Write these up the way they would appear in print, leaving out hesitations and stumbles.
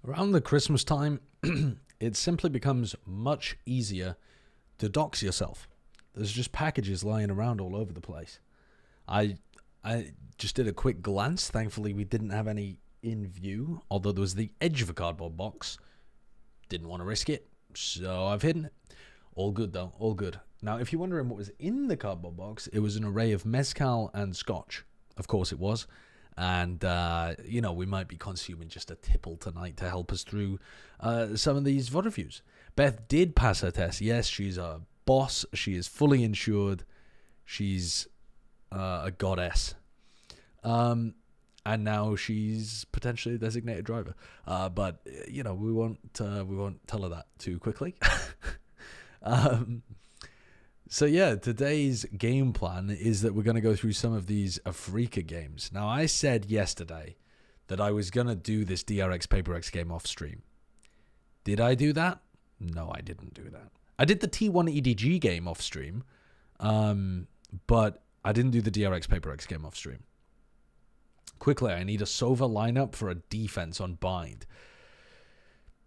Around the Christmas time, it simply becomes much easier to dox yourself. There's just packages lying around all over the place. I just did a quick glance. Thankfully, we didn't have any in view, although there was the edge of a cardboard box. Didn't want to risk it, so I've hidden it. All good, though. All good. Now, if you're wondering what was in the cardboard box, it was an array of mezcal and scotch. Of course it was. And, we might be consuming just a tipple tonight to help us through some of these VOD reviews. Beth did pass her test. Yes, she's a boss. She is fully insured. She's a goddess. And now she's potentially a designated driver. But we won't tell her that too quickly. So yeah, today's game plan is that we're going to go through some of these Afrika games. Now, I said yesterday that I was going to do this DRX PaperX game off stream. Did I do that? No, I didn't do that. I did the T1 EDG game off stream, but I didn't do the DRX PaperX game off stream. Quickly, I need a Sova lineup for a defense on bind.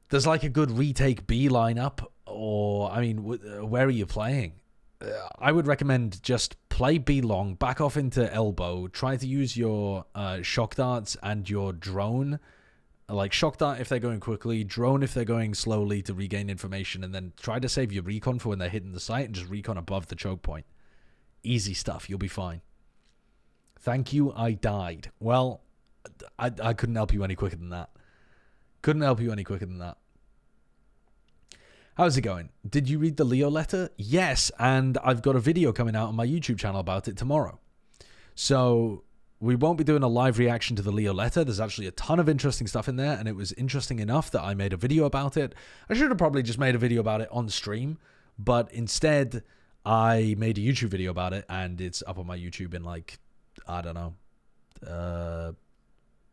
There's like a good retake B lineup, or, where are you playing? I would recommend just play B long, back off into elbow, try to use your shock darts and your drone. Like shock dart if they're going quickly, drone if they're going slowly to regain information, and then try to save your recon for when they're hitting the site and just recon above the choke point. Easy stuff, you'll be fine. Thank you, I died. Well, I couldn't help you any quicker than that. How's it going? Did you read the Leo letter? Yes, and I've got a video coming out on my YouTube channel about it tomorrow. So we won't be doing a live reaction to the Leo letter. There's actually a ton of interesting stuff in there, and it was interesting enough that I made a video about it. I should have probably just made a video about it on stream, but instead I made a YouTube video about it, and it's up on my YouTube in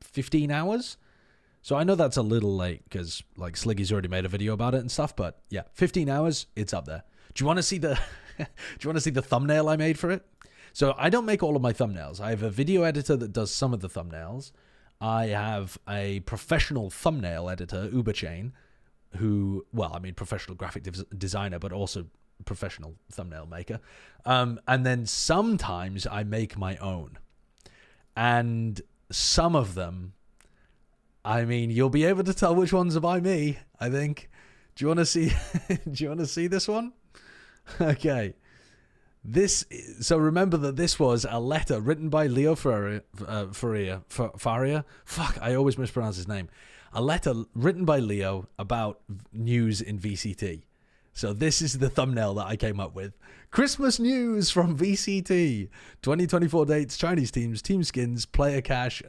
15 hours. So I know that's a little late because Sliggy's already made a video about it and stuff, but yeah, 15 hours, it's up there. Do you want to see the thumbnail I made for it? So I don't make all of my thumbnails. I have a video editor that does some of the thumbnails. I have a professional thumbnail editor, Uberchain, professional graphic designer, but also professional thumbnail maker. And then sometimes I make my own. And some of them, you'll be able to tell which ones are by me, I think. Do you want to see this one? Okay. So remember that this was a letter written by Leo Faria. Fuck, I always mispronounce his name. A letter written by Leo about news in VCT. So this is the thumbnail that I came up with. Christmas news from VCT. 2024 dates, Chinese teams, team skins, player cash,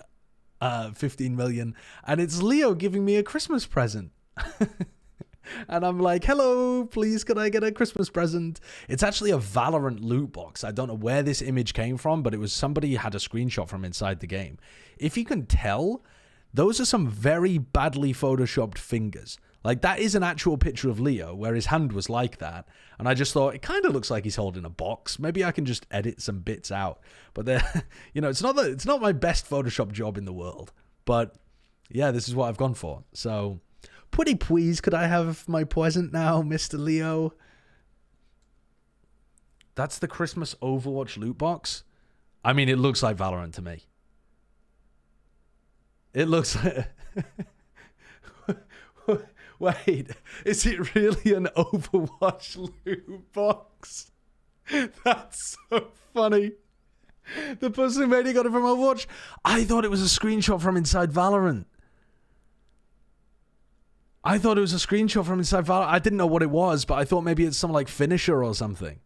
15 million, and it's Leo giving me a Christmas present. And I'm like, hello, please can I get a Christmas present? It's actually a Valorant loot box. I don't know where this image came from, but it was somebody had a screenshot from inside the game. If you can tell, those are some very badly photoshopped fingers. That is an actual picture of Leo where his hand was like that. And I just thought, it kind of looks like he's holding a box. Maybe I can just edit some bits out. But it's not my best Photoshop job in the world. But yeah, this is what I've gone for. So, pretty please, could I have my present now, Mr. Leo? That's the Christmas Overwatch loot box. It looks like Valorant to me. It looks like... Wait, is it really an Overwatch loot box? That's so funny. The person who made it got it from Overwatch. I thought it was a screenshot from inside Valorant. I didn't know what it was, but I thought maybe it's some finisher or something.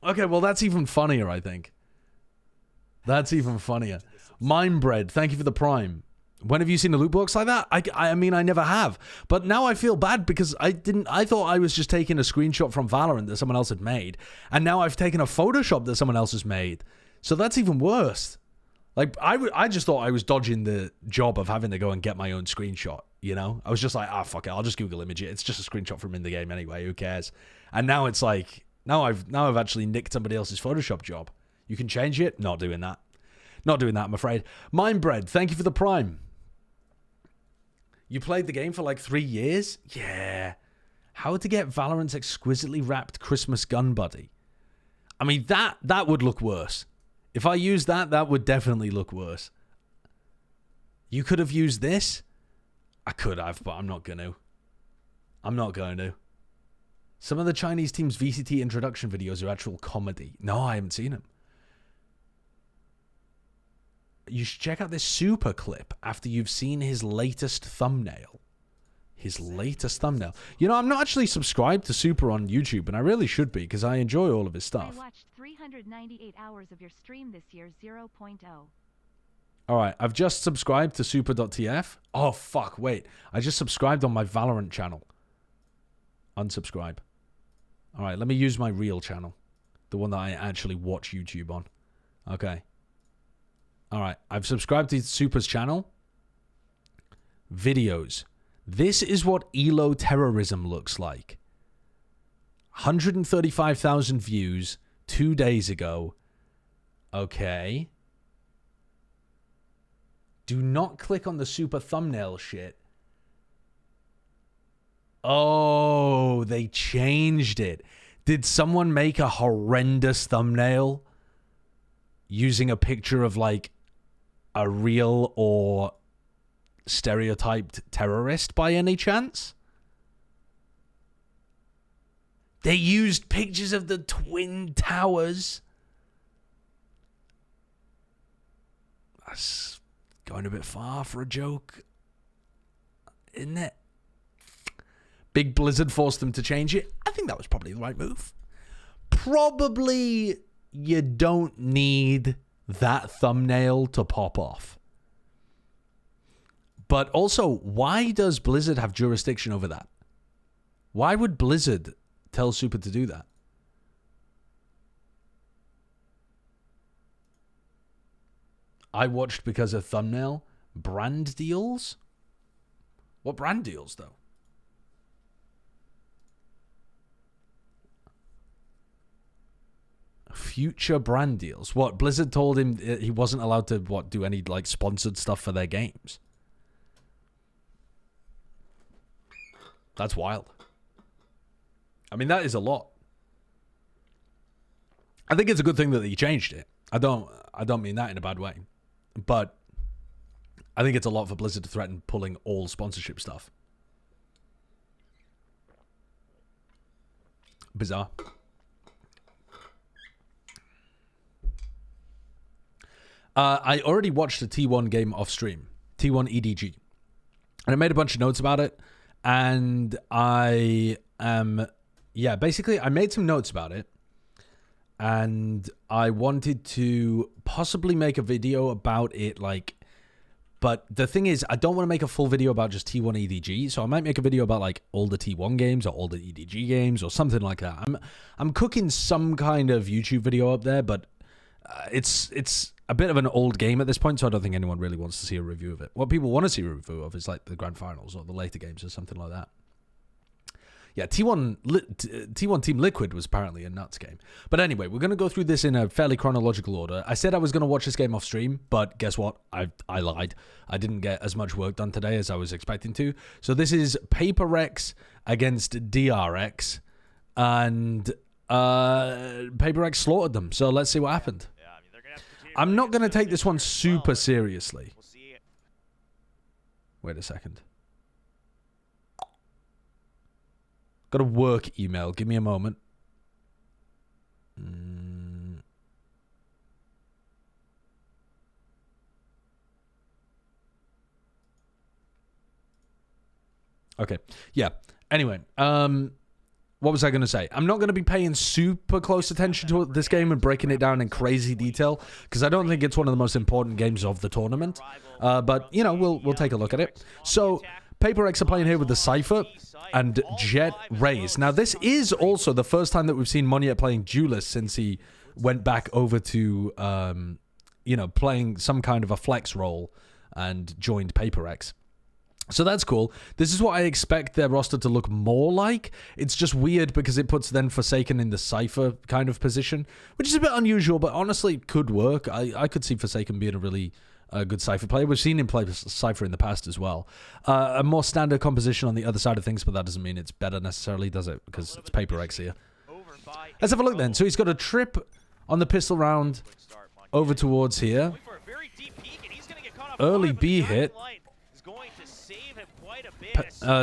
Okay, well that's even funnier, I think. That's even funnier. Mindbread, thank you for the Prime. When have you seen a loot box like that? I never have. But now I feel bad because I thought I was just taking a screenshot from Valorant that someone else had made. And now I've taken a Photoshop that someone else has made. So that's even worse. I just thought I was dodging the job of having to go and get my own screenshot, I was just like, fuck it, I'll just Google image it. It's just a screenshot from in the game anyway, who cares? And now it's now I've actually nicked somebody else's Photoshop job. You can change it? Not doing that. Not doing that, I'm afraid. Mindbread, thank you for the Prime. You played the game for like 3 years? Yeah. How to get Valorant's exquisitely wrapped Christmas gun buddy. I mean, that would look worse. If I used that, that would definitely look worse. You could have used this? I could have, but I'm not going to. I'm not going to. Some of the Chinese team's VCT introduction videos are actual comedy. No, I haven't seen them. You should check out this Super clip after you've seen his latest thumbnail. His latest thumbnail. You know, I'm not actually subscribed to Super on YouTube, and I really should be, because I enjoy all of his stuff. I watched 398 hours of your stream this year, 0.0. Alright, I've just subscribed to super.tf. Oh, fuck, wait. I just subscribed on my Valorant channel. Unsubscribe. Alright, let me use my real channel. The one that I actually watch YouTube on. Okay. Alright, I've subscribed to Super's channel. Videos. This is what ELO terrorism looks like. 135,000 views 2 days ago. Okay. Do not click on the Super thumbnail shit. Oh, they changed it. Did someone make a horrendous thumbnail using a picture of like a real or stereotyped terrorist by any chance? They used pictures of the Twin Towers. That's going a bit far for a joke, isn't it? Big Blizzard forced them to change it. I think that was probably the right move. Probably you don't need that thumbnail to pop off. But also, why does Blizzard have jurisdiction over that? Why would Blizzard tell Super to do that? I watched because of thumbnail. Brand deals? What brand deals, though? Future brand deals. What? Blizzard told him he wasn't allowed to, what, do any, like, sponsored stuff for their games? That's wild. I mean, that is a lot. I think it's a good thing that he changed it. I don't mean that in a bad way. But I think it's a lot for Blizzard to threaten pulling all sponsorship stuff. Bizarre. I already watched a T1 game off stream. T1 EDG. And I made a bunch of notes about it. And basically I made some notes about it. And I wanted to possibly make a video about it, like, but the thing is, I don't want to make a full video about just T1 EDG, so I might make a video about, like, all the T1 games or all the EDG games or something like that. I'm cooking some kind of YouTube video up there, but it's a bit of an old game at this point, so I don't think anyone really wants to see a review of it. What people want to see a review of is, like, the Grand Finals or the later games or something like that. Yeah, T1 Team Liquid was apparently a nuts game. But anyway, we're going to go through this in a fairly chronological order. I said I was going to watch this game off stream, but guess what? I lied. I didn't get as much work done today as I was expecting to. So this is PaperX against DRX, and PaperX slaughtered them. So let's see what happened. I'm not going to take this one super seriously. Wait a second. Got a work email. Give me a moment. Okay. Yeah. Anyway, what was I going to say? I'm not going to be paying super close attention to this game and breaking it down in crazy detail because I don't think it's one of the most important games of the tournament. But, you know, we'll take a look at it. So, PaperX are playing here with the Cypher and Jet Rays. Now, this is also the first time that we've seen Moniet playing Duelist since he went back over to, you know, playing some kind of a flex role and joined PaperX. So that's cool. This is what I expect their roster to look more like. It's just weird because it puts then Forsaken in the Cypher kind of position, which is a bit unusual, but honestly could work. I could see Forsaken being a really a good Cypher player. We've seen him play Cypher in the past as well. A more standard composition on the other side of things, but that doesn't mean it's better necessarily, does it? Because it's Paper X here. Let's have a look then. So he's got a trip on the pistol round over towards here. Early B hit.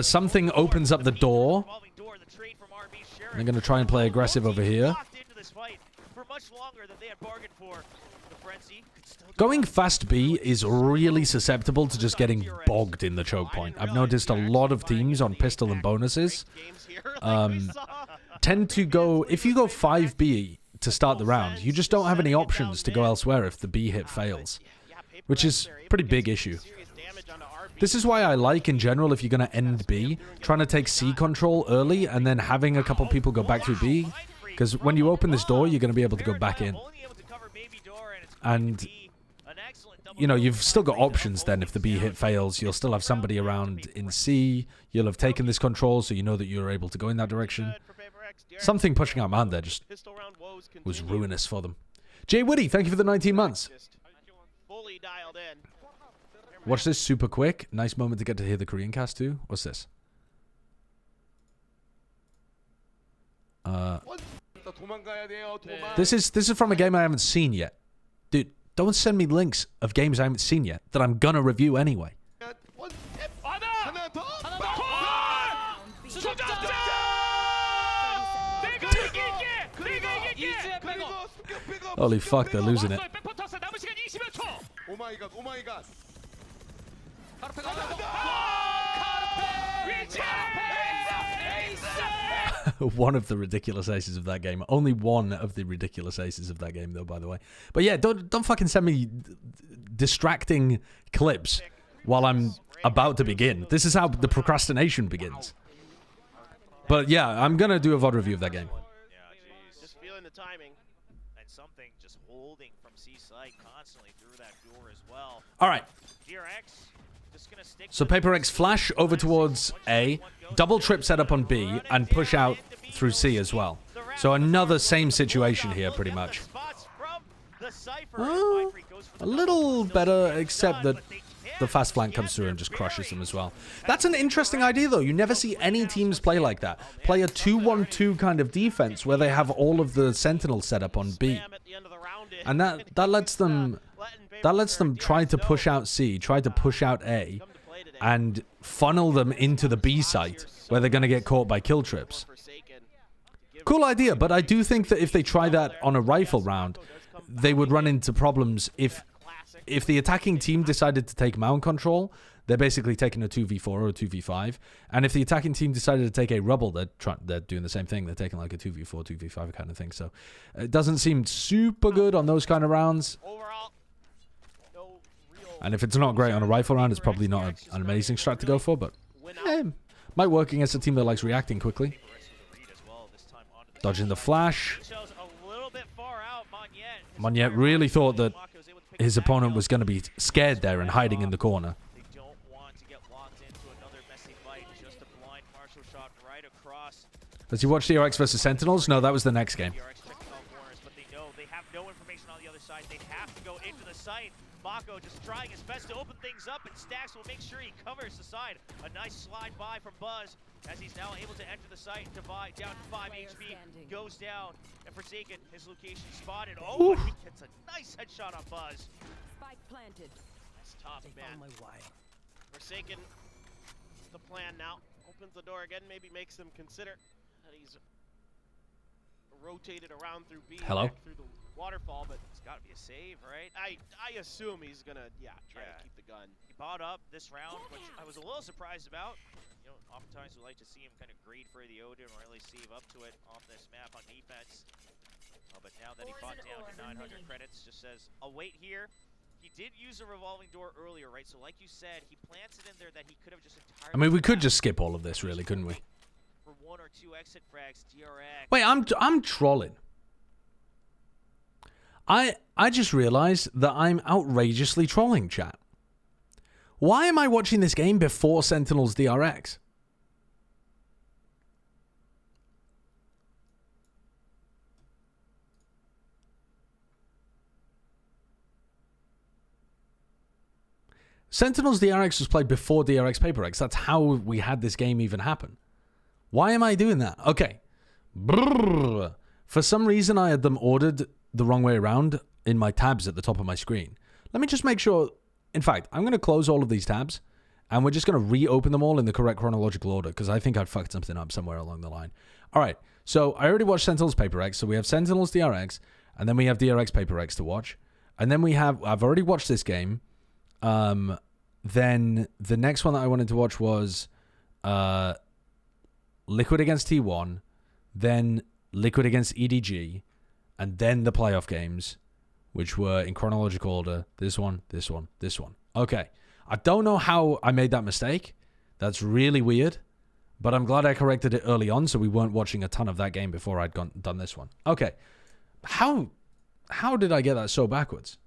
Something opens up the door. They're going to try and play aggressive over here. Going fast B is really susceptible to just getting bogged in the choke point. I've noticed a lot of teams on pistol and bonuses tend to go... If you go 5B to start the round, you just don't have any options to go elsewhere if the B hit fails, which is a pretty big issue. This is why I like, in general, if you're going to end B, trying to take C control early and then having a couple people go back through B. Because when you open this door, you're going to be able to go back in. And, you know, you've still got options then if the B hit fails. You'll still have somebody around in C. You'll have taken this control, so you know that you're able to go in that direction. Something pushing out man there just was ruinous for them. Jay Woody, thank you for the 19 months. Watch this super quick. Nice moment to get to hear the Korean cast too. What's this? This is from a game I haven't seen yet. Dude, don't send me links of games I haven't seen yet that I'm gonna review anyway. Holy fuck, they're losing it. Oh my god, oh my god. One of the ridiculous aces of that game. Only one of the ridiculous aces of that game, though, by the way. But yeah, don't fucking send me distracting clips while I'm about to begin. This is how the procrastination begins. But yeah, I'm gonna do a VOD review of that game. Just feeling the timing. And something just holding from C-side constantly through that door as well. All right. DRX just gonna stick. So Paper X flash over towards A, double trip set up on B, and push out through C as well. So another same situation here, pretty much. A little better, except that the fast flank comes through and just crushes them as well. That's an interesting idea, though. You never see any teams play like that. Play a 2-1-2 kind of defense where they have all of the Sentinels set up on B. And that lets them try to push out C, try to push out A, and funnel them into the B site where they're going to get caught by kill trips. Cool idea, but I do think that if they try that on a rifle round, they would run into problems if the attacking team decided to take mount control. They're basically taking a 2v4 or a 2v5. And if the attacking team decided to take a rubble, they're doing the same thing. They're taking like a 2v4, 2v5 kind of thing. So it doesn't seem super good on those kind of rounds. And if it's not great on a rifle round, it's probably not an amazing strat to go for. But might work against a team that likes reacting quickly. Dodging the flash. Monyet really thought that his opponent was going to be scared there and hiding in the corner. Does he watch DRX versus Sentinels? No, that was the next game. Mako just trying his best to open things up, and Stacks will make sure he covers the side. A nice slide by from Buzz as he's now able to enter the site. Divide down to 5 HP, goes down, and Forsaken, his location spotted. Oh, he gets a nice headshot on Buzz. Spike planted. That's tough, man. Forsaken, the plan now. Opens the door again, maybe makes them consider that he's rotated around through B. Hello? Through the waterfall, but it's got to be a save, right? I assume he's gonna try to keep the gun. He bought up this round, which I was a little surprised about. You know, oftentimes we like to see him kind of greed for the Odin or really save up to it off this map on defense. But now that he bought down to 900 credits, just says, I'll wait here. He did use a revolving door earlier, right? So like you said, he plants it in there that he could have just entirely... I mean, we could just skip all of this, really, couldn't we? For 1 or 2 exit frags, DRX. Wait, I'm trolling. I just realized that I'm outrageously trolling, chat. Why am I watching this game before Sentinels DRX? Sentinels DRX was played before DRX Paper X. That's how we had this game even happen. Why am I doing that? Okay. Brrr. For some reason, I had them ordered the wrong way around in my tabs at the top of my screen. Let me just make sure. In fact, I'm going to close all of these tabs, and we're just going to reopen them all in the correct chronological order, because I think I fucked something up somewhere along the line. All right. So I already watched Sentinels Paper X. So we have Sentinels DRX, and then we have DRX Paper X to watch. And then we have, I've already watched this game. Then the next one that I wanted to watch was Liquid against T1, then Liquid against EDG, and then the playoff games, which were in chronological order. This one, this one, this one. Okay. I don't know how I made that mistake. That's really weird. But I'm glad I corrected it early on, so we weren't watching a ton of that game before I'd done this one. Okay. How did I get that so backwards?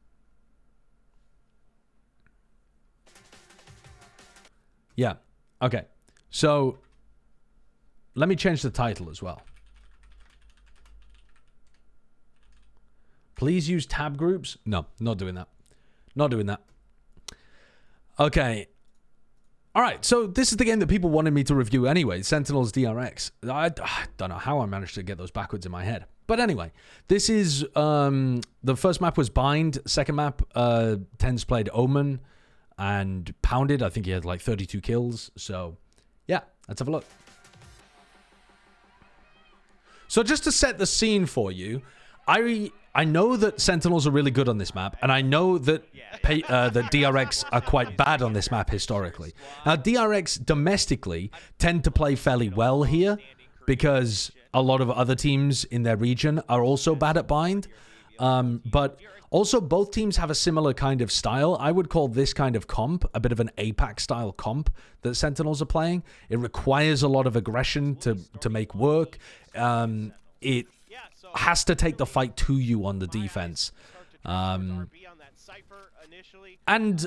Yeah. Okay. So let me change the title as well. Please use tab groups. No, not doing that. Not doing that. Okay. All right. So this is the game that people wanted me to review anyway. Sentinels DRX. I don't know how I managed to get those backwards in my head. But anyway, this is the first map was Bind. Second map, Tens played Omen and Pounded. I think he had like 32 kills. So yeah, let's have a look. So just to set the scene for you, I know that Sentinels are really good on this map, and I know that that DRX are quite bad on this map historically. Now, DRX domestically tend to play fairly well here because a lot of other teams in their region are also bad at Bind. But also both teams have a similar kind of style. I would call this kind of comp a bit of an APAC style comp that Sentinels are playing. It requires a lot of aggression to make work. It has to take the fight to you on the defense. And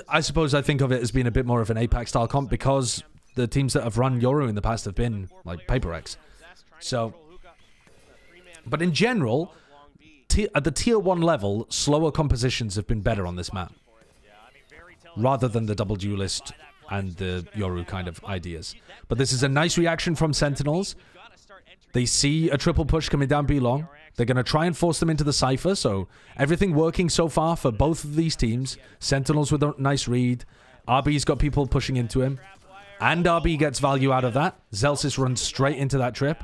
I suppose I think of it as being a bit more of an APAC style comp because the teams that have run Yoru in the past have been like Paper X. So, but in general, at the tier 1 level, slower compositions have been better on this map, rather than the double duelist and the Yoru kind of ideas. But this is a nice reaction from Sentinels. They see a triple push coming down B long. They're going to try and force them into the Cypher, so everything working so far for both of these teams. Sentinels with a nice read. RB's got people pushing into him, and RB gets value out of that. Zelsis runs straight into that trip.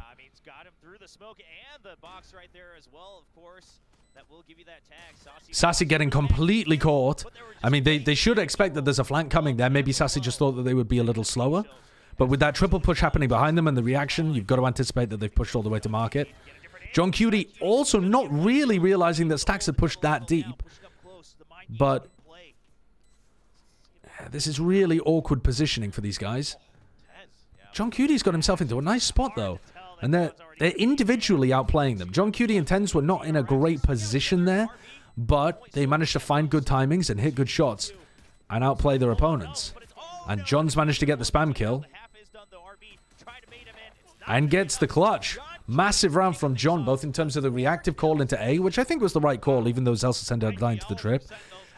Sassy getting completely caught. I mean, they should expect that there's a flank coming there. Maybe Sassy just thought that they would be a little slower. But with that triple push happening behind them and the reaction, you've got to anticipate that they've pushed all the way to market. John Cutie also not really realizing that Stacks had pushed that deep. But this is really awkward positioning for these guys. John Cutie's got himself into a nice spot, though. And they're individually outplaying them. John Cutie and Tens were not in a great position there, but they managed to find good timings and hit good shots and outplay their opponents. And John's managed to get the spam kill and gets the clutch. Massive round from John, both in terms of the reactive call into A, which I think was the right call, even though Zelsa sent a line to the trip,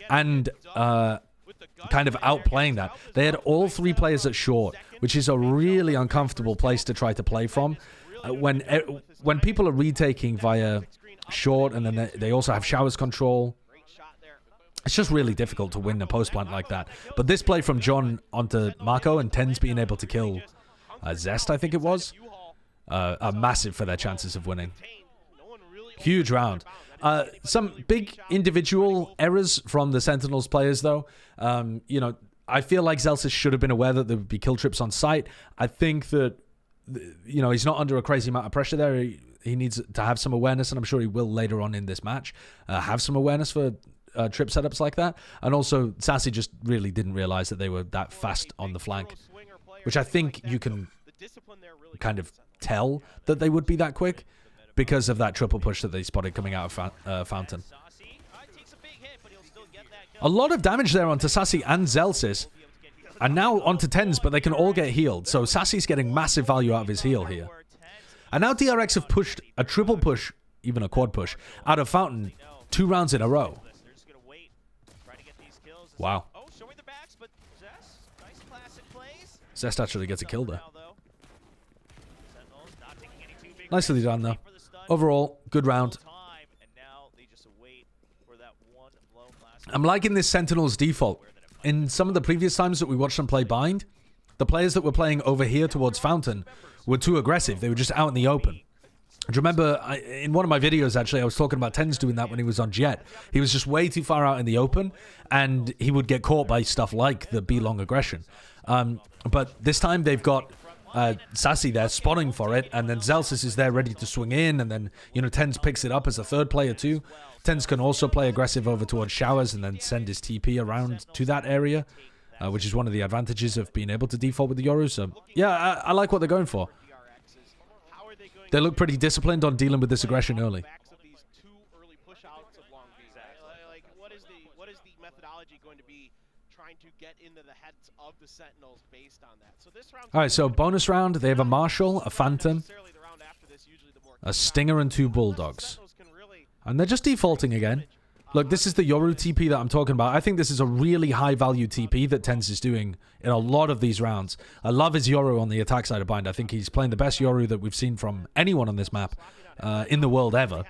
and kind of outplaying that. They had all three players at short, which is a really uncomfortable place to try to play from. When people are retaking via short, and then they also have showers control, it's just really difficult to win a post plant like that. But this play from John onto Marco and Tens being able to kill Zest, I think it was, are massive for their chances of winning. Huge round. Some big individual errors from the Sentinels players, though. You know, I feel like Zelsis should have been aware that there would be kill trips on site. I think that, you know, he's not under a crazy amount of pressure there. He needs to have some awareness, and I'm sure he will later on in this match have some awareness for trip setups like that. And also, Sassy just really didn't realize that they were that fast on the flank, which I think you can kind of tell that they would be that quick because of that triple push that they spotted coming out of Fountain. A lot of damage there onto Sassy and Zelsis. And now onto Tens, but they can all get healed. So Sassy's getting massive value out of his heal here. And now DRX have pushed a triple push, even a quad push, out of Fountain 2 rounds in a row. Wow. Zest actually gets a kill there. Nicely done, though. Overall, good round. I'm liking this Sentinels default. In some of the previous times that we watched them play Bind, the players that were playing over here towards Fountain were too aggressive. They were just out in the open. Do you remember, in one of my videos, actually, I was talking about Tens doing that when he was on Jet. He was just way too far out in the open, and he would get caught by stuff like the B-long aggression. But this time, they've got Sassy there spotting for it, and then Zelsis is there ready to swing in, and then, you know, Tens picks it up as a third player too. Tens can also play aggressive over towards Showers and then send his TP around to that area, which is one of the advantages of being able to default with the Yoru. So, yeah, I like what they're going for. They look pretty disciplined on dealing with this aggression early. What is the methodology going to be trying to get into the heads of the Sentinels based on that? So this round. All right, so bonus round, they have a Marshal, a Phantom, a Stinger, and 2 Bulldogs. And they're just defaulting again. Look, this is the Yoru TP that I'm talking about. I think this is a really high-value TP that Tens is doing in a lot of these rounds. I love his Yoru on the attack side of Bind. I think he's playing the best Yoru that we've seen from anyone on this map in the world ever.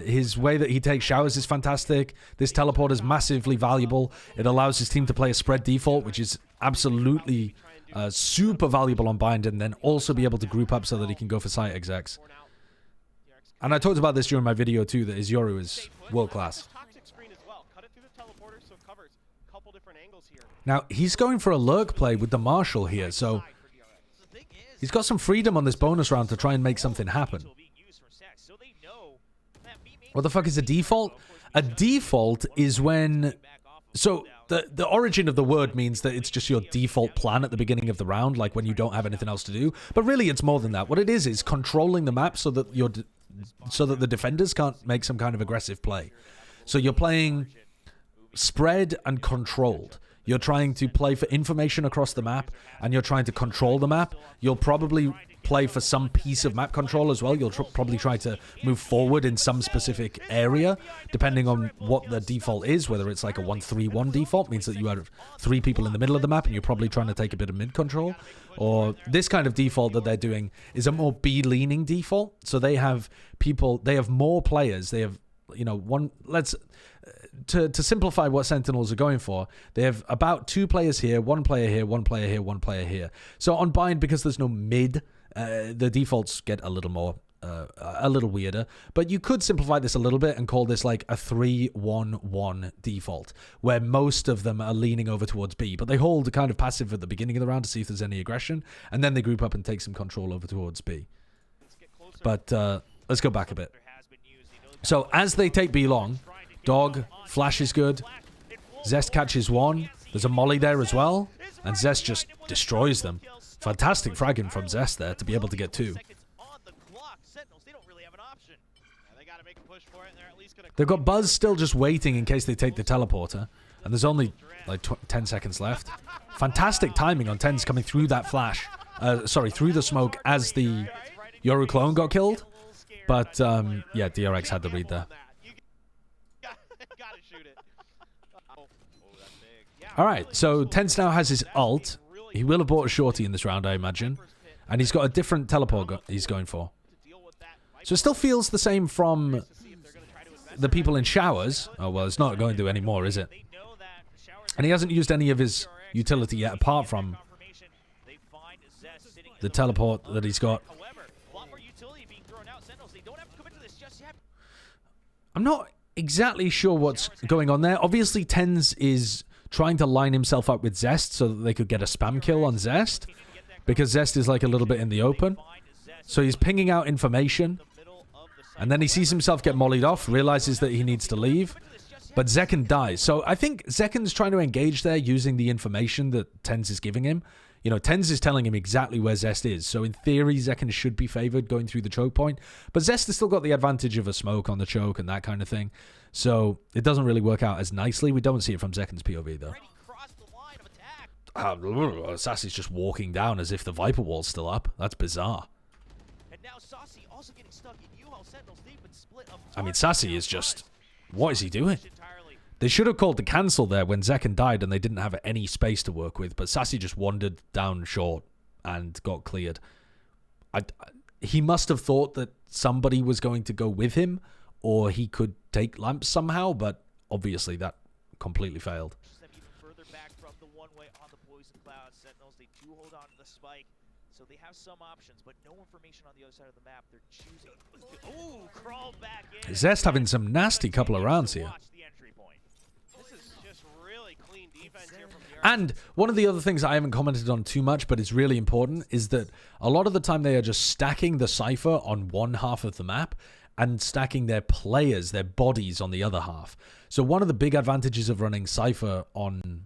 His way that he takes Showers is fantastic. This teleport is massively valuable. It allows his team to play a spread default, which is absolutely super valuable on Bind, and then also be able to group up so that he can go for site execs. And I talked about this during my video too, that his Yoru is world-class. Now, he's going for a lurk play with the Marshal here, so he's got some freedom on this bonus round to try and make something happen. What the fuck is a default? A default is when... So, the origin of the word means that it's just your default plan at the beginning of the round, like when you don't have anything else to do. But really, it's more than that. What it is controlling the map so that the defenders can't make some kind of aggressive play. So you're playing spread and controlled. You're trying to play for information across the map, and you're trying to control the map. You'll probably play for some piece of map control as well. You'll probably try to move forward in some specific area, depending on what the default is, whether it's like a 1-3-1 default, means that you have 3 people in the middle of the map, and you're probably trying to take a bit of mid control. Or this kind of default that they're doing is a more B-leaning default. So they have people, they have more players. They have, you know, to simplify what Sentinels are going for, they have about 2 players here, 1 player here, 1 player here, 1 player here. So on Bind, because there's no mid, the defaults get a little more, a little weirder. But you could simplify this a little bit and call this like a 3-1-1 default, where most of them are leaning over towards B, but they hold a kind of passive at the beginning of the round to see if there's any aggression, and then they group up and take some control over towards B. But let's go back a bit. So as they take B long, Dog, Flash is good. Zest catches 1. There's a molly there as well. And Zest just destroys them. Fantastic fragging from Zest there to be able to get 2. They've got Buzz still just waiting in case they take the teleporter. And there's only like 10 seconds left. Fantastic timing on Tens coming through that flash. Through the smoke as the Yoru clone got killed. But, yeah, DRX had the read there. Alright, so Tens now has his ult. He will have bought a shorty in this round, I imagine. And he's got a different teleport he's going for. So it still feels the same from the people in Showers. Oh, well, it's not going to anymore, is it? And he hasn't used any of his utility yet, apart from the teleport that he's got. I'm not exactly sure what's going on there. Obviously, Tens is trying to line himself up with Zest so that they could get a spam kill on Zest, because Zest is like a little bit in the open. So he's pinging out information, and then he sees himself get mollied off, realizes that he needs to leave, but Zekken dies. So I think Zekken's trying to engage there using the information that Tens is giving him. You know, Tens is telling him exactly where Zest is. So in theory, Zekken should be favored going through the choke point. But Zest has still got the advantage of a smoke on the choke and that kind of thing. So it doesn't really work out as nicely. We don't see it from Zekken's POV, though. Sassy's just walking down as if the Viper wall's still up. That's bizarre. I mean, Sassy is just... What is he doing? They should have called to cancel there when Zekken died and they didn't have any space to work with, but Sassy just wandered down short and got cleared. He must have thought that somebody was going to go with him or he could take lamps somehow, but obviously that completely failed. Even further back from the one-way on the Poison Cloud. Sentinels, they do hold on to the spike, so they have some options, but no information on the other side of the map. They're choosing. Ooh, crawl back in. Zest having some nasty couple of rounds here. This is just really clean defense here from DRX. And one of the other things I haven't commented on too much, but it's really important, is that a lot of the time they are just stacking the Cypher on one half of the map and stacking their players, their bodies on the other half. So one of the big advantages of running Cypher on,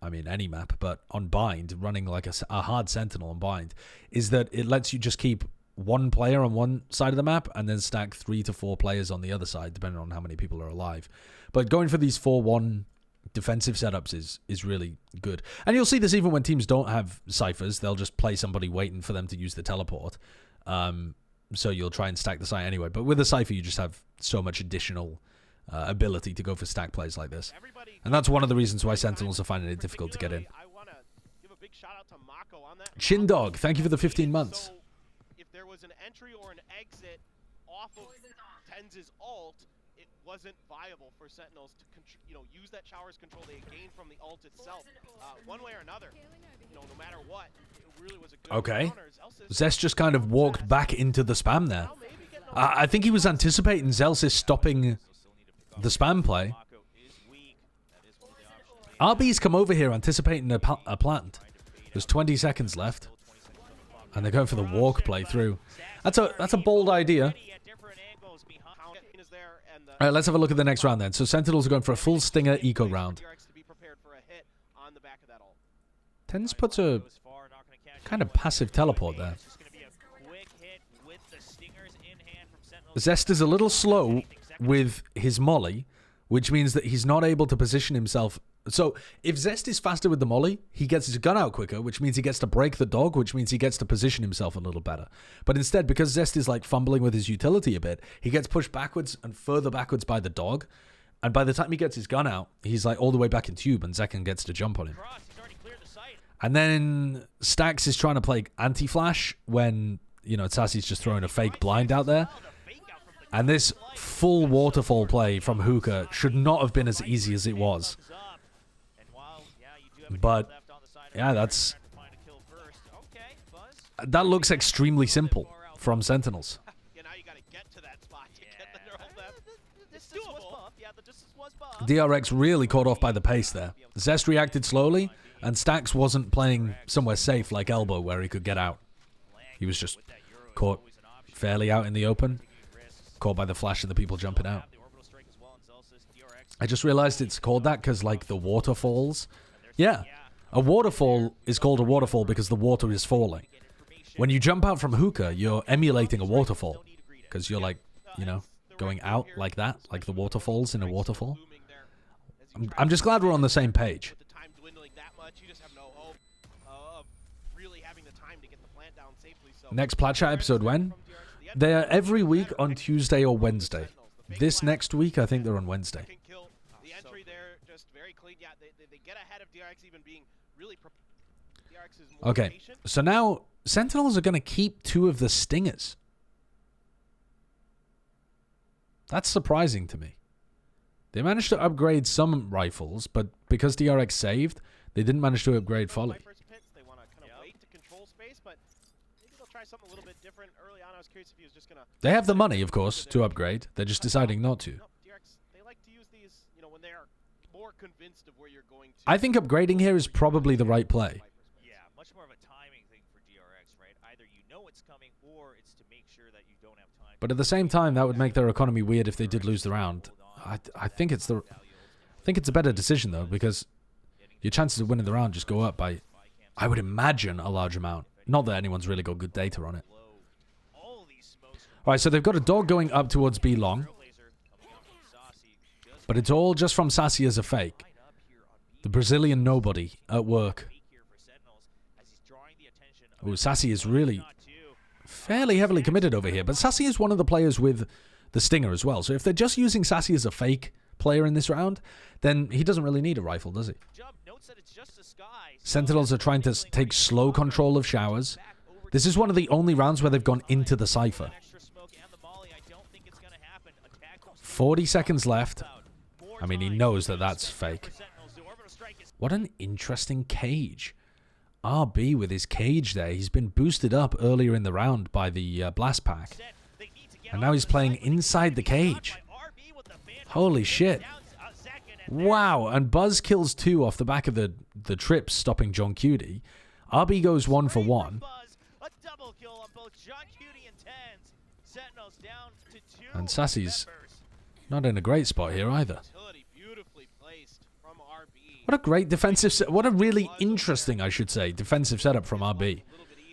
I mean, any map, but on Bind, running like a hard Sentinel on Bind, is that it lets you just keep one player on one side of the map and then stack 3 to 4 players on the other side, depending on how many people are alive. But going for these 4-1 defensive setups is really good. And you'll see this even when teams don't have Cyphers. They'll just play somebody waiting for them to use the teleport. So you'll try and stack the site anyway. But with a Cypher, you just have so much additional ability to go for stack plays like this. And that's one of the reasons why Sentinels are finding it difficult to get in. I want to give a big shout out to Mako on that. Shindog, thank you for the 15 months. So if there was an entry or an exit off of Tenz's ult, it wasn't viable for Sentinels to use that shower's control they gained from the ult itself. One way or another, no matter what, it really was a good Okay. counter. Zest just kind of walked back into the spam there. I think he was anticipating Zelsis stopping the spam play. RB's come over here anticipating a plant. There's 20 seconds left. And they're going for the walk play through. That's a bold idea. All right, let's have a look at the next round then. So Sentinels are going for a full Stinger eco round. Tens puts a kind of passive teleport there. Zest is a little slow with his molly, which means that he's not able to position himself. So if Zest is faster with the molly, he gets his gun out quicker, which means he gets to break the dog, which means he gets to position himself a little better. But instead, because Zest is like fumbling with his utility a bit, he gets pushed backwards and further backwards by the dog. And by the time he gets his gun out, he's like all the way back in tube and Zekken gets to jump on him. And then Stax is trying to play anti-flash when, Tsassy's just throwing a fake blind out there. And this full waterfall play from Hookah should not have been as easy as it was. But, yeah, that looks extremely simple from Sentinels. DRX really caught off by the pace there. Zest reacted slowly, and Stax wasn't playing somewhere safe like Elbow where he could get out. He was just caught fairly out in the open, caught by the flash of the people jumping out. I just realized it's called that because, like, the waterfalls. Yeah, a waterfall is called a waterfall because the water is falling. When you jump out from Hookah, you're emulating a waterfall because you're, like, going out like that, like the waterfalls in a waterfall. I'm just glad we're on the same page. Next Plat Chat episode when? They're every week on Tuesday or Wednesday. This next week, I think they're on Wednesday. The entry there just very clean. Yeah, they get ahead of DRX even being really DRX is more Okay, patient. so now Sentinels are going to keep 2 of the Stingers. That's surprising to me. They managed to upgrade some rifles, but because DRX saved, they didn't manage to upgrade Folly. They want to kind of wait to control space, but maybe they'll try something a little bit different. Early on, I was curious if he was just going to... They have the money, of course, to upgrade. They're just deciding not to. No, DRX, they like to use these, when they are more convinced of where you're going to. I think upgrading here is probably the right play. Yeah, much more of a timing thing for DRX, right? Either you know it's coming, or it's to make sure that you don't have time. But at the same time, that would make their economy weird if they did lose the round. I think it's a better decision though, because your chances of winning the round just go up by, I would imagine, a large amount. Not that anyone's really got good data on it. All right, so they've got a dog going up towards B long, but it's all just from Sassy as a fake. The Brazilian nobody at work. Oh, Sassy is really fairly heavily committed over here, but Sassy is one of the players with the Stinger as well. So if they're just using Sassy as a fake player in this round, then he doesn't really need a rifle, does he? Sentinels are trying to take slow control of showers. This is one of the only rounds where they've gone into the Cypher. 40 seconds left. I mean, he knows that that's fake. What an interesting cage. RB with his cage there. He's been boosted up earlier in the round by the blast pack. And now he's playing inside the cage. Holy shit. Wow. And Buzz kills 2 off the back of the trips, stopping John Cutie. RB goes 1 for 1. And Sassy's not in a great spot here either. What a great defensive what a really interesting, I should say, defensive setup from RB.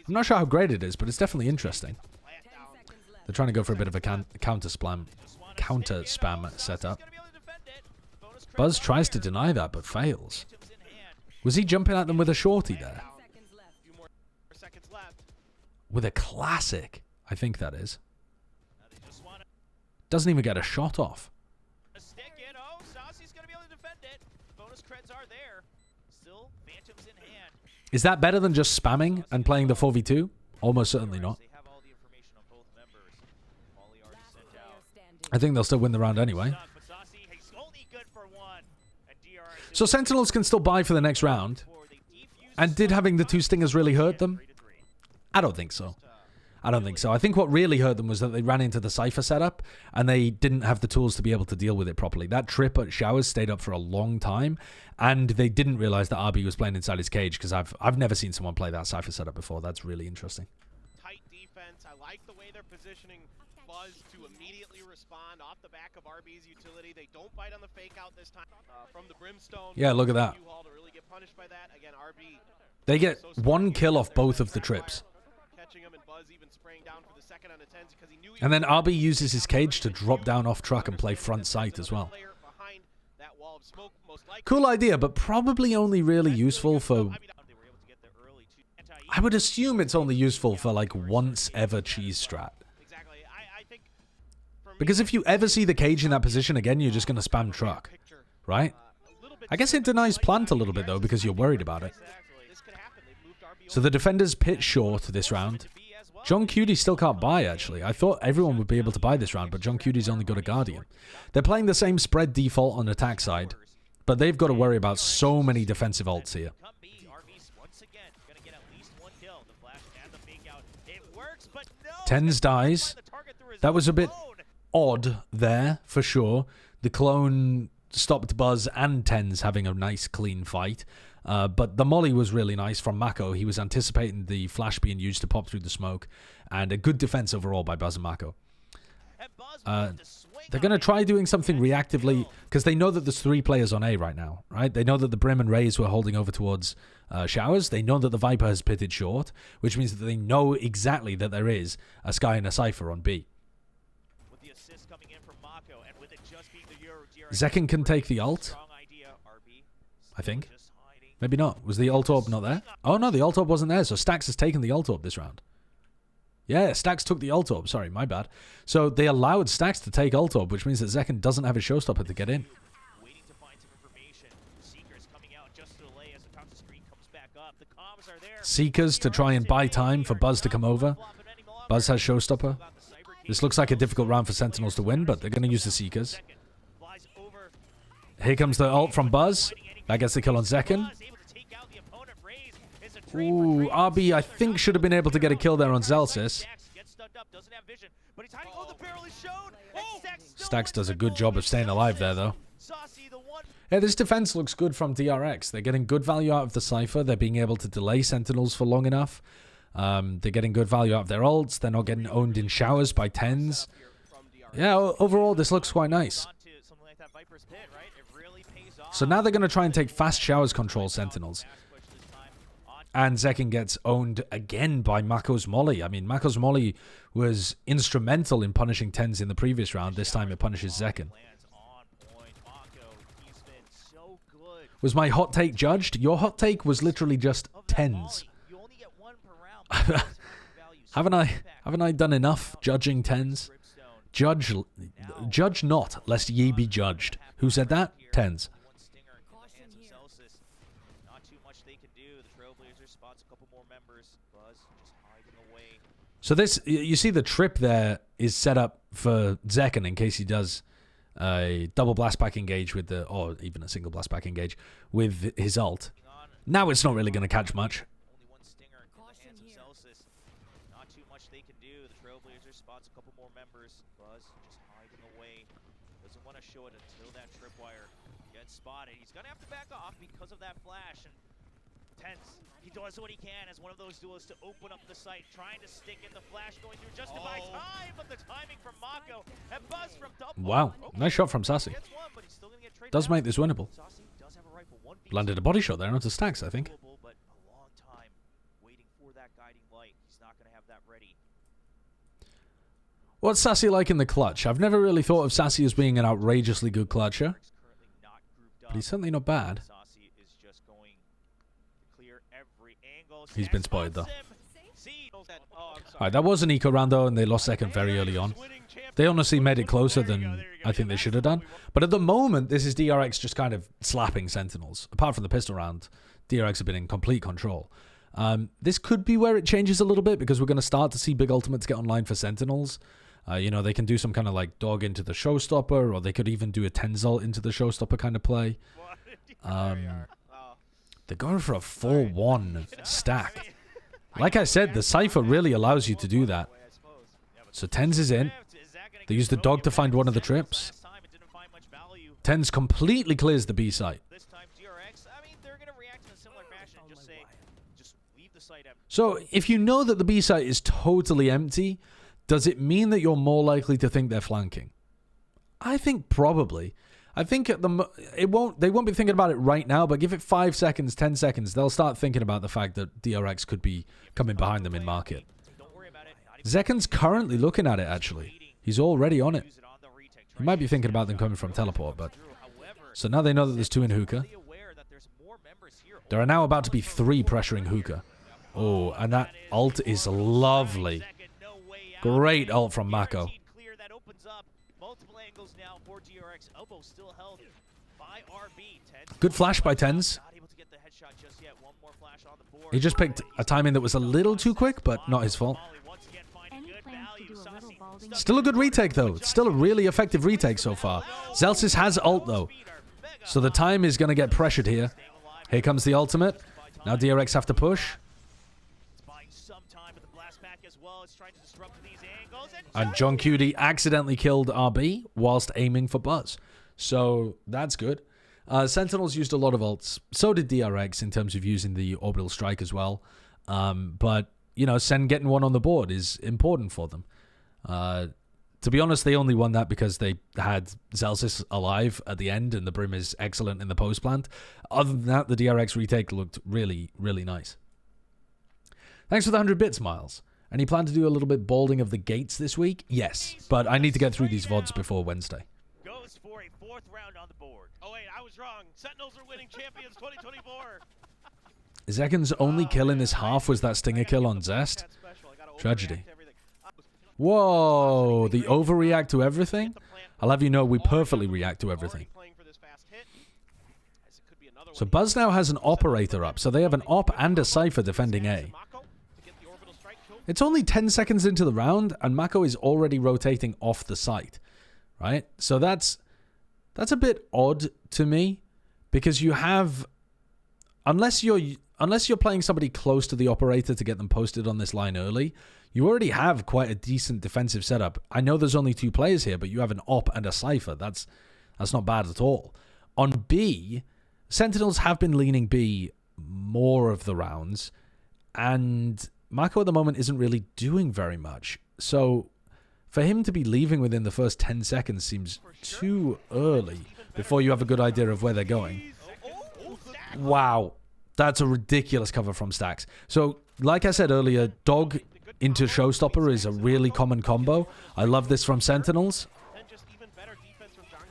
I'm not sure how great it is, but it's definitely interesting. They're trying to go for a bit of a counter spam setup. Buzz tries to deny that, but fails. Was he jumping at them with a shorty there? With a classic, I think that is. Doesn't even get a shot off. Is that better than just spamming and playing the 4v2? Almost certainly not. I think they'll still win the round anyway. So Sentinels can still buy for the next round. And did having the 2 stingers really hurt them? I don't think so. I don't think so. I think what really hurt them was that they ran into the Cypher setup and they didn't have the tools to be able to deal with it properly. That trip at Showers stayed up for a long time, and they didn't realize that RB was playing inside his cage, because I've never seen someone play that Cypher setup before. That's really interesting. Tight defense. I like the way they're positioning Buzz to immediately respond off the back of RB's utility. They don't bite on the fake out this time from the Brimstone. Yeah, look at that. They get 1 kill off both of the trips. And then RB uses his cage to drop down off truck and play front sight as well. Cool idea, but probably only really useful for... I would assume it's only useful for like once ever cheese strat. Because if you ever see the cage in that position again, you're just going to spam truck, right? I guess it denies plant a little bit though, because you're worried about it. So the defenders pit short this round. John Cutie still can't buy, actually. I thought everyone would be able to buy this round, but John Cutie's only got a Guardian. They're playing the same spread default on attack side, but they've got to worry about so many defensive ults here. Tens dies. That was a bit odd there, for sure. The clone stopped Buzz and Tens having a nice, clean fight. But the molly was really nice from Mako. He was anticipating the flash being used to pop through the smoke. And a good defense overall by Buzz and Mako. They're going to try doing something reactively, because they know that there's 3 players on A right now, right? They know that the Brim and Rays were holding over towards Showers. They know that the Viper has pitted short, which means that they know exactly that there is a Sky and a Cypher on B. Zekin can take the ult, I think. Maybe not. Was the ult orb not there? Oh no, the ult orb wasn't there, so Stax has taken the ult orb this round. Yeah, Stax took the ult orb. Sorry, my bad. So they allowed Stax to take ult orb, which means that Zekin doesn't have a showstopper to get in. Seekers to try and buy time for Buzz to come over. Buzz has showstopper. This looks like a difficult round for Sentinels to win, but they're going to use the Seekers. Here comes the ult from Buzz. That gets the kill on Zekin. Ooh, RB, I think, should have been able to get a kill there on Zelsis. Stax does a good job of staying alive there, though. Yeah, this defense looks good from DRX. They're getting good value out of the Cypher. They're being able to delay Sentinels for long enough. They're getting good value out of their ults. They're not getting owned in showers by Tens. Yeah, overall, this looks quite nice. So now they're going to try and take fast showers control Sentinels. And Zekin gets owned again by Mako's Molly. I mean, Mako's Molly was instrumental in punishing Tens in the previous round. This time it punishes Zekin. Was my hot take judged? Your hot take was literally just Tens. Haven't I done enough judging Tens? Judge not, lest ye be judged. Who said that? Tens. One stinger in the hands of Celsius. Not too much they can do. The Trailblazers spots a couple more members. Buzz just hiding away. So this, you see the trip there is set up for Zekken in case he does a double blast back engage with the, or even a single blast back engage with his ult. Now it's not really going to catch much. Only one stinger in the hands of Celsius. Not too much they can do. The Trailblazers spots a couple more members. Buzz just hiding away. Doesn't want to show it until that tripwire gets spotted. He's going to have to back off because of that flash. And Tense, he does what he can as one of those duelists to open up the site, trying to stick in the flash going through just to buy time, but the timing from Mako and Buzz from double. Wow, nice shot from Sassy. Gets one, but he's still gonna get traded Does out. make this winnable. Sassy does have a rifle, 1v2. Landed a body shot there onto Stacks, I think. Doable, but a long time waiting for that guiding light. He's not gonna have that ready. What's Sassy like in the clutch? I've never really thought of Sassy as being an outrageously good clutcher, Currently not grouped but up. he's certainly not bad. Sassy is just going to clear every angle. He's been spotted, though. Oh, I'm sorry. Alright, that was an eco round though, and they lost second very early on. They honestly made it closer than I think they should have done. But at the moment, this is DRX just kind of slapping Sentinels. Apart from the pistol round, DRX have been in complete control. This could be where it changes a little bit because we're going to start to see big ultimates get online for Sentinels. You know, they can do some kind of like dog into the showstopper, or they could even do a Tenzalt into the showstopper kind of play. They're going for a 4-1 stack. Like I said, the Cypher really allows you to do that. So Tens is in. They use the dog to find one of the trips. Tens completely clears the B site. This time DRX, I mean, they're going to react in a similar fashion. Just say, just leave the site empty. So if you know that the B site is totally empty, does it mean that you're more likely to think they're flanking? I think probably. I think at they won't be thinking about it right now, but give it 5 seconds, 10 seconds, they'll start thinking about the fact that DRX could be coming behind them in market. Don't worry about it. Zekken's currently looking at it, actually. He's already on it. He might be thinking about them coming from teleport, but... So now they know that there's 2 in hookah. There are now about to be 3 pressuring hookah. Oh, and that ult is lovely. Great ult from Mako. That opens up multiple angles now for DRX. Elbow still held by RB. Good flash by Tens. Not able to get the headshot just yet. One more flash on the board. He just picked a timing that was a little too quick, but not his fault. Any plans to do a little balding? Still a good retake, though. It's still a really effective retake so far. Zelsis has ult, though. So the time is going to get pressured here. Here comes the ultimate. Now DRX have to push. And John Cutie accidentally killed RB whilst aiming for Buzz. So that's good. Sentinels used a lot of ults. So did DRX in terms of using the orbital strike as well. But, you know, Sen getting one on the board is important for them. To be honest, they only won that because they had Zelsis alive at the end and the Brim is excellent in the post plant. Other than that, the DRX retake looked really, really nice. Thanks for the 100 bits, Miles. Any plan to do a little bit balding of the gates this week? Yes, but I need to get through these VODs before Wednesday. Goes for a 4th round on the board. Oh wait, I was wrong. Sentinels are winning champions 2024. Zekken's only kill in this half was that stinger kill on Zest. Tragedy. Whoa, the overreact to everything? I'll have you know we perfectly react to everything. So Buzz now has an operator up, so they have an op and a Cypher defending A. It's only 10 seconds into the round, and Mako is already rotating off the site, right? So that's a bit odd to me, because you have, unless you're playing somebody close to the operator to get them posted on this line early, you already have quite a decent defensive setup. I know there's only 2 players here, but you have an op and a Cypher. That's not bad at all. On B, Sentinels have been leaning B more of the rounds, and Mako at the moment isn't really doing very much. So for him to be leaving within the first 10 seconds seems too early before you have a good idea of where they're going. Wow. That's a ridiculous cover from Stacks. So like I said earlier, dog into showstopper is a really common combo. I love this from Sentinels.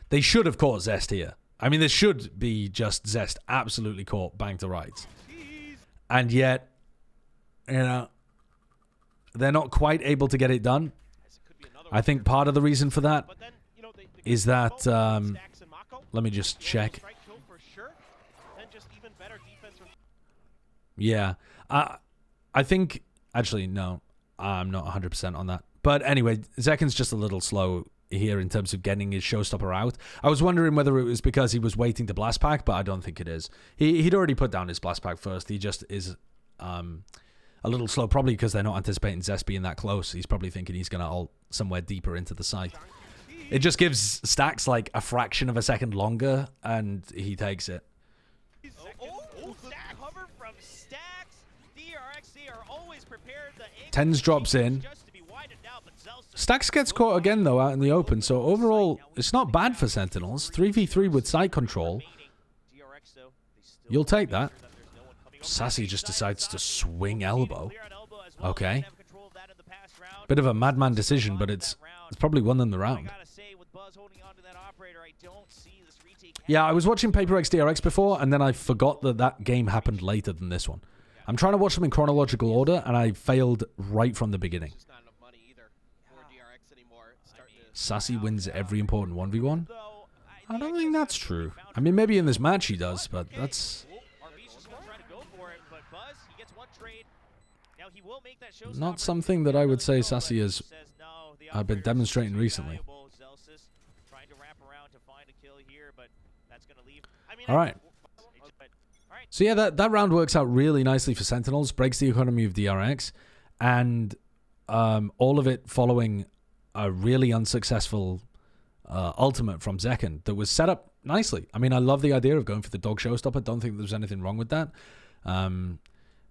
They should have caught Zest here. I mean, this should be just Zest absolutely caught bang to rights. And yet, you know, they're not quite able to get it done. I think part of the reason for that But then, you know, is that, Stacks and Mako, let me just check. strike kill for sure. Then just even better defense from Yeah. I think, actually, no, I'm not 100% on that. But anyway, Zekken's just a little slow here in terms of getting his showstopper out. I was wondering whether it was because he was waiting to blast pack, but I don't think it is. He'd already put down his blast pack first. He just is a little slow, probably because they're not anticipating Zest being that close. He's probably thinking he's going to ult somewhere deeper into the site. It just gives Stacks like a fraction of a second longer, and he takes it. Stack cover from Stacks. DRX, they are always prepared. The Tens drops in. Stacks gets caught again, though, out in the open. So overall, it's not bad for Sentinels. 3v3 with site control. You'll take that. Sassy just decides to swing elbow. Okay. Bit of a madman decision, but it's probably won them the round. Yeah, I was watching Paper X DRX before, and then I forgot that that game happened later than this one. I'm trying to watch them in chronological order, and I failed right from the beginning. just not enough money either for DRX anymore. It's starting to Sassy wins every important 1v1? I don't think that's true. I mean, maybe in this match he does, but that's not something that I would say Sassy has been demonstrating recently. All right. So yeah, that round works out really nicely for Sentinels, breaks the economy of DRX, and all of it following a really unsuccessful ultimate from Zekken that was set up nicely. I mean, I love the idea of going for the dog showstopper. Don't think there's anything wrong with that.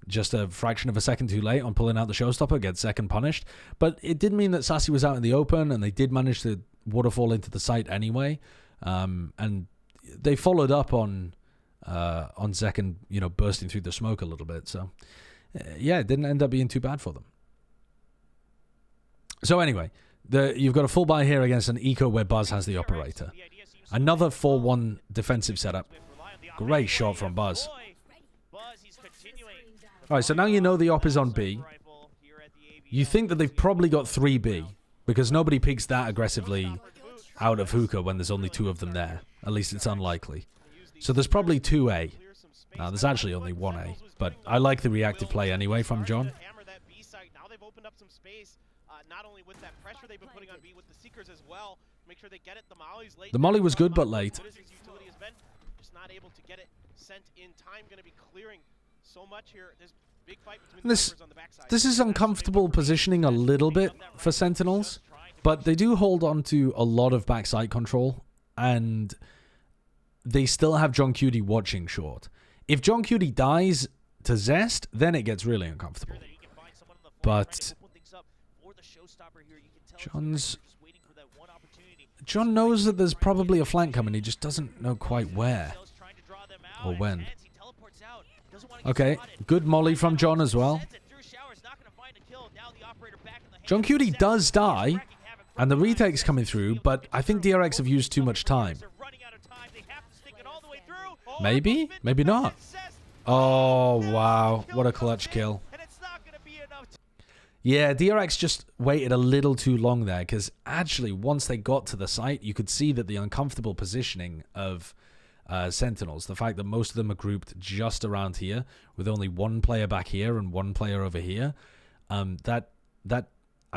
Just a fraction of a second too late on pulling out the showstopper, gets Zekken punished. But it did mean that Sassy was out in the open, and they did manage to waterfall into the site anyway. And they followed up on Zekken, you know, bursting through the smoke a little bit. So, yeah, it didn't end up being too bad for them. So anyway, you've got a full buy here against an eco where Buzz has the operator. Another 4-1 defensive setup. Great shot from Buzz. All right, so now you know the op is on B. You think that they've probably got 3B, because nobody peeks that aggressively out of hookah when there's only 2 of them there. At least it's unlikely. So there's probably 2A. Now, there's actually only 1A, but I like the reactive play anyway from John. Now they've opened up some space, not only with that pressure they've been putting on B, with the Seekers as well. Make sure they get it. The Molly's late. The Molly was good, but late. Utility has been just not able to get it sent in time. Going to be clearing so much here. There's big fight between the on the backside. This is uncomfortable positioning a little bit for Sentinels, but they do hold on to a lot of backside control, and they still have John Cutie watching short. If John Cutie dies to Zest, then it gets really uncomfortable. But John knows that there's probably a flank coming. He just doesn't know quite where or when. Okay, good molly from John as well. John Cutie does die, and the retake's coming through, but I think DRX have used too much time. Maybe? Maybe not. Oh, wow. What a clutch kill. Yeah, DRX just waited a little too long there, because actually, once they got to the site, you could see that the uncomfortable positioning of Sentinels, the fact that most of them are grouped just around here, with only 1 player back here and 1 player over here, I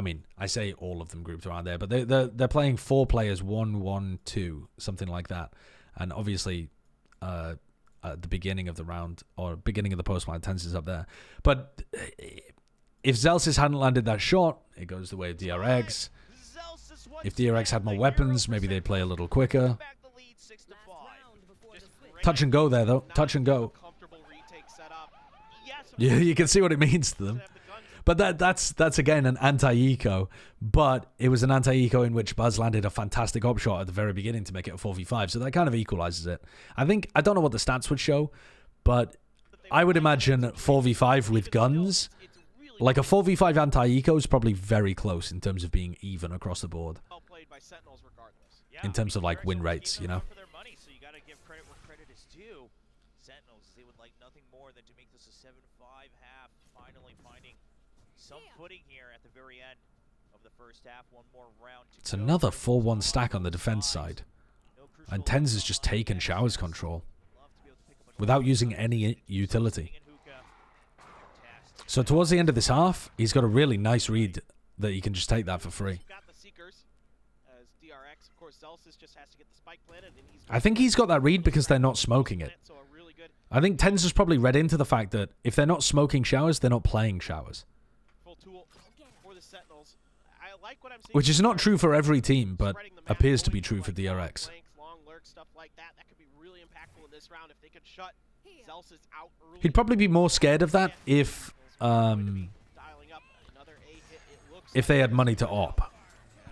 mean, I say all of them grouped around there, but they're playing 4 players, 1-1-2, something like that. And obviously, at the beginning of the round, or beginning of the post-round, Tense is up there. But if Zelsis hadn't landed that shot, it goes the way of DRX. If DRX had more weapons, maybe they'd play a little quicker. Touch and go there, though. Touch and go. Yeah, you can see what it means to them. But that's again an anti-eco, but it was an anti-eco in which Buzz landed a fantastic op shot at the very beginning to make it a 4v5, so that kind of equalizes it. I don't know what the stats would show, but I would imagine 4v5 with guns, like a 4v5 anti-eco is probably very close in terms of being even across the board. In terms of like win rates, you know. Some footing here at the very end. of the first half. One more round to It's go. another 4-1 stack on the defense side. No crucial And Tens has just taken Showers control without using any utility. So towards the end of this half, he's got a really nice read that he can just take that for free. Got the Seekers as DRX. Of course, Zelsis just has to get the spike planted, and he's I think he's got that read because they're not smoking it. So a really good I think Tens has probably read into the fact that if they're not smoking Showers, they're not playing Showers. full tool for the Sentinels. I like what I'm seeing. Which is not true for every team, but Spreading the map, appears to going be true for like long DRX. flanks, long lurks, stuff like that. That could be really impactful in this round if they could shut Zelsis out early. He'd probably be more scared of that if Dialing up another A hit. It looks if they had money to op,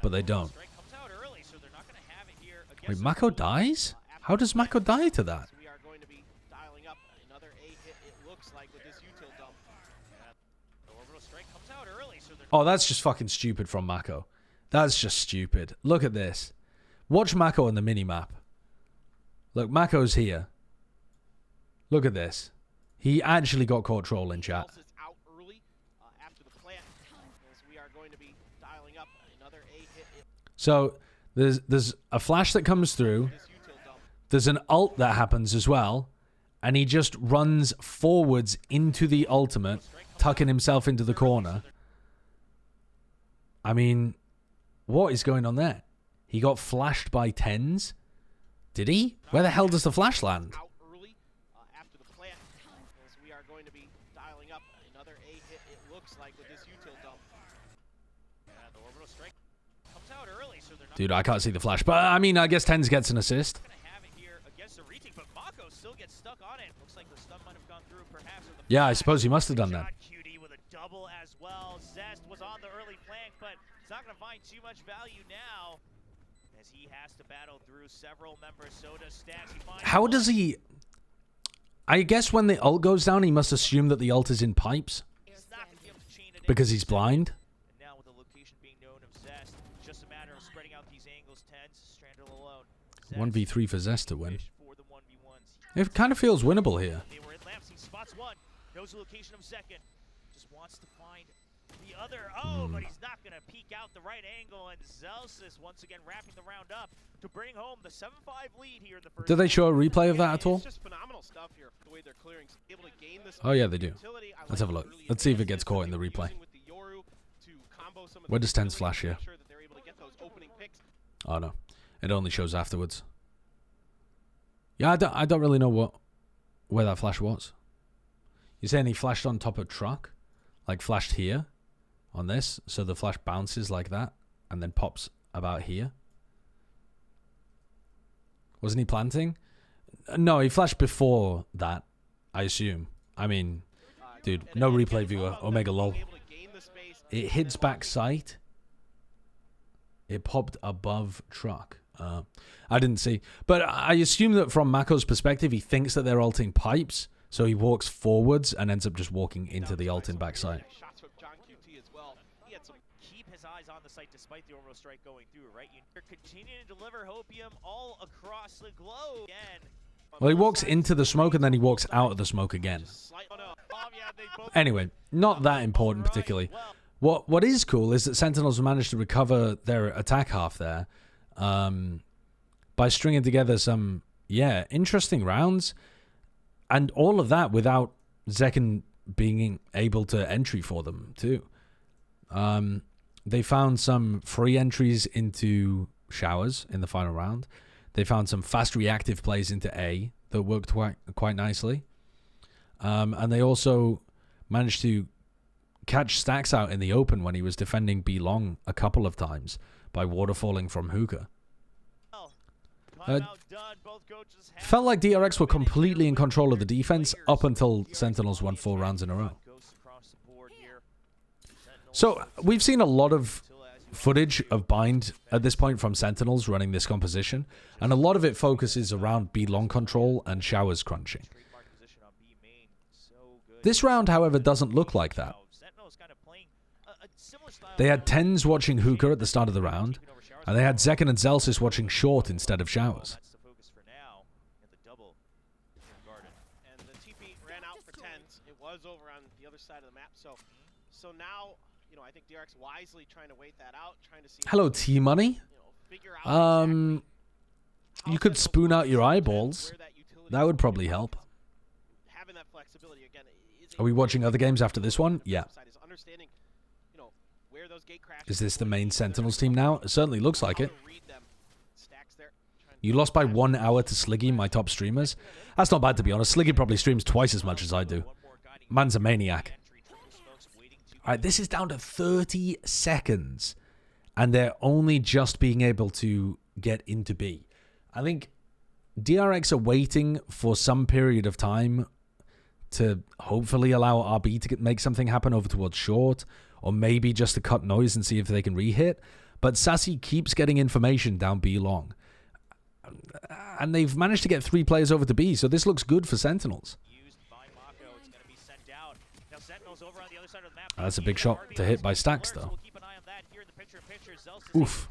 but they don't. Strike comes out early, so they're not going to have it here Wait, against Mako dies? How does Mako die to that? we are going to be dialing up another A hit. It looks like with this util dump. the orbital strike comes out early, so they're Oh, that's just fucking stupid from Mako. That's just stupid. Look at this. Watch Mako on the mini-map. Look, Mako's here. Look at this. He actually got caught trolling, chat. Zelsis out early after the plant. As we are going to be dialing up another A hit. So there's a flash that comes through. This util dump. There's an ult that happens as well. And he just runs forwards into the ultimate, tucking himself into the corner. I mean, what is going on there? He got flashed by Tens? Did he? Where the hell does the flash land? Out early after the plant. As we are going to be dialing up another A hit. It looks like with this util dump. the orbital strike comes out early, so they're not Dude, I can't see the flash. But, I mean, I guess Tens gets an assist. going to have it here against the retake, but Mako still gets stuck on it. Looks like the stun might have gone through, perhaps. With the Yeah, I flash. suppose he must have done that. Shot QD with a double as well. Zest was on the early flank, but he's not going to find too much value now, as he has to battle through several members. So does Stacks. He finds How one. does he... I guess when the ult goes down, he must assume that the ult is in pipes. He's not going to be able to chain it in. Because he's blind. And now with the location being known of Zest, just a matter of spreading out these angles. Tens, Stranded alone. Zest 1v3 for Zest to win. fish for the 1v1s. It kind of feels winnable here. They were in lamps. He spots one. Knows the location of second. Just wants to find the other. Oh, but he's not going to peek out the right angle. And Zelsis once again wrapping the round up to bring home the 7-5 lead here in the first. Did they show a replay of that at all? It's just phenomenal stuff here. The way they're clearing, able to gain this. Oh, yeah, they do. utility. I Let's like have a look. early Let's see if it advances gets caught in the that they were replay. using with the Yoru to combo some of Where the does Tens utility flash to here? make sure that they're able to get those opening picks. Oh, no. It only shows afterwards. Yeah, I don't really know where that flash was. You're saying he flashed on top of truck? Like flashed here? On this? So the flash bounces like that? And then pops about here? Wasn't he planting? No, he flashed before that, I assume. I mean, dude, no replay viewer. Omega lol. Able to gain the space. It hits back sight. It popped above truck. I didn't see. But I assume that from Mako's perspective, he thinks that they're ulting pipes. So he walks forwards and ends up just walking into the ult in backside. Shots from John QT as well. He had some Keep his eyes on the site despite the orbital strike going through, right? You're continuing to deliver hopium all across the globe. Again. Well, he walks into the smoke and then he walks out of the smoke again. slight. Oh no. Yeah, they both Anyway, not that important particularly. What is cool is that Sentinels managed to recover their attack half there by stringing together some, interesting rounds. And all of that without Zekken being able to entry for them, too. They found some free entries into Showers in the final round. They found some fast reactive plays into A that worked quite nicely. And they also managed to catch Stacks out in the open when he was defending B long a couple of times by waterfalling from hookah. Felt like DRX were completely in control of the defense up until Sentinels won 4 rounds in a row. So we've seen a lot of footage of Bind at this point from Sentinels running this composition, and a lot of it focuses around B long control and Showers crunching. This round, however, doesn't look like that. They had Tens watching hookah at the start of the round, and they had Zekken and Zelsis watching short instead of Showers. and the TP ran out for tens. It was over on the other side of the map. So now you know, I think DRX wisely trying to wait that out, trying to see. Hello, T-Money. You know, figure out exactly You could spoon out your eyeballs. where that utility That would probably help. having that flexibility again. Are we watching other games after this one? Yeah. Is understanding, you know, where those gate crashes. Is this the main Sentinels team now? It certainly looks like it. How to read them. Stacks there, trying You lost by 1 hour to Sliggy, my top streamers. That's not bad, to be honest. Sliggy probably streams twice as much as I do. Man's a maniac. Alright, this is down to 30 seconds. And they're only just being able to get into B. I think DRX are waiting for some period of time to hopefully allow RB to make something happen over towards short. Or maybe just to cut noise and see if they can re-hit. But Sassy keeps getting information down B long. And they've managed to get 3 players over to B, so this looks good for Sentinels. That's a big shot to hit by Stacks, though. Oof.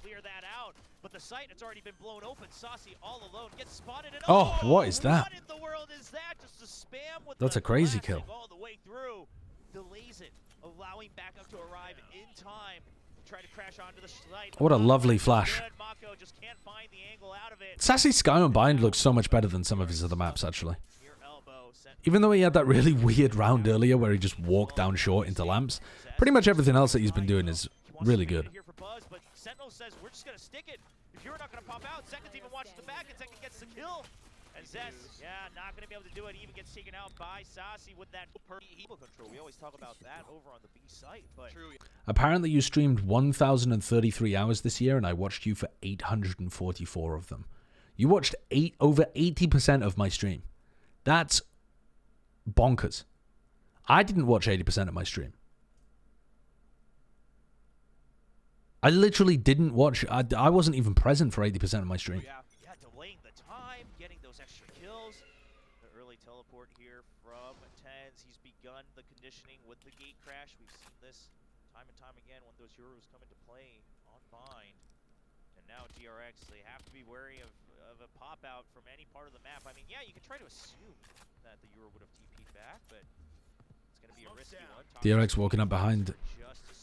But the site has already been blown open. Saucy all alone gets spotted. And Oh, what is that? What in the world is that? Just a spam with That's the a crazy classic kill. all the way through. Delays it, allowing backup to arrive in time. Try to crash onto the site. What a lovely flash. Good. Mako just can't find the angle out of it. Sassy Sky Unbind looks so much better than some of his other maps, actually. Near elbow, sent Even though he had that really weird round earlier where he just walked down short into lamps, pretty much everything else that he's been doing is really good. here for Buzz, but Sentinel says we're just gonna stick it. If you're not gonna pop out, Second's even watches the back, and Second gets the kill. And Zess, yeah, not gonna be able to do it. Even gets taken out by Saucy with that people control. We always talk about that over on the B site, but Apparently you streamed 1,033 hours this year, and I watched you for 844 of them. You watched over 80% of my stream. That's bonkers. I didn't watch 80% of my stream. I literally didn't watch. I wasn't even present for 80% of my stream. yeah, delaying the time, getting those extra kills. The early teleport here from Tens. He's begun the conditioning with the gate crash. We've seen this time and time again when those Euros come into play on Bind. And now DRX, they have to be wary of a pop-out from any part of the map. I mean, yeah, you can try to assume that the Euro would have TP'd back, but it's going to be a risky one. DRX walking up behind. Just a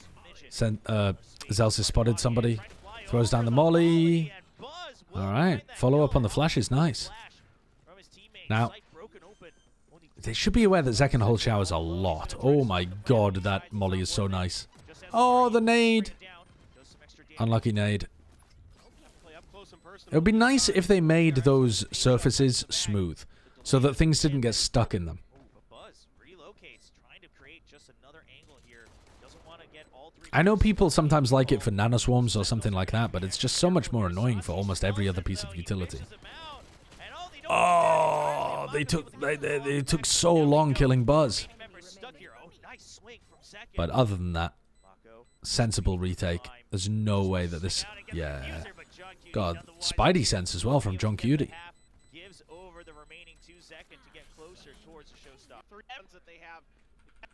smidgen. Zelsis spotted somebody. Throws down the molly. Alright, follow up on the flashes. Nice. Now, they should be aware that Zek can hold showers a lot. Oh my god, that molly is so nice. Oh, the nade. Unlucky nade. It would be nice if they made those surfaces smooth, so that things didn't get stuck in them. I know people sometimes like it for nanoswarms or something like that, but it's just so much more annoying for almost every other piece of utility. Oh, they took so long killing Buzz. But other than that, sensible retake. There's no way that this... Yeah. God, Spidey sense as well from John Cutie.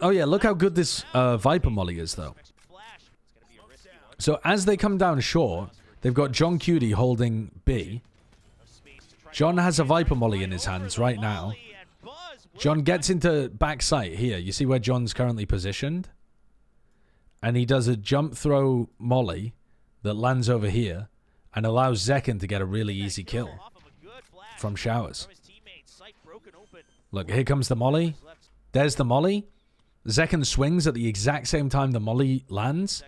Oh yeah, look how good this Viper molly is, though. So as they come down short, they've got John Cutie holding B. John has a Viper molly in his hands right now. John gets into backside here. You see where John's currently positioned? And he does a jump throw molly that lands over here and allows Zekken to get a really easy kill from showers. Look, here comes the molly. There's the molly. Zekken swings at the exact same time the molly lands.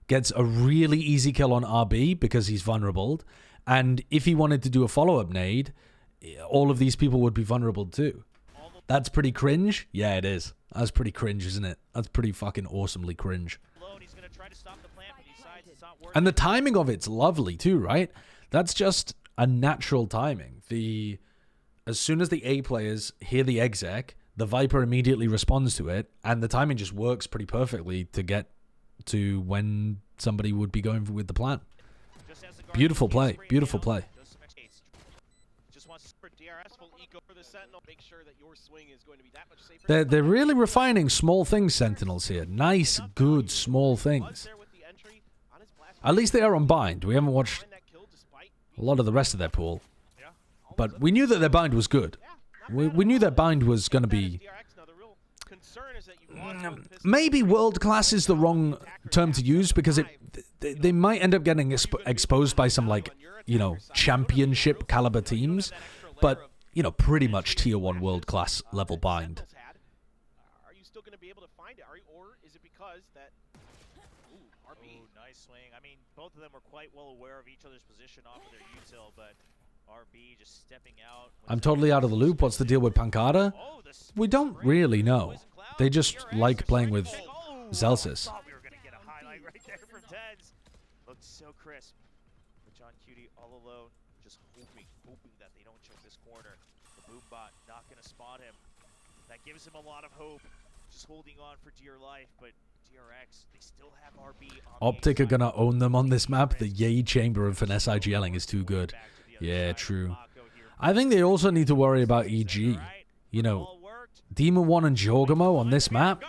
Gets a really easy kill on RB because he's vulnerable. And if he wanted to do a follow-up nade, all of these people would be vulnerable too. That's pretty cringe? Yeah, it is. That's pretty cringe, isn't it? That's pretty fucking awesomely cringe. And the timing of it's lovely too, right? That's just a natural timing. As soon as the A players hear the exec, the Viper immediately responds to it, and the timing just works pretty perfectly to get to when somebody would be going with the plan. Beautiful play. Beautiful play. They're really refining small things, Sentinels here. Nice, good, small things. At least they are on bind. We haven't watched a lot of the rest of their pool. But we knew that their bind was good. We knew their bind was going to be is that you want both pistols. Maybe world class is the wrong term to use, because they might end up getting exposed by some, like, you know, championship caliber teams, but, you know, pretty much tier 1 world class level bind. Are you still going to be able to find it? Or is it because that... Ooh, RB. Oh, nice swing. I mean, both of them were quite well aware of each other's position off of their util, but RB just stepping out. I'm totally out of the loop. What's the deal with Pancada? Oh, We don't really know. They just like playing with Zelsis. Thought we were gonna get a highlight right there from Tens. Looked so crisp. But John Cutie all alone, just hoping that they don't choke this corner. The Boombot not gonna spot him. That gives him a lot of hope. Just holding on for dear life, but DRX, they still have RB on Optic are gonna own them on this map. The Yay Chamber of Finesse IGLing is too good. Yeah, true. I think they also need to worry about EG. You know, Demon 1 and Jorgamo on this map.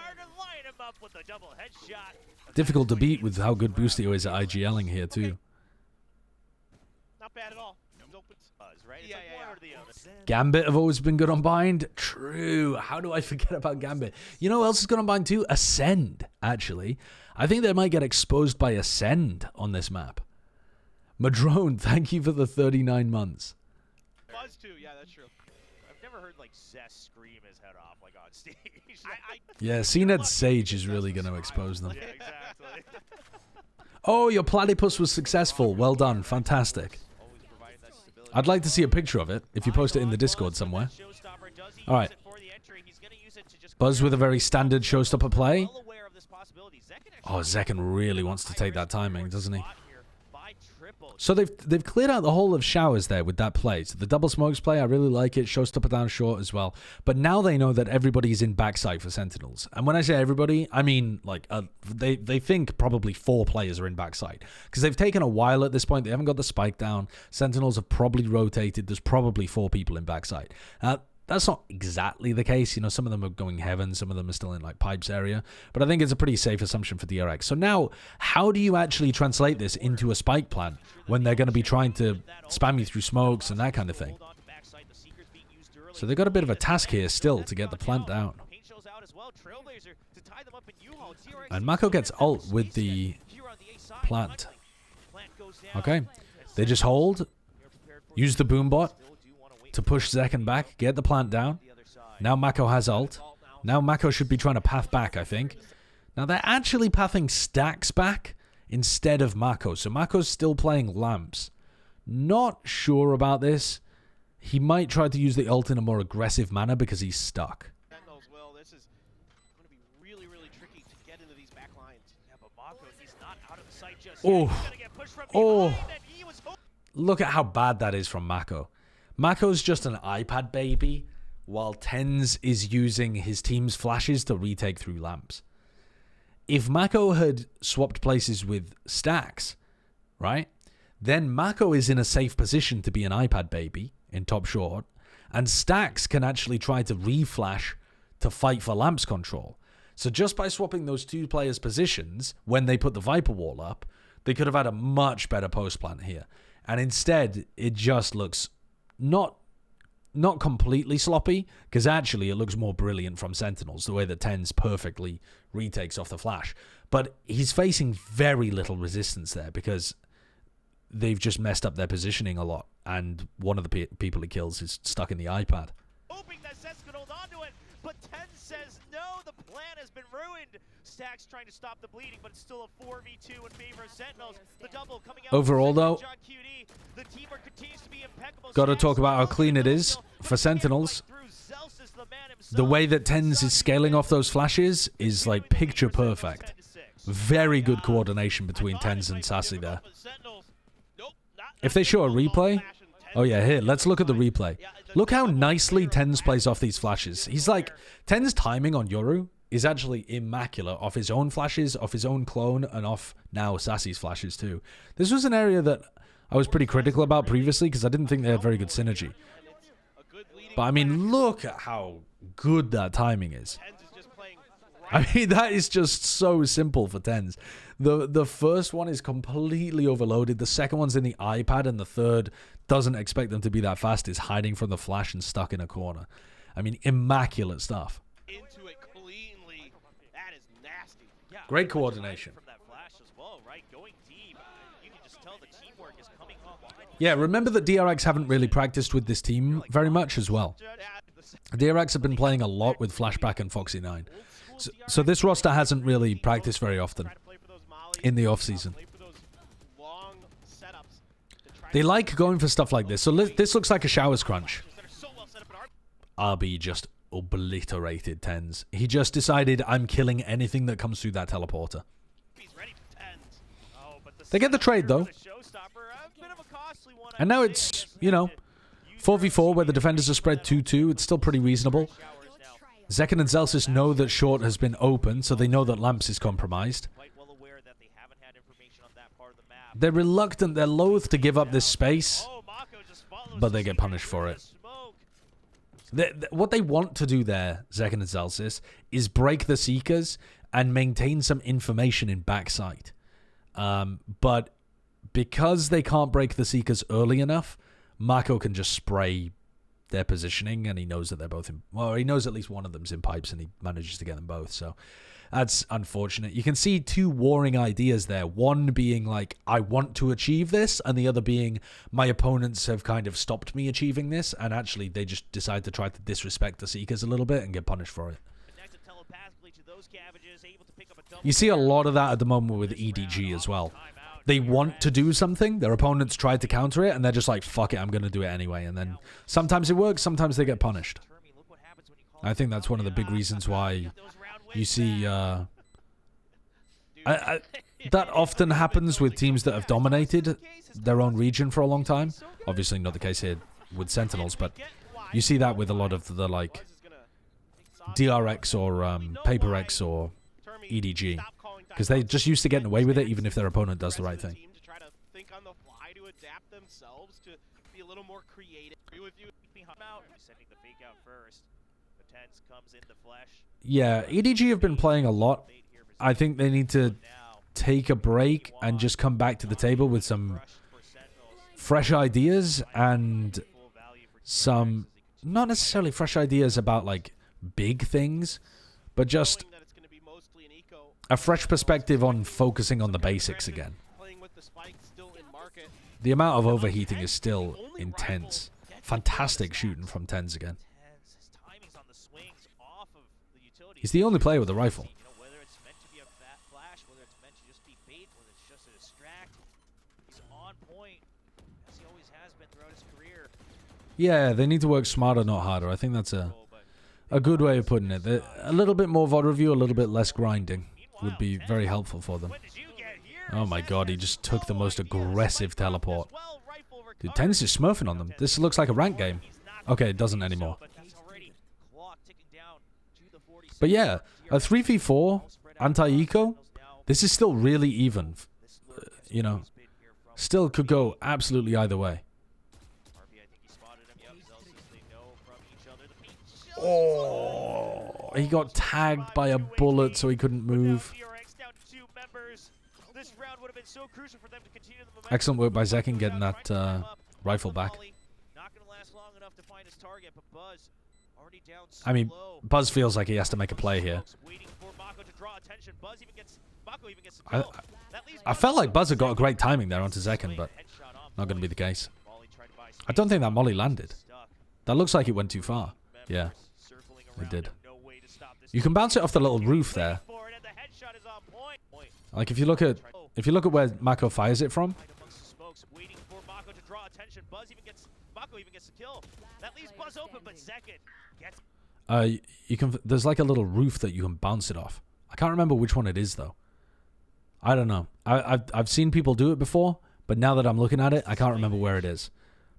Difficult to beat with how good Boostio is at IGLing here too. Not bad at all. Gambit have always been good on bind. True. How do I forget about Gambit? You know who else is good on bind too? Ascend, actually. I think they might get exposed by Ascend on this map. Madrone, thank you for the 39 months. Buzz too, yeah, that's true. I've never heard like Zest scream his head off like on stage. Yeah, CNED Sage is really going to expose them. Yeah, exactly. Oh, your platypus was successful. Well done. Fantastic. I'd like to see a picture of it if you post it in the Discord somewhere. All right. Buzz with a very standard showstopper play. Oh, Zekken really wants to take that timing, doesn't he? So they've cleared out the whole of showers there with that play. So the double smokes play, I really like it. Showstopper down short as well. But now they know that everybody's in backside for Sentinels. And when I say everybody, I mean like they think probably 4 players are in backside. Because they've taken a while at this point. They haven't got the spike down. Sentinels have probably rotated. There's probably 4 people in backside. That's not exactly the case. You know, some of them are going heaven. Some of them are still in, like, pipes area. But I think it's a pretty safe assumption for DRX. So now, how do you actually translate this into a spike plan when they're going to be trying to spam you through smokes and that kind of thing? So they've got a bit of a task here still to get the plant down. And Mako gets ult with the plant. Okay. They just hold. Use the boombot to push Zekken back, get the plant down. Now Mako has ult. Now Mako should be trying to path back, I think. Now they're actually pathing Stacks back instead of Mako. So Mako's still playing Lamps. Not sure about this. He might try to use the ult in a more aggressive manner because he's stuck. This is going to be really, really tricky to get into these back lines. Yeah, but Mako, he's not out of the sight just Oh. yet. He's gonna get pushed from Oh. behind, and he was Look at how bad that is from Mako. Mako's just an iPad baby, while Tens is using his team's flashes to retake through lamps. If Mako had swapped places with Stacks, right, then Mako is in a safe position to be an iPad baby in top short, and Stacks can actually try to reflash to fight for lamps control. So just by swapping those 2 players' positions, when they put the Viper wall up, they could have had a much better post plant here. And instead, it just looks not completely sloppy, because actually it looks more brilliant from Sentinels, the way that Tens perfectly retakes off the flash. But he's facing very little resistance there, because they've just messed up their positioning a lot, and one of the people he kills is stuck in the iPad. hoping that Sets could hold on to it, but Ten says no, the plan has been ruined. Stacks trying to stop the bleeding, but it's still a 4v2 in favor of Sentinels. The double coming out. Overall, though, John QD, the teamwork continues to be impeccable. got to talk about how clean it is for Sentinels. The way that Tens is scaling off those flashes is like picture perfect. Very good coordination between Tens and Sassy there. If they show a replay, oh yeah, here, let's look at the replay. Look how nicely Tens plays off these flashes. He's like, Tens' timing on Yoru is actually immaculate off his own flashes, off his own clone, and off now Sassy's flashes too. This was an area that I was pretty critical about previously because I didn't think they had very good synergy. But I mean, look at how good that timing is. I mean, that is just so simple for Tens. The first one is completely overloaded. The second one's in the iPad, and the third doesn't expect them to be that fast. Is hiding from the flash and stuck in a corner. I mean, immaculate stuff. Into it cleanly. Great coordination. From that flash as well, right? Going deep. You can just tell the teamwork is coming online. Yeah, remember that DRX haven't really practiced with this team very much as well. DRX have been playing a lot with Flashback and Foxy 9. So this roster hasn't really practiced very often in the off-season. They like going for stuff like this. So this looks like a Showers crunch. RB just obliterated Tens. He just decided, I'm killing anything that comes through that teleporter. They get the trade, though. And now it's, you know, 4v4 where the defenders are spread 2-2. It's still pretty reasonable. Zekken and Zelsis know that short has been open, so they know that Lamps is compromised. They're reluctant, they're loath to give up this space, but they get punished for it. What they want to do there, Zekken and Zelsis, is break the Seekers and maintain some information in backside. But because they can't break the Seekers early enough, Mako can just spray their positioning, and he knows that they're both in... Well, he knows at least one of them's in pipes, and he manages to get them both, so... That's unfortunate. You can see two warring ideas there. One being like, I want to achieve this, and the other being, my opponents have kind of stopped me achieving this, and actually they just decide to try to disrespect the Seekers a little bit and get punished for it. You see a lot of that at the moment with EDG as well. They want to do something, their opponents try to counter it, and they're just like, fuck it, I'm going to do it anyway. And then sometimes it works, sometimes they get punished. I think that's one of the big reasons why you see that often happens with teams that have dominated their own region for a long time. Obviously not the case here with Sentinels, but you see that with a lot of the like DRX or PaperX or EDG, because they're just used to getting away with it even if their opponent does the right thing. Yeah, EDG have been playing a lot. I think they need to take a break and just come back to the table with some fresh ideas and some, not necessarily fresh ideas about like big things, but just a fresh perspective on focusing on the basics again. The amount of overheating is still intense. Fantastic shooting from Tens again. He's the only player with a rifle. Yeah, they need to work smarter, not harder. I think that's a good way of putting it. A little bit more VOD review, a little bit less grinding would be very helpful for them. Oh my god, he just took the most aggressive teleport. Dude, Tens is smurfing on them. This looks like a rank game. Okay, it doesn't anymore. But yeah, a 3v4 anti-eco, this is still really even. You know, still could go absolutely either way. Oh, he got tagged by a bullet so he couldn't move. Excellent work by Zekken getting that rifle back. I mean, Buzz feels like he has to make a play here. I felt like Buzz had got a great timing there onto Zekken, but not going to be the case. I don't think that molly landed. That looks like it went too far. Yeah, it did. You can bounce it off the little roof there. Like if you look at where Mako fires it from. You can. There's like a little roof that you can bounce it off. I can't remember which one it is though. I don't know. I've seen people do it before, but now that I'm looking at it, I can't remember where it is.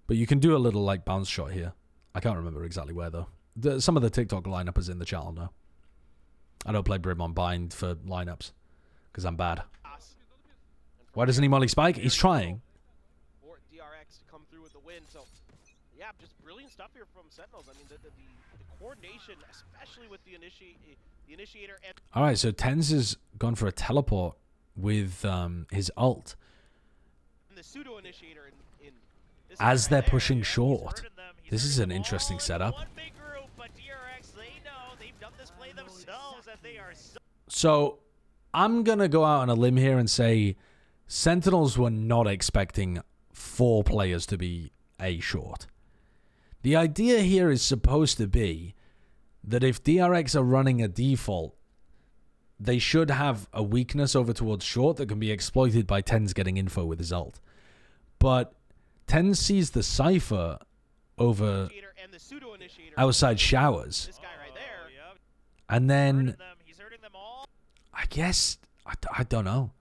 But you can do a little like bounce shot here. I can't remember exactly where though. Some of the TikTok lineup is in the channel now. I don't play Brim on Bind for lineups because I'm bad. Why doesn't he molly spike? He's trying. DRX to come through with the win. So yeah, just brilliant stuff here from Sentinels. I mean, the coordination, especially with the initiator. And all right, so Tens has gone for a teleport with his ult. And the pseudo initiator in as they're pushing short. This is an interesting setup. So I'm going to go out on a limb here and say Sentinels were not expecting 4 players to be A short. The idea here is supposed to be that if DRX are running a default, they should have a weakness over towards short that can be exploited by Tens getting info with his ult. But Tens sees the Cypher over And the pseudo-initiator. outside showers. This guy right there. And then, He's hurting them all. I guess, I don't know.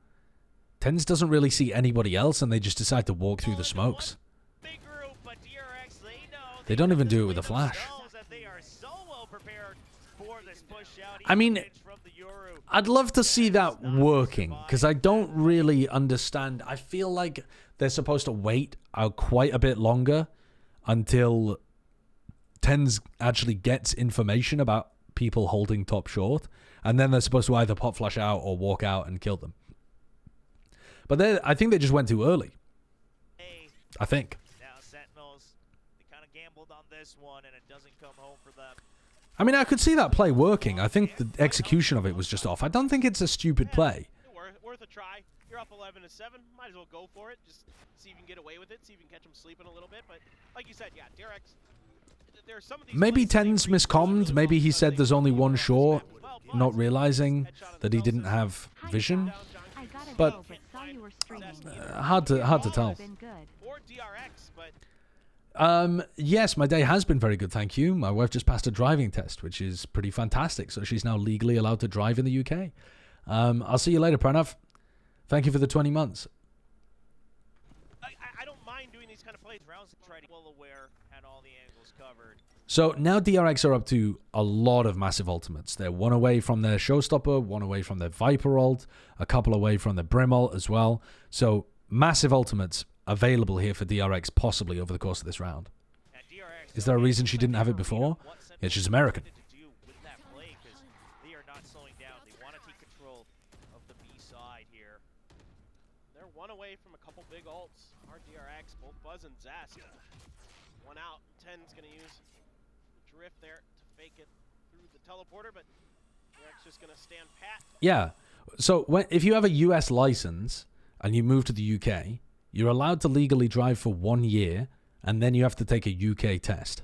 Tens doesn't really see anybody else, and they just decide to walk through the smokes. Big group, but DRX, they know They don't even do it with a flash. that they are so well prepared for this push out. I mean, From the Yoru. I'd love to see that working, because I don't really understand. I feel like they're supposed to wait quite a bit longer until Tens actually gets information about people holding top short, and then they're supposed to either pop flash out or walk out and kill them. But I think they just went too early. I think. Now Sentinels, they kind of gambled on this one, and it doesn't come home for them. I mean, I could see that play working. I think the execution of it was just off. I don't think it's a stupid play. Worth a try. You're up 11-7. Might as well go for it. Just see if you can get away with it. See if you can catch them sleeping a little bit. But like you said, yeah, DRX. There's some of these Maybe plays that they Tens read miscommed. really Maybe well he because said they there's only know one they're short, well, not but realizing headshot that he themselves didn't is- have vision. I gotta But- go, but saw you were streaming. Hard to tell. Been good. Or DRX, but Yes, my day has been very good, thank you. My wife just passed a driving test, which is pretty fantastic. So she's now legally allowed to drive in the UK. I'll see you later, Pranav. Thank you for the 20 months. I don't mind doing these kind of plays. Rounds tried to well aware, had all the angles covered. So now DRX are up to a lot of massive ultimates. They're one away from their Showstopper, one away from their Viper ult, a couple away from their Brim ult as well. So massive ultimates available here for DRX possibly over the course of this round. And DRX, Is there a reason she didn't have it before? Yeah, she's American. To do with that play, 'cause they are not slowing down. They want to take control of the B side here. they're one away from a couple big ults. Our DRX, both Buzz and Zest. One out. 10's going to use the drift there to fake it through the teleporter, but DRX just going to stand pat. Yeah. So if you have a US license and you move to the UK, you're allowed to legally drive for 1 year, and then you have to take a UK test.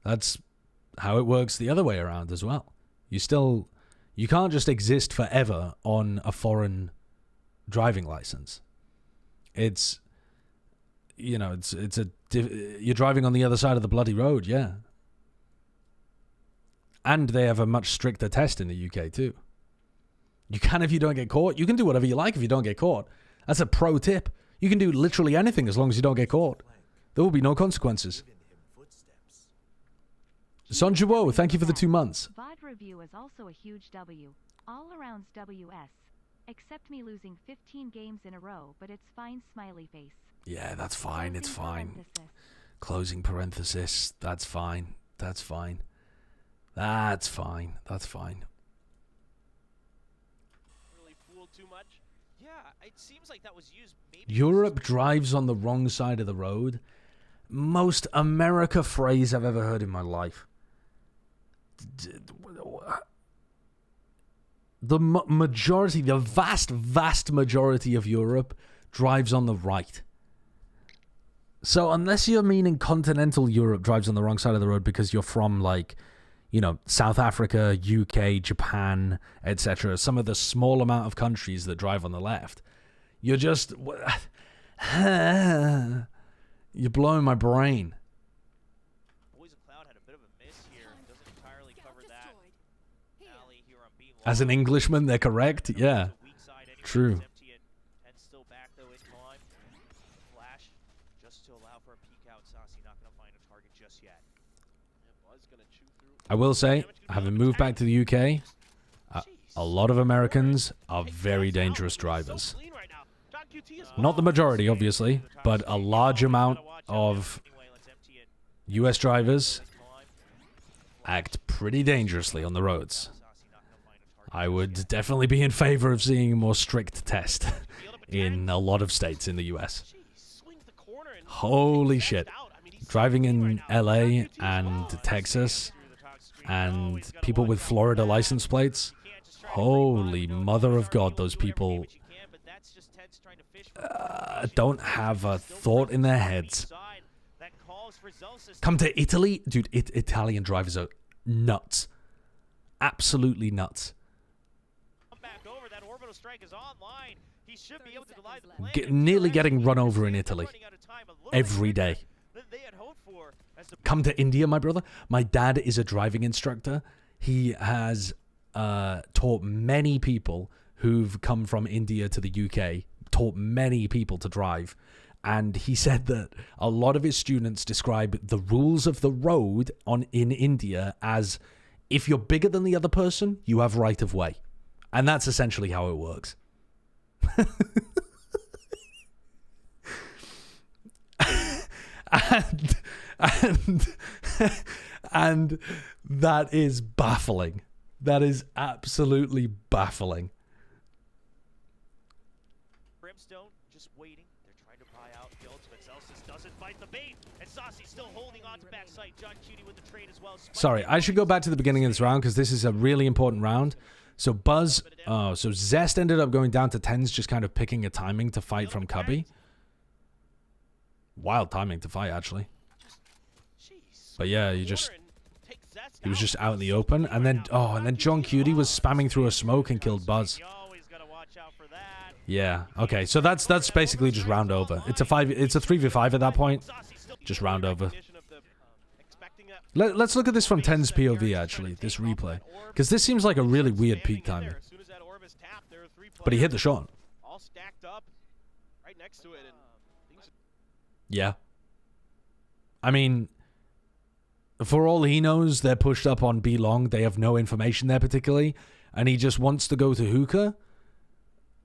That's how it works the other way around as well. You can't just exist forever on a foreign driving license. It's, you're driving on the other side of the bloody road, yeah. And they have a much stricter test in the UK too. You can if you don't get caught. You can do whatever you like if you don't get caught. That's a pro tip. You can do literally anything as long as you don't get caught. There will be no consequences. Sonjuo, thank you for the 2 months. VOD review is also a huge W. All around WS. Except me losing 15 games in a row, but it's fine, smiley face. Yeah, that's fine. It's Closing fine. parenthesis. Closing parenthesis. That's fine. That's fine. That's fine. That's fine. Really fooled too much. Yeah, it seems like that was used maybe. Europe drives on the wrong side of the road. Most America phrase I've ever heard in my life. The majority, the vast majority of Europe drives on the right. So unless you're meaning continental Europe drives on the wrong side of the road because you're from South Africa, UK, Japan, etc., some of the small amount of countries that drive on the left, you're just... You're blowing my brain. Boys of Cloud had a bit of a miss here. Doesn't entirely cover that. Alley here on B As an Englishman, they're correct. Yeah, weak side anyway. true. It's empty and still back though in time. Flash just to allow for a peek out. Saucy not going to find a target just yet. Yeah, Buzz going to chew through. I will say, having moved back to the UK, a lot of Americans are very dangerous drivers. Not the majority, obviously, but a large amount of US drivers act pretty dangerously on the roads. I would definitely be in favor of seeing a more strict test in a lot of states in the US. Holy shit. Driving in LA and Texas and people with Florida license plates, Holy mother of God, those people don't have a thought in their heads. Come to Italy? Dude, Italian drivers are nuts. Absolutely nuts. Nearly getting run over in Italy. Every day. Come to India, my brother. My dad is a driving instructor. He has taught many people who've come from India to the UK, taught many people to drive. And he said that a lot of his students describe the rules of the road in India as if you're bigger than the other person, you have right of way. And that's essentially how it works. and that is baffling. That is absolutely baffling. Brimstone just waiting. They're trying to buy out the ultimate. Celsius doesn't bite the bait, and Saucy still holding on to backside. John Cutie with the trade as well. Sorry, I should go back to the beginning of this round because this is a really important round. So so Zest ended up going down to 10s, just kind of picking a timing to fight from Cubby. Wild timing to fight, actually. But yeah, he was just out in the open, and then John Cutie was spamming through a smoke and killed Buzz. Yeah, okay, so that's basically just round over. It's a 3v5 at that point. Just round over. Let's look at this from 10's POV, actually, this replay. Because this seems like a really weird peak timing. But he hit the shot. Yeah. I mean, for all he knows, they're pushed up on B long. They have no information there particularly. And he just wants to go to hookah.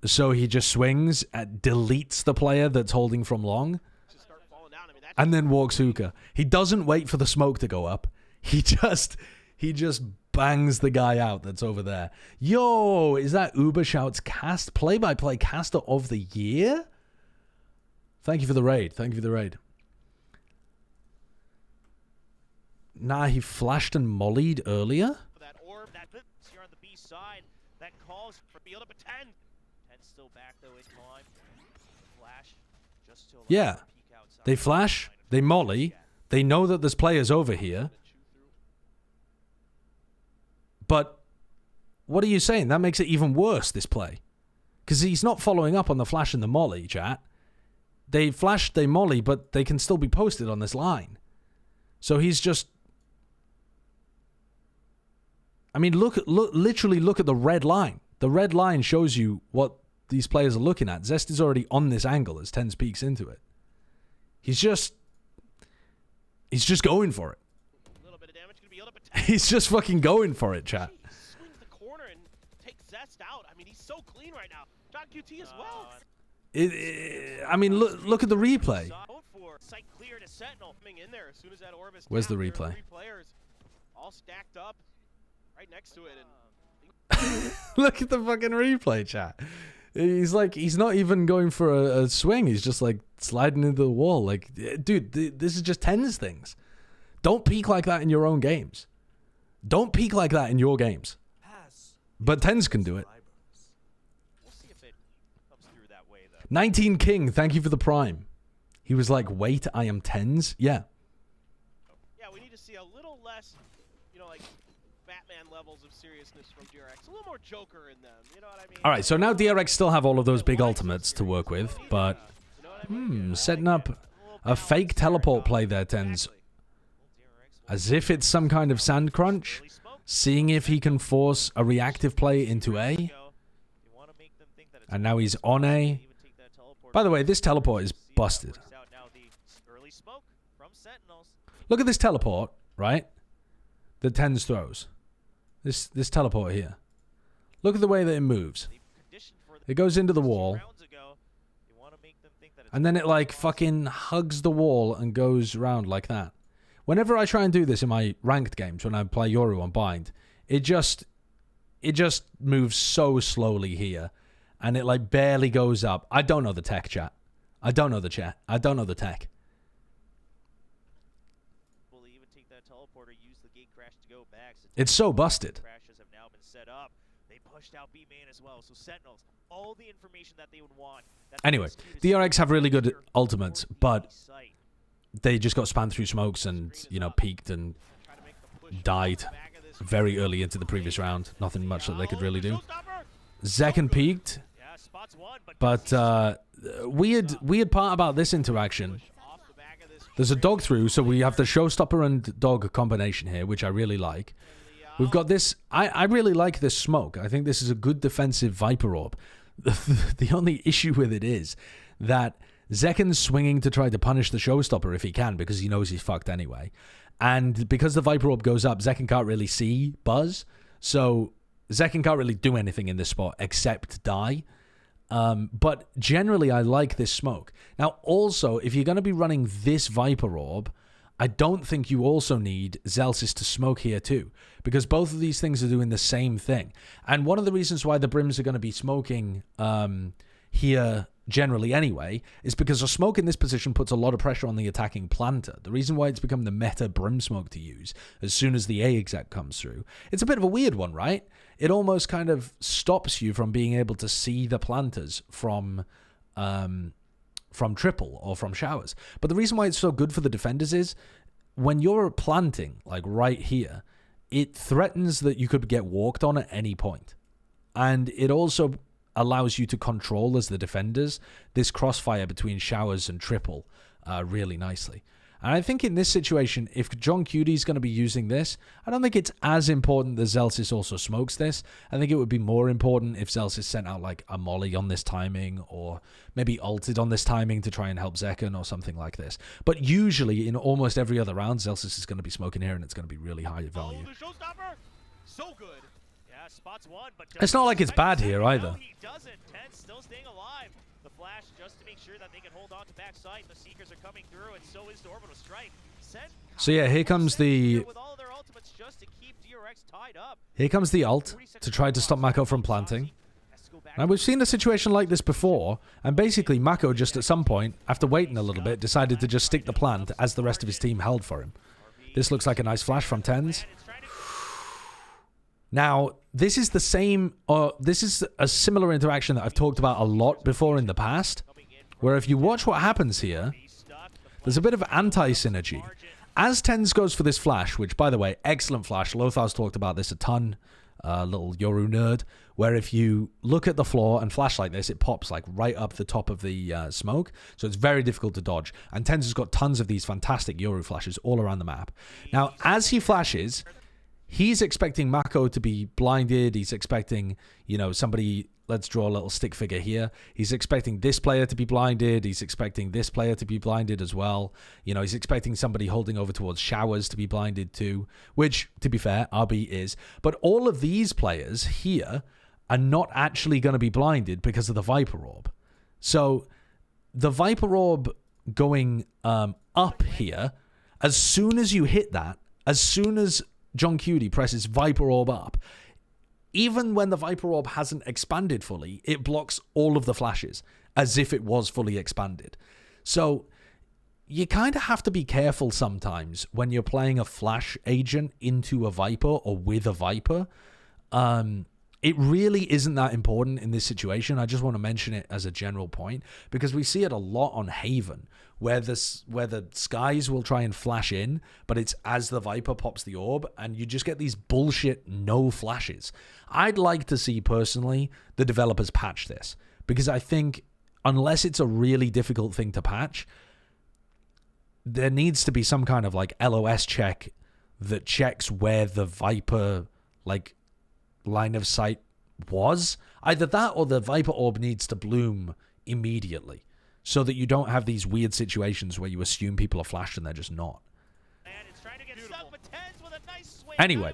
So he just swings, deletes the player that's holding from long. And then walks hookah. He doesn't wait for the smoke to go up. He just bangs the guy out that's over there. Yo, is that Uber Shouts cast play-by-play caster of the year? Thank you for the raid. Thank you for the raid. Nah, he flashed and mollied earlier. That orb, you're on the B side. That calls for build up a 10. 10 still back though in time. Flash just to Yeah. They flash, they molly, they know that there's players over here. But what are you saying? That makes it even worse, this play. Because he's not following up on the flash and the molly, chat. They flash, they molly, but they can still be posted on this line. So he's just... I mean, literally look at the red line. The red line shows you what these players are looking at. Zest is already on this angle as 10 peeks into it. He's just going for it. A little bit of damage could be up a 10. He's just fucking going for it, chat. He swings the corner and takes Zest out. I mean, he's so clean right now. John QT as well. I mean, look at the replay. Sight clear to Sentinel. Coming in there as soon as that orb is Where's the tapped, replay? Three players all stacked up right next to it. And Look at the fucking replay, chat. He's not even going for a swing. He's just like sliding into the wall. Like, dude, this is just 10's things. Don't peek like that in your own games. Don't peek like that in your games. But 10's can do it. We'll see if it comes through that way, though. 19 King, thank you for the prime. He was like, wait, I am 10's? Yeah. yeah, we need to see a little less, like Batman levels of seriousness from DRX. A little more Joker in them. You know what I mean? All right, so now DRX still have all of those big ultimates to work with, but setting up a fake teleport play there, 10's. As if it's some kind of sand crunch. Seeing if he can force a reactive play into A. And now he's on A. By the way, this teleport is busted. Look at this teleport, right? That 10's throws. This teleport here. Look at the way that it moves. It goes into the wall. And then it like fucking hugs the wall and goes around like that. Whenever I try and do this in my ranked games, when I play Yoru on Bind, it just moves so slowly here. And it like barely goes up. I don't know the tech, chat. I don't know the chat. I don't know the tech. Will even take that teleporter, use the gate crash to go back. It's so busted. Crashes have now been set up. They pushed out B main as well. So Sentinels, all the information that they would want. Anyway, DRX have really good ultimates, but they just got spammed through smokes and, you know, peaked and died very early into the previous round. Nothing much that they could really do. Zekken peaked, but weird part about this interaction. There's a dog through, so we have the showstopper and dog combination here, which I really like. We've got this. I really like this smoke. I think this is a good defensive Viper Orb. The only issue with it is that Zekken's swinging to try to punish the showstopper if he can, because he knows he's fucked anyway. And because the Viper Orb goes up, Zekken can't really see Buzz. So Zekken can't really do anything in this spot except die. But generally, I like this smoke. Now, also, if you're going to be running this Viper Orb, I don't think you also need Zellsis to smoke here too, because both of these things are doing the same thing. And one of the reasons why the Brims are going to be smoking here generally anyway is because a smoke in this position puts a lot of pressure on the attacking planter. The reason why it's become the meta Brim smoke to use as soon as the A exec comes through, it's a bit of a weird one, right? It almost kind of stops you from being able to see the planters from triple or from showers. But the reason why it's so good for the defenders is when you're planting, like right here, it threatens that you could get walked on at any point. And it also allows you to control, as the defenders, this crossfire between showers and triple really nicely. And I think in this situation, if John Cuty's going to be using this, I don't think it's as important that Zellsis also smokes this. I think it would be more important if Zellsis sent out like a molly on this timing, or maybe ulted on this timing to try and help Zekken or something like this. But usually in almost every other round, Zellsis is going to be smoking here and it's going to be really high value. Oh, the showstopper! So good. Yeah, spots one, but it's not like it's bad here either. No, he doesn't. Tense still staying alive. The flash just to make sure that they can hold on to backside. The Seekers are coming through, and so is the Orbital Strike. So yeah, here comes the ult to try to stop Mako from planting. Now we've seen a situation like this before, and basically Mako just at some point, after waiting a little bit, decided to just stick the plant as the rest of his team held for him. This looks like a nice flash from Tens. Now, this is the same, this is a similar interaction that I've talked about a lot before in the past, where if you watch what happens here, there's a bit of anti-synergy. As Tens goes for this flash, which, by the way, excellent flash. Lothar's talked about this a ton, little Yoru nerd, where if you look at the floor and flash like this, it pops like right up the top of the smoke, so it's very difficult to dodge. And Tens has got tons of these fantastic Yoru flashes all around the map. Now, as he flashes, he's expecting Mako to be blinded. He's expecting, you know, somebody, let's draw a little stick figure here. He's expecting this player to be blinded. He's expecting this player to be blinded as well. You know, he's expecting somebody holding over towards showers to be blinded too, which, to be fair, RB is. But all of these players here are not actually going to be blinded because of the Viper Orb. So the Viper Orb going up here, as soon as you hit that, as soon as John Cuty presses Viper Orb up, even when the Viper Orb hasn't expanded fully, it blocks all of the flashes as if it was fully expanded. So you kind of have to be careful sometimes when you're playing a flash agent into a Viper or with a Viper. It really isn't that important in this situation. I just want to mention it as a general point because we see it a lot on Haven, where the skies will try and flash in, but it's as the Viper pops the orb, and you just get these bullshit no flashes. I'd like to see, personally, the developers patch this, because I think unless it's a really difficult thing to patch, there needs to be some kind of like LOS check that checks where the Viper like line of sight was. Either that or the Viper Orb needs to bloom immediately, so that you don't have these weird situations where you assume people are flashed and they're just not. Anyway,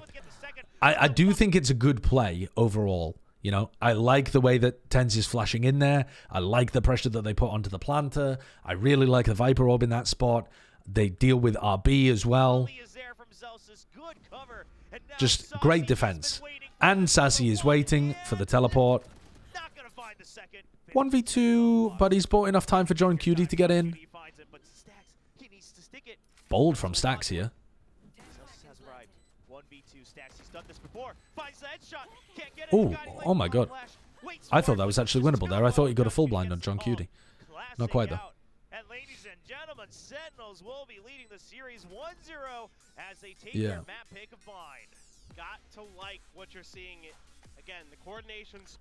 I do think it's a good play overall. You know, I like the way that Tens is flashing in there. I like the pressure that they put onto the planter. I really like the Viper Orb in that spot. They deal with RB as well. Just great defense. And Sassy is waiting for the teleport. 1v2, but he's bought enough time for John Cuty to get in. Bold from Stacks here. 1v2 stacks. He's done this before. Finds the headshot. Can't get it. Oh, oh my god. I thought that was actually winnable there. I thought he got a full blind on John Cutie. Not quite though. And ladies and gentlemen, Sentinels will be leading the series 1-0 as they take Yeah. their map pick of Bind. Got to like what you're seeing. Again, the coordination's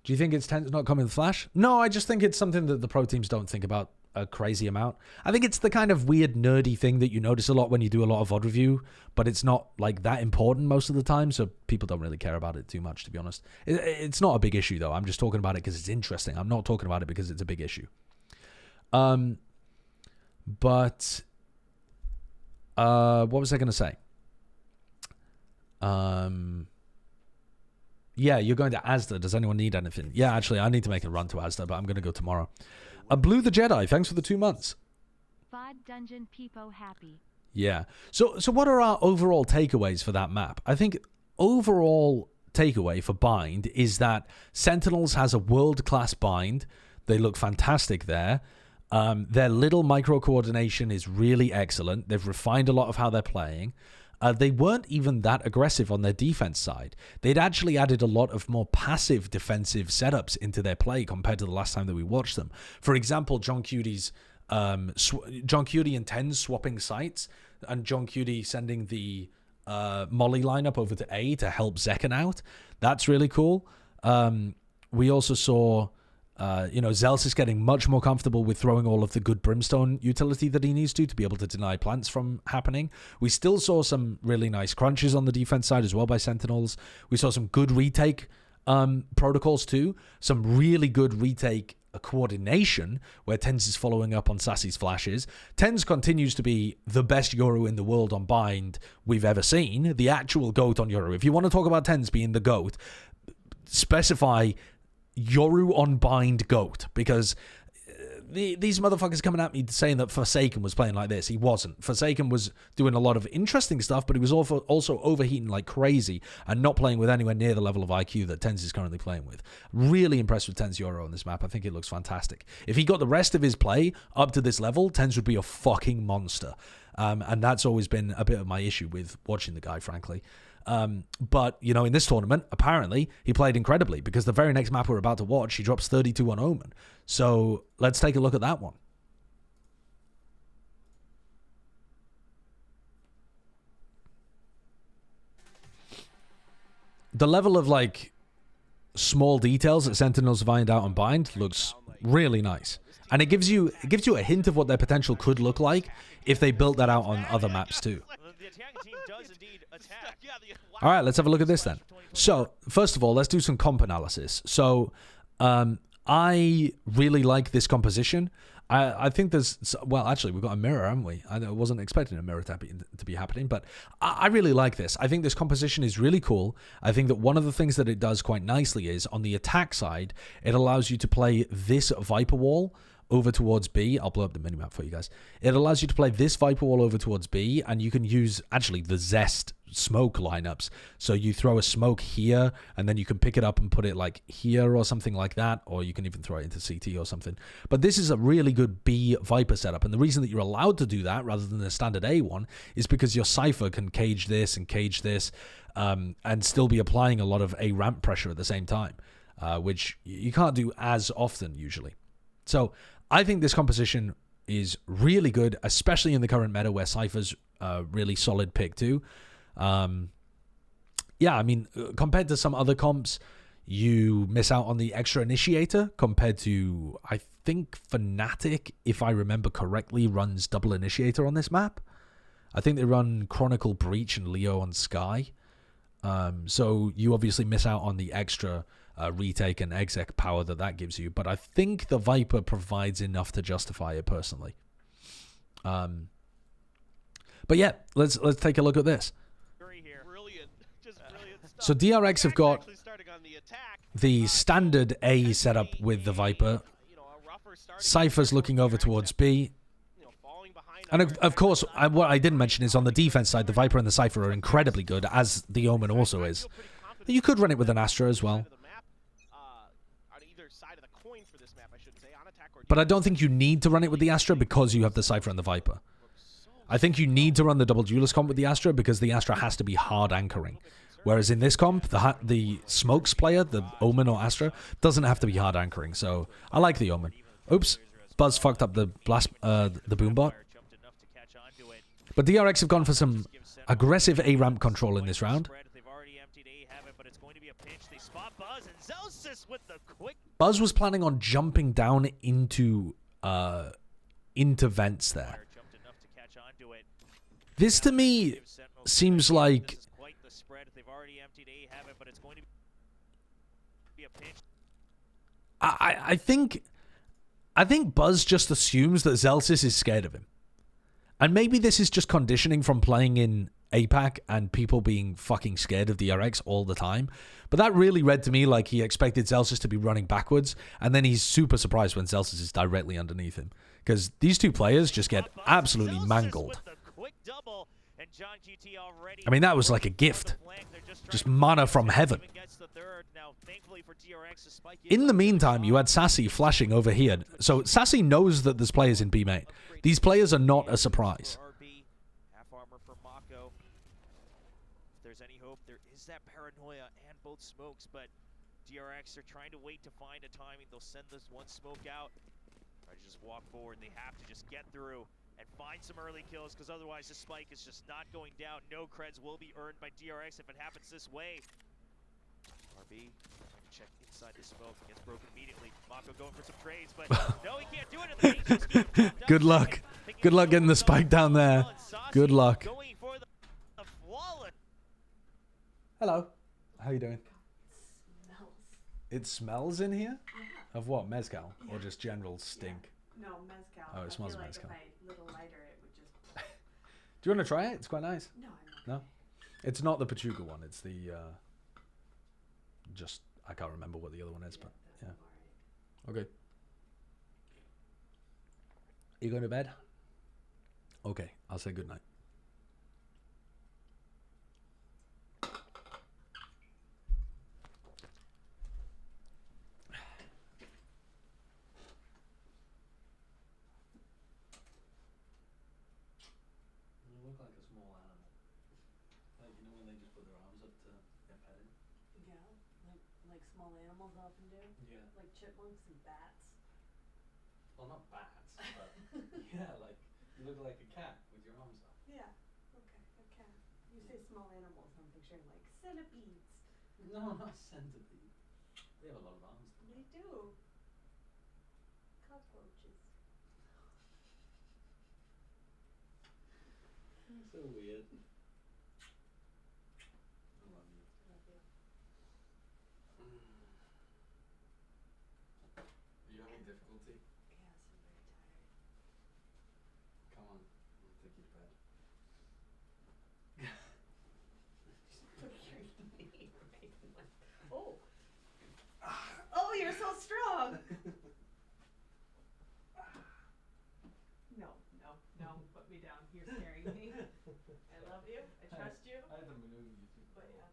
Do you think it's TenZ not coming with Flash? No, I just think it's something that the pro teams don't think about a crazy amount. I think it's the kind of weird, nerdy thing that you notice a lot when you do a lot of VOD review, but it's not like that important most of the time, so people don't really care about it too much, to be honest. It's not a big issue, though. I'm just talking about it because it's interesting. I'm not talking about it because it's a big issue. But what was I going to say? Yeah, you're going to Asda. Does anyone need anything? Yeah, actually, I need to make a run to Asda, but I'm going to go tomorrow. Blue the Jedi, thanks for the 2 months. VOD Dungeon Peepo happy. Yeah. So what are our overall takeaways for that map? I think overall takeaway for Bind is that Sentinels has a world-class bind. They look fantastic there. Their little micro coordination is really excellent. They've refined a lot of how they're playing. They weren't even that aggressive on their defense side. They'd actually added a lot of more passive defensive setups into their play compared to the last time that we watched them. For example, John Cutie's John Cutie and TenZ swapping sites, and John Cutie sending the Molly lineup over to A to help Zekken out. That's really cool. We also saw Zels is getting much more comfortable with throwing all of the good Brimstone utility that he needs to be able to deny plants from happening. We still saw some really nice crunches on the defense side as well by Sentinels. We saw some good retake protocols too. Some really good retake coordination where TenZ is following up on Sassy's flashes. TenZ continues to be the best Yoru in the world on Bind we've ever seen. The actual GOAT on Yoru. If you want to talk about TenZ being the GOAT, specify Yoru on Bind GOAT, because these motherfuckers coming at me saying that Forsaken was playing like this. He wasn't. Forsaken was doing a lot of interesting stuff, but he was also overheating like crazy and not playing with anywhere near the level of IQ that TenZ is currently playing with. Really impressed with TenZ Yoru on this map. I think it looks fantastic. If he got the rest of his play up to this level, TenZ would be a fucking monster. And that's always been a bit of my issue with watching the guy, frankly. But, in this tournament, apparently, he played incredibly, because the very next map we're about to watch, he drops 32 on Omen. So, let's take a look at that one. The level of, small details that Sentinels find out on Bind looks really nice. And it gives you a hint of what their potential could look like if they built that out on other maps too. The attacking team does indeed attack. All right, let's have a look at this then. So, first of all, let's do some comp analysis. So, I really like this composition. I think there's... Well, actually, we've got a mirror, haven't we? I wasn't expecting a mirror to be happening, but I really like this. I think this composition is really cool. I think that one of the things that it does quite nicely is, on the attack side, it allows you to play this Viper wall over towards B. I'll blow up the minimap for you guys. It allows you to play this Viper wall over towards B, and you can use, actually, the Zest smoke lineups. So you throw a smoke here, and then you can pick it up and put it, here or something like that, or you can even throw it into CT or something. But this is a really good B Viper setup, and the reason that you're allowed to do that, rather than the standard A one, is because your Cypher can cage this and cage this, and still be applying a lot of A ramp pressure at the same time, which you can't do as often, usually. So I think this composition is really good, especially in the current meta where Cypher's a really solid pick too. Yeah, I mean, compared to some other comps, you miss out on the extra initiator compared to, I think, Fnatic, if I remember correctly, runs double initiator on this map. I think they run Chronicle Breach and Leo on Sky. So you obviously miss out on the extra retake and exec power that gives you, but I think the Viper provides enough to justify it personally. But yeah, let's take a look at this. brilliant, just brilliant stuff. So DRX have got Actually starting on the attack. the standard A setup with the Viper. A rougher start Cypher's looking over towards B. falling behind. And of course, what I didn't mention is on the defense side, the Viper and the Cypher are incredibly good, as the Omen also is. You could run it with an Astra as well. But I don't think you need to run it with the Astra because you have the Cypher and the Viper. I think you need to run the double duelist comp with the Astra because the Astra has to be hard anchoring. Whereas in this comp, the Smokes player, the Omen or Astra, doesn't have to be hard anchoring. So I like the Omen. Oops, Buzz fucked up the Boombot. But DRX have gone for some aggressive A-ramp control in this round. Buzz was planning on jumping down into vents there. This to me seems like I think Buzz just assumes that Zelsis is scared of him. And maybe this is just conditioning from playing in APAC and people being fucking scared of DRX all the time. But that really read to me like he expected Zelsis to be running backwards, and then he's super surprised when Zelsis is directly underneath him. Because these two players just get absolutely mangled. I mean, that was like a gift. Just mana from heaven. In the meantime, you had Sassy flashing over here. So Sassy knows that there's players in B main. These players are not a surprise. Half armor for Mako. If there's any hope, there is that paranoia and both smokes, but DRX are trying to wait to find a timing. They'll send this one smoke out. Try to just walk forward. They have to just get through and find some early kills, because otherwise the spike is just not going down. No creds will be earned by DRX if it happens this way. RB trying to check inside the smoke. Gets broken immediately. Mako going for some trades, but no, he can't do it. In the Good luck. Good luck getting the spike down there. Good luck. Hello. How you doing? It smells in here? Yeah. Of what? Mezcal? Yeah. Or just general stink? Yeah. No, mezcal. Oh, it smells like mezcal. If I lit a lighter, it would just... Do you want to try it? It's quite nice. No, I'm not. No? It's not the Pachuca one. It's the... just... I can't remember what the other one is, but... Yeah. Right. Okay. You going to bed? Okay. I'll say good night. Small animals often do. Yeah. Like chipmunks and bats. Well, not bats, but yeah, like you look like a cat with your arms up. Yeah. Okay. A cat. You say small animals, I'm picturing like centipedes. No, not centipede. They have a lot of arms. They do. Cockroaches. So weird. Difficulty? Yes, I'm very tired. Come on, I'll take you to bed. Oh! Oh, you're so strong! No, put me down. You're scaring me. I love you. I trust you. I had to maneuver you too. But yeah,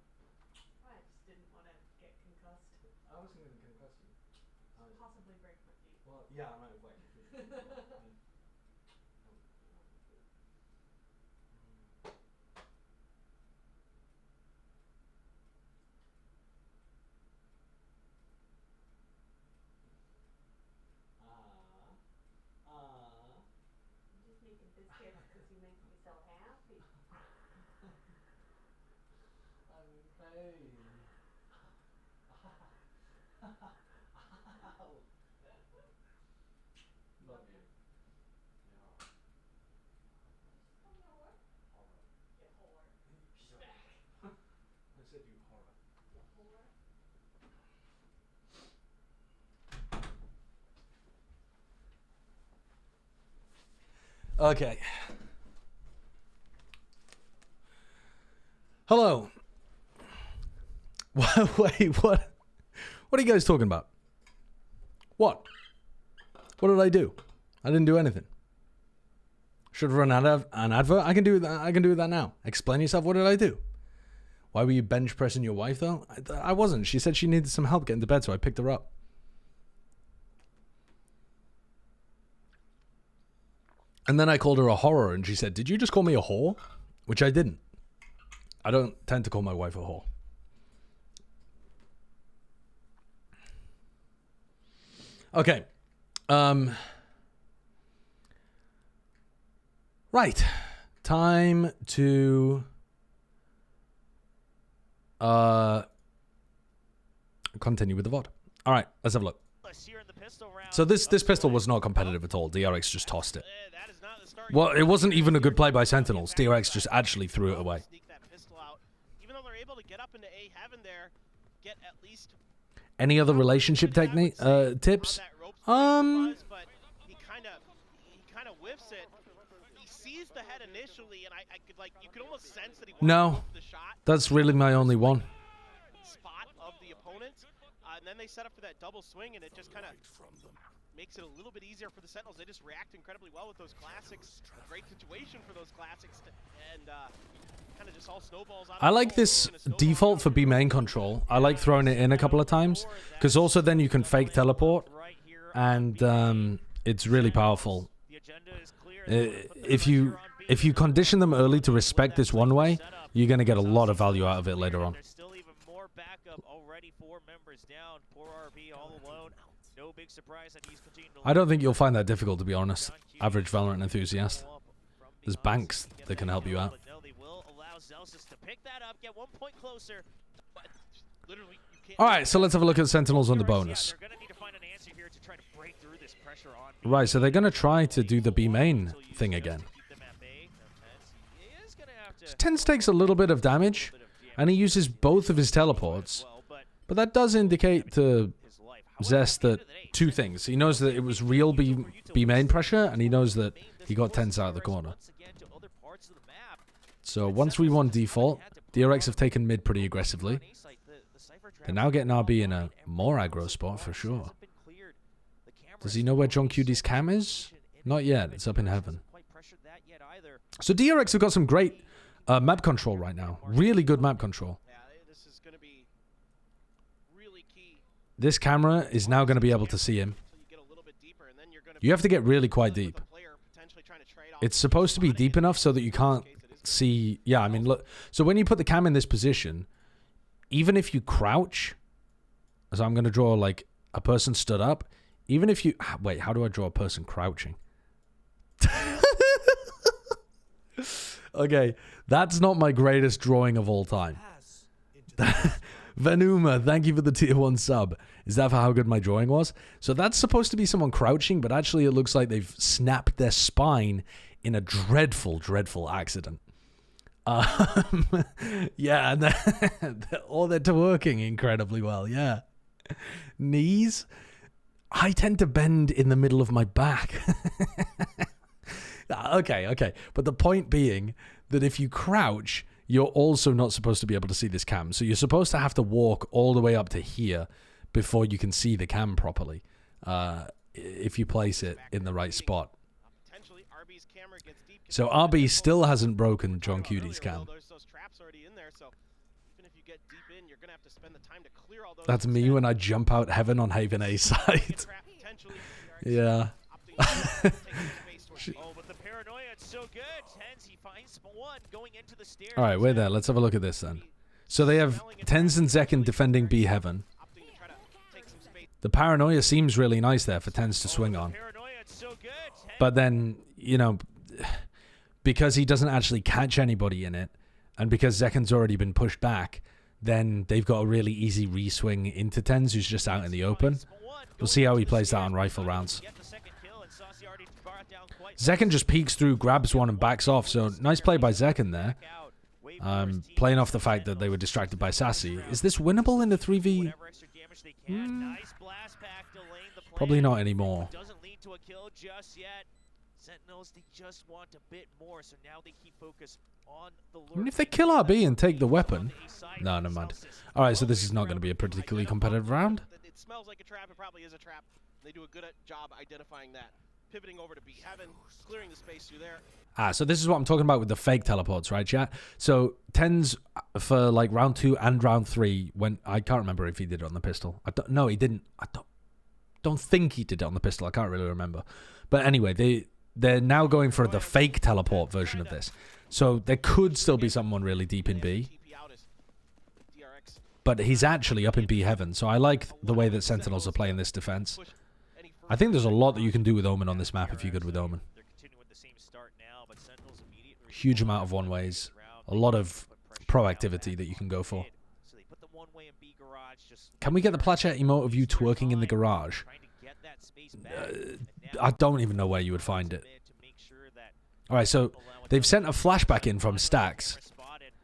I just didn't want to get concussed. I wasn't going to concuss you. Possibly break my feet. Well, yeah, I might have whacked your feet. I'm just making biscuits because you make me so happy. I'm in pain. Love you. I said you horror. Okay. Hello. Wait, what? What are you guys talking about? What? What did I do? I didn't do anything. Should have run an advert. I can do that. I can do that now. Explain yourself. What did I do? Why were you bench pressing your wife though? I wasn't. She said she needed some help getting to bed, so I picked her up. And then I called her a horror, and she said, "Did you just call me a whore?" Which I didn't. I don't tend to call my wife a whore. Okay. Right. Time to continue with the VOD. All right, let's have a look. So this pistol was not competitive at all. DRX just tossed it. Well, it wasn't even a good play by Sentinels. DRX just actually threw it away. Even though they're able to get up into A heaven there, get at least Any other relationship technique tips? but he kind of whiffs it. He sees the head initially, and I could you could almost sense that he wanted to No, go for the shot. that's really my only one. Spot of the opponent, and then they set up for that double swing, and it just kind of makes it a little bit easier for the Sentinels. They just react incredibly well with those classics. A great situation for those classics, and kind of just all snowballs out of I like nowhere. this We're gonna snowball default out for of B it. main control. I like throwing it in a couple of times, because also then you can fake teleport, and it's really powerful. If you condition them early to respect this one way, you're going to get a lot of value out of it later on. There's still even more backup already. 4 members down. Poor RB all alone. No big surprise that he's continuing to I don't think you'll find that difficult, to be honest. Average Valorant enthusiast. There's banks that can help you out. They will allow Zelsis to pick that up, get 1 point closer. But Literally, you can't. All right, so let's have a look at Sentinels on the DRX, bonus. they're gonna need to find an answer here to try to break through this pressure on B. Right, so they're going to try to do the B main thing again. Keep them at bay. He is gonna have to Tens takes a little bit of damage, and he uses both of his teleports. But that does indicate to Zest that 2 things. He knows that it was real B main pressure, and he knows that he got Tens out of the corner. So 1-3-1 default. DRX have taken mid pretty aggressively. They're now getting RB in a more aggro spot for sure. Does he know where John Cudie's cam is? Not yet. It's up in heaven. So DRX have got some great map control right now. Really good map control. Yeah, this is going to be really key. This camera is now going to be able to see him. Until you get a little bit deeper, and then you're going to You have to get really quite with deep. the player potentially trying to trade off It's supposed to be deep enough so that you can't see. Yeah, I mean, look. So when you put the cam in this position, even if you crouch, so I'm going to draw like a person stood up. Even if you wait, how do I draw a person crouching? Okay, that's not my greatest drawing of all time. Venuma, thank you for the tier 1 sub. Is that for how good my drawing was? So that's supposed to be someone crouching, but actually it looks like they've snapped their spine in a dreadful, dreadful accident. Yeah, and they're working incredibly well, yeah. Knees? I tend to bend in the middle of my back. Okay. But the point being that if you crouch, you're also not supposed to be able to see this cam. So you're supposed to have to walk all the way up to here before you can see the cam properly. If you place it in the right spot. potentially RB's camera gets deep. So RB still hasn't broken John Cudie's cam. There's those traps already in there, so even if you get deep in, you're gonna have to spend the time to clear all those. That's me when I jump out heaven on Haven A side. Yeah. Oh, but the paranoia, it's so good. Tens, he finds 1 going into the stairs. All right, wait there. Let's have a look at this then. So they have Tens and Zekin defending B heaven. The paranoia seems really nice there for Tens to swing on. Paranoia, it's so good. Tens, But then, you know, because he doesn't actually catch anybody in it, and because Zekin's already been pushed back, then they've got a really easy re-swing into Tens, who's just out in the open. We'll see how he plays that on rifle rounds. Zekin just peeks through, grabs one, and backs off. So nice play by Zekin there. Playing off the fact that they were distracted by Sassy. Is this winnable in the 3v? Probably not anymore. Doesn't lead to a kill just yet. Sentinels, they just want a bit more, so now they keep focus on the lure. I mean, if they kill RB and take the weapon... No, never mind. Alright, so this is not going to be a particularly competitive round. It smells like a trap. It probably is a trap. They do a good job identifying that. Pivoting over to B heaven, clearing the space through there. So this is what I'm talking about with the fake teleports, right, chat? So Tens for like round 2 and round 3, when I can't remember if he did it on the pistol. No, he didn't. I don't think he did it on the pistol. I can't really remember. But anyway, they're now going for the fake teleport version of this. So there could still be someone really deep in B. But he's actually up in B heaven. So I like the way that Sentinels are playing this defense. I think there's a lot that you can do with Omen on this map if you're good with Omen. Huge amount of one-ways. A lot of proactivity that you can go for. Can we get the Platchet emote of you twerking in the garage? I don't even know where you would find it. Alright, so they've sent a flashback in from Stax.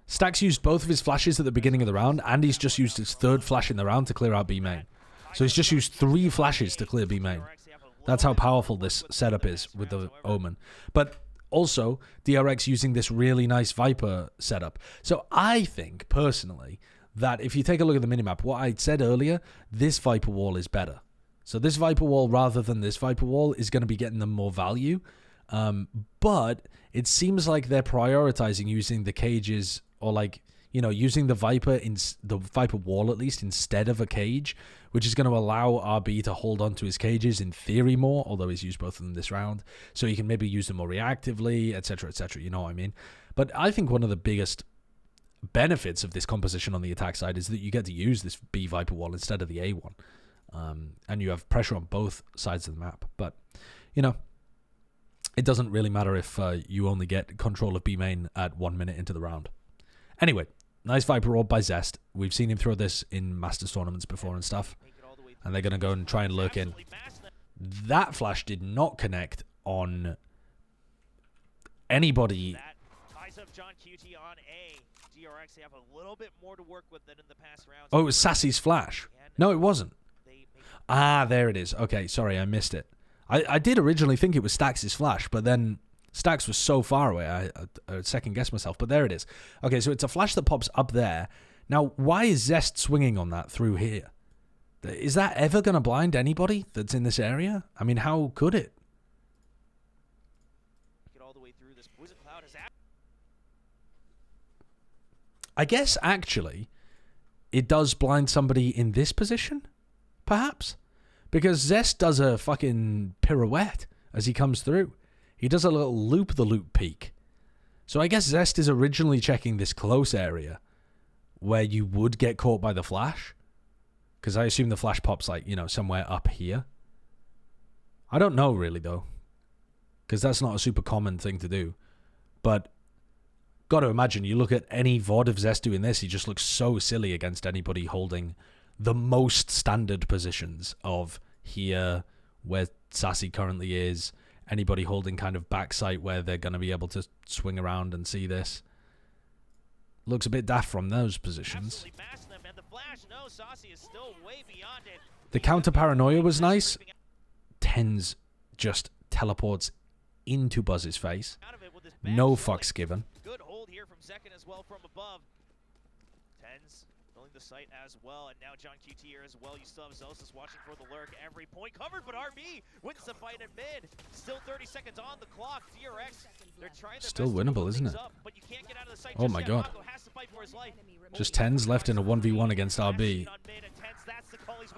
Stax used both of his flashes at the beginning of the round, and he's just used his third flash in the round to clear out B main. So he's just used 3 flashes to clear B main. That's how powerful this setup is with the Omen. But also, DRX using this really nice Viper setup. So I think, personally, that if you take a look at the minimap, what I said earlier, this Viper wall is better. So this Viper wall, rather than this Viper wall, is going to be getting them more value. But it seems like they're prioritizing using the cages, or like, you know, using the Viper wall at least instead of a cage, which is going to allow RB to hold on to his cages in theory more, although he's used both of them this round. So he can maybe use them more reactively, etc., etc. You know what I mean? But I think one of the biggest benefits of this composition on the attack side is that you get to use this B Viper wall instead of the A one. And you have pressure on both sides of the map. But, you know, it doesn't really matter if you only get control of B main at 1 minute into the round. Anyway, nice Viper Orb by Zest. We've seen him throw this in Masters tournaments before and stuff. And they're going to go and try and lurk in. That flash did not connect on anybody. Oh, it was Sassy's flash. No, it wasn't. Ah, there it is. Okay, sorry, I missed it. I did originally think it was Stax's flash, but then Stax was so far away, I second-guessed myself. But there it is. Okay, so it's a flash that pops up there. Now, why is Zest swinging on that through here? Is that ever going to blind anybody that's in this area? I mean, how could it? I guess, actually, it does blind somebody in this position, perhaps? Because Zest does a fucking pirouette as he comes through. He does a little loop-the-loop peek. So I guess Zest is originally checking this close area where you would get caught by the flash. Because I assume the flash pops, like, you know, somewhere up here. I don't know, really, though. Because that's not a super common thing to do. But got to imagine, you look at any VOD of Zest doing this, he just looks so silly against anybody holding the most standard positions of here, where Sassy currently is, anybody holding kind of backside where they're going to be able to swing around and see this. Looks a bit daft from those positions. The counter paranoia was nice. Tens just teleports into Buzz's face. No fucks given. Good hold here from second as well from above. Tens filling the site as well, and now John QT here as well. You still have Zelsis watching for the lurk. Every point covered, but RB wins the fight at mid. Still 30 seconds on the clock. DRX, they're trying their still best winnable, isn't it? up, but you can't get out of the site oh my god. Just Tens left in a 1v1 against RB.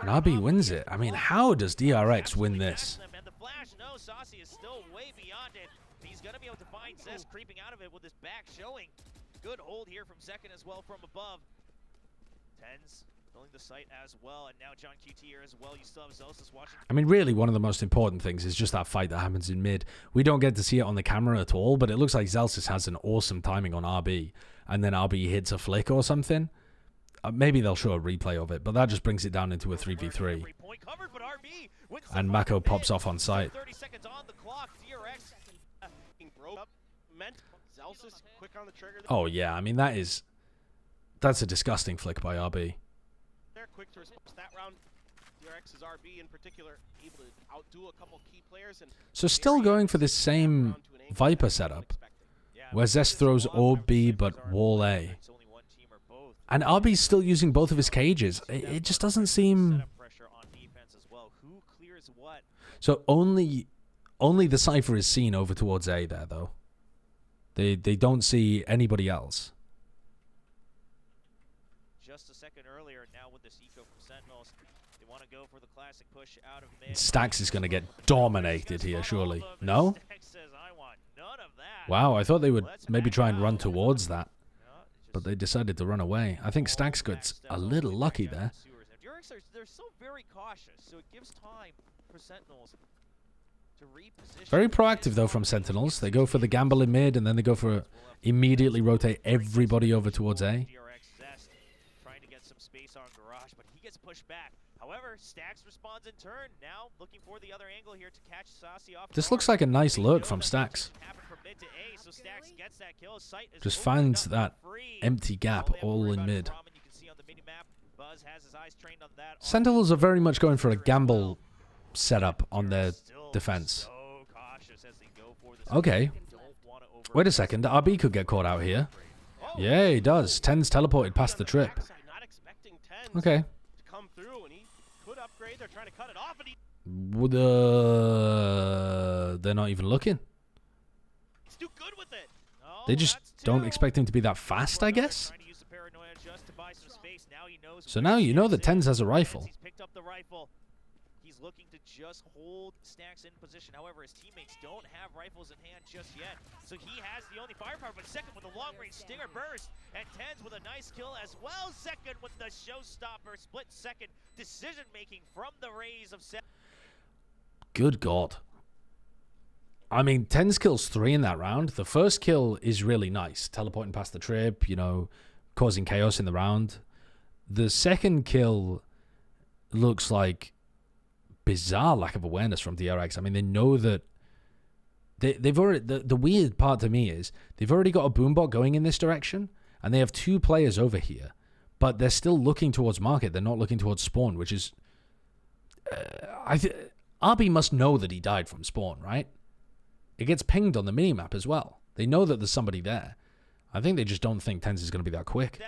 And RB wins it. I mean, how does DRX win this? And the flash, no, Saucy is still way beyond it. He's going to be able to find Zest creeping out of it with his back showing. Good hold here from second as well from above. Tens filling the site as well, and now John QT here as well. You still have Zelsis watching. I mean, really, one of the most important things is just that fight that happens in mid. We don't get to see it on the camera at all, but it looks like Zelsis has an awesome timing on RB, and then RB hits a flick or something. Maybe they'll show a replay of it, but that just brings it down into a 3v3. And Mako pops off on site. 30 seconds on the clock. DRX Oh yeah, I mean that's a disgusting flick by RB. They're quick to respond. That round, DRX's RB in particular, able to outdo a couple key players. And so still going for this same Viper setup, where Zest throws Orb B but Wall A. And RB's still using both of his cages. It just doesn't seem... So only the Cypher is seen over towards A there, though. They don't see anybody else. just a second earlier. Now with this eco from Sentinels, they want to go for the classic push out of mid. Stax is going to get dominated here, surely. No? Stax says, I want none of that. Wow, I thought they would maybe try and run towards that. But they decided to run away. I think Stax got a little lucky there. DRX they're so very cautious, so it gives time for Sentinels to reposition. Very proactive, though, from Sentinels. They go for the gamble in mid, and then they go for immediately rotate everybody over towards A. DRX Zest trying to get some space on Garage, but he gets pushed back. However, Stax responds in turn. Now looking for the other angle here to catch Saucy off. This looks like a nice lurk from Stax. Just finds that empty gap all in mid. Sentinels are very much going for a gamble setup on their defense. Okay. Wait a second. RB could get caught out here. Yeah, he does. Ten's teleported past the trip. Okay. They're not even looking. They just don't expect him to be that fast, I guess. So now you know that Tens has a rifle. He's looking to just hold Stax in position. However, his teammates don't have rifles in hand just yet. So he has the only firepower, but second with a long-range Stinger burst. And Tens with a nice kill as well. Second with the showstopper. Split second decision-making from the Rays of Sen. Good God. I mean, Tens kills 3 in that round. The first kill is really nice. Teleporting past the trip, you know, causing chaos in the round. The second kill looks like bizarre lack of awareness from DRX. I mean, they know that they've already... The weird part to me is they've already got a boombot going in this direction, and they have 2 players over here, but they're still looking towards market. They're not looking towards spawn, which is... RB must know that he died from spawn, right? It gets pinged on the minimap as well. They know that there's somebody there. I think they just don't think Tens is going to be that quick.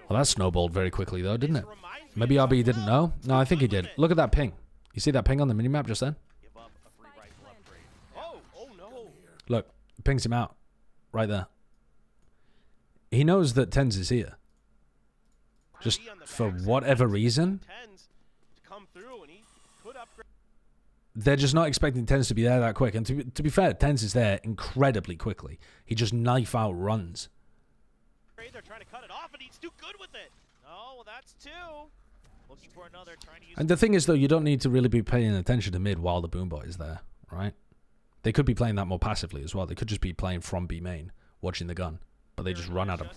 Well, that snowballed very quickly, though, didn't it? Maybe RB didn't know? No, I think he did. Look at that ping. You see that ping on the minimap just then? Look, it pings him out. Right there. He knows that Tens is here. Just for whatever reason, they're just not expecting Tens to be there that quick. And to be fair, Tens is there incredibly quickly. He just knife out runs. They're trying to cut it off, and he's too good with it. Oh, well, that's 2. Looking for another, trying to use. And the thing is, though, you don't need to really be paying attention to mid while the boombot is there, right? They could be playing that more passively as well. They could just be playing from B main, watching the gun, but they just run at him.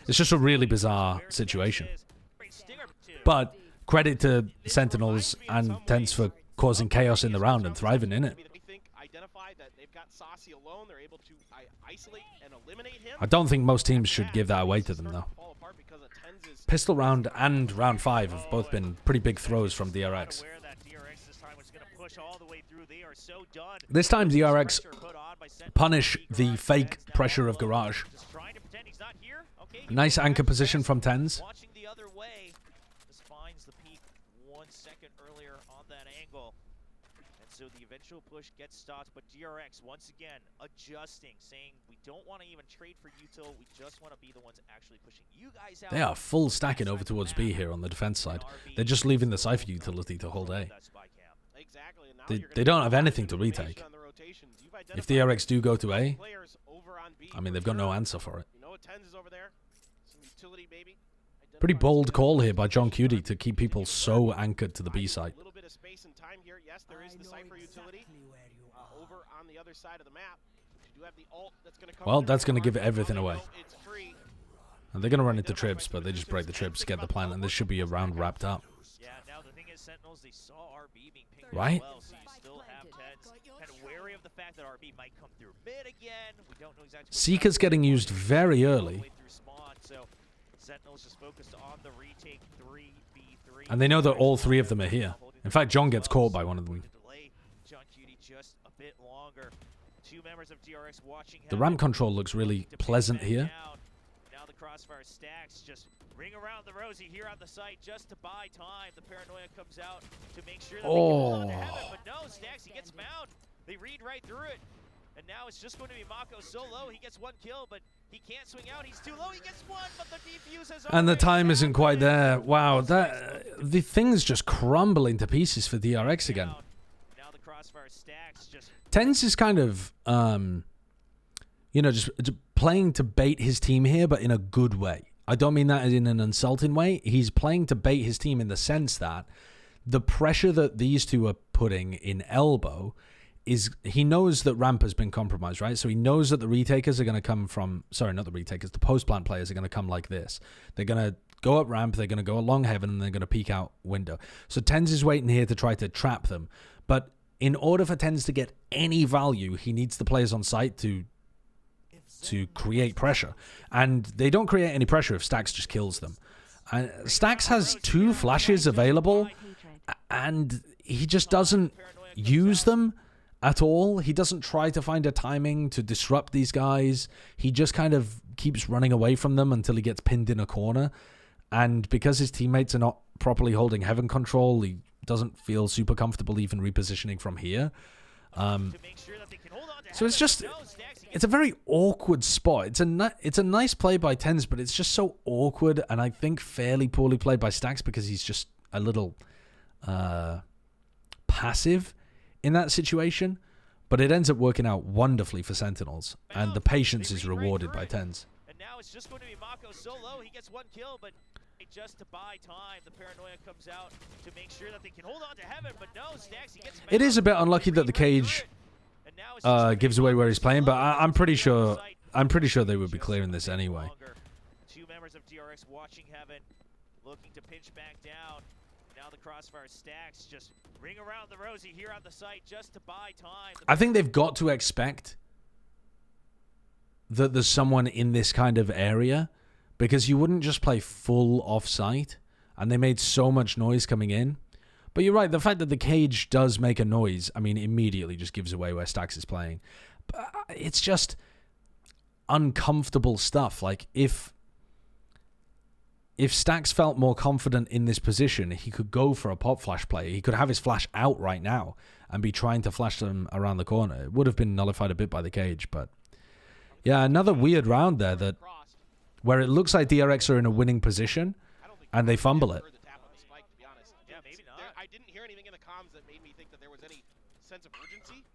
It's just a really bizarre situation. But credit to Sentinels and Tens for causing chaos in the round and thriving in it. I don't think most teams should give that away to them, though. Pistol round and round 5 have both been pretty big throws from DRX. This time DRX punish the fake pressure of Garage. Nice anchor position from Tens. So the eventual push gets stopped, but DRX once again adjusting, saying we don't want to even trade for util, we just want to be the ones actually pushing you guys out. They are full stacking over towards B here on the defense side. They're just leaving the Cypher utility to hold A. They don't have anything to retake. If DRX do go to A, I mean, they've got no answer for it. Pretty bold call here by John Cutie to keep people so anchored to the B site. Space and time here. Yes, there is the Cypher utility over on the other side of the map. You do have the ult that's going to come. Well, that's going to give everything away. And they're going to run into trips, but they just break the trips, get the plan, and this should be a round wrapped up. Yeah, now the thing is, Sentinels, they saw RB being pinged right? as well, so you still have Tens kind of wary of the fact that RB might come through mid again. We don't know exactly. Seeker's getting used very early. So Sentinels just focused on the retake 3v3. And they know that all 3 of them are here. In fact, John gets caught by one of them. The ramp control looks really pleasant here. Now the crossfire stacks just ring around the rosy here on the site just to buy time. The paranoia comes out to make sure that they can hold on to heaven, but no, Stacks, he gets found. They read right through it. And now it's just going to be Mako so low. He gets 1 kill, but he can't swing out. He's too low. He gets 1, but the defuse has And the already time isn't quite there. happened. Wow, the thing's just crumbling to pieces for DRX again. Now the crossfire stacks just Tens is kind of, you know, just playing to bait his team here, but in a good way. I don't mean that in an insulting way. He's playing to bait his team in the sense that the pressure that these two are putting in elbow is, he knows that ramp has been compromised, right? So he knows that the retakers are going to come from, sorry, not the retakers, the post-plant players are going to come like this. They're going to go up ramp, they're going to go along heaven, and they're going to peek out window. So Tens is waiting here to try to trap them. But in order for Tens to get any value, he needs the players on site to create pressure. And they don't create any pressure if Stax just kills them. And Stax has 2 flashes available, and he just doesn't use them at all. He doesn't try to find a timing to disrupt these guys. He just kind of keeps running away from them until he gets pinned in a corner. And because his teammates are not properly holding heaven control, he doesn't feel super comfortable even repositioning from here. So it's just, it's a very awkward spot. It's a nice play by Tens, but it's just so awkward, and I think fairly poorly played by Stax because he's just a little passive in that situation. But it ends up working out wonderfully for Sentinels, and the patience is rewarded by Tens. And now it's just going to be Mako so low. He gets 1 kill, but just to buy time, the paranoia comes out to make sure that they can hold on to heaven. But no, Stax, he gets. It is a bit unlucky that the cage gives away where he's playing, but I'm pretty sure they would be clearing this anyway. 2 members of DRX watching heaven, looking to pinch back down. Now the crossfire stacks just ring around the rosy here on the site just to buy time. I think they've got to expect that there's someone in this kind of area, because you wouldn't just play full off-site, and they made so much noise coming in. But you're right, the fact that the cage does make a noise, I mean, immediately just gives away where Stax is playing. But it's just uncomfortable stuff. Like, if Stax felt more confident in this position, he could go for a pop flash play. He could have his flash out right now and be trying to flash them around the corner. It would have been nullified a bit by the cage, but yeah, another weird round there that where it looks like DRX are in a winning position and they fumble it. Yeah, maybe not. I didn't hear anything in the comms that made me think that there was any sense of urgency.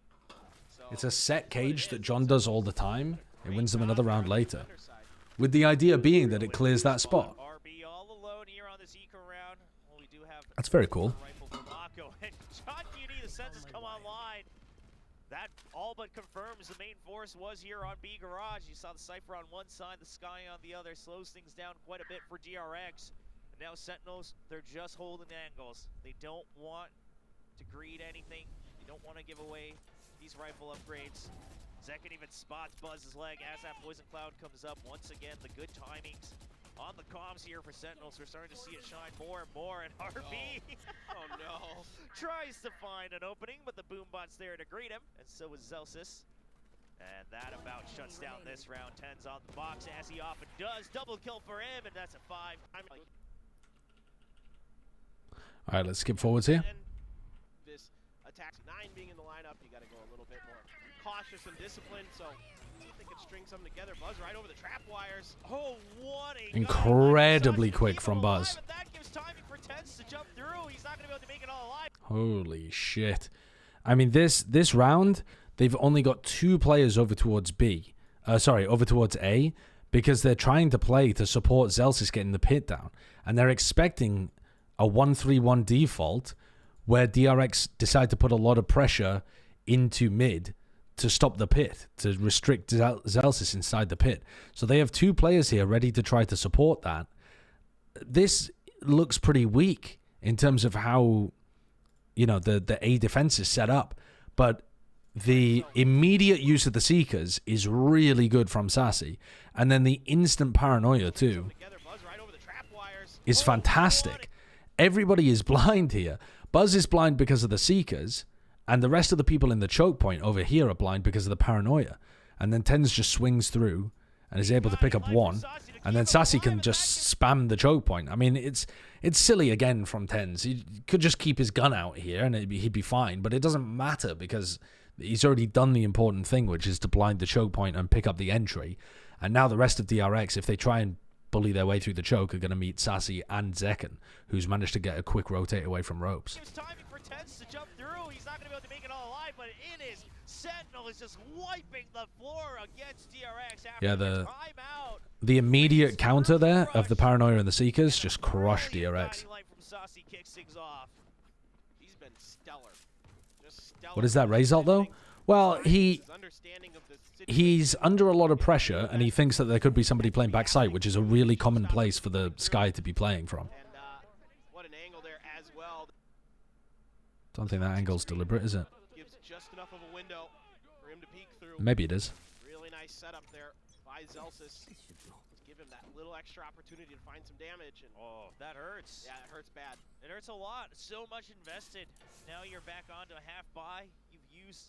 So It's a set cage that John does all the time. It wins them another round later, with the idea being that it clears that spot. RB all alone here on this eco round. Well, we do have That's very cool. rifle for Mako. And John Beauty, the senses come online. That all but confirms the main force was here on B Garage. You saw the Cypher on one side, the Sky on the other. Slows things down quite a bit for DRX. And now Sentinels, they're just holding angles. They don't want to greed anything. They don't want to give away these rifle upgrades. Zekin even spots Buzz's leg as that poison cloud comes up. Once again, the good timings on the comms here for Sentinels. We're starting to see it shine more and more, and RB oh no. tries to find an opening, but the boombot's there to greet him, and so is Zelsis. And that about shuts down this round. 10's on the box, as he often does. Double kill for him, and that's a 5. All right, let's skip forwards here. This attack 9 being in the lineup, you got to go a little bit more cautious and disciplined. So see if they can string something together. Buzz right over the trap wires. Oh, what a Incredibly quick from Buzz. Alive, that gives timing for Tens to jump through. He's not going to be able to make it all alive. Holy shit. I mean, this round, they've only got 2 players over towards B. Over towards A, because they're trying to play to support Zelsis getting the pit down. And they're expecting a 1-3-1 default where DRX decide to put a lot of pressure into mid to stop the pit, to restrict Zelsis inside the pit. So they have 2 players here ready to try to support that. This looks pretty weak in terms of how, you know, the A defense is set up. But the immediate use of the Seekers is really good from Sassy. And then the instant paranoia too is fantastic. Everybody is blind here. Buzz is blind because of the Seekers, and the rest of the people in the choke point over here are blind because of the paranoia. And then Tens just swings through and is able to pick up 1, and then Sassy can just spam the choke point. I mean, it's silly again from Tens. He could just keep his gun out here and he'd be fine, but it doesn't matter because He's already done the important thing, which is to blind the choke point and pick up the entry. And now the rest of DRX, if they try and bully their way through the choke, are going to meet Sassy and Zekken, who's managed to get a quick rotate away from ropes. There's timing for Tens to jump through. He's not going to be able to make it all alive, but it is. Sentinel is just wiping the floor against DRX after the timeout. The immediate counter there of the Paranoia and the Seekers just crushed DRX. Kicks things off. He's been stellar. Just stellar. What is that result, though? Well, he's under a lot of pressure, and he thinks that there could be somebody playing backside, which is a really common place for the Sky to be playing from. And what an angle there as well. Don't think that angle's deliberate, is it? Gives just enough of a window for him to peek through. Maybe it is. Really nice setup there by Zelsis. Give him that little extra opportunity to find some damage. And oh, that hurts. Yeah, it hurts bad. It hurts a lot. So much invested. Now you're back onto a half buy. You've used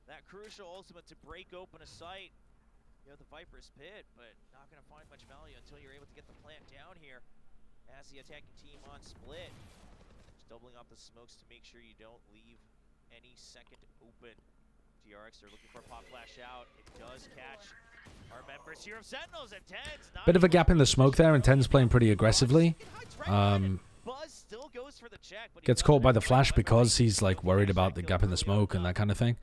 that crucial ultimate to break open a site. You know, the Viper's Pit, but not going to find much value until you're able to get the plant down here as the attacking team on split. Just doubling up the smokes to make sure you don't leave any second open. DRX are looking for a pop flash out. It does catch our members here of Sentinels and Tens. Bit of a gap in the smoke there, and Tens playing pretty aggressively. Buzz still goes for the check, but Gets caught by the flash because he's like worried about the gap in the smoke and that kind of thing.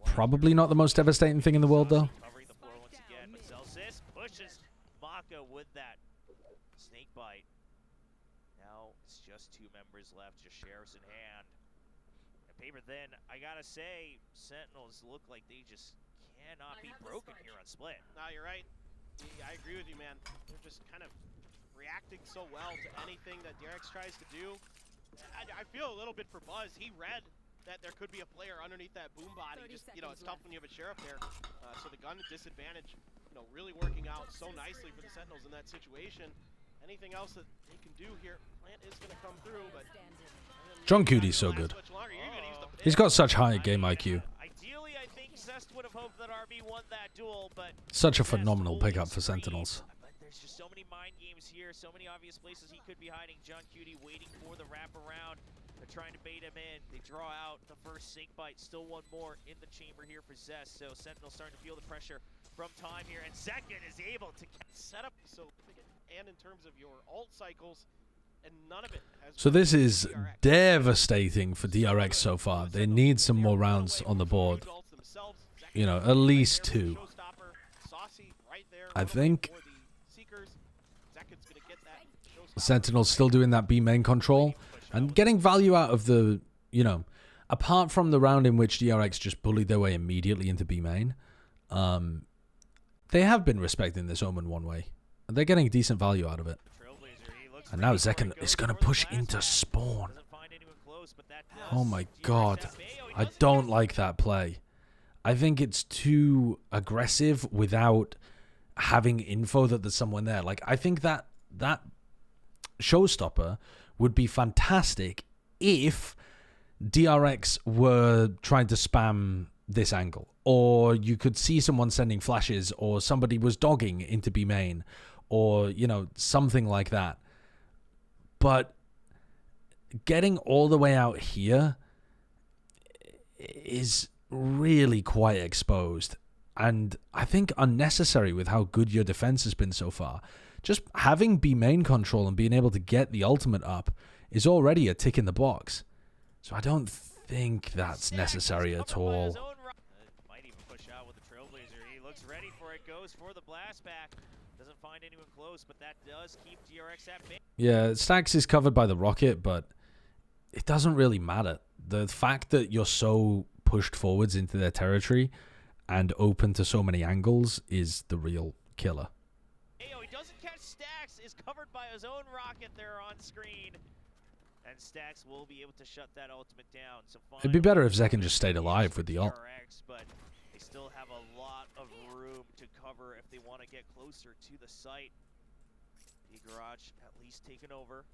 Probably not the most devastating thing in the world, though. Covering the floor once again, but Celsius pushes Maka with that snake bite. Now it's just two members left, just sheriffs in hand. And Paper then, I gotta say, Sentinels look like they just cannot be broken here on split. No, you're right. I agree with you, man. They're just kind of reacting so well to anything that DRX tries to do. I feel a little bit for Buzz. He read that there could be a player underneath that boom body. Just, you know, it's tough when you have a sheriff there. So the gun disadvantage, you know, really working out so nicely for the Sentinels in that situation. Anything else that they can do here, Plant is going to come through, but John Cootie's so good. He's got such high game IQ. Ideally, I think Zest would have hoped that RB won that duel, but Such a phenomenal pickup for Sentinels. But there's just so many mind games here, so many obvious places he could be hiding. John Cutie waiting for the wraparound. They're trying to bait him in. They draw out the first sink bite. Still one more in the chamber here for Zest. So Sentinel starting to feel the pressure from time here. And Zekken is able to set up so and in terms of your ult cycles, and none of it has. So this is devastating for DRX so far. They need some more rounds on the board. You know, at least 2. I think Sentinel's still doing that B main control and getting value out of the, you know, apart from the round in which DRX just bullied their way immediately into B main, they have been respecting this Omen one way. And they're getting decent value out of it. And now Zekken is going to push into spawn. Oh my god. I don't like that play. I think it's too aggressive without having info that there's someone there. Like, I think that showstopper would be fantastic if DRX were trying to spam this angle, or you could see someone sending flashes, or somebody was dogging into B main, or, you know, something like that. But getting all the way out here is really quite exposed, and I think unnecessary with how good your defense has been so far. Just having B main control and being able to get the ultimate up is already a tick in the box. So I don't think that's necessary at all. Might even push out with the Trailblazer. He looks ready for it, goes for the blast back. Doesn't find anyone close, but that does keep DRX at bay. Yeah, Stacks is covered by the rocket, but it doesn't really matter. The fact that you're so pushed forwards into their territory and open to so many angles is the real killer. He doesn't catch Stacks, is covered by his own rocket there on screen. And Stacks will be able to shut that ultimate down. So it'd be better if Zekken just stayed alive with the ult. DRX, but they still have a lot of room to cover if they want to get closer to the site. The garage at least taken over.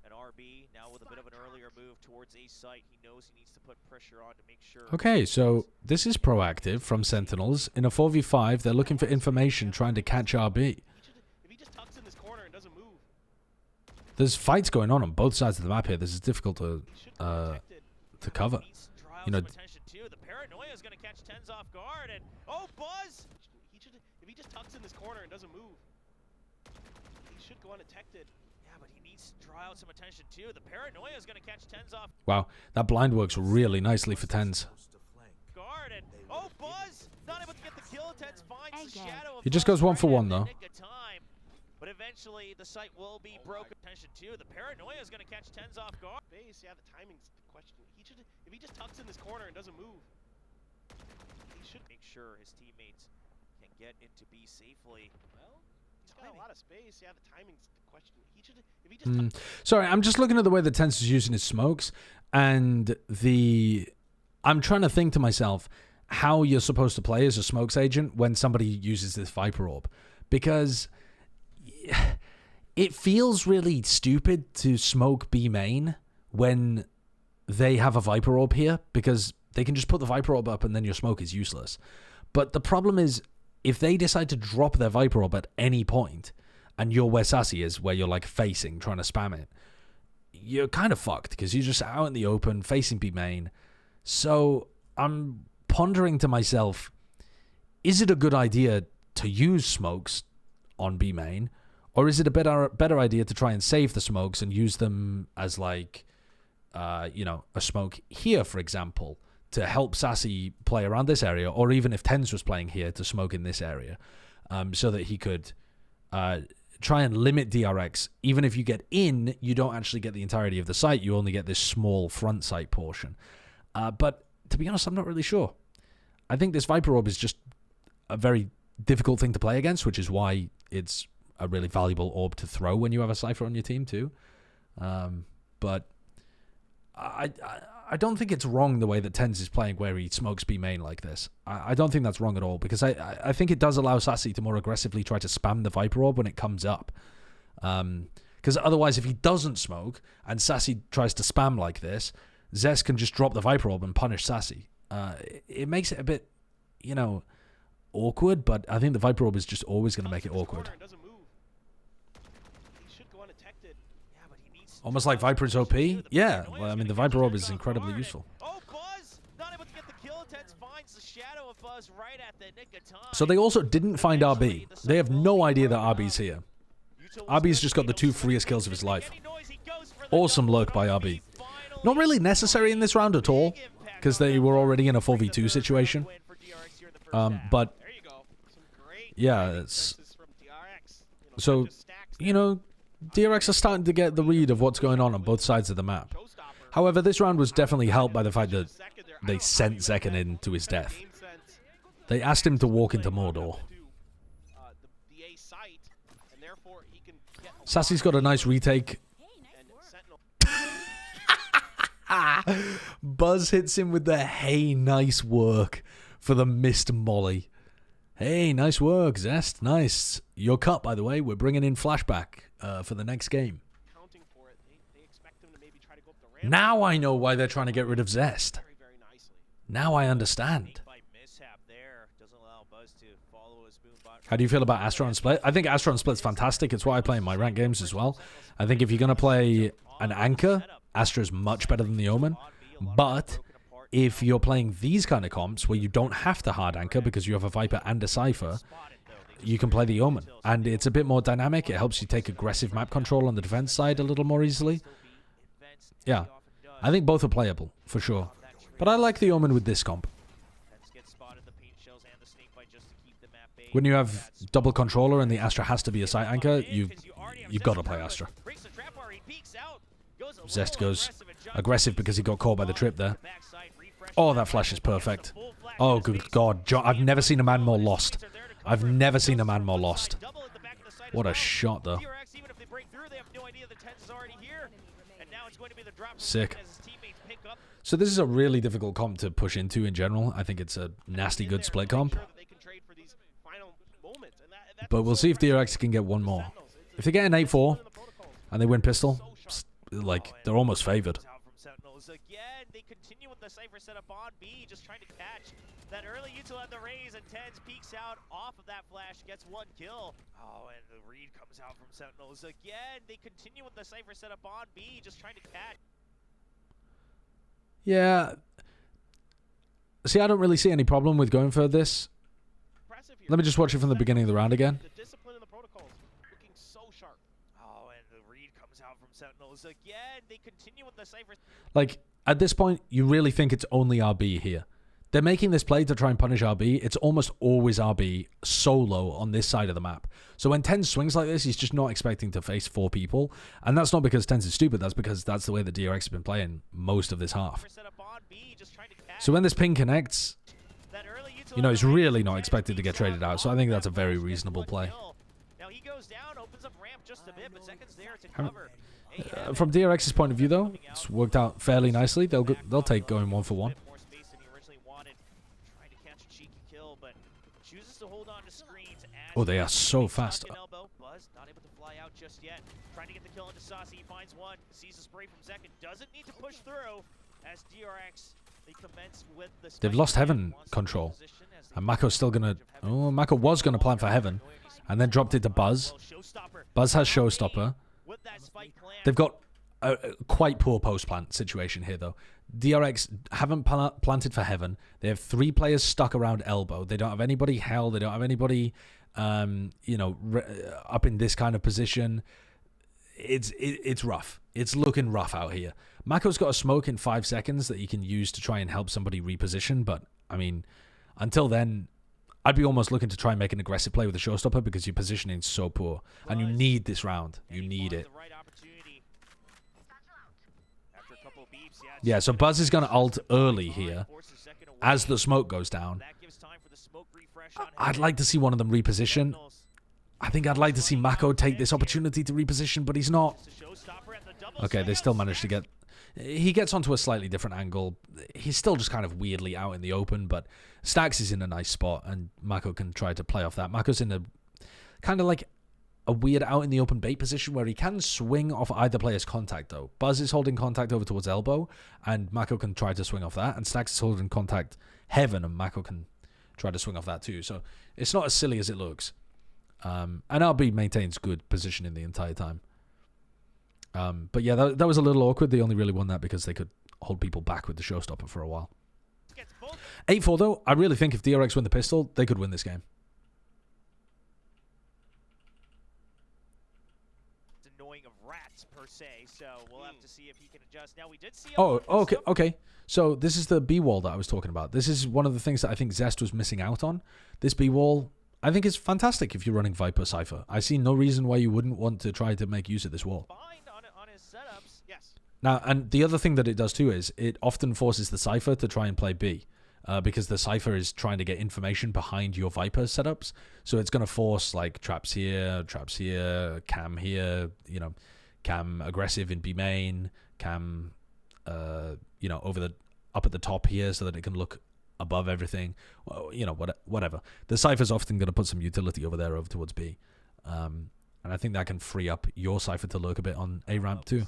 And RB now with a bit of an earlier move towards A site. He knows he needs to put pressure on to make sure. Okay, so this is proactive from Sentinels. In a 4v5, they're looking for information, trying to catch RB. If he just tucks in this corner and doesn't move. There's fights going on both sides of the map here. This is difficult to cover. you know, some attention too. The paranoia is going to catch Tens off guard, and oh, Buzz! If he just tucks in this corner and doesn't move, he should go undetected. Yeah, but he needs to draw out some attention too. The paranoia is going to catch Tens off wow, that blind works really nicely for Tens. guard, and oh, Buzz! Not able to get the kill. Tens finds the shadow of He just Buzz goes 1 for right 1 at the though. nick of time. But eventually, the site will be broken. Attention too. The paranoia is going to catch Tens off guard. Base, yeah, the timing's the question. If he just tucks in this corner and doesn't move, he should Make sure his teammates can get into B safely. Well, he's got a lot of space. Yeah, the timing's the question. If he just Sorry, I'm just looking at the way that Tens is using his smokes, and I'm trying to think to myself how you're supposed to play as a smokes agent when somebody uses this Viper Orb, because it feels really stupid to smoke B main when they have a Viper Orb here, because they can just put the Viper Orb up and then your smoke is useless. But the problem is, if they decide to drop their Viper Orb at any point, and you're where Sassy is, where you're like facing, trying to spam it, you're kind of fucked, because you're just out in the open, facing B main. So I'm pondering to myself, is it a good idea to use smokes on B main, or is it a better idea to try and save the smokes and use them as like, you know, a smoke here, for example, to help Sassy play around this area, or even if Tens was playing here, to smoke in this area, so that he could try and limit DRX. Even if you get in, you don't actually get the entirety of the site. You only get this small front site portion. But to be honest, I'm not really sure. I think this Viper Orb is just a very difficult thing to play against, which is why it's a really valuable orb to throw when you have a Cypher on your team too. But I don't think it's wrong the way that Tens is playing, where he smokes B main like this. I don't think that's wrong at all, because I think it does allow Sassy to more aggressively try to spam the Viper Orb when it comes up. Because otherwise, if he doesn't smoke and Sassy tries to spam like this, Zest can just drop the Viper Orb and punish Sassy. It makes it a bit, you know, awkward, but I think the Viper Orb is just always going to make it awkward. Almost like Viper is OP? Yeah, well, I mean, the Viper Orb is incredibly useful. Oh, Buzz! Not able to get the kill. Tens finds the shadow of Buzz right at the nick of time. So they also didn't find RB. They have no idea that RB's here. RB's just got the 2 freest kills of his life. Awesome lurk by RB. Not really necessary in this round at all, because they were already in a 4v2 situation. But, yeah, it's... So, you know, DRX are starting to get the read of what's going on both sides of the map. However, this round was definitely helped by the fact that they sent Zekken in to his death. They asked him to walk into Mordor. Sassy's got a nice retake. Buzz hits him with the "hey, nice work" for the missed molly. Hey, nice work, Zest. Nice. Your cut, by the way. We're bringing in Flashback for the next game. Now I know why they're trying to get rid of Zest. Now I understand. How do you feel about Astra on Split? I think Astra on Split's fantastic. It's what I play in my rank games as well. I think if you're going to play an Anchor, Astra's much better than the Omen. But if you're playing these kind of comps where you don't have to hard anchor because you have a Viper and a Cypher, you can play the Omen. And it's a bit more dynamic. It helps you take aggressive map control on the defense side a little more easily. Yeah, I think both are playable, for sure. But I like the Omen with this comp. When you have double controller and the Astra has to be a site anchor, you've got to play Astra. Zest goes aggressive because he got caught by the trip there. Oh, that flash is perfect. Oh, good God. I've never seen a man more lost. I've never seen a man more lost. What a shot, though. Sick. So this is a really difficult comp to push into in general. I think it's a nasty good split comp. But we'll see if DRX can get one more. If they get an 8-4 and they win pistol, like, they're almost favored. Again, they continue with the Cypher setup on B, just trying to catch that early util at the raise, and Tens peeks out off of that flash, gets 1 kill. Oh, and the read comes out from Sentinels. Again, they continue with the Cypher setup on B, just trying to catch. Yeah, See, I don't really see any problem with going for this. Impressive here. Let me just watch it from the beginning of the round again. The discipline and the protocols looking so sharp. Oh, and the read comes out from Sentinels again. They continue with the Cypher. Like, at this point, you really think it's only RB here. They're making this play to try and punish RB. It's almost always RB solo on this side of the map. So when Tens swings like this, he's just not expecting to face 4 people. And that's not because Tens is stupid. That's because that's the way that DRX has been playing most of this half. So when this ping connects, you know, he's really not expected to get traded out. So I think that's a very reasonable play. Now he goes down, opens up ramp just a bit, but Second's there to cover. From DRX's point of view, though, it's worked out fairly nicely. They'll take going 1 for 1. More space than he originally wanted. Trying to catch a cheeky kill, but chooses to hold on to screens. Oh, they are so fast. Buzz not able to fly out just yet. Trying to get the kill into Saucy. He finds one. Sees a spray from Second. Doesn't need to push through as DRX. They commence with the They've lost Heaven control. And Mako's still going to... Oh, Mako was going to plan for Heaven. And then dropped it to Buzz. Buzz has Showstopper. They've got a quite poor post-plant situation here, though. DRX haven't planted for Heaven. They have 3 players stuck around Elbow. They don't have anybody Hell. They don't have anybody, you know, up in this kind of position. It's rough. It's looking rough out here. Mako's got a smoke in 5 seconds that he can use to try and help somebody reposition. But, I mean, until then, I'd be almost looking to try and make an aggressive play with the Showstopper because your positioning is so poor. And you need this round. You need it. Yeah, so Buzz is going to ult early here as the smoke goes down. I'd like to see one of them reposition. I think I'd like to see Mako take this opportunity to reposition, but he's not. Okay, they still managed to get... He gets onto a slightly different angle. He's still just kind of weirdly out in the open, but Stax is in a nice spot, and Mako can try to play off that. Mako's in a kind of like a weird out in the open bait position where he can swing off either player's contact, though. Buzz is holding contact over towards Elbow, and Mako can try to swing off that, and Stax is holding contact Heaven, and Mako can try to swing off that too. So it's not as silly as it looks. And RB maintains good positioning the entire time. But yeah, that was a little awkward. They only really won that because they could hold people back with the Showstopper for a while. 8-4 though, I really think if DRX win the pistol, they could win this game. It's annoying of rats per se, so we'll have to see if he can adjust. Now we did see. Oh, okay. So this is the B wall that I was talking about. This is one of the things that I think Zest was missing out on. This B wall, I think, is fantastic if you're running Viper Cypher. I see no reason why you wouldn't want to try to make use of this wall. Now, and the other thing that it does too is it often forces the Cypher to try and play B. Because the Cypher is trying to get information behind your Viper setups. So it's going to force like traps here, cam here, you know, cam aggressive in B main, cam, you know, up at the top here so that it can look above everything. Well, you know, whatever. The Cypher's often going to put some utility over there over towards B. And I think that can free up your Cypher to lurk a bit on A ramp too.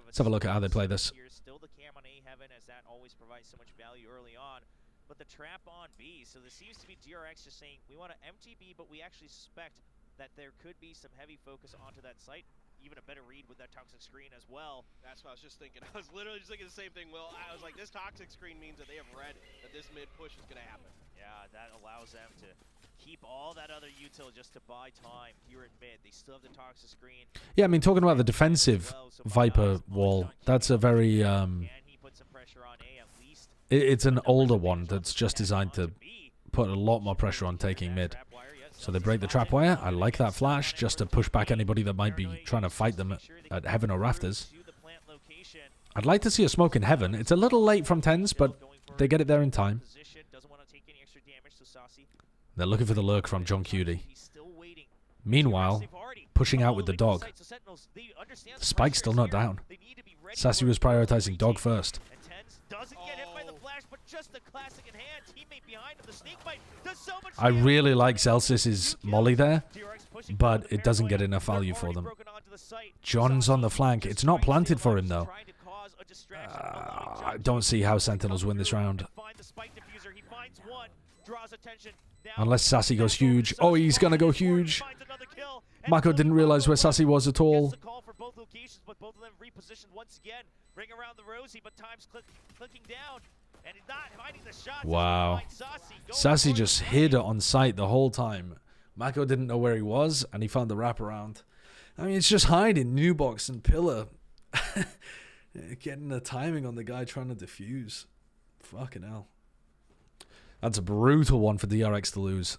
Let's have a look at how they play this. Still the cam on A Heaven, as that always provides so much value early on. But the trap on B, so this seems to be DRX just saying, we want to empty B, but we actually suspect that there could be some heavy focus onto that site. Even a better read with that toxic screen as well. That's what I was just thinking. I was literally just thinking the same thing, Will. I was like, this toxic screen means that they have read that this mid push is going to happen. Yeah, that allows them to keep all that other util just to buy time here in mid. They still have the toxic screen. Yeah, I mean, talking about the defensive Viper wall, that's a very... it's an older one that's just designed to put a lot more pressure on taking mid. So they break the trap wire. I like that flash just to push back anybody that might be trying to fight them at Heaven or Rafters. I'd like to see a smoke in Heaven. It's a little late from Tens, but they get it there in time. They're looking for the lurk from John Cutie. Meanwhile, pushing out with the dog. The spike's still not down. Sassy was prioritizing dog first. I really like Zelsis's molly there, but it doesn't get enough value for them. John's on the flank. It's not planted for him, though. I don't see how Sentinels win this round. Unless Sassy goes huge. Oh, he's going to go huge. Mako didn't realize where Sassy was at all. And he's not finding the shots. Wow. Sassy just hid on sight the whole time. Mako didn't know where he was, and he found the wraparound. I mean, it's just hiding new box and pillar. Getting the timing on the guy trying to defuse. Fucking hell. That's a brutal one for DRX to lose.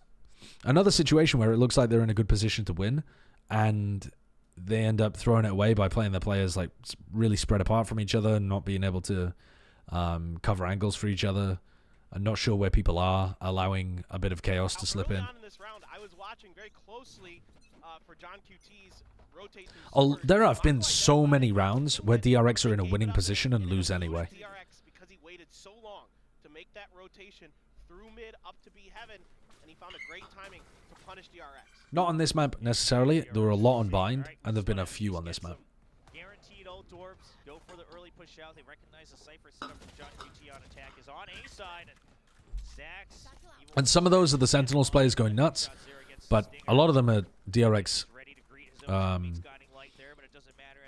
Another situation where it looks like they're in a good position to win, and they end up throwing it away by playing their players like really spread apart from each other and not being able to cover angles for each other. I'm not sure where people are, allowing a bit of chaos to slip in. On this round, I was watching very closely for John QT's rotate. There have been so many rounds where DRX are in a winning position and lose anyway. DRX because he waited so long to make that rotation through mid up to B heaven, and he found a great timing to punish DRX. Not on this map necessarily. There were a lot on bind, and there've been a few on this map. Guaranteed old dwarves go for the early push out. They recognize the Cypher setup from John QT on attack is on A side. Stacks, And some of those are the Sentinels players going nuts, but a lot of them are DRX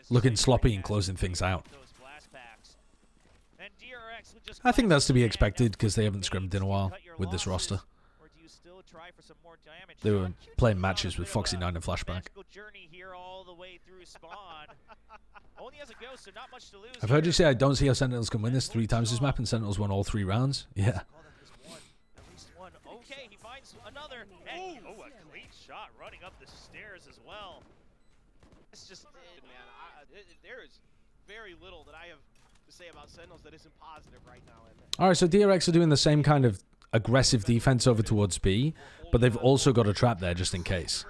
looking sloppy and closing things out. I think that's to be expected because they haven't scrimmed in a while with this roster. They were playing matches with Foxy 9 and Flashback. I've heard you say I don't see how Sentinels can win this 3 times this map, and Sentinels won all 3 rounds. Yeah. Okay, he finds another. And, a clean shot running up the stairs as well. It's just, man, there is very little that I have to say about Sentinels that isn't positive right now. Alright, so DRX are doing the same kind of aggressive defense over towards B, but they've also got a trap there just in case.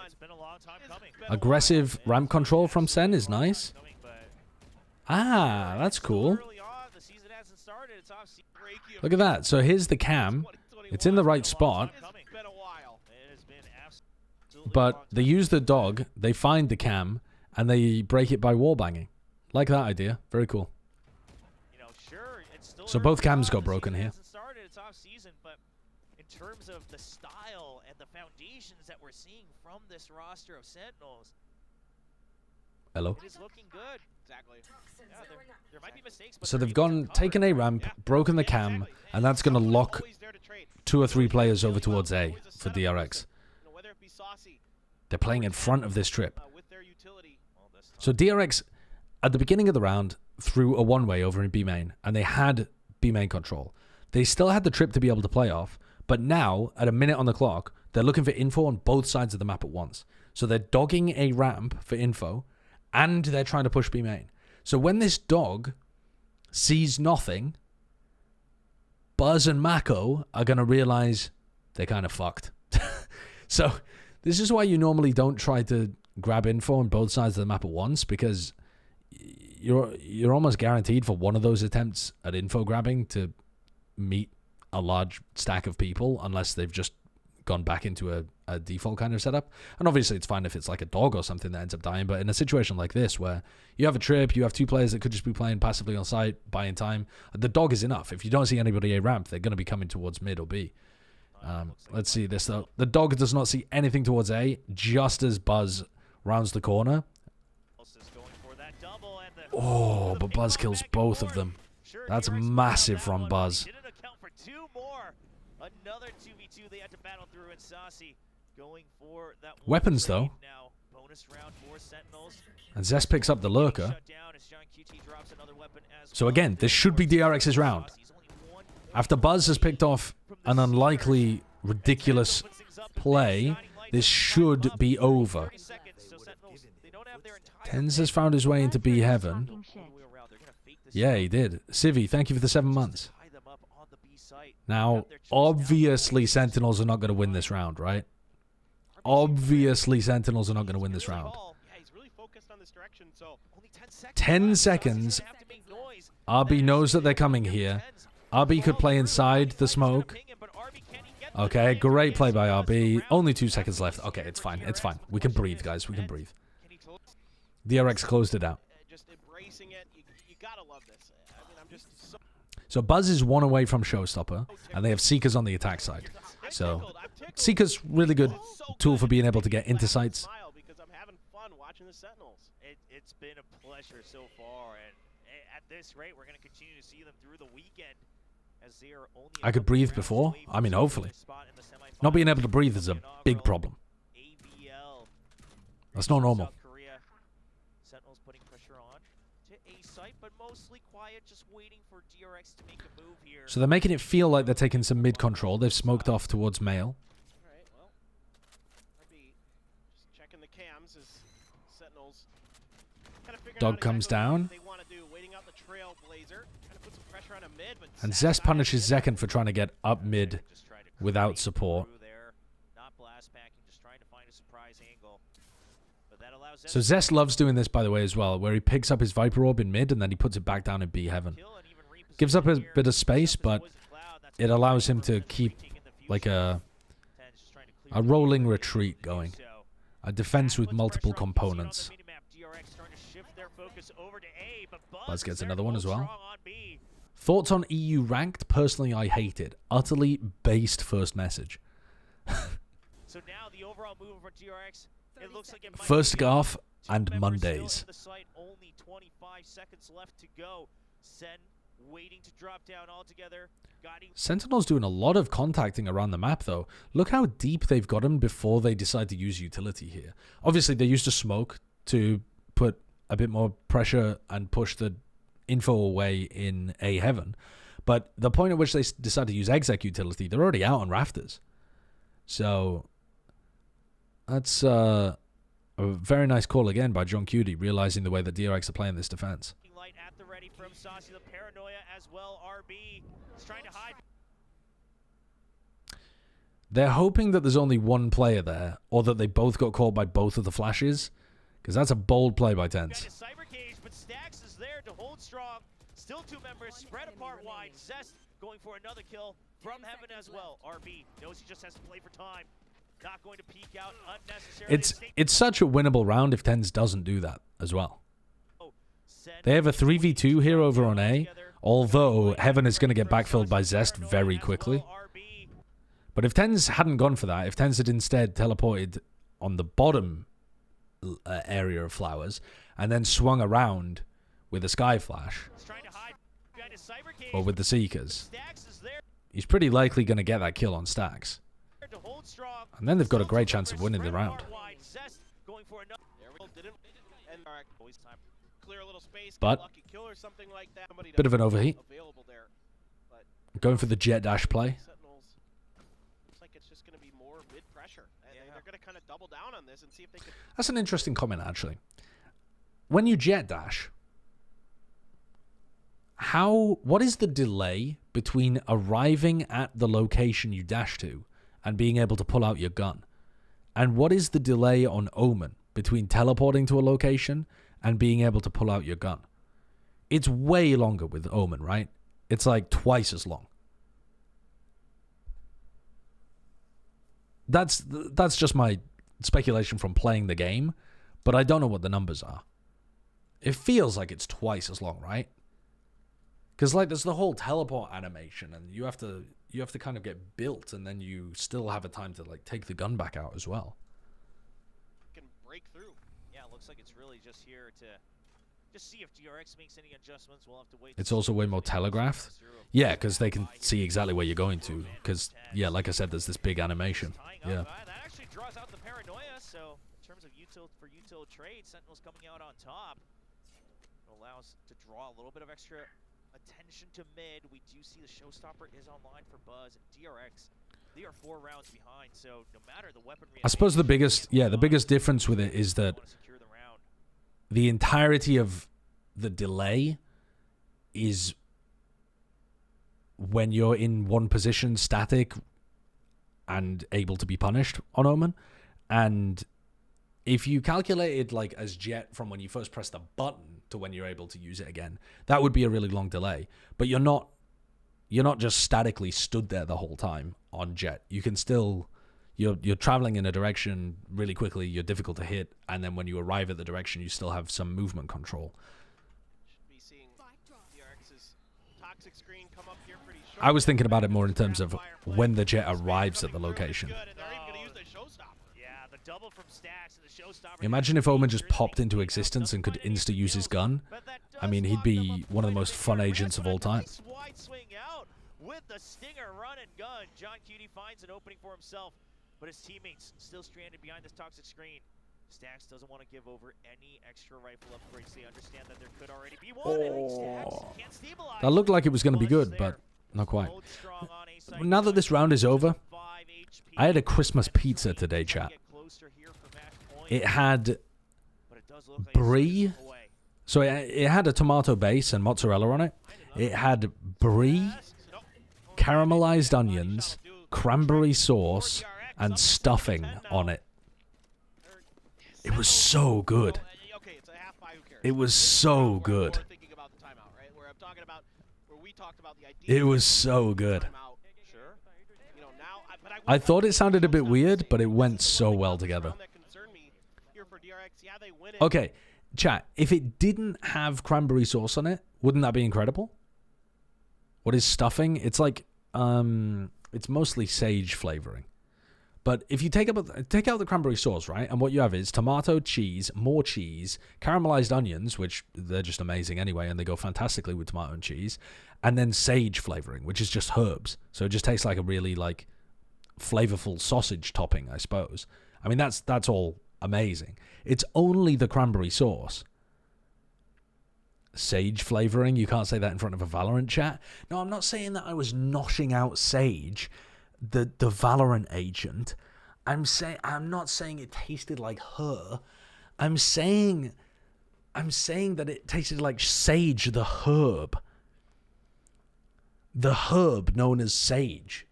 it's been a long time coming. Aggressive ramp control from Sen is nice. Ah, that's cool. Look at that. So here's the cam. It's in the right spot. But they use the dog, they find the cam, and they break it by wall banging. Like that idea. Very cool. So both cams got broken here. But in terms of the style and the foundations that we're seeing from this roster of Sentinels, Hello. it is looking good. Exactly. Yeah, there might be mistakes, but So they've taken A ramp, broken the cam, and that's going to lock 2 or 3 players over towards A for DRX. They're playing in front of this trip. So DRX, at the beginning of the round, threw a one-way over in B main, and they had B main control. They still had the trip to be able to play off, but now, at a minute on the clock, they're looking for info on both sides of the map at once. So they're dogging a ramp for info, and they're trying to push B main. So when this dog sees nothing, Buzz and Mako are going to realize they're kind of fucked. So this is why you normally don't try to grab info on both sides of the map at once, because you're almost guaranteed for one of those attempts at info grabbing to meet a large stack of people, unless they've just gone back into a default kind of setup. And obviously it's fine if it's like a dog or something that ends up dying, but in a situation like this where you have a trip, you have 2 players that could just be playing passively on site, buying time, the dog is enough. If you don't see anybody A ramp, they're going to be coming towards mid or B. Let's see this though. The dog does not see anything towards A, just as Buzz rounds the corner. Oh, but Buzz kills both of them. That's massive from Buzz. Another 2v2 they had to battle through, and Saucy going for that Weapons though. Now, bonus round for Sentinels. And Zest picks up the lurker. So again, this should be DRX's round. After Buzz has picked off an unlikely, ridiculous play, this should be over. Tens has found his way into B heaven. Yeah, he did. Civi, thank you for the 7 months. Now, obviously Sentinels are not going to win this round, right? Obviously Sentinels are not going to win this round. 10 seconds. RB knows that they're coming here. RB could play inside the smoke. Okay, great play by RB. Only 2 seconds left. Okay, it's fine. It's fine. We can breathe, guys. We can breathe. DRX closed it out. So Buzz is 1 away from Showstopper, and they have Seekers on the attack side. So Seekers, really good tool for being able to get into sites. It's been a pleasure so far, and at this rate, we're going to continue to see them through the weekend. As they are only I could breathe before. I mean, hopefully. Not being able to breathe is a big problem. ABL. That's not normal. South Korea. Sentinels putting pressure on to A site, but mostly quiet, just waiting for DRX to make a move here. So they're making it feel like they're taking some mid control. They've smoked off towards male. All right, well, RB just checking the cams as Sentinels kind of figuring Dog out comes exactly down. what they want to do, waiting out the Trailblazer, trying to put some pressure on a mid, but And Zest Zest punishes Zekken for trying to get up mid Just try to without create support. through there. Not blast packing, just trying to find a surprise angle. But that allows So Zest loves doing this, by the way, as well, where he picks up his Viper Orb in mid and then he puts it back down in B heaven. kill and even reposition Gives up a here. bit of space, Zest is but Poison Cloud. That's it gonna allows be him to over keep retreating in the like future. a Ten's just trying to clear the rolling field, retreat able to do going. so. A defense That with puts multiple pressure on. You can see it on the components. minimap. DRX starting to shift their focus over to A, but Buzz gets is there another to one hold as well. strong on B. Thoughts on EU ranked? Personally, I hate it. Utterly based first message. So now the overall move for DRX, it looks like it might First be Garth two and members Mondays. still in the site, only 25 seconds left to go. Sen waiting to drop down altogether. Guiding Sentinel's doing a lot of contacting around the map, though. Look how deep they've got him before they decide to use utility here. Obviously, they used a smoke to put a bit more pressure and push the info away in A heaven. But the point at which they decide to use exec utility, they're already out on rafters. So that's a very nice call again by John Cutie, realizing the way that DRX are playing this defense. light at the ready from Saucy. The paranoia as well. RB is trying to hide. They're hoping that there's only one player there, or that they both got caught by both of the flashes, because that's a bold play by Got Tense. a cyber cage, but Stax is there to hold strong. Still two members spread apart wide. Zest going for another kill from heaven as well. RB knows he just has to play for time. Not going to peek out unnecessarily. It's such a winnable round if Tens doesn't do that as well. Sen They have a 3v2 here over on A, although Heaven is going to get backfilled by Zest very quickly. But if Tens hadn't gone for that, if Tens had instead teleported on the bottom area of flowers and then swung around with a Sky Flash or with the Seekers, he's pretty likely going to get that kill on Stacks. And then they've got a great chance of winning the round. But bit of an overheat. Going for the jet dash play. Looks like it's just going to be more mid pressure, and they're going to kind of double down on this and see if they can. That's an interesting comment, actually. When you jet dash, what is the delay between arriving at the location you dash to and being able to pull out your gun? And what is the delay on Omen between teleporting to a location and being able to pull out your gun? It's way longer with Omen, right? It's like twice as long. That's just my speculation from playing the game, but I don't know what the numbers are. It feels like it's twice as long, right? Because like there's the whole teleport animation, and you have to kind of get built, and then you still have a time to like take the gun back out as well. Can break through. Yeah, it looks like it's really just here to just see if DRX makes any adjustments. We'll have to wait. It's also way more telegraphed. Yeah, because they can see exactly where you're going to. Because, yeah, like I said, there's this big animation. Yeah. That actually draws out the paranoia. So in terms of util trade, Sentinels coming out on top. It allows to draw a little bit of extra attention to mid. We do see the showstopper is online for Buzz and DRX. They are 4 rounds behind, so no matter the weaponry. I suppose the biggest difference with it is that the entirety of the delay is when you're in one position, static, and able to be punished on Omen. And if you calculated like as Jet from when you first press the button to when you're able to use it again, that would be a really long delay. But you're not just statically stood there the whole time on Jet. You can still you're traveling in a direction really quickly, you're difficult to hit, and then when you arrive at the direction you still have some movement control. Should be seeing DRX's toxic screen come up here pretty short. I was thinking about it more in terms of when the Jet arrives at the location. Good, and they're even going to use their showstopper. Yeah, the double from Stacks and the showstopper. Imagine if Omen just popped into existence and could insta-use his gun. I mean, he'd be one of the most fun agents of all time. Nice wide swing out with the stinger run and gun. John Cutie finds an opening for himself, but his teammates still stranded behind this toxic screen. Stacks doesn't want to give over any extra rifle upgrades. They understand that there could already be one. And Stacks can't stabilize. That looked like it was going to be good, but not quite. Now that this round is over, I had a Christmas pizza today, chat. It had brie. So it had a tomato base and mozzarella on it. It had brie, caramelized onions, cranberry sauce, and stuffing on it. It was so good. It was so good. It was so good. I thought it sounded a bit weird, but it went so well together. Okay, chat, if it didn't have cranberry sauce on it, wouldn't that be incredible? What is stuffing? It's like, it's mostly sage flavoring. But if you take out the cranberry sauce, right, and what you have is tomato, cheese, more cheese, caramelized onions, which they're just amazing anyway, and they go fantastically with tomato and cheese, and then sage flavoring, which is just herbs. So it just tastes like a really, like, flavorful sausage topping, I suppose. I mean, that's all amazing. It's only the cranberry sauce. Sage flavoring, you can't say that in front of a Valorant chat. No, I'm not saying that I was noshing out Sage, the Valorant agent. I'm not saying it tasted like her. I'm saying that it tasted like sage, the herb. The herb known as sage.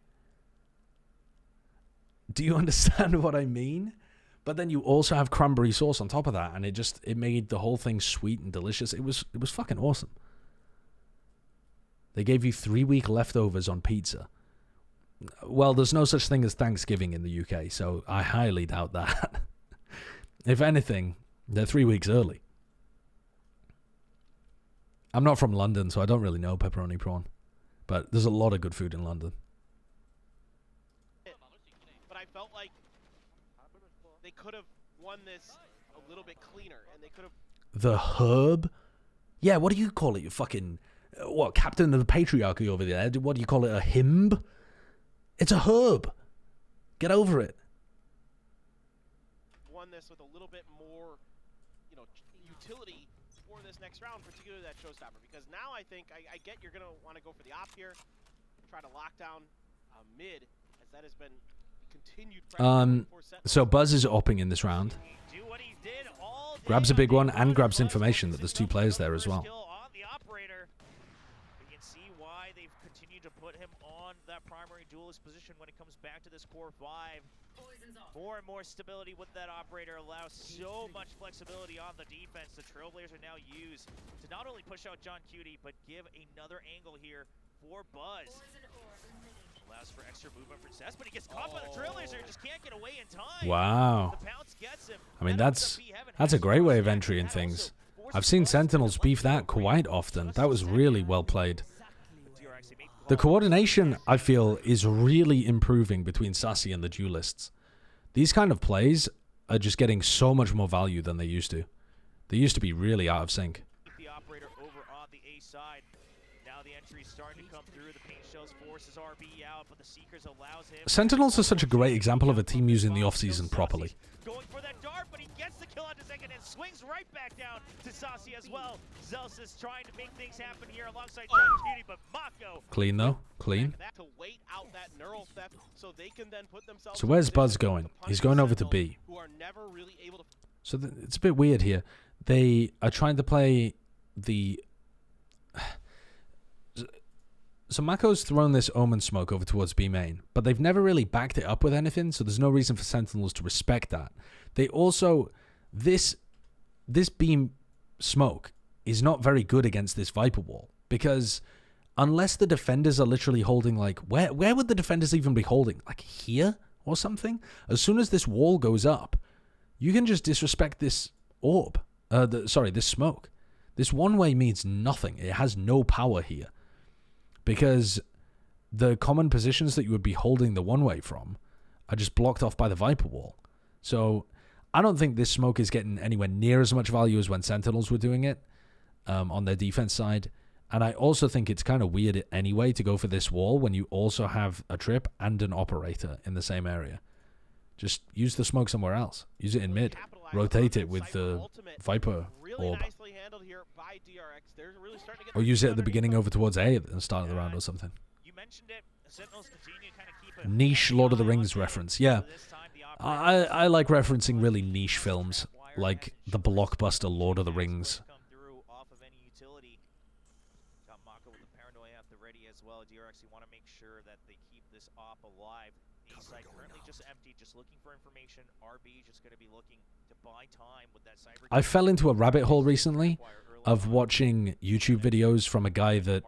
Do you understand what I mean? But then you also have cranberry sauce on top of that, and it made the whole thing sweet and delicious. It was fucking awesome. They gave you 3-week leftovers on pizza. Well, there's no such thing as Thanksgiving in the UK, so I highly doubt that. If anything, they're 3 weeks early. I'm not from London, so I don't really know pepperoni prawn. But there's a lot of good food in London. But I felt like they could have won this a little bit cleaner, and they could have... The herb? Yeah, what do you call it? You fucking... What, captain of the patriarchy over there? What do you call it? A himb? It's a herb. Get over it. Won this with a little bit more, utility for this next round, particularly that showstopper. Because now I think I get you're gonna want to go for the op here, try to lock down mid, as that has been continued. So Buzz is opping in this round. Grabs a big one and grabs information that there's 2 players there as well. That primary duelist position when it comes back to this core 5. More and more stability with that operator allows so much flexibility on the defense. The Trailblazers are now used to not only push out John Cutie, but give another angle here for Buzz. Allows for extra movement for Cess, but he gets caught by the Trailblazer, just can't get away in time. Wow. The pounce gets him. I mean, that's a great way of entering things. I've seen Sentinels beef that quite often. That was really well played. The coordination, I feel, is really improving between Sassy and the duelists. These kind of plays are just getting so much more value than they used to. They used to be really out of sync. The operator over on the A side. Now the entry starting to come through. The paint shells forces RB out, but the Seekers allows him. Sentinels are such a great example of a team using the offseason properly. Going for that dart, but he gets the kill on the second and swings right back down to Sassy as well. Zelsis trying to make things happen here alongside John Cutie, but Mako. Clean though, clean. To wait out that neural theft so they can then put themselves. So where's Buzz going? He's going over to B. Who are never really able to. So it's a bit weird here. They are trying to play the... So Mako's thrown this Omen smoke over towards B main, but they've never really backed it up with anything, so there's no reason for Sentinels to respect that. They also... This beam smoke is not very good against this Viper wall, because unless the defenders are literally holding, like... Where would the defenders even be holding? Like here or something? As soon as this wall goes up, you can just disrespect this orb. This smoke. This one-way means nothing. It has no power here. Because the common positions that you would be holding the one-way from are just blocked off by the Viper wall. So I don't think this smoke is getting anywhere near as much value as when Sentinels were doing it on their defense side. And I also think it's kind of weird anyway to go for this wall when you also have a trip and an operator in the same area. Just use the smoke somewhere else. Use it in mid. Rotate it with the Viper orb. Or use it at the beginning over towards A at the start of the round or something. Niche Lord of the Rings reference. Yeah. I like referencing really niche films, like the blockbuster Lord of the Rings. DRX, you want to make sure that they keep this op alive. A site currently just empty, just looking for information. RB just going to be looking to buy time with that cyber. I fell into a rabbit hole recently of watching YouTube videos from a guy that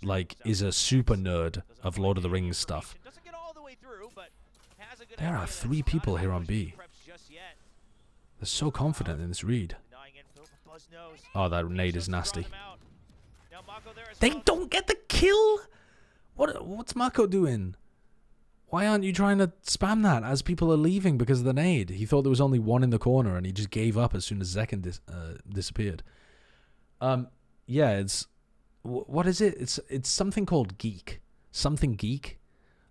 like is a super nerd of Lord of the Rings stuff. There are 3 people here on B. They're so confident in this read. Oh, that nade is nasty. They don't get the kill? What's Mako doing? Why aren't you trying to spam that as people are leaving because of the nade? He thought there was only one in the corner and he just gave up as soon as Zekken disappeared. Yeah, it's... What is it? It's something called Geek. Something Geek?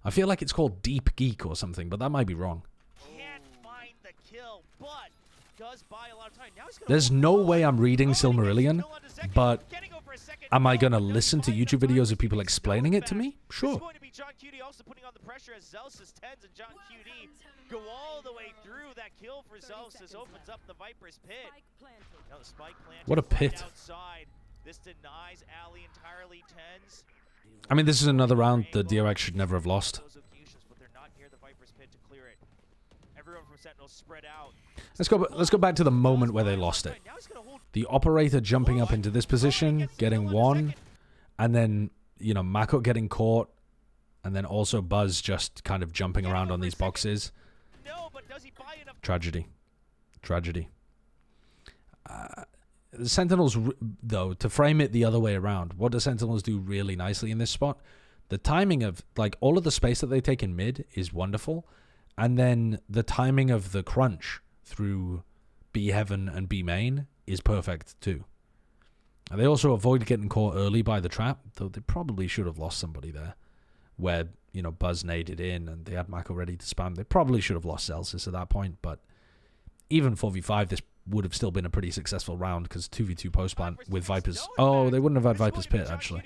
I feel like it's called Deep Geek or something, but that might be wrong. Can't find the kill, but does buy a lot of time. Now he's gonna There's no way I'm reading Silmarillion, but am I going to listen to YouTube videos of people explaining it to me? Sure. It's going to be John QD also putting on the pressure as Zelsis, Tens, and John QD go all the way through. That kill for Zelsis opens up the Viper's pit. Now the spike plant. What a pit. Outside. This denies Ali entirely. Tens. I mean, this is another round the DRX should never have lost. But they're not near the Viper's pit to clear it. Everyone from Sentinels spread out. Let's go back to the moment where they lost it. The operator jumping up into this position, getting one, and then, you know, Mako getting caught, and then also Buzz just kind of jumping around on these boxes. Tragedy. Tragedy. The Sentinels, though, to frame it the other way around, what do Sentinels do really nicely in this spot? The timing of, like, all of the space that they take in mid is wonderful, and then the timing of the crunch through B Heaven and B Main is perfect too. And they also avoid getting caught early by the trap, though they probably should have lost somebody there. Where, you know, Buzz naded in and they had Mako ready to spam. They probably should have lost Celsius at that point, but even 4v5, this would have still been a pretty successful round because 2v2 post plant with Vipers. Oh, they wouldn't have had Viper's Pit, actually.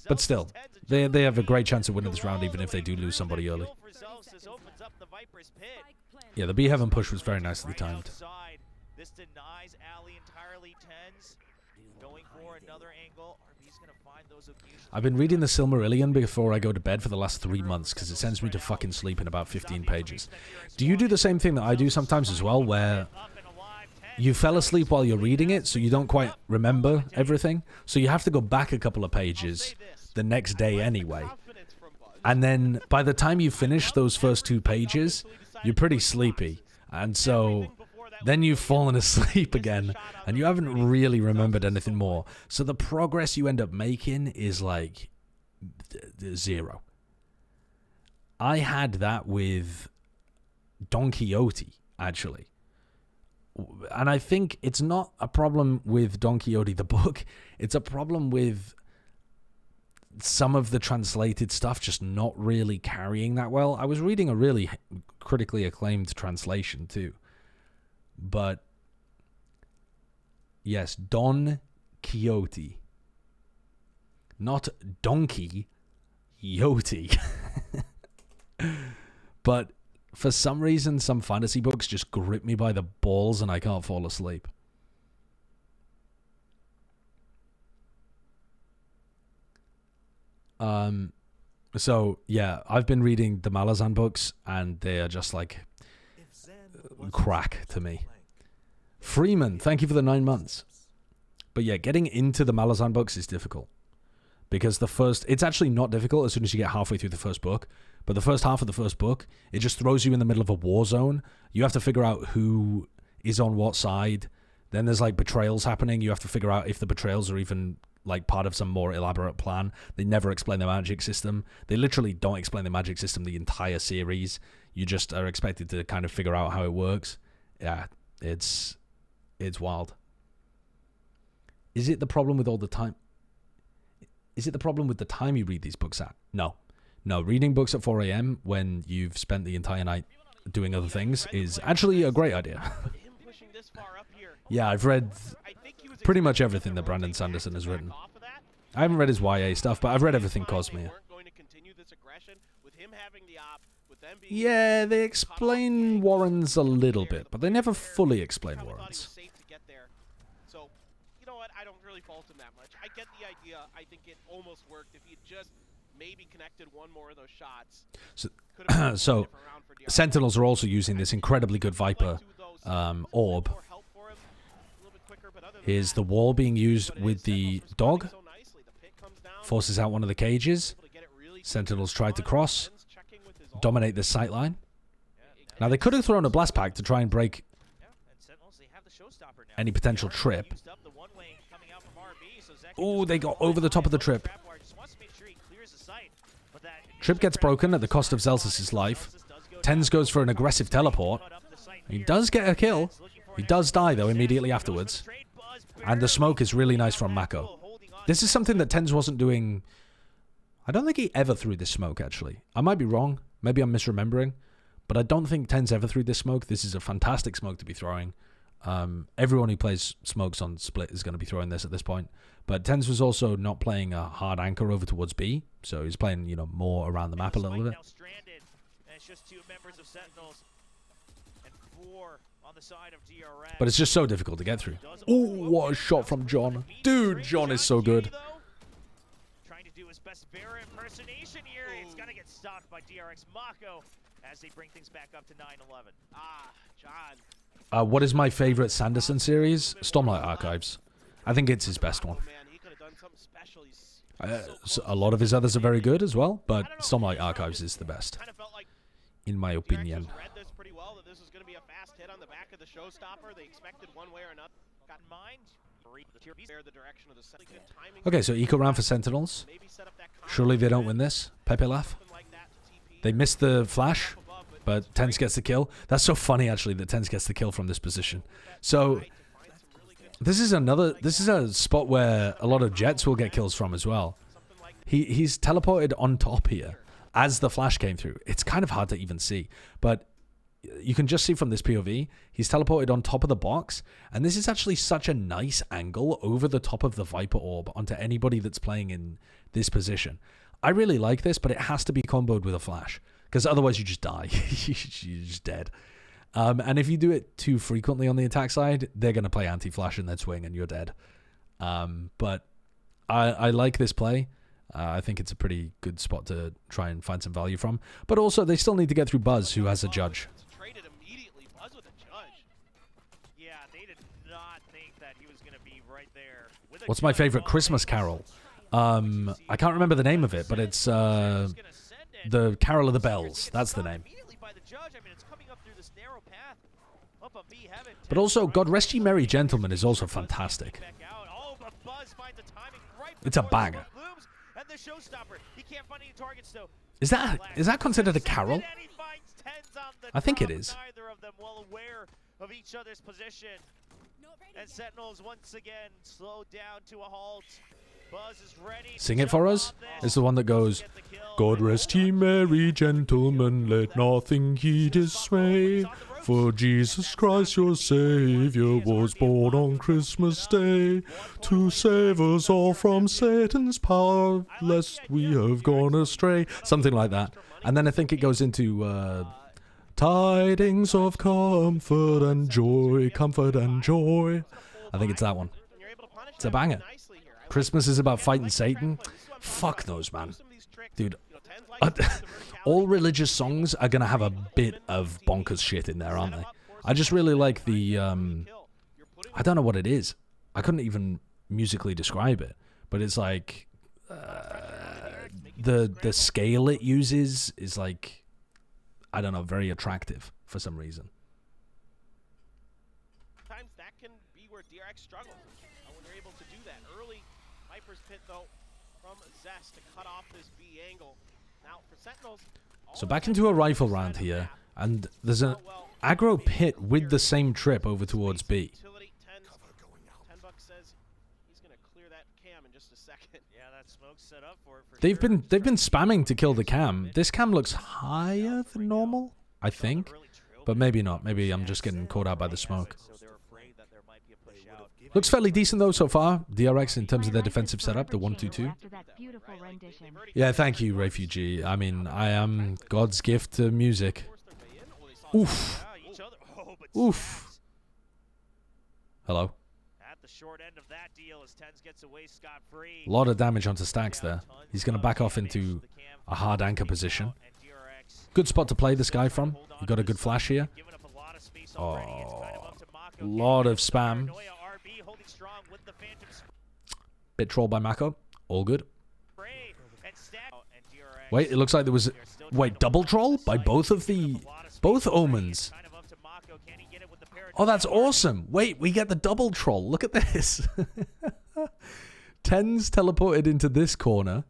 But still, they have a great chance of winning this round even if they do lose somebody early. Yeah, the B Heaven push was very nicely timed. This denies Ali entirely. Tens going for another angle. RB's gonna find those occasions. I've been reading the Silmarillion before I go to bed for the last 3 months because it sends me to fucking sleep in about 15 pages. Do you do the same thing that I do sometimes as well, where you fell asleep while you're reading it, so you don't quite remember everything? So you have to go back a couple of pages the next day anyway. And then by the time you finish those first 2 pages, you're pretty sleepy. And so then you've fallen asleep again, and you haven't really remembered anything more. So the progress you end up making is like 0. I had that with Don Quixote, actually. And I think it's not a problem with Don Quixote, the book. It's a problem with some of the translated stuff just not really carrying that well. I was reading a really critically acclaimed translation, too. But yes, Don Quixote, not Donkey Quixote. But for some reason, some fantasy books just grip me by the balls and I can't fall asleep. So yeah, I've been reading the Malazan books and they are just like crack to me. Freeman, thank you for the 9 months. But yeah, getting into the Malazan books is difficult. Because it's actually not difficult as soon as you get halfway through the first book. But the first half of the first book, it just throws you in the middle of a war zone. You have to figure out who is on what side. Then there's like betrayals happening. You have to figure out if the betrayals are even like part of some more elaborate plan. They never explain the magic system. They literally don't explain the magic system the entire series. You just are expected to kind of figure out how it works. Yeah, it's wild. Is it the problem with all the time? Is it the problem with the time you read these books at? No. Reading books at 4 a.m. when you've spent the entire night doing other things is actually a great idea. Yeah, I've read pretty much everything that Brandon Sanderson has written. I haven't read his YA stuff, but I've read everything Cosmere. Yeah, they explain Warrens a little bit, but they never fully explain Warrens. So, you know what? I don't really fault him that much. I get the idea. I think it almost worked if he just maybe connected one more of those shots. So Sentinels are also using this incredibly good Viper orb. Here's the wall being used with the dog. Forces out one of the cages. Sentinels tried to cross. Dominate the sightline. Now they could have thrown a blast pack to try and break any potential trip. Oh, they got over the top of the trip. Trip gets broken at the cost of Zelsis' life. Tens goes for an aggressive teleport. He does get a kill. He does die, though, immediately afterwards. And the smoke is really nice from Mako. This is something that Tens wasn't doing. I don't think he ever threw this smoke, actually. I might be wrong. Maybe I'm misremembering. But I don't think Tens ever threw this smoke. This is a fantastic smoke to be throwing. Everyone who plays smokes on Split is going to be throwing this at this point. But Tens was also not playing a hard anchor over towards B. So he's playing, you know, more around the map a little bit. But it's just so difficult to get through. Oh, what a shot from John. Dude, John is so good. Trying to do his best bear impersonation here. It's going to get stopped by DRX Mako as they bring things back up to 9-11. John. What is my favorite Sanderson series? Stormlight Archives. I think it's his best one. A lot of his others are very good as well, but Stormlight Archives is the best, in my opinion. Okay, so eco round for Sentinels. Surely they don't win this. Pepe laugh. They missed the flash, but Tens gets the kill. That's so funny, actually, that Tens gets the kill from this position. So this is a spot where a lot of Jets will get kills from as well. He's teleported on top here as the flash came through. It's kind of hard to even see, but you can just see from this POV, he's teleported on top of the box, and this is actually such a nice angle over the top of the Viper orb onto anybody that's playing in this position. I really like this, but it has to be comboed with a flash, because otherwise you just die. You're just dead. And if you do it too frequently on the attack side, they're going to play anti-flash in their swing, and you're dead. But I like this play. I think it's a pretty good spot to try and find some value from. But also, they still need to get through Buzz, who has a judge. Yeah, they did not think that he was going to be right there. What's my favorite Christmas carol? I can't remember the name of it, but it's the Carol of the Bells. That's the name. But also, God Rest Ye Merry Gentlemen is also fantastic. It's a banger. Is that considered a carol? I think it is. Of each other's position. And Sentinels once again slowed down to a halt. Buzz is ready. Sing it for us. It's the one that goes, God rest ye merry gentlemen, let nothing ye dismay. For Jesus Christ your Savior was born on Christmas Day to save us all from Satan's power, lest we have gone astray. Something like that. And then I think it goes into tidings of comfort and joy, comfort and joy. I think it's that one. It's a banger. Christmas is about fighting Satan. Fuck those, man. Dude, all religious songs are going to have a bit of bonkers shit in there, aren't they? I just really like the, I don't know what it is. I couldn't even musically describe it. But it's like, the scale it uses is like, I don't know, very attractive for some reason. sometimes that can be where DRX struggles when they're able to do that. Early Viper's Pit, though, from Zest to cut off this B angle. Now, for Sentinels... So back into a rifle round here, and there's an aggro pit with the same trip over towards B. Says he's gonna clear that cam in just a second. Yeah, that smoke's set up for They've been spamming to kill the cam. This cam looks higher than normal, I think, but maybe not. Maybe I'm just getting caught out by the smoke. Looks fairly decent though so far. DRX in terms of their defensive setup, the 1-2-2. Yeah, thank you, Refugee. I mean, I am God's gift to music. Oof. Oof. Hello. At the short end of that deal as Tens gets away scot-free. A lot of damage onto Stacks there. He's going to back off into a hard anchor position. Good spot to play this guy from. He got a good flash here. Oh, lot of spam. Bit trolled by Mako. All good. Wait, it looks like there was... Wait, double troll by both Omens. Oh, that's awesome. Wait, we get the double troll. Look at this. Tens teleported into this corner.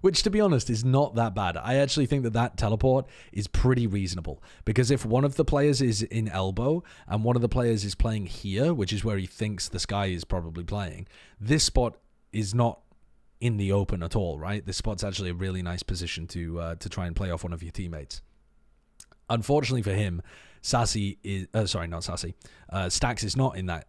Which, to be honest, is not that bad. I actually think that teleport is pretty reasonable. Because if one of the players is in elbow and one of the players is playing here, which is where he thinks the Sky is probably playing, this spot is not in the open at all, right? This spot's actually a really nice position to try and play off one of your teammates. Unfortunately for him, Sassy is... sorry, not Sassy. Stacks is not in that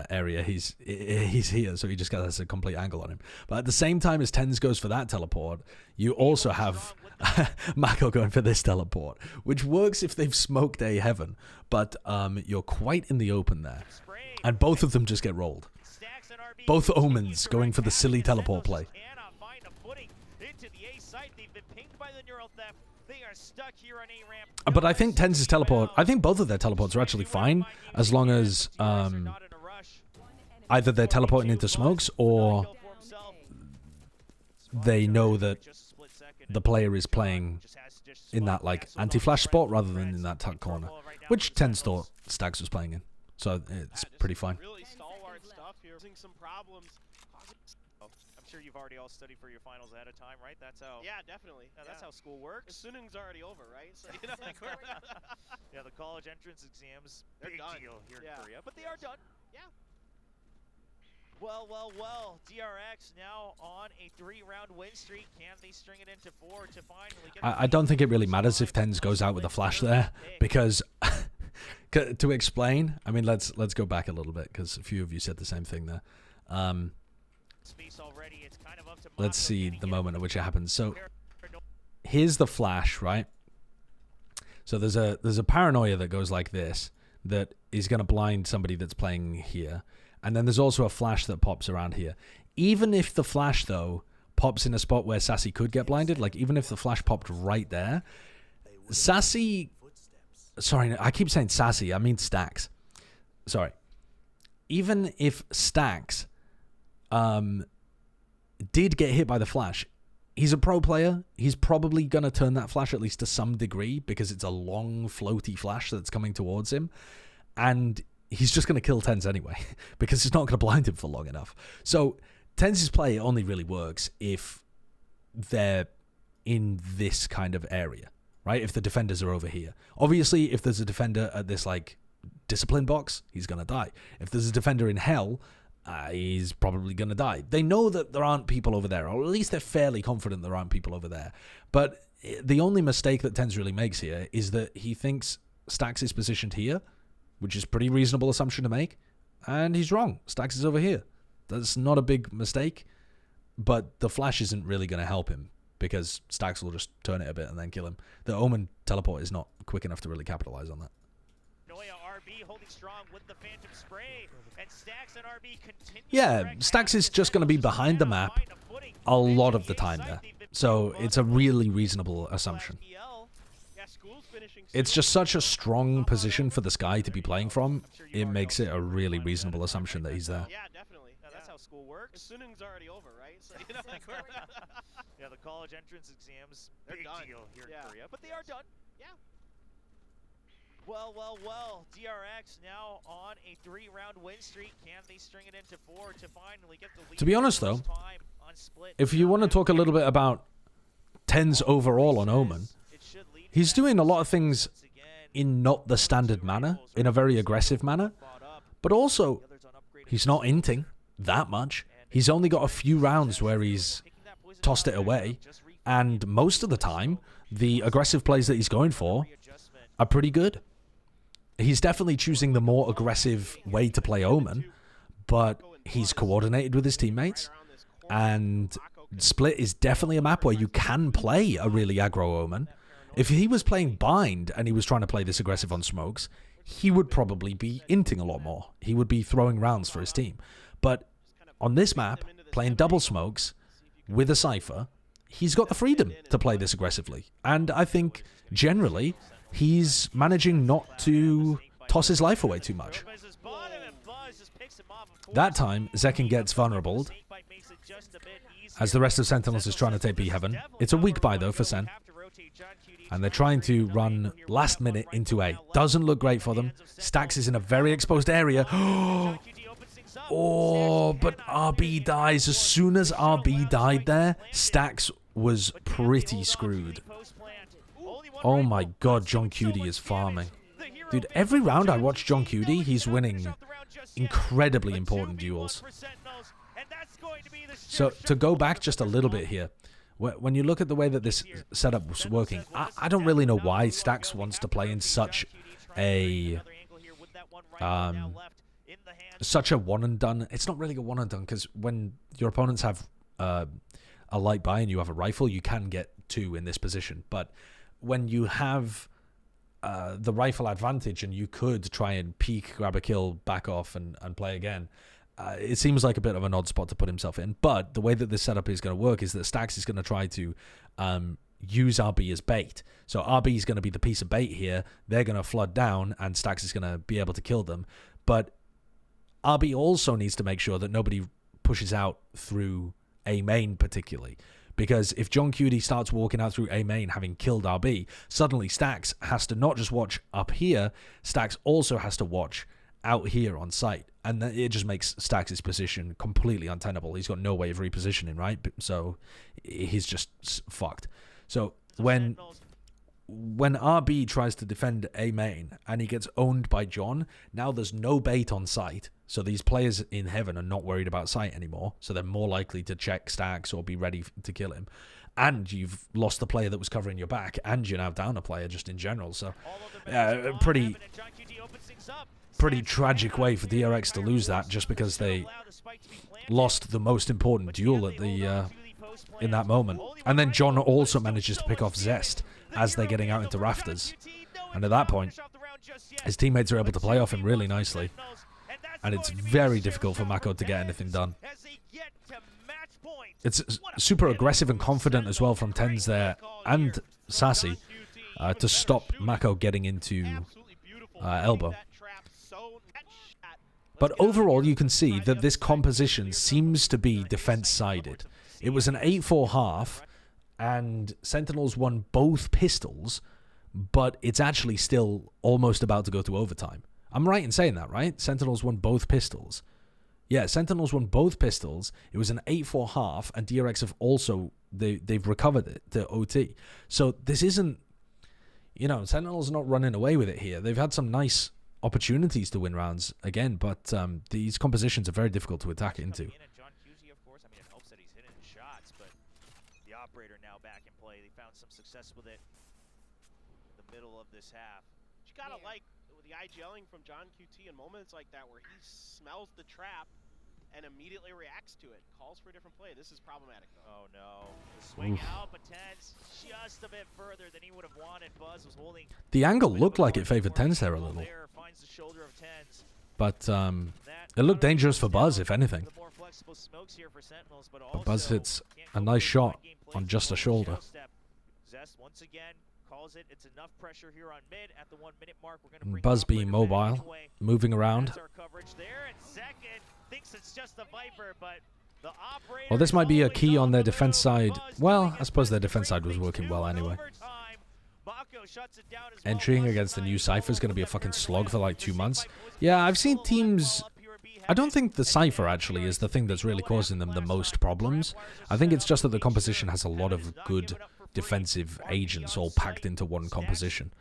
area. He's here, so he just has a complete angle on him. But at the same time as Tens goes for that teleport, you also have Mako going for this teleport, which works if they've smoked A heaven, but you're quite in the open there. And both of them just get rolled. Both Omens going for the silly teleport play. But I think Tens' teleport, I think both of their teleports are actually fine, as long as either they're teleporting into smokes or they know that the player is playing in that like anti-flash spot rather than in that tuck corner, which Tens thought Stacks was playing in. So it's pretty fine. Really stalwart stuff here. Some problems. I'm sure you've already all studied for your finals ahead of time, right? That's how. Yeah, definitely. That's how school works. Sunung's already over, right? So, you know, like yeah, the college entrance exams, they're big done. deal here Yeah. in Korea, but they are done. Yeah. Well. DRX now on a 3-round win streak. Can they string it into 4 to finally get? I don't think it really matters if Tens goes out with a flash there, because to explain, I mean, let's go back a little bit because a few of you said the same thing there. Let's see the moment at which it happens. So here's the flash, right? So there's a paranoia that goes like this that is going to blind somebody that's playing here. And then there's also a flash that pops around here. Even if the flash, though, pops in a spot where Sassy could get blinded, like even if the flash popped right there, Sassy... Sorry, I keep saying Sassy. I mean Stacks. Sorry. Even if Stacks did get hit by the flash, he's a pro player. He's probably going to turn that flash at least to some degree because it's a long, floaty flash that's coming towards him. And he's just going to kill Tens anyway because it's not going to blind him for long enough. So Tens' play only really works if they're in this kind of area, right? If the defenders are over here. Obviously, if there's a defender at this, like, discipline box, he's going to die. If there's a defender in hell, he's probably going to die. They know that there aren't people over there, or at least they're fairly confident there aren't people over there. But the only mistake that Tens really makes here is that he thinks Stacks is positioned here, which is a pretty reasonable assumption to make, and he's wrong. Stacks is over here. That's not a big mistake, but the flash isn't really going to help him because Stacks will just turn it a bit and then kill him. The Omen teleport is not quick enough to really capitalize on that. Holding strong with the Phantom Spray, and Stacks and RB continue. Yeah, Stacks is just going to be behind the map a lot of the time there. So it's a really reasonable assumption. It's just such a strong position for this guy to be playing from. It makes it a really reasonable assumption that he's there. Yeah, definitely. That's how school works. Sunung's already over, right? So, you know, like yeah, the college entrance exams, they're big done. deal here Yeah. in Korea, but they are done. Yeah. Well. Well. DRX now on a 3-round win streak. Can they string it into 4 to finally get the lead? To be honest, though, if you want to talk a little bit about TenZ overall on Omen, he's doing a lot of things in not the standard manner, in a very aggressive manner, but also he's not inting that much. He's only got a few rounds where he's tossed it away, and most of the time, the aggressive plays that he's going for are pretty good. He's definitely choosing the more aggressive way to play Omen, but he's coordinated with his teammates, and Split is definitely a map where you can play a really aggro Omen. If he was playing Bind and he was trying to play this aggressive on smokes, he would probably be inting a lot more. He would be throwing rounds for his team. But on this map, playing double smokes with a Cypher, he's got the freedom to play this aggressively. And I think, generally, he's managing not to toss his life away too much. That time, Zekin gets vulnerable, as the rest of Sentinels is trying to take B Heaven. It's a weak buy, though, for Sen. And they're trying to run last minute into A. Doesn't look great for them. Stax is in a very exposed area. Oh, but RB dies. As soon as RB died there, Stax was pretty screwed. Oh my god, John Cutie is farming. Dude, every round I watch John Cutie, he's winning incredibly important duels. So, to go back just a little bit here, when you look at the way that this setup was working, I don't really know why Stax wants to play in such a one and done. It's not really a one and done, because when your opponents have a light buy and you have a rifle, you can get 2 in this position. But when you have the rifle advantage and you could try and peek, grab a kill, back off, and play again, it seems like a bit of an odd spot to put himself in. But the way that this setup is going to work is that Stax is going to try to use RB as bait. So RB is going to be the piece of bait here. They're going to flood down, and Stax is going to be able to kill them. But RB also needs to make sure that nobody pushes out through A main particularly. Because if John Cutie starts walking out through A main having killed RB, suddenly Stax has to not just watch up here, Stax also has to watch out here on site. And it just makes Stax's position completely untenable. He's got no way of repositioning, right? So he's just fucked. So when RB tries to defend A main and he gets owned by John, now there's no bait on site. So these players in Heaven are not worried about sight anymore. So they're more likely to check Stax or be ready to kill him. And you've lost the player that was covering your back, and you're now down a player just in general. So pretty tragic way for DRX to lose that, just because they lost the most important duel at the in that moment. And then John also manages to pick off Zest as they're getting out into rafters. And at that point, his teammates are able to play off him really nicely. And it's very difficult for Mako to get anything done. It's super aggressive and confident as well from TenZ there, and Sassy, to stop Mako getting into elbow. But overall, you can see that this composition seems to be defense-sided. It was an 8-4 half, and Sentinels won both pistols, but it's actually still almost about to go to overtime. I'm right in saying that, right? Sentinels won both pistols. Yeah, Sentinels won both pistols. It was an 8-4 half, and DRX have also, they've recovered it to OT. So this isn't, Sentinels are not running away with it here. They've had some nice opportunities to win rounds again, but these compositions are very difficult to attack into. John Cutie, of course, it helps that he's hitting shots, but the operator now back in play. They found some success with it in the middle of this half. You gotta like the IGLing from John QT in moments like that where he smells the trap and immediately reacts to it. Calls for a different play. This is problematic, though. Oh, no. The swing out, but TenZ just a bit further than he would have wanted. Buzz was holding. The angle looked like it favored TenZ there a little. Finds the shoulder of TenZ. But it looked dangerous for Buzz, if anything. But Buzz hits a nice shot on just a shoulder. Zest once again calls it. It's enough pressure here on mid at the 1 minute mark. We're going to Buzz being mobile, moving around. Our coverage there, and second thinks it's just a Viper, but the operator. Well, this might be a key on their defense side. Well, I suppose their defense side was working well anyway. Mako shuts it down as Entering well. against the new Cypher is going to be a fucking slog for like 2 months. Yeah, I've seen teams... I don't think the Cypher actually is the thing that's really causing them the most problems. I think it's just that the composition has a lot of good defensive agents all packed into one composition.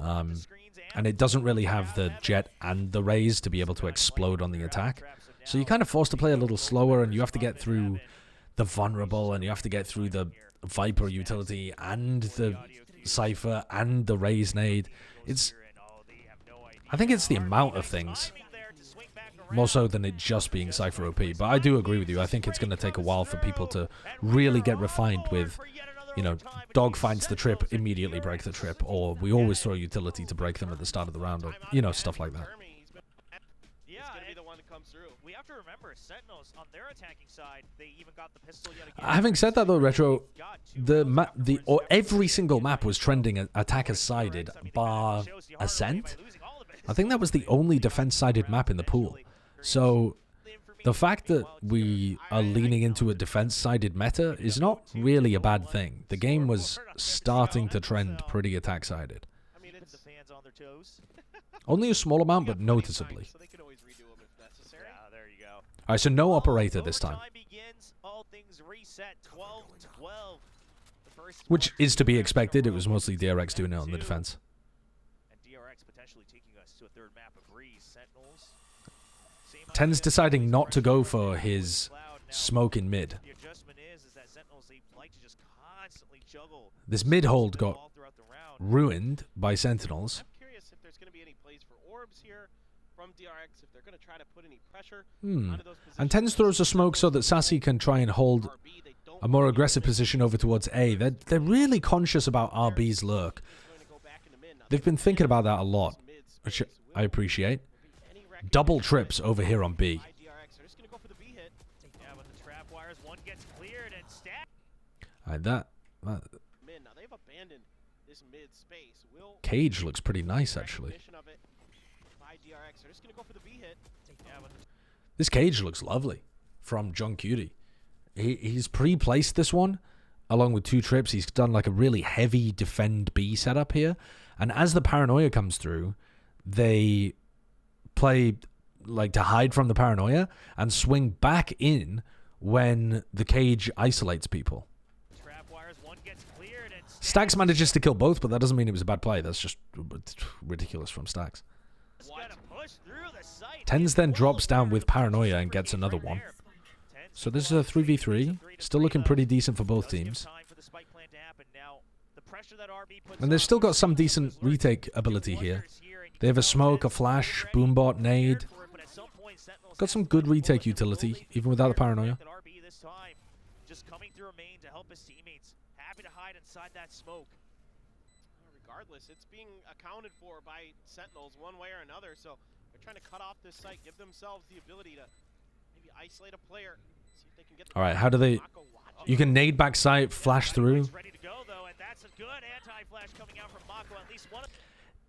And it doesn't really have the Jet and the Raze to be able to explode on the attack. So you're kind of forced to play a little slower, and you have to get through the Vulnerable, and you have to get through the Viper utility, and the Cypher, and the Raze nade. I think it's the amount of things, more so than it just being Cypher OP. But I do agree with you. I think it's going to take a while for people to really get refined with, you know, dog finds the trip, immediately break the trip, or we always throw utility to break them at the start of the round, or, you know, stuff like that. Yeah, we have to remember, Sentinels on their attacking side, they even got the pistol yet again. Having said that though, Retro, every single map was trending attacker sided bar Ascent. I think that was the only defense sided map in the pool. So the fact that we are leaning into a defense-sided meta is not really a bad thing. The game was starting to trend pretty attack-sided. Only a small amount, but noticeably. Alright, so no operator this time. Which is to be expected. It was mostly DRX doing it on the defense. And DRX potentially taking us to a third map of Breeze. Sentinels. Ten's deciding not to go for his smoke in mid. The adjustment is that Sentinels, they like to just constantly juggle. This mid hold got ruined by Sentinels. I'm curious if there's going to be any plays for orbs here from DRX, if they're going to try to put any pressure onto those positions. And Tens throws a smoke so that Sassy can try and hold a more aggressive position over towards A. They're really conscious about RB's lurk. They've been thinking about that a lot, which I appreciate. Double trips over here on B. Alright, Cage looks pretty nice, actually. This Cage looks lovely from John Cutie. He's pre-placed this one along with 2 trips. He's done like a really heavy defend B setup here. And as the paranoia comes through, they play like to hide from the paranoia and swing back in when the Cage isolates people. Stax manages to kill both, but that doesn't mean it was a bad play. That's just ridiculous from Stax. Tens then drops down with paranoia and gets another one. So this is a 3v3. Still looking pretty decent for both teams. And they've still got some decent retake ability here. They have a smoke, a flash, boombot, nade. Got some good retake utility, even without the paranoia. Just coming through a main to help his teammates. Happy to hide inside that smoke. Regardless, it's being accounted for by Sentinels one way or another, so they're trying to cut off this site, give themselves the ability to maybe isolate a player. See if they can get the Alright, how do they... You can nade back sight, flash through.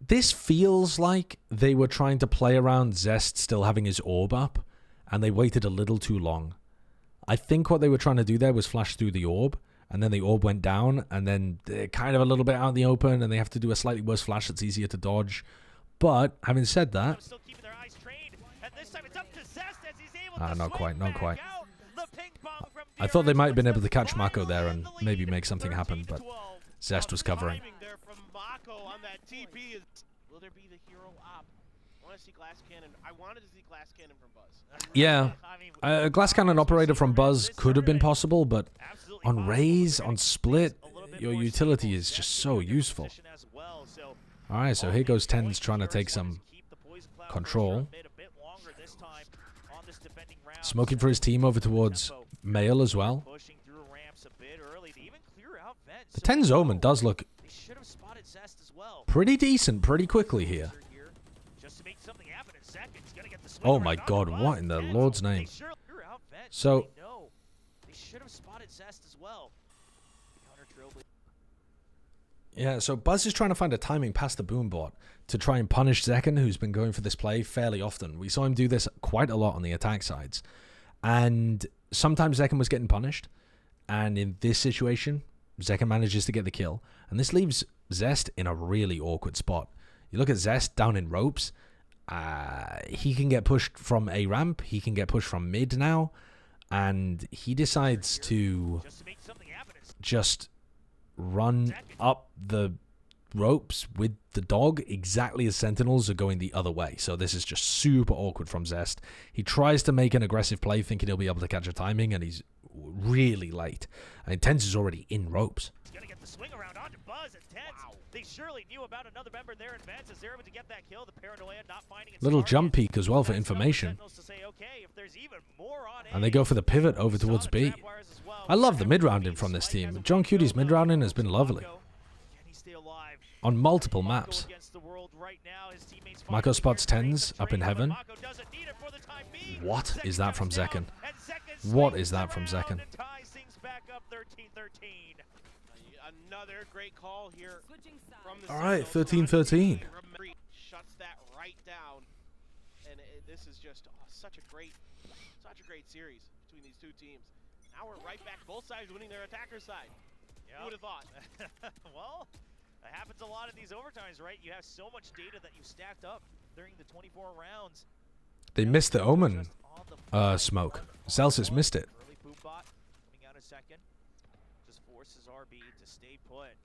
This feels like they were trying to play around Zest still having his orb up, and they waited a little too long. I think what they were trying to do there was flash through the orb, and then the orb went down, and then they're kind of a little bit out in the open, and they have to do a slightly worse flash that's easier to dodge. But, having said that... not quite, not quite. I thought they might have been able to catch Mako there and maybe make something happen, but Zest was covering. Will there be the hero op? I want to see Glass Cannon. I wanted to see Glass Cannon from Buzz. Yeah, a Glass Cannon operator from Buzz could have been possible, but on Raze, on Split, your utility is just so useful. Alright, so here goes Tens trying to take some control. Smoking for his team over towards Mail as well. The Tens Omen does look pretty decent pretty quickly here. Oh my god, what in the Lord's name? So... Yeah, so Buzz is trying to find a timing past the boom bot to try and punish Zekken, who's been going for this play fairly often. We saw him do this quite a lot on the attack sides. And sometimes Zekken was getting punished. And in this situation, Zekken manages to get the kill. And this leaves Zest in a really awkward spot. You look at Zest down in ropes. He can get pushed from A ramp. He can get pushed from mid now. And he decides to just run up the ropes with the dog exactly as Sentinels are going the other way. So this is just super awkward from Zest. He tries to make an aggressive play thinking he'll be able to catch a timing, and he's really late. And Tenz is already in ropes. He's gonna get the swing around onto Buzz and Tenz. Wow. They surely knew about another member there in advances. They're able to get that kill. The paranoia not finding its Little target. jump peek as well for information. To say, okay, if there's even more on And they go for the pivot over towards B. I love the mid-rounding from this team. John Cuty's mid-rounding has been lovely. On multiple maps. Mako spots Tenz up in heaven. What is that from Zekken? What is that from Zekken? Another great call here from the All right, Sentinels. 13-13. Shuts that right down, and this is just such a great series between these two teams. Now we're right back, both sides winning their attacker side. Yep. Who would have thought? Well, that happens a lot in these overtimes, right? You have so much data that you stacked up during the 24 rounds. They missed the Omen smoke. Celsius missed it. Early poop bot coming out a second. Just forces RB to stay put.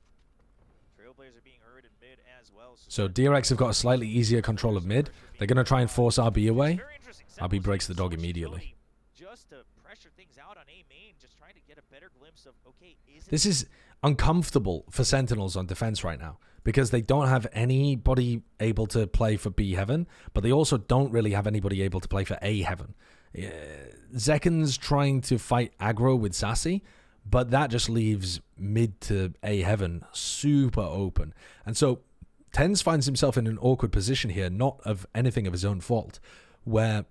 Trailblazers being heard in mid as well. So DRX have got a slightly easier control of mid. They're going to try and force RB away. RB breaks the dog immediately. Just to pressure things out on A main, just trying to get a better glimpse of, okay, this is uncomfortable for Sentinels on defense right now because they don't have anybody able to play for B heaven, but they also don't really have anybody able to play for A heaven. Zekken's trying to fight aggro with Sassy, but that just leaves mid to A heaven super open. And so Tenz finds himself in an awkward position here, not of anything of his own fault, where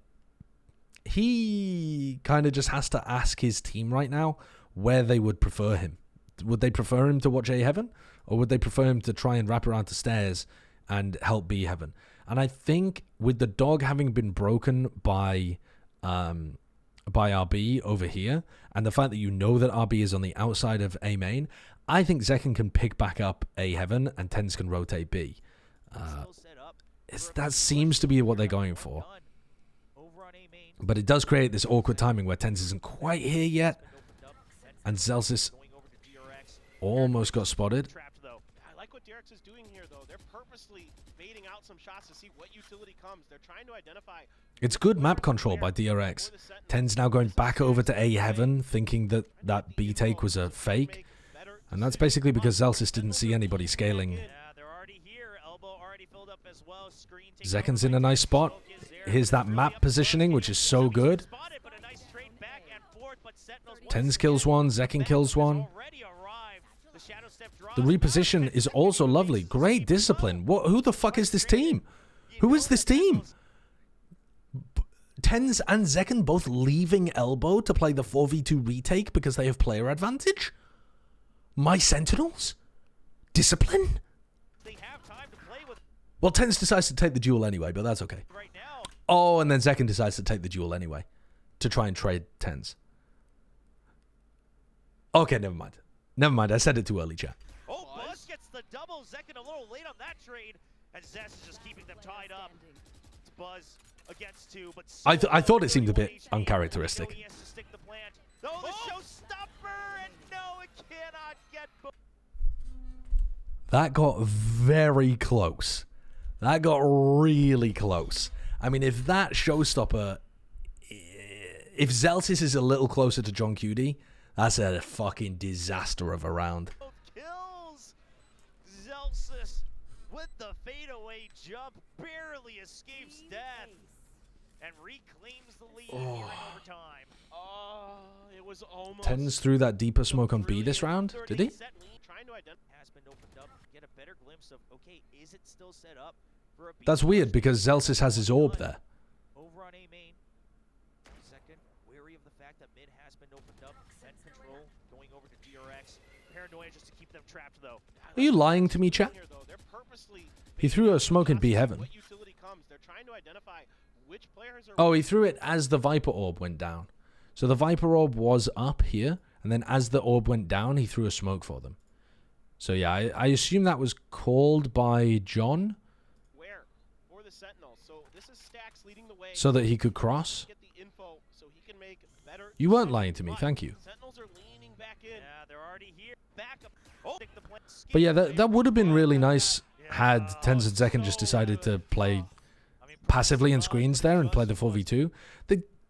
he kind of just has to ask his team right now where they would prefer him. Would they prefer him to watch A heaven, or would they prefer him to try and wrap around to stairs and help B heaven? And I think with the dog having been broken by RB over here, and the fact that you know that RB is on the outside of A main, I think Zekken can pick back up A heaven and Tenz can rotate B. That seems to be what they're going for. But it does create this awkward timing where Tenz isn't quite here yet, and Celsius almost got spotted. I like what DRX is doing here, though. They're purposely baiting out some shots to see what utility comes. They're trying to identify. It's good map control by DRX. Tenz now going back over to A heaven, thinking that that B take was a fake, and that's basically because Celsius didn't see anybody scaling. Zekken's in a nice spot. Here's that map positioning, which is so good. Tenz kills one, Zekken kills one. The reposition is also lovely. Great discipline. Who the fuck is this team? Who is this team? Tenz and Zekken both leaving elbow to play the 4v2 retake because they have player advantage? My Sentinels? Discipline? Well, Tenz decides to take the duel anyway, but that's okay. Oh, and then Zekken decides to take the duel anyway to try and trade Tenz. Okay, never mind. Never mind, I said it too early, chat. Oh, Buzz gets the double. Zekken a little late on that trade, and Zest is just keeping them tied up. It's Buzz against two, but I thought it seemed a bit uncharacteristic. He has to stick the plant. Oh, the showstopper, and no, it cannot get. That got very close. That got really close. I mean, if that showstopper, if Celsius is a little closer to John Cuty, that's a fucking disaster of a round. Kills Celsius with the fadeaway jump, barely escapes death, and reclaims the lead here in overtime. Oh, it was almost. Tenz through that deeper smoke on B this round, did he? Has been opened up. Get a better glimpse of, okay, is it still set up for a B? That's weird because Celsius has his orb there. Over on A main. Second, wary of the fact that mid has been opened up. Net control going over to DRX. Paranoia just to keep them trapped, though. Are you lying to me, chat? He threw a smoke in B heaven. Oh, he threw it as the Viper orb went down. So the Viper orb was up here, and then as the orb went down, he threw a smoke for them. So yeah, I assume that was called by John Where? For the Sentinels. So this is Stacks leading the way. so that he could cross. Get the info so he can make better You weren't decisions, lying to me, but thank you. Sentinels are leaning back in. Yeah, they're already here. Back up. Oh, stick the plan. But yeah, that would have been really nice had Tens and Second just decided to play passively in screens there and play the 4v2.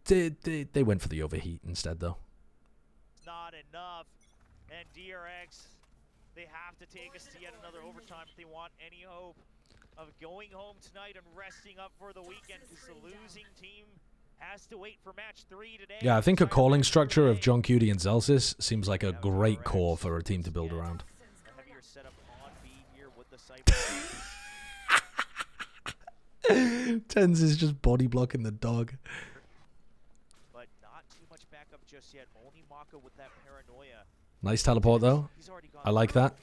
They went for the overheat instead, though. Not enough. And DRX, they have to take us to yet another overtime if they want any hope of going home tonight and resting up for the weekend, because the losing team has to wait for match 3 today. Yeah, I think a calling structure of John Cutie and Zelsis seems like a great core for a team to build around. A heavier setup on B here with the Cypher. Tens is just body blocking the dog. But not too much backup just yet. Only Maka with that paranoia. Nice teleport, though. He's already gone. I like that.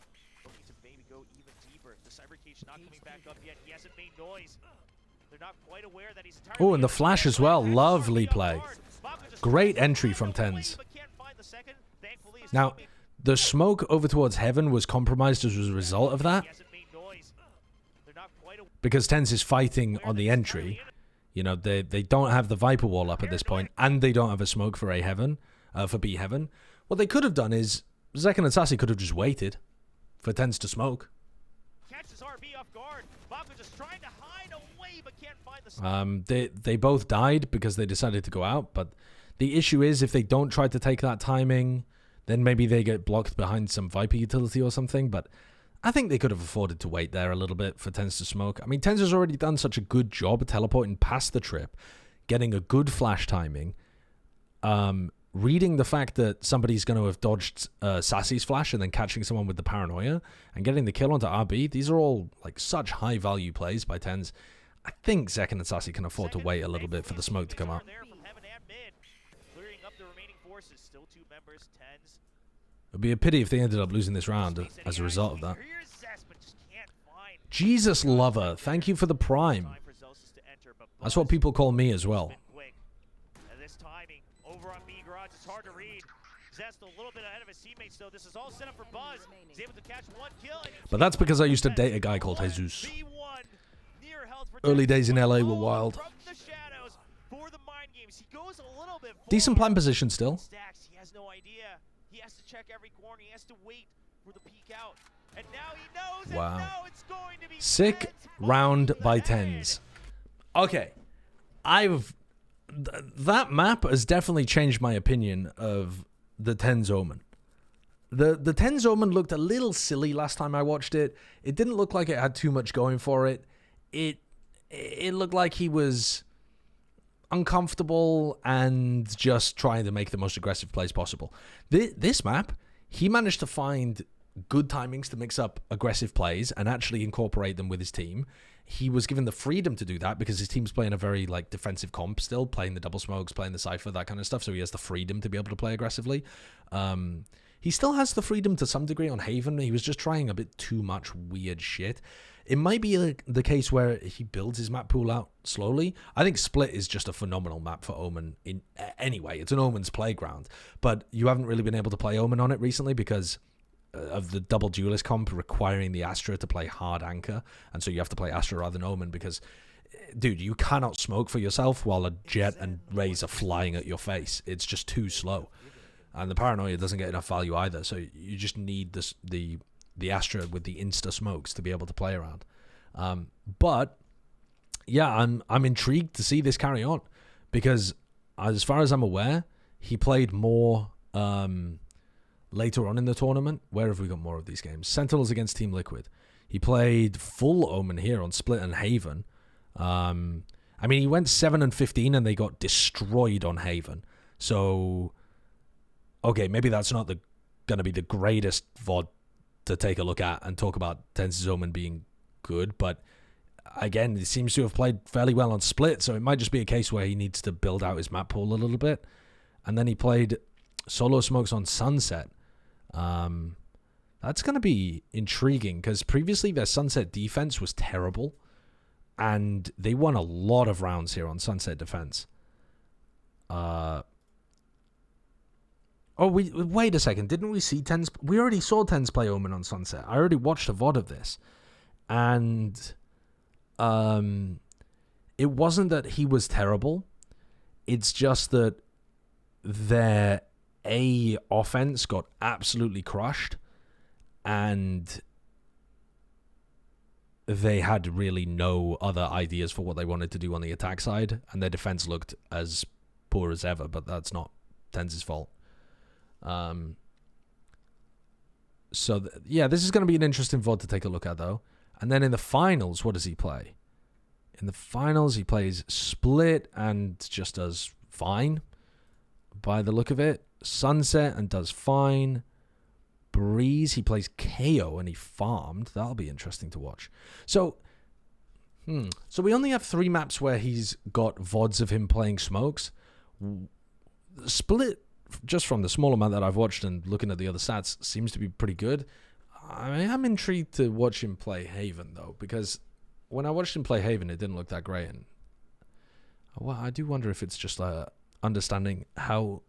Looking to maybe go even deeper. The Cyber Cage not coming back up yet. He hasn't made noise. They're not quite aware that he's entirely. Oh, and the flash as well. Lovely play. Great entry from Tens. Now, the smoke over towards Heaven was compromised as a result of that, because Tens is fighting on the entry. You know, they don't have the Viper wall up at this point, and they don't have a smoke for A Heaven, for B Heaven. What they could have done is Zek and Sassy could have just waited for Tens to smoke. Catches RB off guard. Baka just trying to hide away, but can't find the They both died because they decided to go out, but the issue is if they don't try to take that timing, then maybe they get blocked behind some Viper utility or something. But I think they could have afforded to wait there a little bit for Tens to smoke. I mean, Tens has already done such a good job teleporting past the trip, getting a good flash timing, reading the fact that somebody's going to have dodged Sassy's flash and then catching someone with the paranoia and getting the kill onto RB. These are all like such high value plays by Tens. I think Zek and Sassy can afford to wait a little bit for the smoke to come out. Clearing up the remaining forces. Still 2 members. Tens. It would be a pity if they ended up losing this round as a result of that. Here's Zest, but just can't find. Jesus Lover, thank you for the prime. Time for Zelsis to enter, but That's what people call me as well. quick. And this timing over on B Garage, it's hard to read. Zest a little bit ahead of his teammates, though. This is all set up for Buzz. He's able to catch 1 kill. And But that's because I used to date a guy called Jesus. B1, near held for Early days in LA were all wild. From the shadows for the mind games. He goes a little bit Decent forward. plan position still. Stacks, he has no idea. He has to check every corner. He has to wait for the peek out. And now he knows. Wow. And now it's going to be Sick Tens round over by the head. Tens. Okay. That map has definitely changed my opinion of the Tens Omen. The Tens Omen looked a little silly last time I watched it. It didn't look like it had too much going for it. It looked like he was uncomfortable and just trying to make the most aggressive plays possible. This map, he managed to find good timings to mix up aggressive plays and actually incorporate them with his team. He was given the freedom to do that because his team's playing a very like defensive comp still, playing the double smokes, playing the Cypher, that kind of stuff, so he has the freedom to be able to play aggressively. He still has the freedom to some degree on Haven. He was just trying a bit too much weird shit. It might be the case where he builds his map pool out slowly. I think Split is just a phenomenal map for Omen. Anyway, it's an Omen's playground. But you haven't really been able to play Omen on it recently because of the double duelist comp requiring the Astra to play hard anchor. And so you have to play Astra rather than Omen because, dude, you cannot smoke for yourself while a Jet and Raze are flying at your face. It's just too slow. And the Paranoia doesn't get enough value either. So you just need the Astra with the insta smokes to be able to play around. But yeah, I'm intrigued to see this carry on because as far as I'm aware, he played more later on in the tournament. Where have we got more of these games? Sentinels against Team Liquid. He played full Omen here on Split and Haven. I mean, he went 7-15 and they got destroyed on Haven. So okay, maybe that's not going to be the greatest VOD to take a look at and talk about Tens Omen being good, but again, he seems to have played fairly well on Split, so it might just be a case where he needs to build out his map pool a little bit. And then he played solo smokes on Sunset. That's going to be intriguing because previously their Sunset defense was terrible, and they won a lot of rounds here on Sunset defense. Oh, wait a second. Didn't we see Tens? We already saw Tens play Omen on Sunset. I already watched a VOD of this. And it wasn't that he was terrible. It's just that their A offense got absolutely crushed. And they had really no other ideas for what they wanted to do on the attack side. And their defense looked as poor as ever. But that's not Tens' fault. Yeah, this is going to be an interesting VOD to take a look at, though. And then in the finals, what does he play? In the finals, he plays Split and just does fine, by the look of it. Sunset and does fine. Breeze, he plays KO and he farmed. That'll be interesting to watch. So we only have 3 maps where he's got VODs of him playing smokes. Split, just from the small amount that I've watched and looking at the other stats, seems to be pretty good. I am intrigued to watch him play Haven, though, because when I watched him play Haven, it didn't look that great. And well, I do wonder if it's just understanding how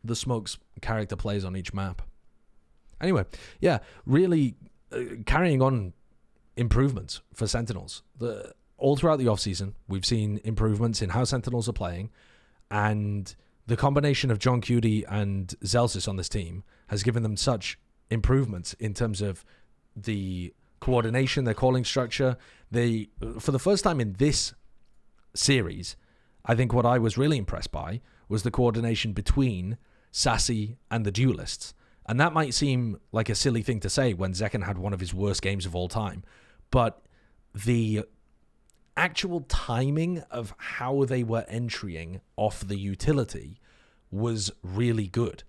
the Smokes character plays on each map. Anyway, yeah, really carrying on improvements for Sentinels. All throughout the offseason, we've seen improvements in how Sentinels are playing, and the combination of John Cutie and Zelsis on this team has given them such improvements in terms of the coordination, their calling structure. They, for the first time in this series, I think what I was really impressed by was the coordination between Sassy and the duelists. And that might seem like a silly thing to say when Zekken had one of his worst games of all time. But the actual timing of how they were entering off the utility was really good.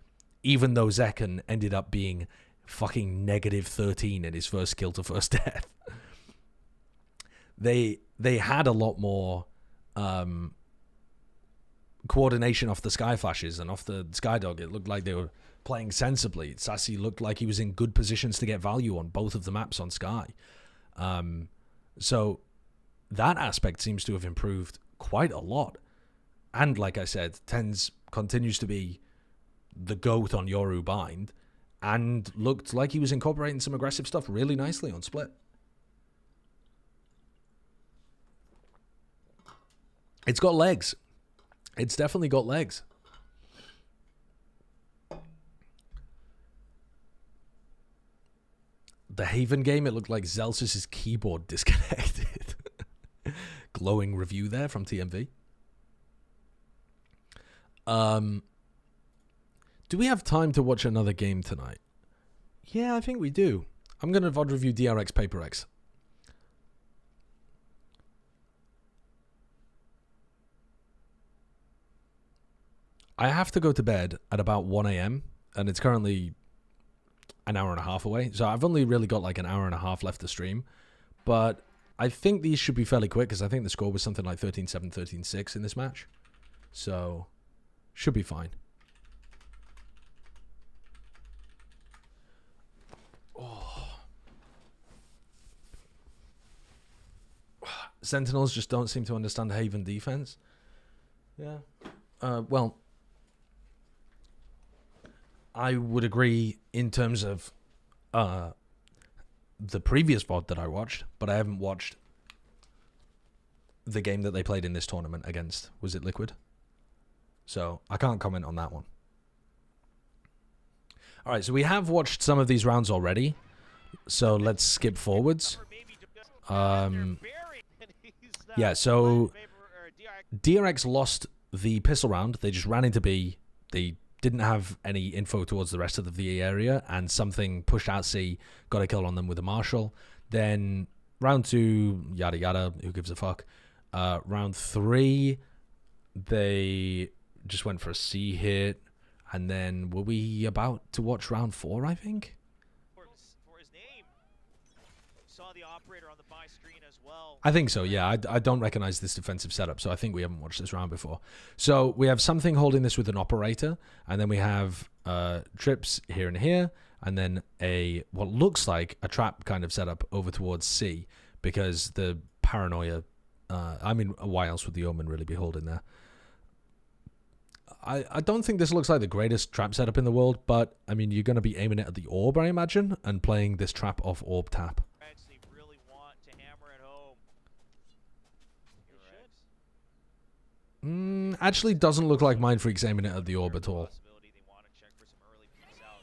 Even though Zekken ended up being fucking -13 in his first kill to first death. They had a lot more coordination off the Sky Flashes and off the Skydog. It looked like they were playing sensibly. Sassy looked like he was in good positions to get value on both of the maps on Sky. So that aspect seems to have improved quite a lot. And like I said, Tens continues to be the GOAT on Yoru Bind, and looked like he was incorporating some aggressive stuff really nicely on Split. It's got legs. It's definitely got legs. The Haven game, it looked like Zelsis' keyboard disconnected. Glowing review there from TMV. Do we have time to watch another game tonight? Yeah, I think we do. I'm going to VOD review DRX Paper X. I have to go to bed at about 1 a.m. and it's currently an hour and a half away. So I've only really got like an hour and a half left to stream. But I think these should be fairly quick because I think the score was something like 13-7, 13-6 in this match. So should be fine. Sentinels just don't seem to understand Haven defense. Yeah. Well, I would agree in terms of the previous VOD that I watched, but I haven't watched the game that they played in this tournament against, was it Liquid? So I can't comment on that one. All right, so we have watched some of these rounds already, so let's skip forwards. Yeah, so DRX lost the pistol round. They just ran into B. They didn't have any info towards the rest of the VA area, and something pushed out C, got a kill on them with a Marshal. Then round 2, yada yada, who gives a fuck. Round 3, they just went for a C hit. And then were we about to watch round 4, I think? For his name. Saw the operator on the buy screen as well. I think so, yeah. I don't recognize this defensive setup, so I think we haven't watched this round before. So we have something holding this with an operator, and then we have trips here and here, and then a what looks like a trap kind of setup over towards C, because the paranoia, why else would the Omen really be holding there? I don't think this looks like the greatest trap setup in the world, but, I mean, you're going to be aiming it at the orb, I imagine, and playing this trap off orb tap. They really want to hammer it home. They should. Actually doesn't look like Mind Freak's aiming it at the orb at all. Possibility they want to check for some early peace out.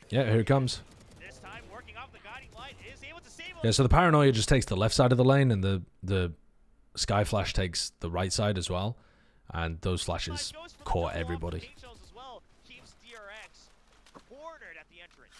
Yeah, here it comes. This time, working off the guiding light, is able to save him. Yeah, so the Paranoia just takes the left side of the lane, and the Sky Flash takes the right side as well. And those flashes caught everybody. As well, keeps DRX cornered at the entrance.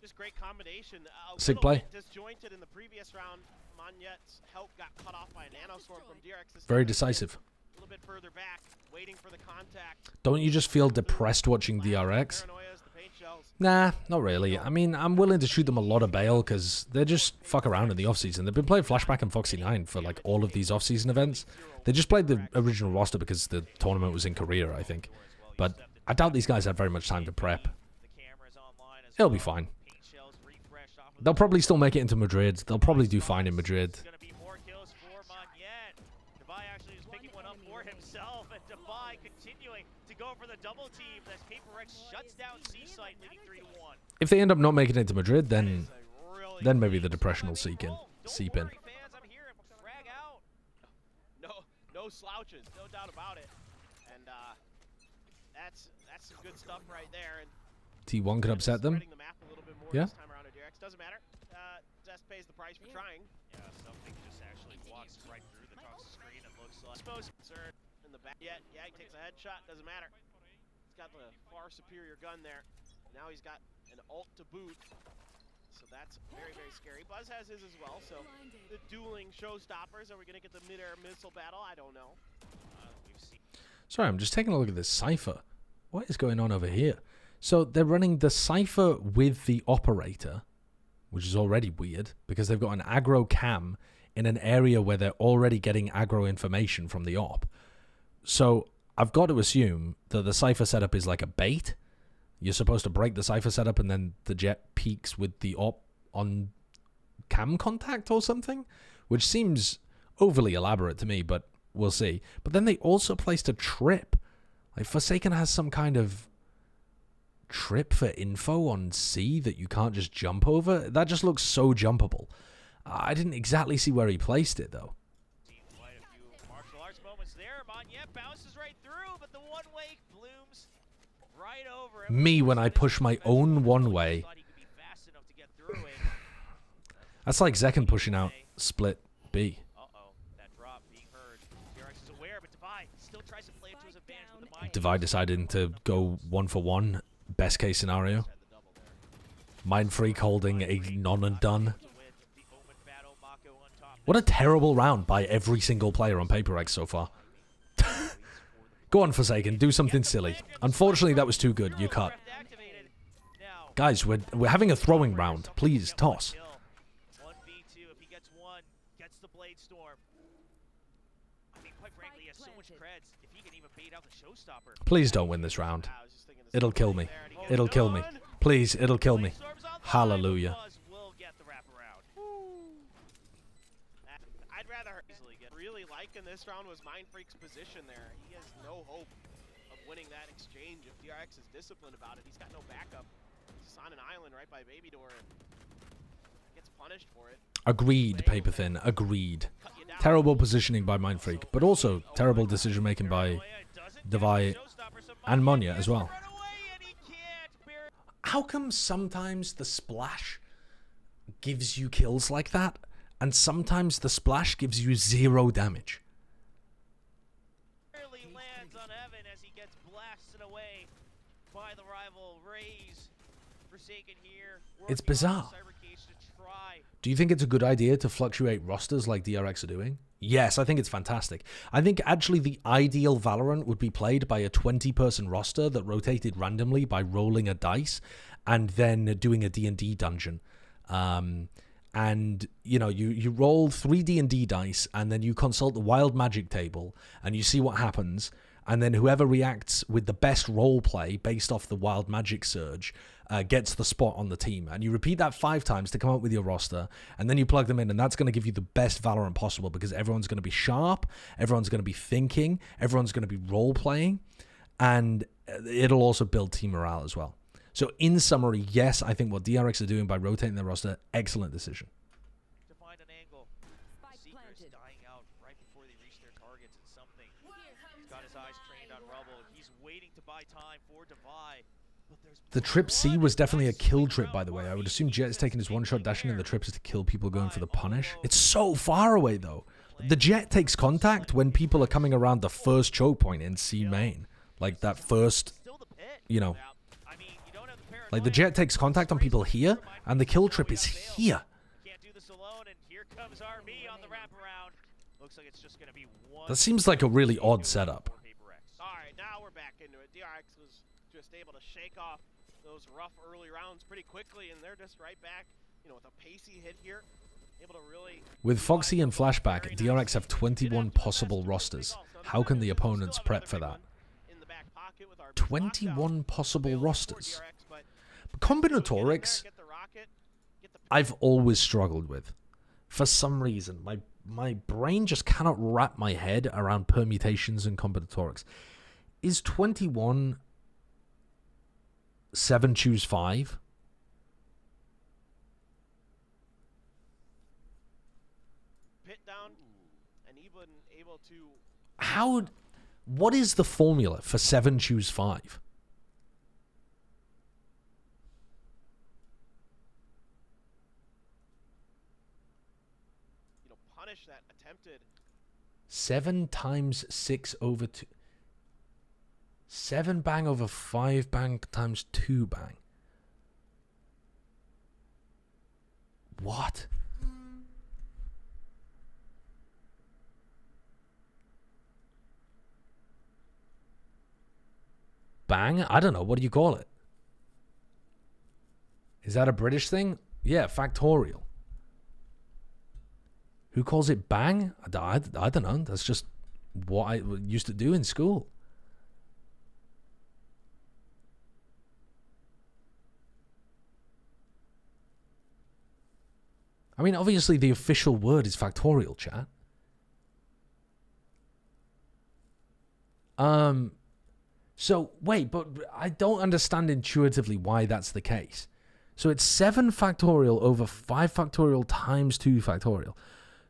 Just great combination. Sig play. Disjointed in the previous round. Monyet's help got cut off by a nanostorm from DRX. Very decisive. A little bit further back, waiting for the contact. Don't you just feel depressed watching DRX? Paranoias, the paint shells. Nah, not really. I mean, I'm willing to shoot them a lot of bail because they just fuck around in the offseason. They've been playing Flashback and Foxy 9 for like all of these offseason events. They just played the original roster because the tournament was in Korea, I think. But I doubt these guys have very much time to prep. It'll be fine. They'll probably still make it into Madrid. They'll probably do fine in Madrid. If they end up not making it to Madrid, then maybe the depression will seep in. No slouches, no doubt about it. And that's some good stuff right there. And T1 could upset them. the map a little bit more Yeah. this time around at DRX. Doesn't matter. Zest pays the price for trying. Yeah, something just actually walks right through the toxic screen and looks like. Suppose concern in the back. Yeah, he takes a headshot. Doesn't matter. He's got the far superior gun there. Now he's got an ult to boot. So that's very, very scary. Buzz has his as well. So the dueling showstoppers. Are we going to get the mid-air missile battle? I don't know. We've seen. Sorry, I'm just taking a look at this Cypher. What is going on over here? So they're running the Cypher with the operator, which is already weird because they've got an aggro cam in an area where they're already getting aggro information from the op. So I've got to assume that the Cypher setup is like a bait. You're supposed to break the Cypher setup and then the jet peaks with the op on cam contact or something, which seems overly elaborate to me, but we'll see. But then they also placed a trip. Like Forsaken has some kind of trip for info on C that you can't just jump over. That just looks so jumpable. I didn't exactly see where he placed it though. Quite a few martial arts moments there. Monyet bounces right through, but the one-way blooms right over him. Me when I push my own one way. That's like Zekken pushing out split B. Uh-oh, that drop being heard. DRX is aware, but Divide still tries to play it to his advantage with the mind. Divide deciding to go 1-for-1. Best case scenario. Mind Freak holding a none and done. What a terrible round by every single player on Paper X so far. Go on, Forsaken, do something silly. Unfortunately, that was too good. You cut. Guys, we're having a throwing round. Please, toss. 1v2, if he gets one, gets the Blade Storm. I mean, quite frankly, he has so much creds. If he can even bait out the showstopper. Please don't win this round. It'll kill me. It'll kill me. Please, it'll kill me. Hallelujah. I'd rather easily get. Really liking this round was Mind Freak's position there. He has no hope of winning that exchange if DRX is disciplined about it. He's got no backup. He's on an island right by Baby Door and gets punished for it. Agreed, Paper Thin. Agreed. Terrible positioning by Mind Freak, but also terrible decision making by Devi and Monya as well. How come sometimes the splash gives you kills like that, and sometimes the splash gives you 0 damage? Barely lands on Evan as he gets blasted away by the rival Rays. Forsaken here. It's bizarre. Do you think it's a good idea to fluctuate rosters like DRX are doing? Yes, I think it's fantastic. I think actually the ideal Valorant would be played by a 20-person roster that rotated randomly by rolling a dice and then doing a D&D dungeon. And, you know, you roll 3 D&D dice and then you consult the wild magic table and you see what happens. And then whoever reacts with the best role play based off the wild magic surge gets the spot on the team. And you repeat that 5 times to come up with your roster, and then you plug them in, and that's going to give you the best Valorant possible because everyone's going to be sharp, everyone's going to be thinking, everyone's going to be role playing, and it'll also build team morale as well. So in summary, yes, I think what DRX are doing by rotating their roster, excellent decision. To find an angle. Seeker's dying out right before they reach their targets. It's something. He's got his eyes trained on Rubble. He's waiting to buy time for Divide. The trip C was definitely a kill trip, by the way. I would assume Jet is taking his one-shot dashing, and the trip is to kill people going for the punish. It's so far away, though. The Jet takes contact when people are coming around the first choke point in C main. Like that first, you know. Like the Jet takes contact on people here, and the kill trip is here. Can't do this alone, and here comes RB on the wraparound. Looks like it's just going to be one. That seems like a really odd setup. All right, now we're back into it. DRX was just able to shake off those rough early rounds pretty quickly, and they're just right back, you know, with a pacey hit here. Able to really With Foxy and Flashback, DRX have 21 possible rosters. How can the opponents prep for that? 21 possible rosters. Combinatorics, I've always struggled with. For some reason, my brain just cannot wrap my head around permutations and combinatorics. Is 21 7 choose 5? Pit down and even able to. What is the formula for 7 choose 5? You know, punish that attempted. 7 times 6 over 2. 7 bang over 5 bang times 2 bang. What? Bang? I don't know. What do you call it? Is that a British thing? Yeah, factorial. Who calls it bang? I don't know. That's just what I used to do in school. I mean, obviously the official word is factorial, chat. So, wait, but I don't understand intuitively why that's the case. So it's 7 factorial over 5 factorial times 2 factorial.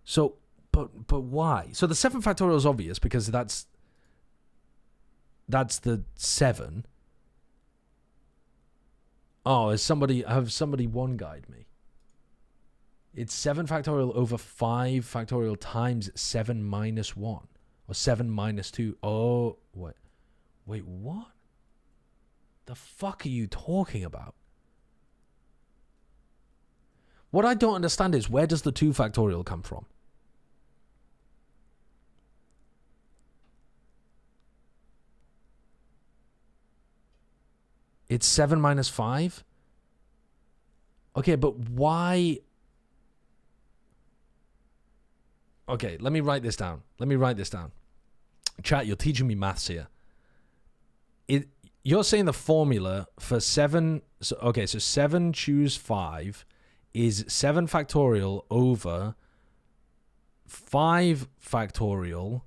So, but why? So the 7 factorial is obvious because that's the 7. Oh, have somebody one guide me? It's 7 factorial over 5 factorial times 7 minus 1. Or 7 minus 2. Oh, what? Wait, what? The fuck are you talking about? What I don't understand is, where does the 2 factorial come from? It's 7 minus 5? Okay, but why? Okay, let me write this down. Chat, you're teaching me maths here. You're saying the formula for 7... So 7 choose 5 is 7 factorial over 5 factorial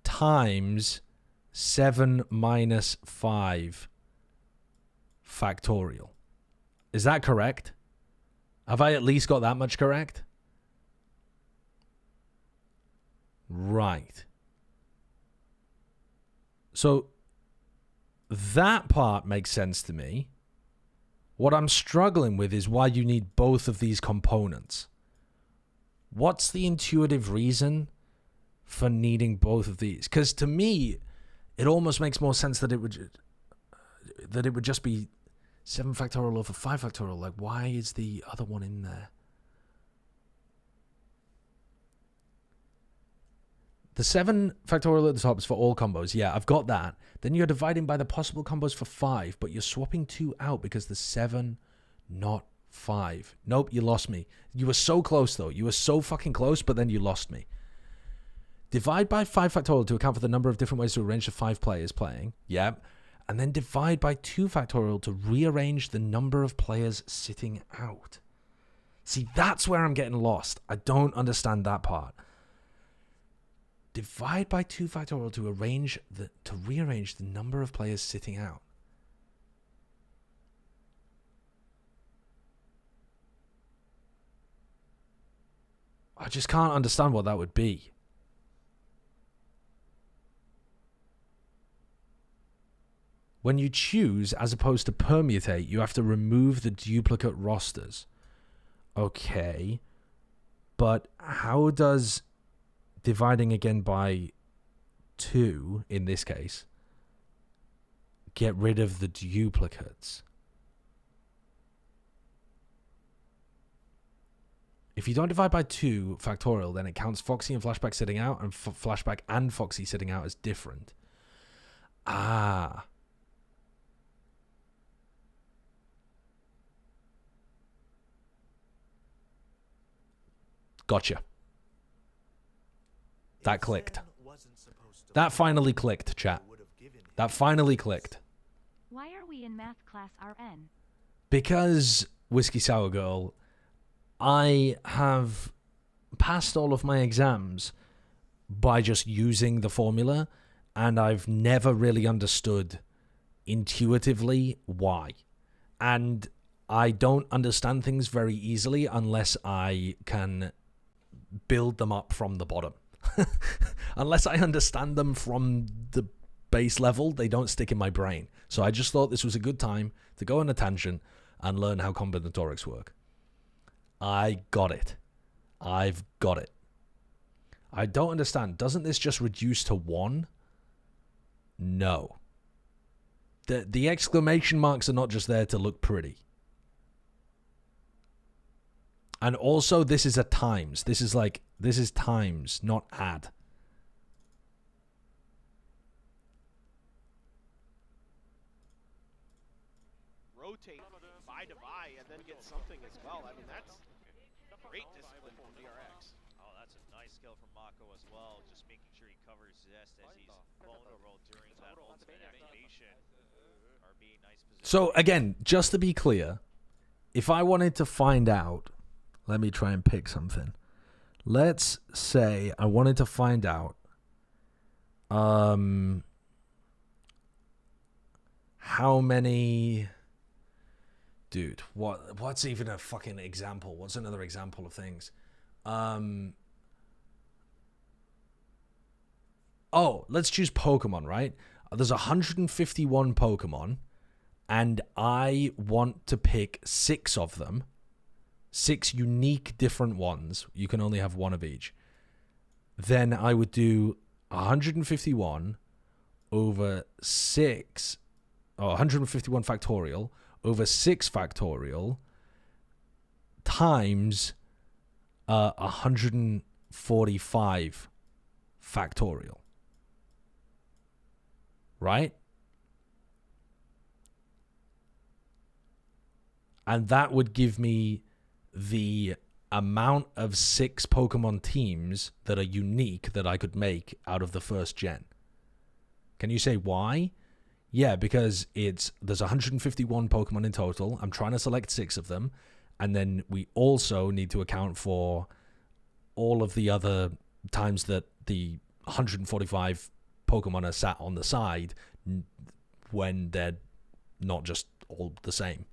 times 7 minus 5 factorial. Is that correct? Have I at least got that much correct? Right. So that part makes sense to me. What I'm struggling with is why you need both of these components. What's the intuitive reason for needing both of these? Because to me, it almost makes more sense that it would just be 7 factorial over 5 factorial. Like, why is the other one in there? The 7 factorial at the top is for all combos. Yeah, I've got that. Then you're dividing by the possible combos for 5, but you're swapping 2 out because the 7, not 5. Nope, you lost me. You were so close, though. You were so fucking close, but then you lost me. Divide by 5 factorial to account for the number of different ways to arrange the 5 players playing. Yep. And then divide by 2 factorial to rearrange the number of players sitting out. See, that's where I'm getting lost. I don't understand that part. Divide by 2 factorial to rearrange the number of players sitting out. I just can't understand what that would be. When you choose, as opposed to permutate, you have to remove the duplicate rosters. Okay. But how does dividing again by 2, in this case, get rid of the duplicates? If you don't divide by 2 factorial, then it counts Foxy and Flashback sitting out, and Flashback and Foxy sitting out as different. Ah. Gotcha. That clicked. That finally clicked, chat. That finally clicked. Why are we in math class RN? Because, Whiskey Sour Girl, I have passed all of my exams by just using the formula, and I've never really understood intuitively why. And I don't understand things very easily unless I can build them up from the bottom. Unless I understand them from the base level, they don't stick in my brain. So I just thought this was a good time to go on a tangent and learn how combinatorics work. I got it. I've got it. I don't understand. Doesn't this just reduce to 1? No. The exclamation marks are not just there to look pretty. And also, this is a times. This is times, not add. Rotate, buy, and then get something as well. I mean, that's great discipline from DRX. Oh, that's a nice skill from Mako as well. Just making sure he covers Zest as he's vulnerable during that ultimate activation. RB, nice position. So, again, just to be clear, if I wanted to find out, let me try and pick something. Let's say I wanted to find out how many... Dude, what's even a fucking example? What's another example of things? Oh, let's choose Pokemon, right? There's 151 Pokemon, and I want to pick 6 of them. 6 unique different ones. You can only have 1 of each. Then I would do 151 over 6, or 151 factorial over 6 factorial times 145 factorial. Right? And that would give me the amount of 6 Pokemon teams that are unique that I could make out of the first gen. Can you say why? Yeah, because there's 151 Pokemon in total. I'm trying to select 6 of them. And then we also need to account for all of the other times that the 145 Pokemon are sat on the side when they're not just all the same.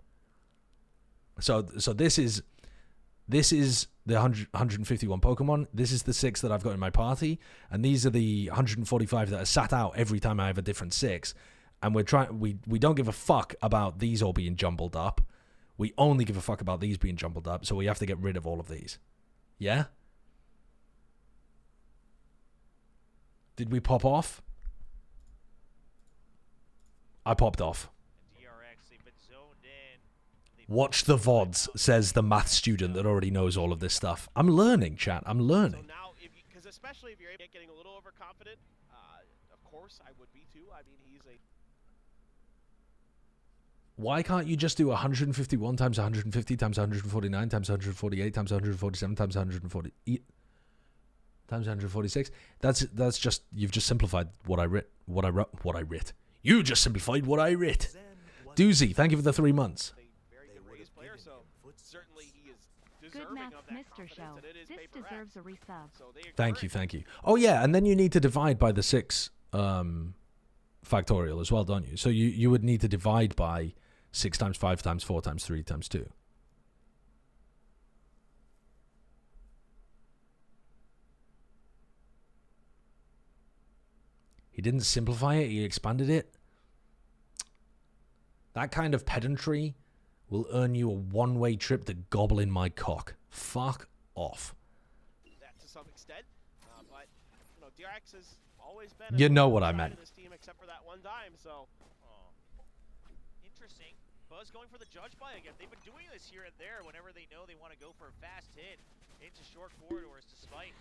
So this is the 151 Pokemon. This is the 6 that I've got in my party. And these are the 145 that are sat out every time I have a different 6. And we don't give a fuck about these all being jumbled up. We only give a fuck about these being jumbled up, so we have to get rid of all of these. Yeah? Did we pop off? I popped off. DRX, they've been zoned in. Watch the VODs, says the math student that already knows all of this stuff. I'm learning, chat. I'm learning. So now, because especially if you're getting a little overconfident, of course I would be too. I mean, he's a... Why can't you just do 151 times 150 times 149 times 148 times 147 times 140 times 146? That's just, you've just simplified what I writ. You just simplified what I writ. Doozy, thank you for the 3 months. Very good player, so certainly he is deserving math, of that Mr. confidence, Show. and it is This Paper X. deserves a resub. So they Thank you, encourage- thank you. Oh yeah, and then you need to divide by the 6 factorial as well, don't you? So you would need to divide by 6 times 5 times 4 times 3 times 2. He didn't simplify it, he expanded it. That kind of pedantry will earn you a one-way trip to gobbling my cock. Fuck off. that to some extent, but you know, DRX has always been. You a know what I side meant. of this team, except for that one time. So Interesting. Buzz going for the judge buy again. They've been doing this here and there whenever they know they want to go for a fast hit into short corridors, despite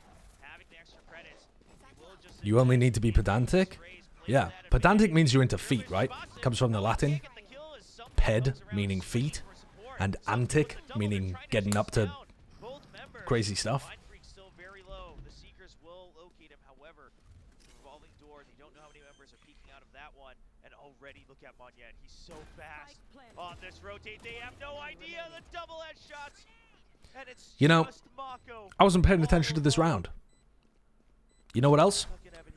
having the extra credits. They will just You only need to be pedantic? Yeah, pedantic means you're into feet, right? Comes from the Latin. Ped, meaning feet, and antic, meaning getting up to crazy stuff. Still very low. The Seekers will locate him. However, revolving door, they don't know how many members are peeking out of that one. And already look at Monyen. He's so fast. On this rotate, they have no idea the double headshots. And it's You know, just Mako. I wasn't paying attention to this round. You know what else?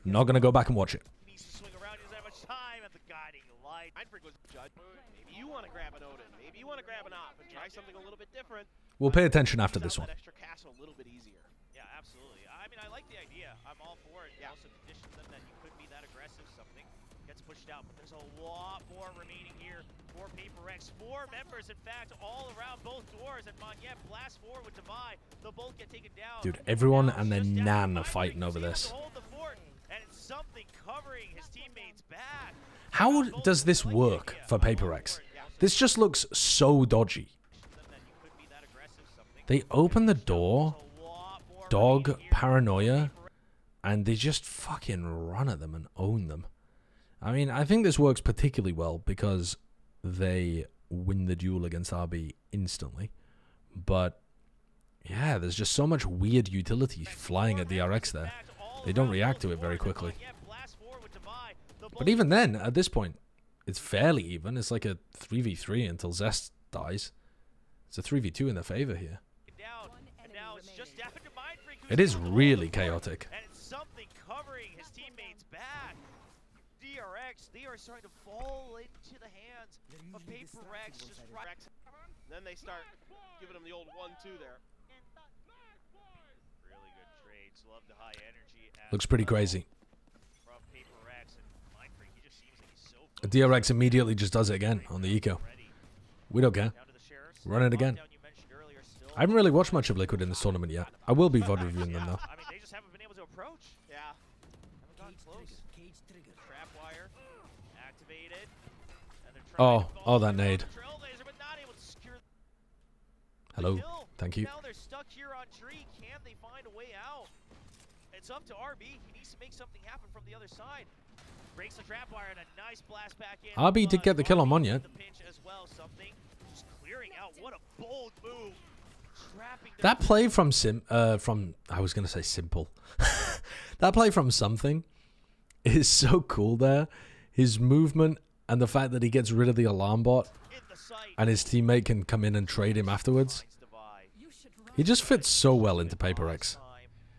Not gonna go back and watch it. He needs to swing around. He doesn't have much time at the guiding light. Mindfreak was judged. Maybe you want to grab an Odin. Maybe you want to grab an Op and try something a little bit different. We'll pay attention after Sound this one. That extra castle a little bit easier. Yeah, absolutely. I mean, I like the idea. I'm all for it. Yeah. Also conditions them that you could be that aggressive. Something gets pushed out, but there's a lot more remaining here for Paper X. 4 members, in fact, all around both doors. And Monyen blasts forward with Divide. They'll both get taken down. Dude, everyone Now and their it's just down nan to are fighting over Mindfreak. this. He's able to hold the fort, and it's something covering his teammates back. How does this work for Paper X? This just looks so dodgy. They open the door, dog paranoia, and they just fucking run at them and own them. I mean, I think this works particularly well because they win the duel against RB instantly. But yeah, there's just so much weird utility flying at DRX there. They don't react to it very quickly. But even then, at this point, it's fairly even. It's like a 3v3 until Zest dies. It's a 3v2 in their favor here. It is really chaotic. And it's something covering his teammates back. DRX, they are starting to fall into the hands of Paper X. Just right. Then they start giving him the old 1-2 there. Really good trades. Love the high energy. Looks pretty crazy. From Paper X and Mindfreak, he just seems like he's so DRX immediately just does it again on the eco. We don't care. down to the sheriffs. Run it again. Lockdown you mentioned earlier still. I haven't really watched much of Liquid in this tournament yet. I will be VOD reviewing them though. I mean, they just haven't been able to approach. Yeah. Haven't gotten close. Trap wire activated. And they're Oh, trying to oh, follow that through on nade. the Trailblazer, but not able to secure the Hello. kill. Thank you. Now they're stuck here on tree. Can they find a way out? It's up to RB. He needs to make something happen from the other side. Breaks the trap wire and a nice blast back in. RB did get the kill on RB Monyen. with the pinch as well. Something just clearing out. What a bold move. Trapping the That play from I was gonna say simple. That play from something is so cool there. His movement and the fact that he gets rid of the alarm bot in the sight. and his teammate can come in and trade him afterwards. Finds Divide. He just fits so well into Paper X. Time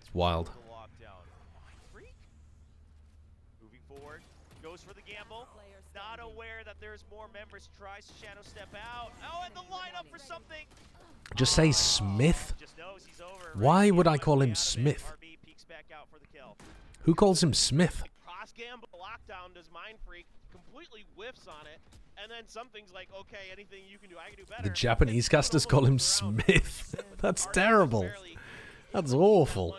It's wild. for the lockdown. Freak. Moving forward, goes for the gamble. Not aware that there's more members. Tries to shadow step out. Oh, and the lineup for something. Just say Smith. Just knows he's over. Why would I Right call out him of it. Smith? RB peeks back out for the kill. Who calls him Smith? Cross gamble lockdown does Mindfreak, completely whiffs on it, and then something's like, okay, anything you can do, I can do better. The Japanese casters call him Smith. That's terrible. That's awful.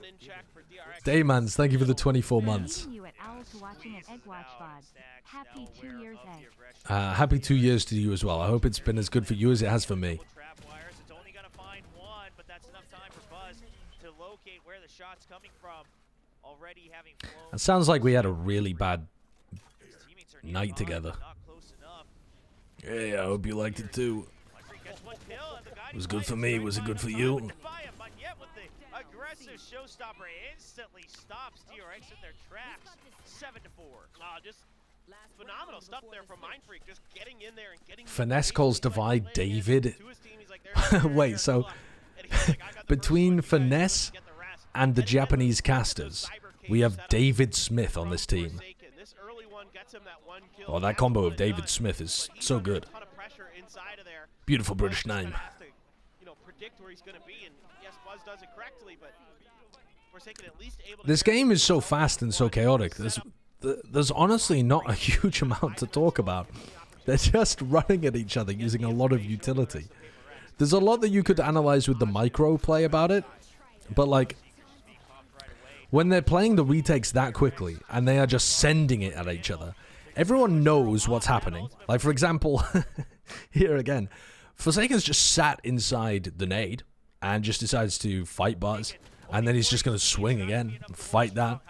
Daymans, thank you for the 24 months. Meeting you at Owls to watching an Egg Watch VOD. Happy 2 years, Egg. Happy 2 years to you as well. I hope it's been as good for you as it has for me. Trap wires. It's only gonna find one, but that's enough time for Buzz to locate where the shot's coming from. Already having flown. It sounds like we had a really bad His teammates are night nearby, together. but not close enough. Hey, I hope you liked it too. Mindfreak gets one kill, and the guy It was who good for finds me. right Was it by good the for side you? with the fire, but yet with the aggressive showstopper instantly stops DRX in their tracks. 7-4. Just phenomenal stuff there from Mindfreak, just getting in there and getting Finesse calls Divide David. to his team. He's like, "There's Wait, so And he's like, I got the first Between one, you guys Finesse get the rest. and the And then Japanese with the casters, Cyber we Cage have setup David Smith on from this team. Forsaken. This early one gets him that one kill. Oh, He that has to combo put of it David done, Smith is but he's so under a good. ton of pressure inside of there. Beautiful Buzz British just kinda name. has to, predict where he's going to be, and yes, Buzz does it correctly, but Forsaken at least able to This carry game is so himself fast and so one chaotic. setup. There's honestly not a huge amount to talk about. They're just running at each other using a lot of utility. There's a lot that you could analyze with the micro play about it, but like when they're playing the retakes that quickly and they are just sending it at each other, everyone knows what's happening. Like for example, here again, Forsaken's just sat inside the nade and just decides to fight Buzz, and then he's just going to swing again and fight that.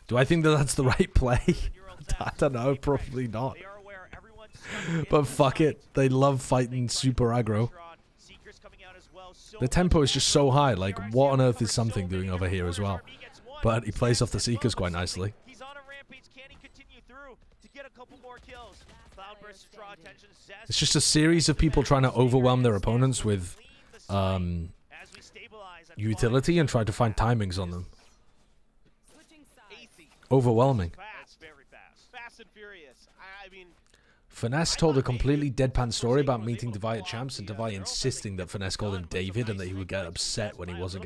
Do I think that that's the right play? I don't know, probably not. But fuck it, they love fighting super aggro. The tempo is just so high, like what on earth is Something doing over here as well? But he plays off the Seekers quite nicely. He's on a rampage. Can he continue through to get a couple more kills? Cloudburst draw attention. It's just a series of people trying to overwhelm their opponents with utility and try to find timings on them. Overwhelming. Fast, very fast. Fast and furious. I mean, Finesse told a completely deadpan story about meeting Devi at Champs, and Devi insisting that Finesse called him David and that he would get upset when he wasn't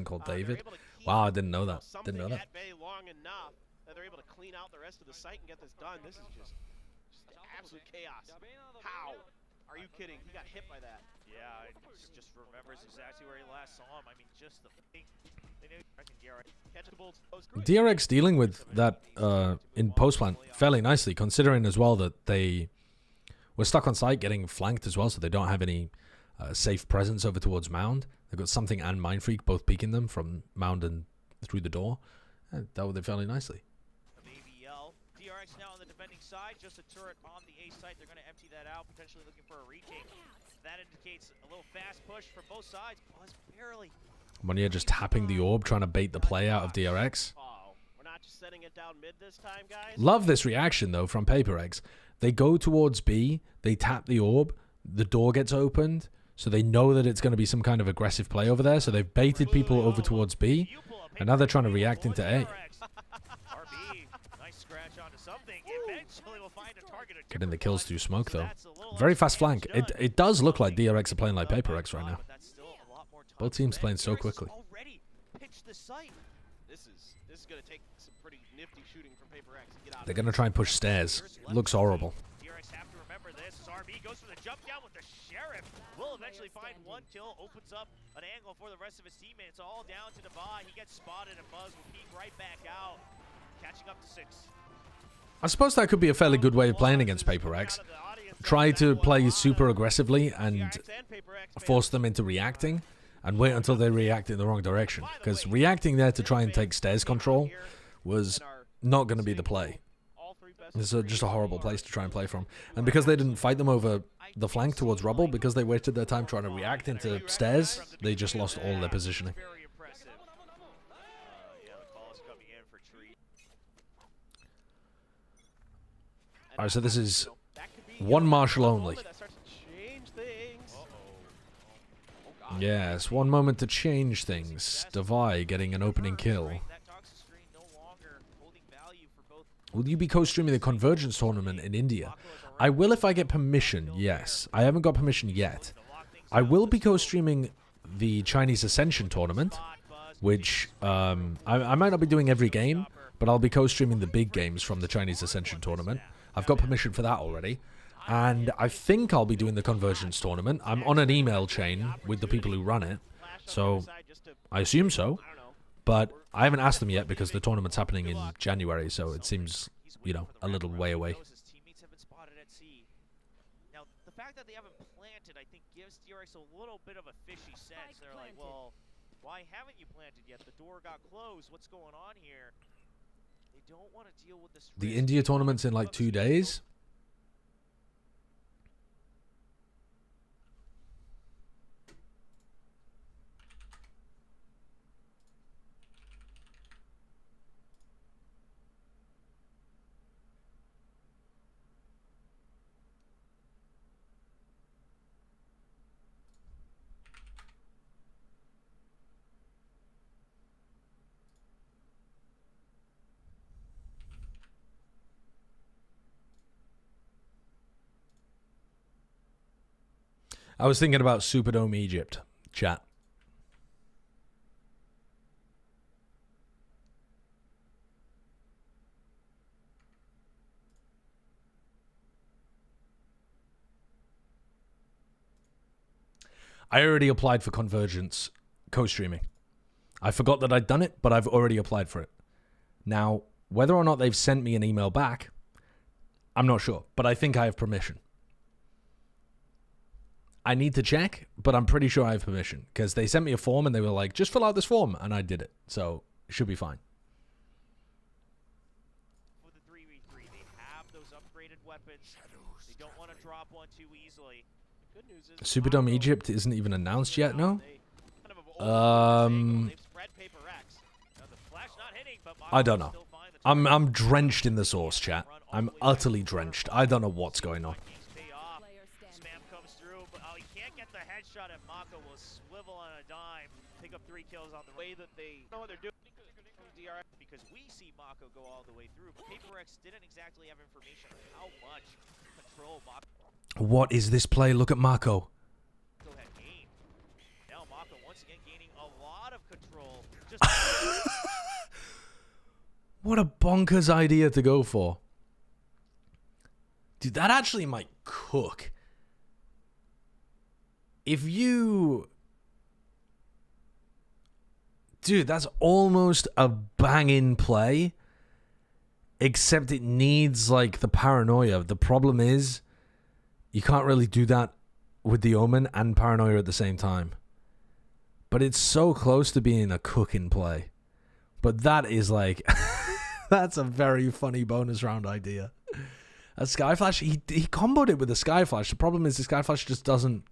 called David. Wow, I didn't know that. Didn't know that. long enough that they're able to clean out the rest of the site and get this done. This is just absolute chaos. How? Are you kidding? He got hit by that. Yeah, he just remembers exactly where he last saw him. I mean, just the thing. They knew I think DRX dealing with that in post-plant fairly nicely, considering as well that they were stuck on site getting flanked as well, so they don't have any safe presence over towards Mound. They've got Something and Mind Freak both peeking them from Mound and through the door. And dealt with it fairly nicely. ABL. DRX now on the defending side, just a turret on the A site. They're going to empty that out, potentially looking for a retake. That indicates a little fast push for both sides. Buzz barely. Monia just tapping the orb, trying to bait the play out of DRX. Oh, we're not just setting it down mid this time, guys. Love this reaction, though, from Paper Eggs. They go towards B, they tap the orb, the door gets opened, so they know that it's going to be some kind of aggressive play over there, so they've baited people over towards B, and now they're trying to react into A. RB, nice scratch onto Something. Eventually we'll find a target. Getting the kills through smoke, though. Very fast flank. It does look like DRX are playing like Paper Eggs right now. Both teams playing so quickly. This is going to take some pretty nifty shooting from Paper X to get out. They're going to try and push stairs. Looks horrible. DRX have to remember this. RB goes for the jump down with the Sheriff. Will eventually find one kill, opens up an angle for the rest of his teammates. All down to Devi. He gets spotted, and Buzz will peek right back out, catching up to 6. I suppose that could be a fairly good way of playing against Paper X. Try to play super aggressively and force them into reacting, and wait until they react in the wrong direction. Because reacting there to try and take stairs control was not going to be the play. It's just a horrible place to try and play from. And because they didn't fight them over the flank towards rubble, because they wasted their time trying to react into stairs, they just lost all their positioning. Very impressive. Yeah, the call is coming in for Tree. Alright, so this is one Marshal only. Yes, one moment to change things. Devi getting an opening kill. Will you be co-streaming the Convergence tournament in India? I will if I get permission, yes. I haven't got permission yet. I will be co-streaming the Chinese Ascension tournament, which I might not be doing every game, but I'll be co-streaming the big games from the Chinese Ascension tournament. I've got permission for that already. And I think I'll be doing the Convergence tournament. I'm on an email chain with the people who run it, so I assume so. But I haven't asked them yet because the tournament's happening in January, so it seems, you know, a little way away. Now, the fact that they haven't planted, I think, gives DRX a little bit of a fishy sense. They're like, well, why haven't you planted yet? The door got closed. What's going on here? They don't want to deal with this. The India tournament's in like 2 days. I was thinking about Superdome Egypt, chat. I already applied for Convergence co-streaming. I forgot that I'd done it, but I've already applied for it. Now, whether or not they've sent me an email back, I'm not sure, but I think I have permission. I need to check, but I'm pretty sure I have permission because they sent me a form and they were like, just fill out this form, and I did it. So it should be fine. For the 3v3, they have those upgraded weapons. They don't want to drop one too easily. The good news is Superdome Egypt isn't even announced yet, no? I don't know. I'm drenched in the sauce, chat. I'm utterly drenched. I don't know what's going on. Spam comes through, but he can't get the headshot, and Mako will swivel on a dime, pick up 3 kills on the way that they know what they're doing. DRX, because we see Mako go all the way through, but PaperX didn't exactly have information on how much control Mako. What is this play? Look at Mako. Had gained. Now Mako once again gaining a lot of control. Just What a bonkers idea to go for. Dude, that actually might cook. If you... Dude, that's almost a banging play. Except it needs, like, the paranoia. The problem is, you can't really do that with the Omen and paranoia at the same time. But it's so close to being a cooking play. But that is, like... That's a very funny bonus round idea. A Skyflash, he comboed it with a Skyflash. The problem is the Skyflash just doesn't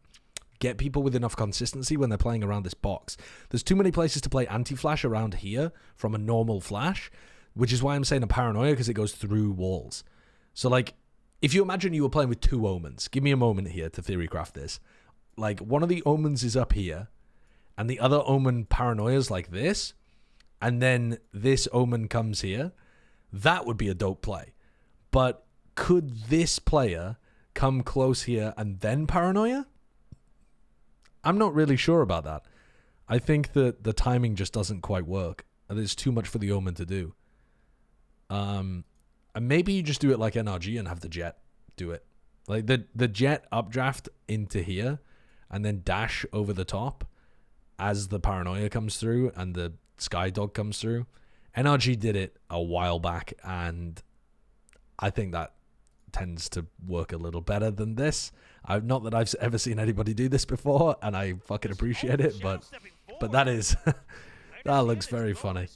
get people with enough consistency when they're playing around this box. There's too many places to play anti-flash around here from a normal flash, which is why I'm saying a paranoia, because it goes through walls. So, like, if you imagine you were playing with 2 Omens, give me a moment here to theorycraft this. Like, one of the Omens is up here, and the other Omen paranoia's like this, and then this Omen comes here. That would be a dope play. But could this player come close here and then paranoia? I'm not really sure about that. I think that the timing just doesn't quite work. There's too much for the Omen to do. And maybe you just do it like NRG and have the Jet do it. Like the Jet updraft into here and then dash over the top as the paranoia comes through and the Sky Dog comes through. NRG did it a while back, and I think that tends to work a little better than this. Not that I've ever seen anybody do this before, and I fucking appreciate it, but that is... that looks very funny.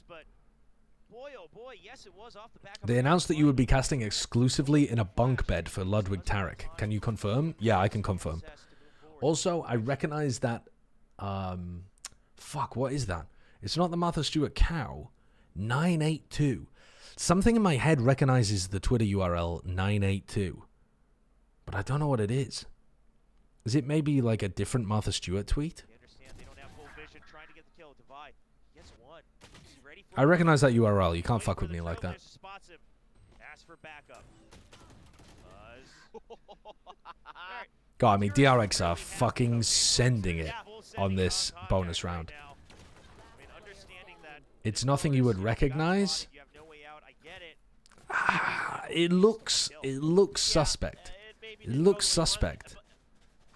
They announced that you would be casting exclusively in a bunk bed for Ludwig Tarek. Can you confirm? Yeah, I can confirm. Also, I recognize that... fuck, what is that? It's not the Martha Stewart cow. 982. Something in my head recognizes the Twitter URL 982. But I don't know what it is. Is it maybe like a different Martha Stewart tweet? I recognize that URL. You can't fuck with me like that. God, I mean, DRX are fucking sending it on this bonus round. It's nothing you would recognize. It looks suspect. It looks suspect.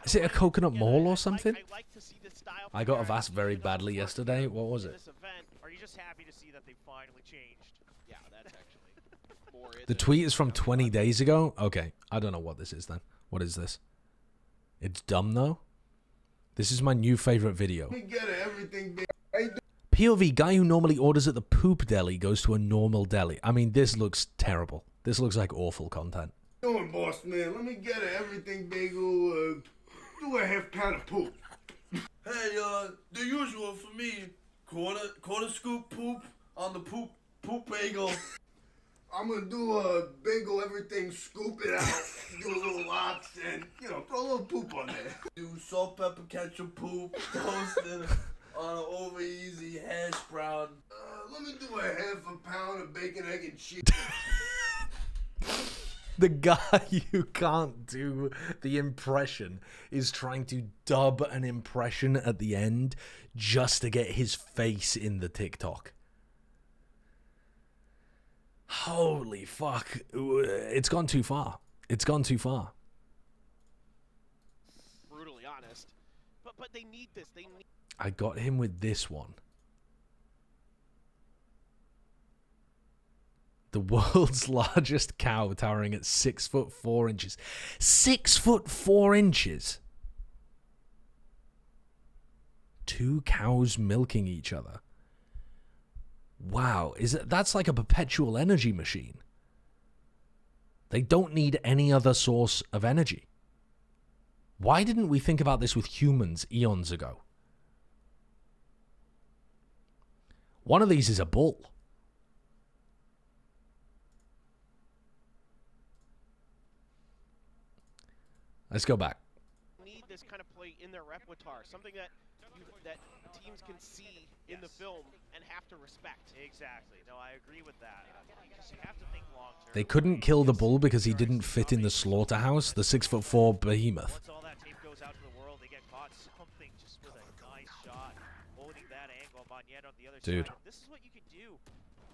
Is it a coconut mall or something? I got Avast very badly yesterday. What was it? Are you just happy to see that they finally changed? Yeah, that's actually more. The tweet is from 20 days ago? Okay, I don't know what this is then. What is this? It's dumb though. This is my new favorite video. POV, guy who normally orders at the poop deli goes to a normal deli. I mean, this looks terrible. This looks like awful content. Doing, boss man? Let me get an everything bagel. Do a half pound of poop. Hey, the usual for me. Quarter scoop poop on the poop bagel. I'm gonna do a bagel, everything, scoop it out, do a little lots, and, you know, throw a little poop on there. Do salt, pepper, ketchup, poop, toasted on an over easy hash brown. Let me do a half a pound of bacon, egg, and cheese. The guy who can't do the impression is trying to dub an impression at the end just to get his face in the TikTok. Holy fuck. It's gone too far. It's gone too far. Brutally honest. But they need this. They need. I got him with this one. The world's largest cow towering at 6'4". 6'4". 2 cows milking each other. Wow, that's like a perpetual energy machine. They don't need any other source of energy. Why didn't we think about this with humans eons ago? One of these is a bull. Let's go back. Need this kind of play in their repertoire, something that teams can see in the film and have to respect. Exactly. No, I agree with that. You have to think long term. They couldn't kill the bull because he didn't fit in the slaughterhouse, the 6'4" behemoth. Once all that tape goes out to the world, they get caught something just with a nice shot, holding that angle. Magnet on the other side. This is what you can do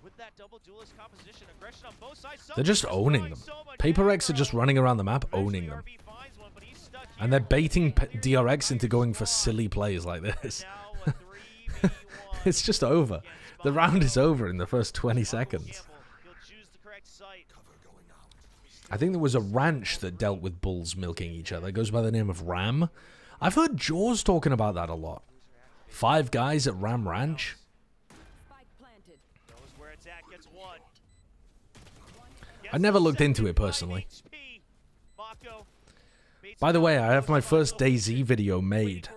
with that double duelist composition. Aggression on both sides. They're just owning them. Paper X are just running around the map, owning them. And they're baiting DRX into going for silly plays like this. It's just over. The round is over in the first 20 seconds. I think there was a ranch that dealt with bulls milking each other. It goes by the name of Ram. I've heard Jaws talking about that a lot. 5 guys at Ram Ranch. I never looked into it personally. By the way, I have my first DayZ video made.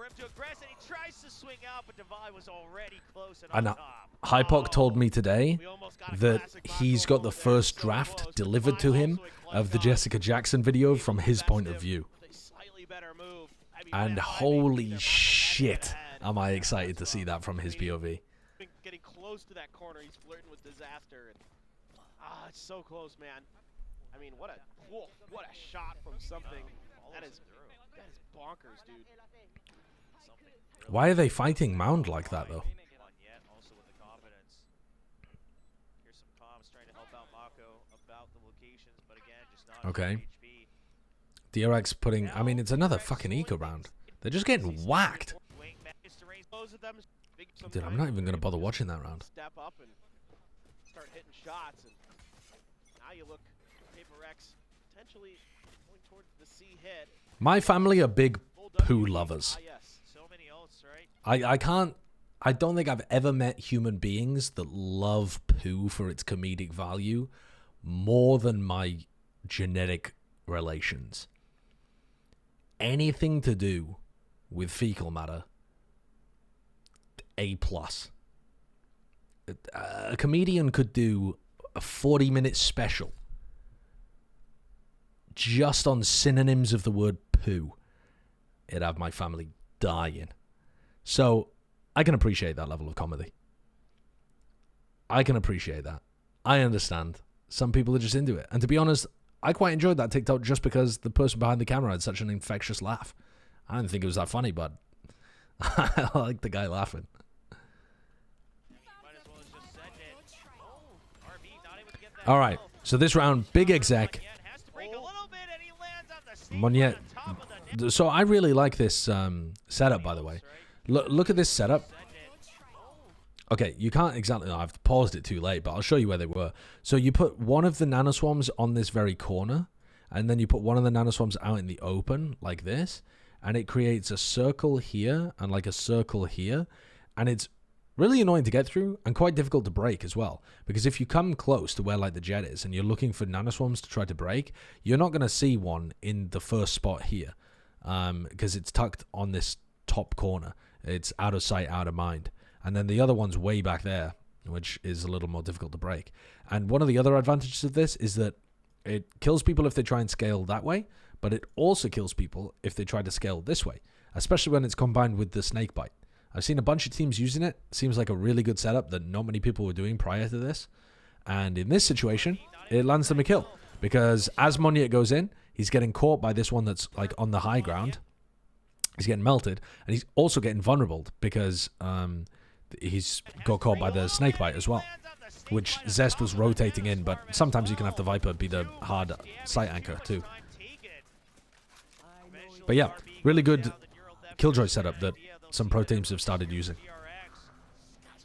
And Hypoc told me today that he's got the first draft delivered to him of the Jessica Jackson video from his point of view. And holy shit, am I excited to see that from his POV. Getting close to that corner, he's flirting with disaster. And, it's so close, man. I mean, what a shot from something. That is bonkers, dude. Why are they fighting Mound like that, though? Okay. DRX putting... I mean, it's another fucking eco round. They're just getting whacked. Dude, I'm not even going to bother watching that round. Step up and start hitting shots. And now you look, Paper X potentially going towards the C hit. My family are big poo lovers. I don't think I've ever met human beings that love poo for its comedic value more than my genetic relations. Anything to do with fecal matter, A+. A comedian could do a 40-minute special just on synonyms of the word poo. It'd have my family dying. So I can appreciate that level of comedy. I can appreciate that. I understand. Some people are just into it. And to be honest, I quite enjoyed that TikTok just because the person behind the camera had such an infectious laugh. I didn't think it was that funny, but I like the guy laughing. All right. So this round, big exec. Magnet. So I really like this setup, by the way. Look at this setup. Okay, you can't exactly... I've paused it too late, but I'll show you where they were. So you put one of the nanoswarms on this very corner, and then you put one of the nanoswarms out in the open, like this, and it creates a circle here and like a circle here, and it's really annoying to get through and quite difficult to break as well, because if you come close to where like the jet is and you're looking for nanoswarms to try to break, you're not going to see one in the first spot here, because it's tucked on this top corner. It's out of sight, out of mind. And then the other one's way back there, which is a little more difficult to break. And one of the other advantages of this is that it kills people if they try and scale that way, but it also kills people if they try to scale this way, especially when it's combined with the snake bite. I've seen a bunch of teams using it. Seems like a really good setup that not many people were doing prior to this. And in this situation, it lands them a kill. Because as Monier goes in, he's getting caught by this one that's like on the high ground. He's getting melted, and he's also getting vulnerable because he's got caught by the snake bite as well, which Zest was rotating in, but sometimes you can have the Viper be the hard sight anchor too. But yeah, really good Killjoy setup that some pro teams have started using.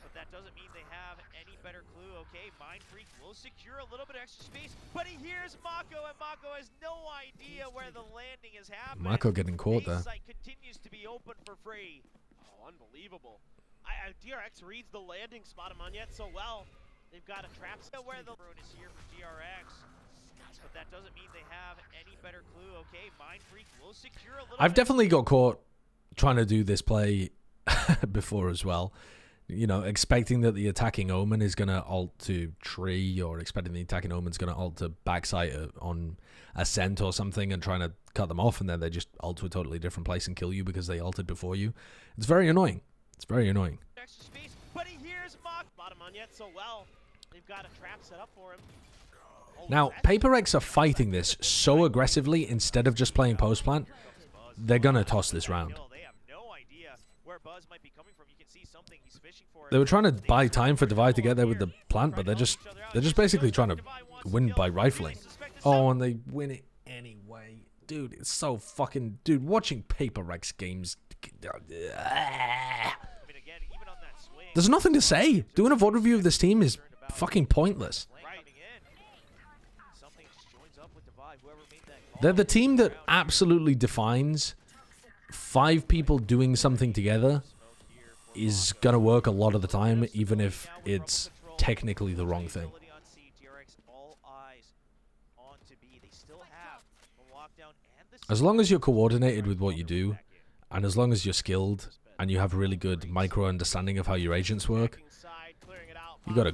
But that doesn't mean they have any better clue. Okay, Mind Freak will secure a little bit extra space, but he hears Mako, and Mako has no idea where the landing is happening. Mako getting caught there. Site continues to be open for free. Oh, unbelievable. DRX reads the landing spot of Monier so well. They've got a trap set Where the road is here for DRX. But that doesn't mean they have any better clue. Okay, Mind Freak will secure a little I've definitely got caught trying to do this play before as well. You know, expecting that the attacking Omen is going to ult to tree, or expecting the attacking Omen's going to ult to backside on Ascent or something, and trying to cut them off, and then they just ult to a totally different place and kill you because they ulted before you. It's very annoying. It's very annoying. extra space, but he hears Mako. bottom on yet so well. They've got a trap set up for him. Now, Paper X are fighting this so aggressively instead of just playing post plant. They're going to toss this round. They have no idea where Buzz might be coming from. You can see something he's fishing for. They were trying to buy time for Divide to get there with the plant, but they're just basically trying to win by rifling. Oh, and they win it anyway. Dude, it's so fucking... Dude, watching Paper X games... There's nothing to say. Doing a VOD review of this team is fucking pointless. They're the team that absolutely defines 5 people doing something together is going to work a lot of the time, even if it's technically the wrong thing. As long as you're coordinated with what you do, and as long as you're skilled, and you have really good micro understanding of how your agents work, you got a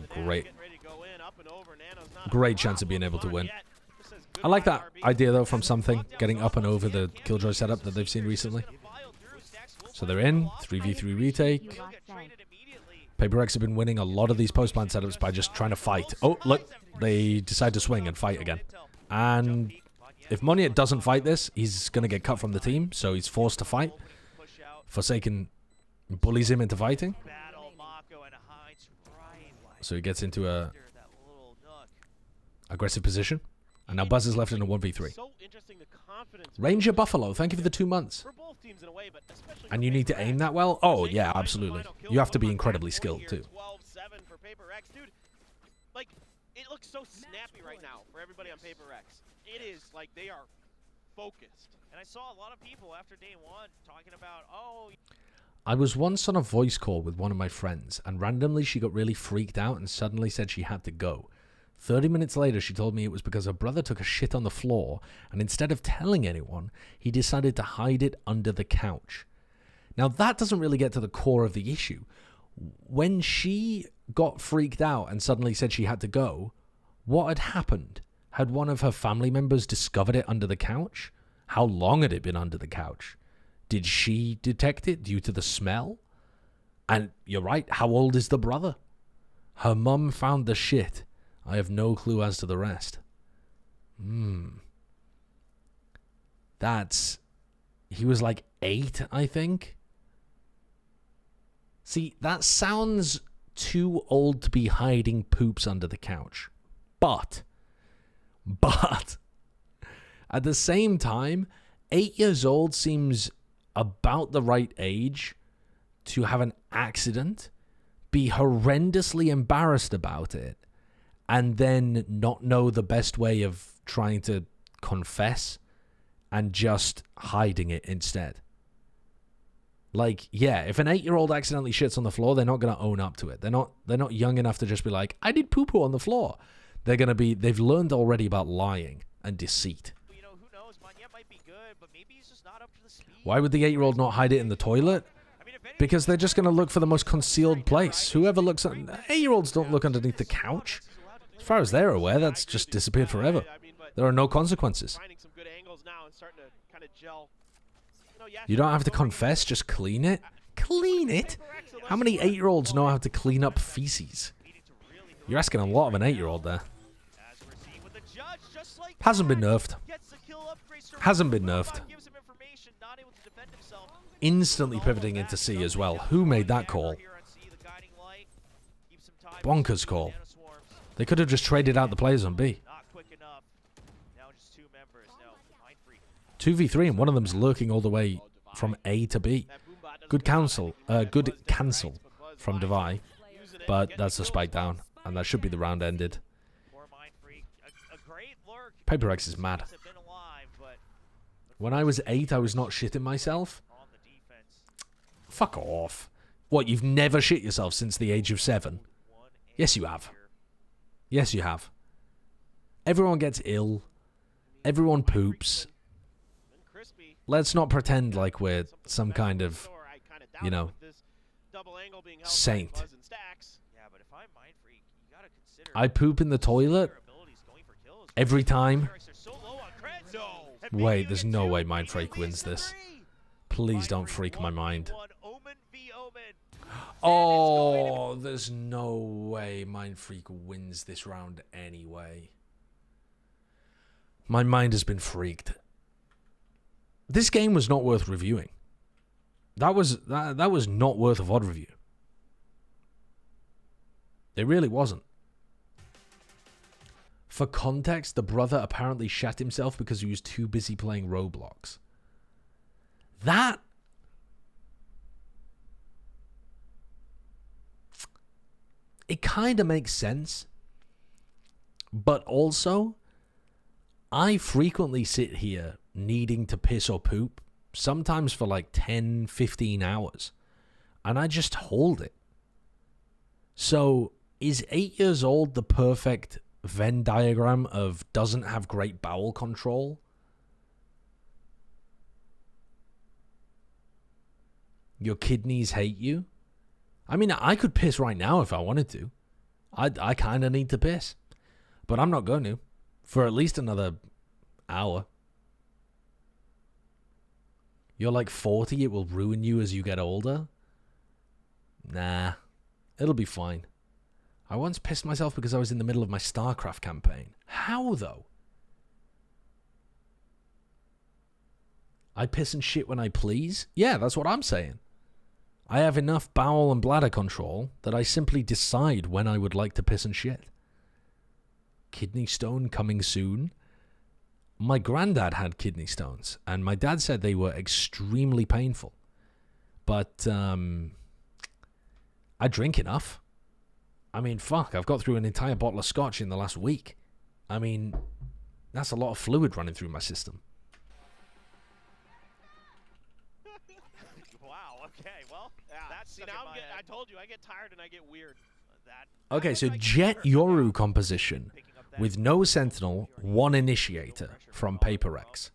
great chance of being able to win. I like that idea, though, from Something, getting up and over the Killjoy setup that they've seen recently. So they're in, 3v3 retake. Paper X have been winning a lot of these post-plant setups by just trying to fight. Oh, look, they decide to swing and fight again. And if Monier doesn't fight this, he's going to get cut from the team, so he's forced to fight. Forsaken bullies him into fighting. So he gets into a aggressive position. And now Buzz is left in a 1v3. Ranger Buffalo, thank you for the 2 months. And you need to aim that well? Oh, yeah, absolutely. You have to be incredibly skilled, too. Like, it looks so snappy right now for everybody on Paper X. It is like they are focused. And I saw a lot of people after day one talking about, oh... I was once on a voice call with one of my friends, and randomly she got really freaked out and suddenly said she had to go. 30 minutes later, she told me it was because her brother took a shit on the floor, and instead of telling anyone, he decided to hide it under the couch. Now, that doesn't really get to the core of the issue. When she got freaked out and suddenly said she had to go, what had happened? Had one of her family members discovered it under the couch? How long had it been under the couch? Did she detect it due to the smell? And you're right, how old is the brother? Her mum found the shit. I have no clue as to the rest. He was like 8, I think. See, that sounds too old to be hiding poops under the couch. But, at the same time, 8 years old seems about the right age to have an accident, be horrendously embarrassed about it, and then not know the best way of trying to confess and just hiding it instead. Like, yeah, if an 8-year-old accidentally shits on the floor, they're not going to own up to it. They're not young enough to just be like, I did poo-poo on the floor. They've learned already about lying and deceit. You know, who knows? Monier might be good, but maybe he's just not up to the speed. Why would the 8-year-old not hide it in the toilet? Because they're just going to look for the most concealed place. Whoever looks at... 8-year-olds don't look underneath the couch. As far as they're aware, that's just disappeared forever. There are no consequences. You don't have to confess, just clean it. Clean it? How many 8-year-olds know how to clean up feces? You're asking a lot of an 8-year-old there. just like Hasn't been that, nerfed. gets the kill upgrade, starts Hasn't been to move nerfed. on, gives him information, not able to defend himself. Instantly pivoting into C as well. Who made that call? Bonkers call. They could have just traded out the players on B. Not quick enough. Now just two members. Now Mindfreak 2v3 and one of them's lurking all the way from A to B. Good cancel from Devi, but that's a spike down, and that should be the round ended. Paper X is mad. When I was 8, I was not shitting myself. Fuck off. What, you've never shit yourself since the age of 7? Yes, you have. Yes, you have. Everyone gets ill. Everyone poops. Let's not pretend like we're some kind of, you know, saint. I poop in the toilet every time. Wait, there's no way Mindfreak wins this. Please don't freak my mind. Oh, there's no way Mindfreak wins this round anyway. My mind has been freaked. This game was not worth reviewing. That was not worth a VOD review. It really wasn't. For context, the brother apparently shat himself because he was too busy playing Roblox. That... it kind of makes sense. But also, I frequently sit here needing to piss or poop, sometimes for like 10, 15 hours. And I just hold it. So, is 8 years old the perfect Venn diagram of doesn't have great bowel control? Your kidneys hate you? I mean, I could piss right now if I wanted to. I kind of need to piss. But I'm not going to. For at least another hour. You're like 40, it will ruin you as you get older? Nah. It'll be fine. I once pissed myself because I was in the middle of my StarCraft campaign. How, though? I piss and shit when I please? Yeah, that's what I'm saying. I have enough bowel and bladder control that I simply decide when I would like to piss and shit. Kidney stone coming soon. My granddad had kidney stones, and my dad said they were extremely painful. But, I drink enough. I mean, fuck, I've got through an entire bottle of scotch in the last week. I mean, that's a lot of fluid running through my system. Wow, okay, well, that's See, now I told you, I get tired and I get weird. Okay, so Jet Yoru composition with no Sentinel, one Initiator from Paper X.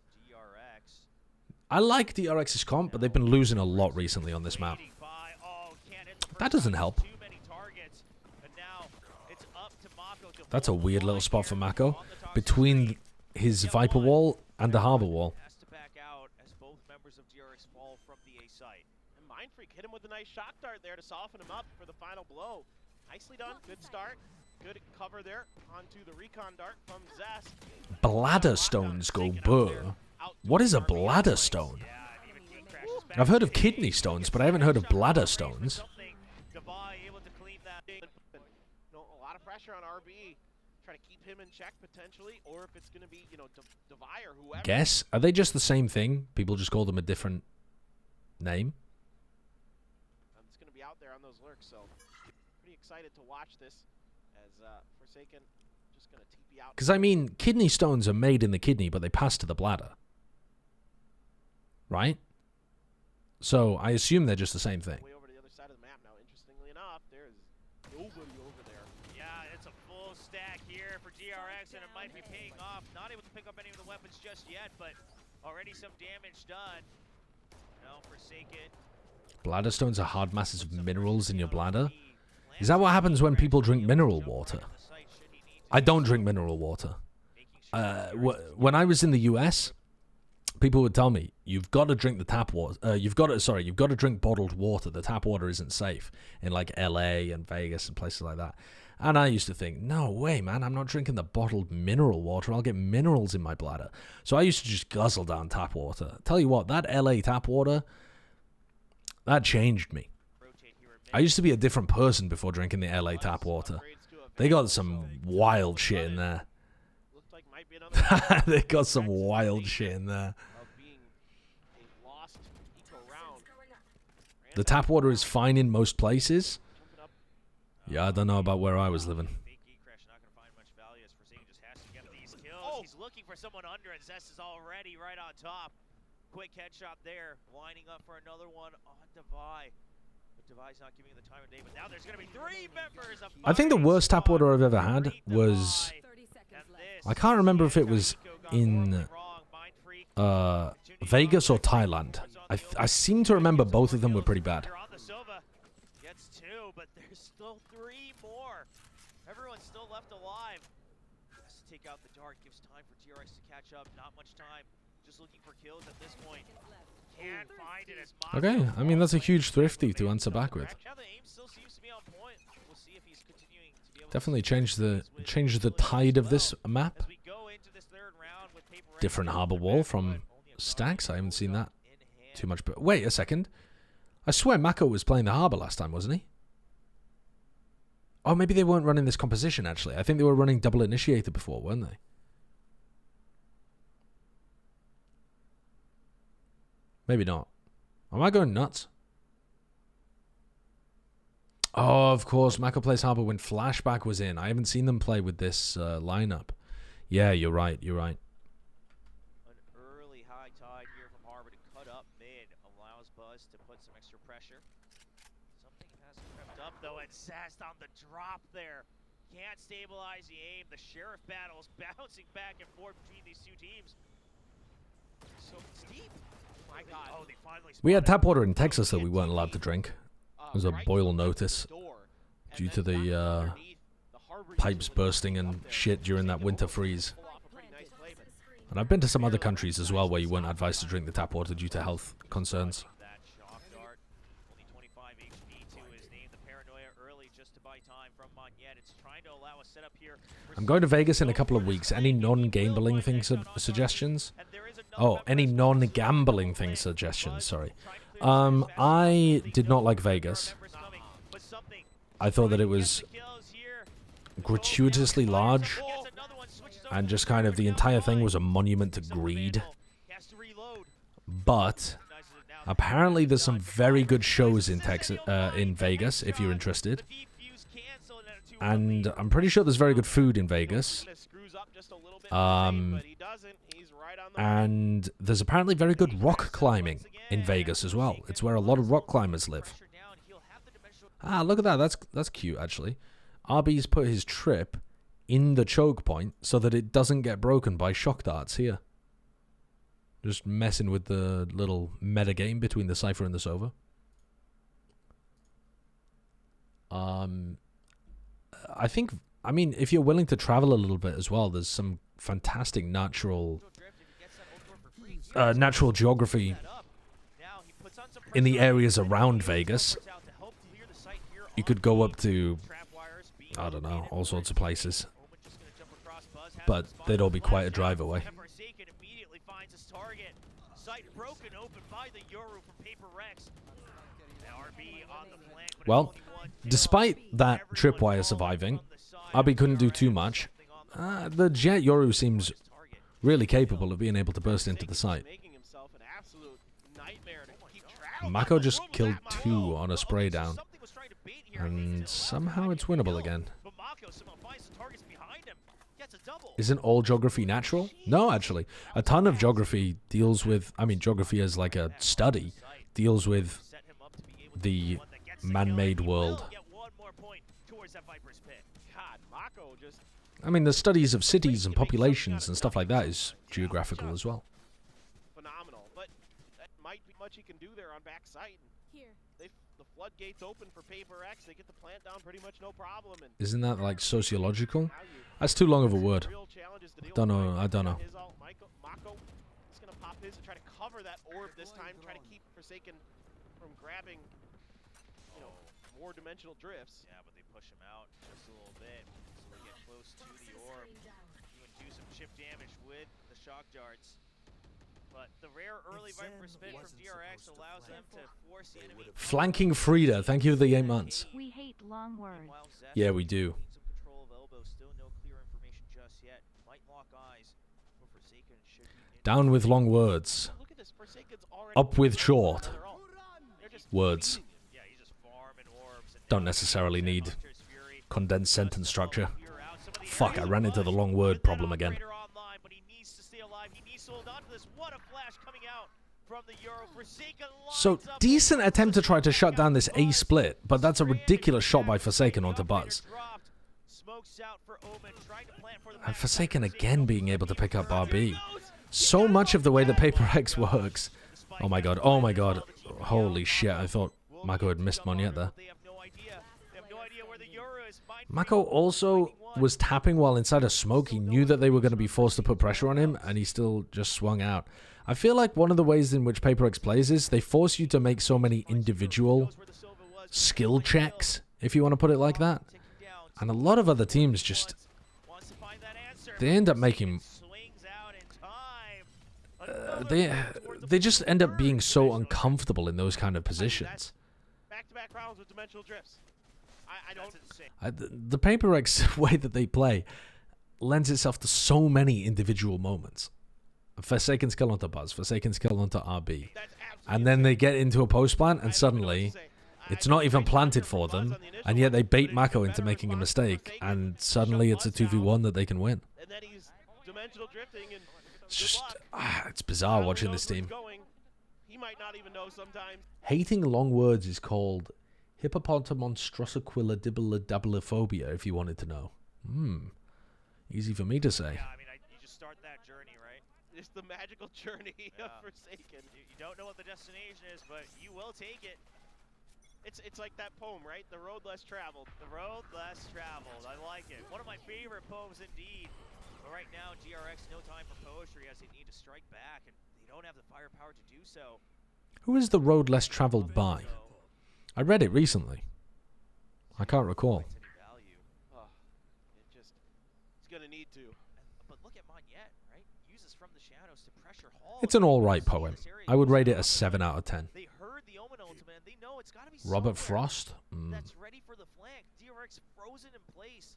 I like DRX's comp, but they've been losing a lot recently on this map. That doesn't help. That's a weird little spot for Mako, between his Viper wall and the Harbor wall. And Mindfreak hit him with a nice shock dart there to soften him up for the final blow. Nicely done. Good start. Good cover there onto the recon dart from Zest. Bladder stones go burr. What is a bladder stone? I've heard of kidney stones, but I haven't heard of bladder stones. A lot of pressure on RB. Try to keep him in check potentially, or if it's going to be, Devi or whoever. Guess? Are they just the same thing? People just call them a different name? It's going to be out there on those lurks, so pretty excited to watch this as Forsaken just going to TP out. Because, I mean, kidney stones are made in the kidney, but they pass to the bladder. Right? So, I assume they're just the same thing. Way over to the other side of the map now. Interestingly enough, there is nobody over there. Yeah, it's a full stack here for DRX, and it might be paying off. Not able to pick up any of the weapons just yet, but already some damage done. No, Forsaken. Bladder stones are hard masses of minerals in your bladder? Is that what happens when people drink mineral water? I don't drink mineral water. When I was in the US, people would tell me, you've got to drink the tap water. You've got to drink bottled water. The tap water isn't safe in like LA and Vegas and places like that. And I used to think, no way, man, I'm not drinking the bottled mineral water. I'll get minerals in my bladder. So I used to just guzzle down tap water. Tell you what, that LA tap water, that changed me. I used to be a different person before drinking the LA tap water. They got some wild shit in there. They got some wild shit in there. The tap water is fine in most places. Yeah, I don't know about where I was living. He's looking for someone under, and Zest is already right on top. Quick headshot there, lining up for another one on Devi. But Devi's not giving the time of day, but now there's going to be 3 members of I think the worst tap water I've ever had was... I can't remember if it was in Vegas or Thailand. I seem to remember both of them were pretty bad. Gets 2, but there's still 3 more. Everyone's still left alive. Has to take out the dart, gives time for DRX to catch up. Not much time. Just looking for kills at this point. Can't find it as Okay, I mean that's a huge thrifty to answer back with. Now the aim still seems to be on point. We'll see if he's continuing to be able Definitely change the tide of this map. as we go into this 3rd round with Paper Rex. Different harbor wall from Stacks. I haven't seen that too much. But wait a second. I swear Mako was playing the harbor last time, wasn't he? Oh, maybe they weren't running this composition, actually. I think they were running double initiator before, weren't they? Maybe not. Am I going nuts? Oh, of course. Mako plays harbor when Flashback was in. I haven't seen them play with this lineup. Yeah, you're right. You're right. An early high tide here from Harbor to cut up mid allows Buzz to put some extra pressure. Something has crept up though, and Zest on the drop there. Can't stabilize the aim. The Sheriff battles bouncing back and forth between these 2 teams. So steep. Oh my God. Oh, they finally We had tap water in Texas that we weren't allowed to drink. There was a boil notice due to the pipes bursting and shit during that winter freeze. And I've been to some other countries as well where you weren't advised to drink the tap water due to health concerns. I'm going to Vegas in a couple of weeks. Any non-gambling thing suggestions? Oh, any non-gambling thing suggestions, sorry. I did not like Vegas. I thought that it was gratuitously large, and just kind of the entire thing was a monument to greed. But apparently there's some very good shows in in Vegas, if you're interested. And I'm pretty sure there's very good food in Vegas. And there's apparently very good rock climbing in Vegas as well. It's where a lot of rock climbers live. Ah, look at that. That's cute, actually. RB's put his trip in the choke point so that it doesn't get broken by shock darts here. Just messing with the little meta game between the Cypher and the Sova. I mean, if you're willing to travel a little bit as well, there's some fantastic natural geography in the areas around Vegas. You could go up to, I don't know, all sorts of places. But they'd all be quite a drive away. Well, despite that tripwire surviving, RB couldn't do too much. The Jet Yoru seems really capable of being able to burst into the site. Mako just killed 2 on a spray down. And somehow it's winnable again. Isn't all geography natural? No, actually. A ton of geography deals with... I mean, geography as like a study deals with the man-made world. I mean, the studies of cities and populations and stuff like that is geographical as well. Phenomenal, but that might be much you can do there on backside. The floodgates open for Paper X. They get the plant down pretty much no problem. And isn't that like sociological? That's too long of a word. I don't know. Mako is going to pop his and try to cover that orb this time. Try to keep Forsaken from grabbing, more dimensional drifts. Yeah, but they push him out just a little bit, so they get close to the orb. Even do some chip damage with the shock darts. But the rare early Viper spin from DRX allows them to force the enemy. Flanking Frida, thank you for the 8 months. We hate long words. Meanwhile, Zest Yeah, we do. gains some control of elbow. Still no clear information just yet. Might lock eyes. But Forsaken should be in. Down with long words. Look at this. Forsaken's already Up with short on their own. They're just words. feeding him. Yeah, he's just farming orbs. And Don't necessarily need Hunter's Fury. condensed sentence structure. You're out. Some of the Fuck, I areas ran into the long word with that problem again. operator online, but he needs to stay alive. He needs to hold on to this. What a flash coming out from the Euro. Forsaken So, lines up decent with attempt to try to shut down this A Buzz. split, but that's a Stranded ridiculous shot by back. Forsaken The onto operator Buzz. dropped. Smokes out for Omen, trying to plant for the And back. Forsaken again being able to pick up Here RB. he goes. So much of the way that Paper X works. Oh my god, oh my god. Holy shit, I thought Mako had missed Moniette there. They have no idea. They have no idea where the Euro is. Mako also was tapping while inside a smoke. He knew that they were going to be forced to put pressure on him, and he still just swung out. I feel like one of the ways in which Paper X plays is they force you to make so many individual skill checks, if you want to put it like that. And a lot of other teams just, they end up making, they just end up being so uncomfortable in those kind of positions. Back-to-back rounds with dimensional drifts. I don't. The Paper X way that they play lends itself to so many individual moments. Forsaken skill onto Buzz, Forsaken skill onto RB. And then they get into a post plant and suddenly it's not even planted for them, and yet they bait Mako into making a mistake, and suddenly it's a 2v1 that they can win. And then he's dimensional drifting and It's just, it's bizarre watching this team. He might not even know sometimes. Hating long words is called hippopotamonstrosiquiladibiladabilophobia, if you wanted to know. Easy for me to say. Yeah, I mean, you just start that journey, right? It's the magical journey of Yeah. Forsaken. You don't know what the destination is, but you will take it. It's like that poem, right? The road less traveled. The road less traveled. I like it. One of my favorite poems indeed. But right now, DRX, no time for poetry as they need to strike back, and they don't have the firepower to do so. Who is the road less traveled by? I read it recently. I can't recall. Any value. It's gonna need to. But look at Moniette, right? Uses from the shadows to pressure Hall. It's an alright poem. I would rate it a 7 out of 10. They heard the Omen ultimate. They know it's gotta be Robert somewhere Frost? that's ready for the flank. DRX frozen in place.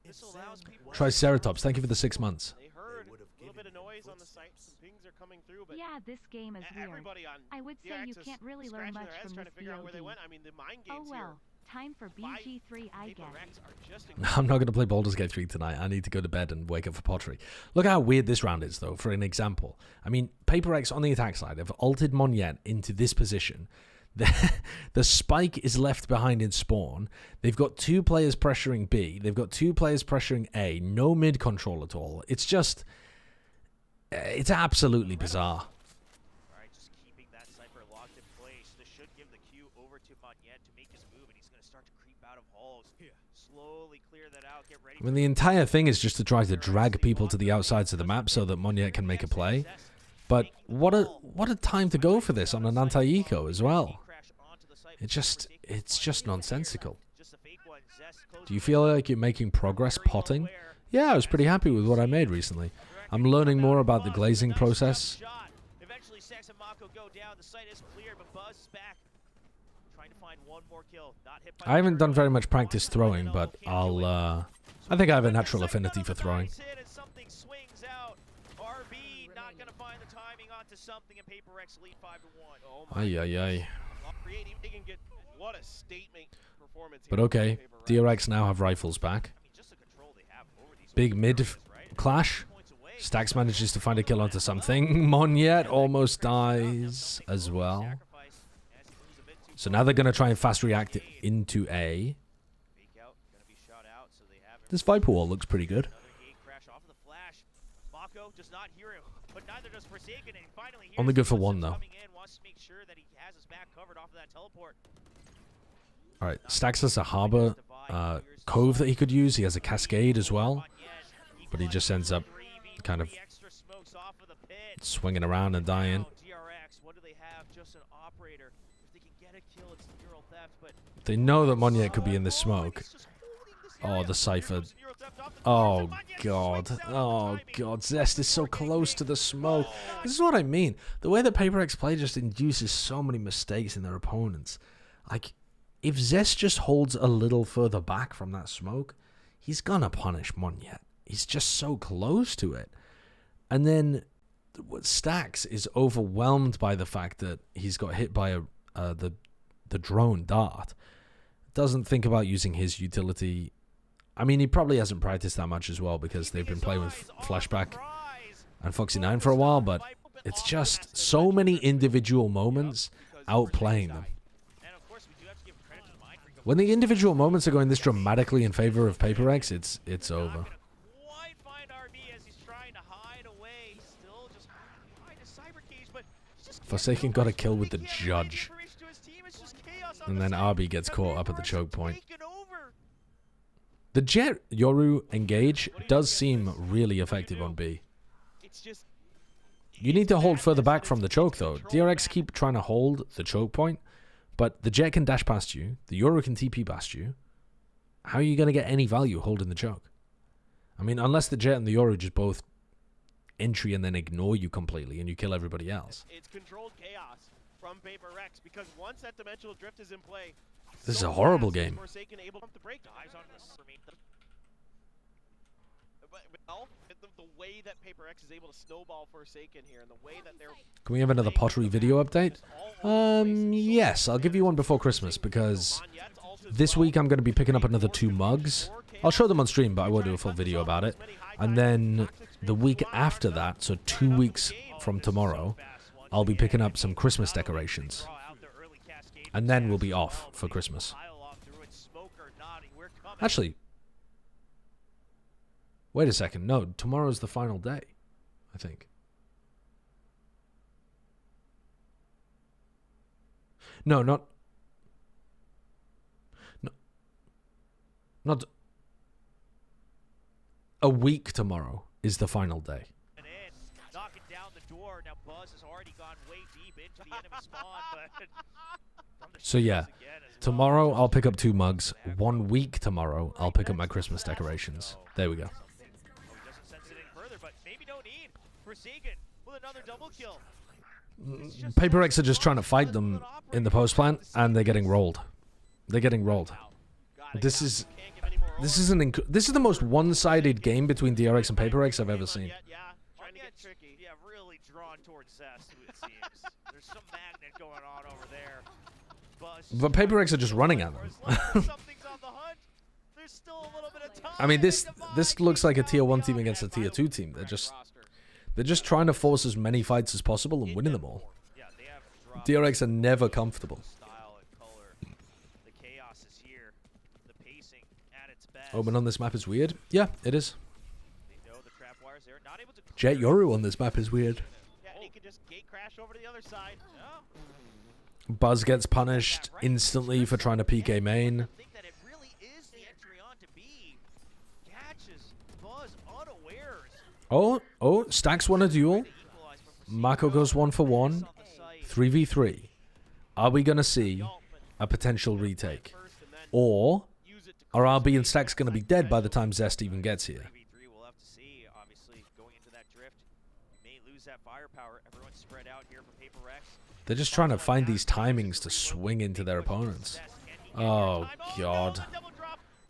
This allows people. Triceratops, thank you for the 6 months. They heard a little bit of noise on the site. Some pings are coming through, but Yeah, this game is weird. everybody on I would say you DRX is can't really learn scratching much their heads from trying this to figure out where they VOD. went. I mean, the mind Oh games well, time for BG3, I here. guess. Paper Rex are just I'm not going to play Baldur's Gate 3 tonight. I need to go to bed and wake up for pottery. Look how weird this round is, though, for an example. I mean, Paper X on the attack side have altered Moniette into this position. The spike is left behind in spawn. They've got 2 players pressuring B. They've got 2 players pressuring A. No mid control at all. It's just... It's absolutely bizarre. Alright, just keeping that Cypher locked in place. This should give the cue over to Moniette to make his move, and he's going to start to creep out of halls. Slowly clear that out, get ready. I mean, the entire thing is just to try to drag people to the outsides of the map so that Moniette can make a play. But what a time to go for this on an anti-eco as well. It's just nonsensical. Do you feel like you're making progress potting? Yeah, I was pretty happy with what I made recently. I'm learning more about the glazing process. Eventually, Sax and Mako go down. The site is clear, but Buzz is back. Trying to find one more kill. Not hit by I haven't done very much practice throwing, but I think I have a natural affinity for throwing. Something swings out. RB not going to find the timing onto something, and Paper Rex lead 5-1. Oh Ay, ay, ay. creating. They can get what a statement performance. But here okay, from Paper Rex. DRX now have rifles back. I mean, just the control they have over these Big mid players, right? clash. Points away. Stax manages to find a kill onto something. Moniette almost dies as well. Sacrifice as he moves a bit too So now they're going to try and fast react it into A. Fake out, gonna be shot out, so they have him. This Viper wall looks pretty good. Another gate crash off of the flash. Mako does not hear him, but neither does Forsaken, and he finally hears Only good for him. one, though. Coming in, wants to make sure that he has his back covered off of that teleport. Alright, Stax has a harbor cove that he could use. He has a cascade as well. But he just ends up kind of swinging around and dying. DRX, what do they have? Just an operator. If they can get get a kill. It's neural theft, but They know that Monyet could be in the smoke. Oh, the Cypher. Oh, God. Oh, God. Zest is so close to the smoke. This is what I mean. The way that PaperX play just induces so many mistakes in their opponents. Like, if Zest just holds a little further back from that smoke, he's gonna punish Monyet. He's just so close to it. And then Stax is overwhelmed by the fact that he's got hit by the drone dart. Doesn't think about using his utility. I mean, he probably hasn't practiced that much as well because they've been playing with Flashback and Foxy 9 for a while, but it's just so many individual moments outplaying them. When the individual moments are going this dramatically in favor of PaperX, it's over. Forsaken got a kill with the Judge. And then RB gets caught up at the choke point. The Jet Yoru engage does seem really effective on B. You need to hold further back from the choke though. DRX keep trying to hold the choke point, but the Jet can dash past you, the Yoru can TP past you. How are you going to get any value holding the choke? I mean, unless the Jet and the Yoru just both entry and then ignore you completely and you kill everybody else. It's controlled chaos from PaperX because once that dimensional drift is in play, this is a horrible game. Forsaken able to break eyes on this. The way that PaperX is able to snowball Forsaken here, and the way that they're. Can we have another pottery video update? Yes, I'll give you one before Christmas because this week I'm going to be picking up another 2 mugs. I'll show them on stream, but I won't do a full video about it. And then the week after that, so 2 weeks from tomorrow, I'll be picking up some Christmas decorations. And then we'll be off for Christmas. Actually, wait a second. No, tomorrow's the final day, I think. No, not a week tomorrow is the final day. Knocking down the door. Now Buzz has already gone way deep into the enemy spawn, but so yeah, tomorrow I'll pick up 2 mugs. 1 week tomorrow I'll pick up my Christmas decorations. There we go. PaperX are just trying to fight them in the post plant, and they're getting rolled. They're getting rolled. This is the most one-sided game between DRX and PaperX I've ever seen. Yeah, really drawn towards Zest, it seems. There's some magnet going on over there. But PaperX are just running at them. I mean, this looks like a tier 1 team against a tier 2 team. They're just trying to force as many fights as possible and winning them all. DRX are never comfortable. Omen on this map is weird. Yeah, it is. Jet Yoru on this map is weird. Buzz gets punished instantly for trying to PK main. Oh, Stax won a duel. Mako goes 1 for 1. 3v3. Are we going to see a potential retake? Or are RB and Stax going to be dead by the time Zest even gets here? They're just trying to find these timings to swing into their opponents. Oh, God.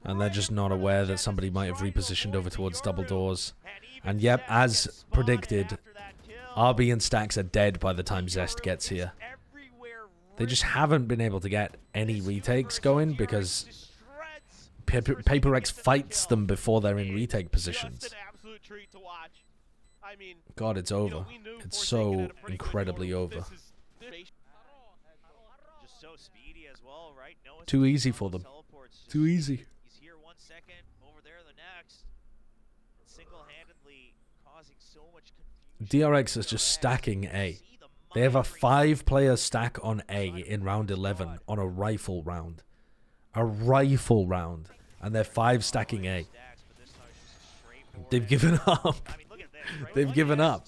And they're just not aware that somebody might have repositioned over towards double doors. And yep, as predicted, RB and Stax are dead by the time Zest gets here. They just haven't been able to get any retakes going because PaperX fights them before they're in retake positions. God, it's over. It's so incredibly over. Too easy for them. Too easy. He's here 1 second, over there the next. Single-handedly causing so much confusion. DRX is just stacking A. They have a 5-player stack on A in round 11 on a rifle round. A rifle round. And they're 5 stacking A. They've given up. They've given up.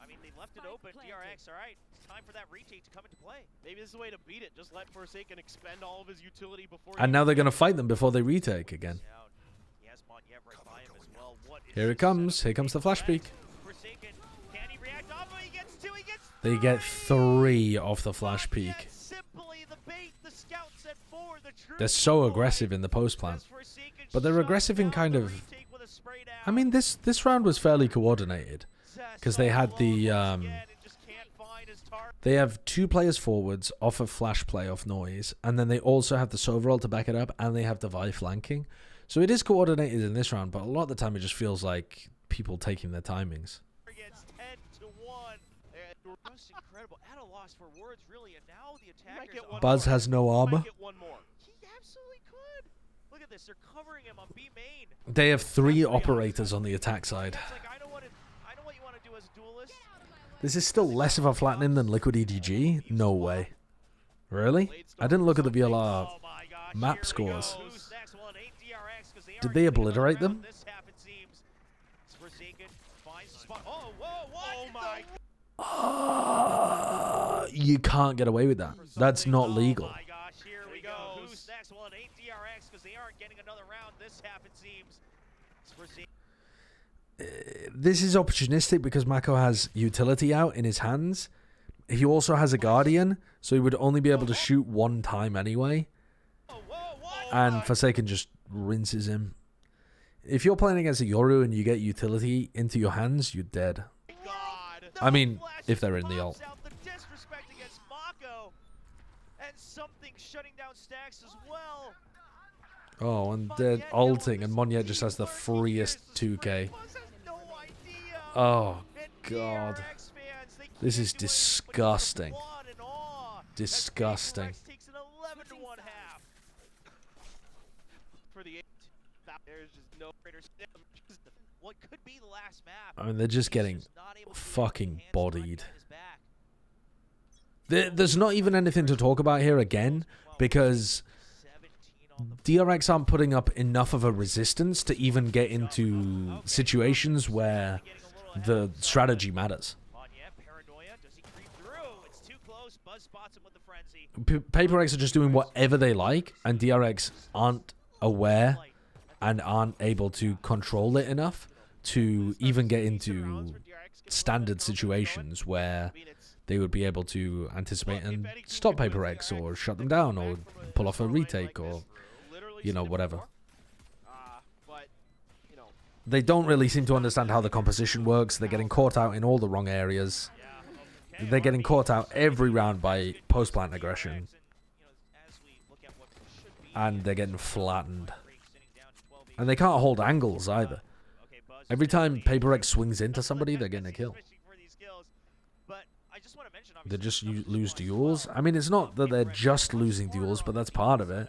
I mean, they left it open. DRX, all right. It's time for that retake to come into play. Maybe this is the way to beat it. Just let Forsaken expend all of his utility before. And now they're going to fight them before they retake again. Yes, Monyet right by him as well. What is Here it this comes. setup? Here comes the flash peek. Forsaken, can he react off of it? He gets two, he gets They get 3 off the flash peek. Monyet, simply the bait the scout set forward. The true They're so decoy. aggressive in the post plant. As Forsaken But they're shuts aggressive in down kind the of... retake with a spray down. I mean, this round was fairly coordinated. Because they had the... They have 2 players forwards off of flash play off noise. And then they also have the Sovereign to back it up. And they have the Vi flanking. So it is coordinated in this round. But a lot of the time it just feels like people taking their timings. It's 10-1. Just incredible. At a loss for words, really. And now the attackers... Buzz has no armor. Get one more. He absolutely could. Look at this. They're covering him on B main. They have 3 operators on the attack side. It's like, I know what you want to do as a duelist. This is still less of a flattening than Liquid EDG? No way. Really? I didn't look at the VLR Oh my gosh, map here we scores. go. Who's next? Well, it ain't DRX, 'cause Did are they getting obliterate another them? round. This happens, seems. Forsaken finds the spot. Oh, whoa, what? Oh my You can't get away with that. That's not legal. Oh my gosh, here we go. Who's next? Well, it ain't DRX, because they aren't getting another round. This happens, seems. Forsaken. This is opportunistic because Mako has utility out in his hands. He also has a Guardian, so he would only be able to shoot 1 time anyway. And Forsaken just rinses him. If you're playing against a Yoru and you get utility into your hands, you're dead. I mean, if they're in the ult. The disrespect against Mako, and something shutting down Stacks as well. Oh, and they're ulting, and Monyet just has the freest 2K. Oh, God. This is disgusting. Disgusting. What could be the last map? I mean, they're just getting fucking bodied. There's not even anything to talk about here again, because DRX aren't putting up enough of a resistance to even get into situations where the strategy matters. Paper X are just doing whatever they like, and DRX aren't aware and aren't able to control it enough to even get into standard situations where they would be able to anticipate and stop Paper X or shut them down or pull off a retake or, you know, whatever. They don't really seem to understand how the composition works. They're getting caught out in all the wrong areas. They're getting caught out every round by post-plant aggression. And they're getting flattened. And they can't hold angles either. Every time Paper X swings into somebody, they're getting a kill. They just lose duels. I mean, it's not that they're just losing duels, but that's part of it.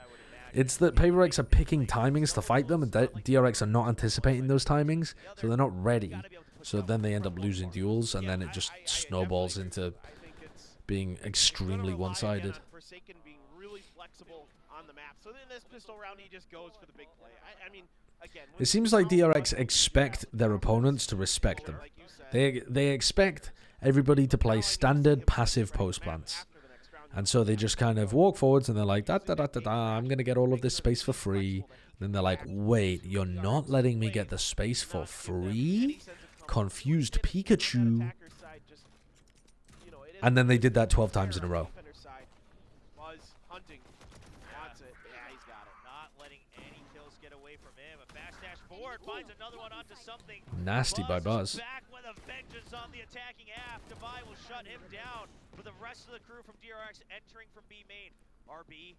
It's that Paper X are picking timings to fight them, and DRX are not anticipating those timings, so they're not ready. So then they end up losing duels, and then it just snowballs into being extremely one-sided. Forsaken being really flexible on the map. So in this pistol round, he just goes for the big play. I mean, again, it seems like DRX expect their opponents to respect them. They expect everybody to play standard passive post plants. And so they just kind of walk forwards and they're like, da da da da da, I'm going to get all of this space for free. And then they're like, wait, you're not letting me get the space for free? Confused Pikachu. And then they did that 12 times in a row. Nasty by Buzz. Back with a vengeance on the attacking half. Devi will shut him down. With the rest of the crew from DRX entering from B main. RB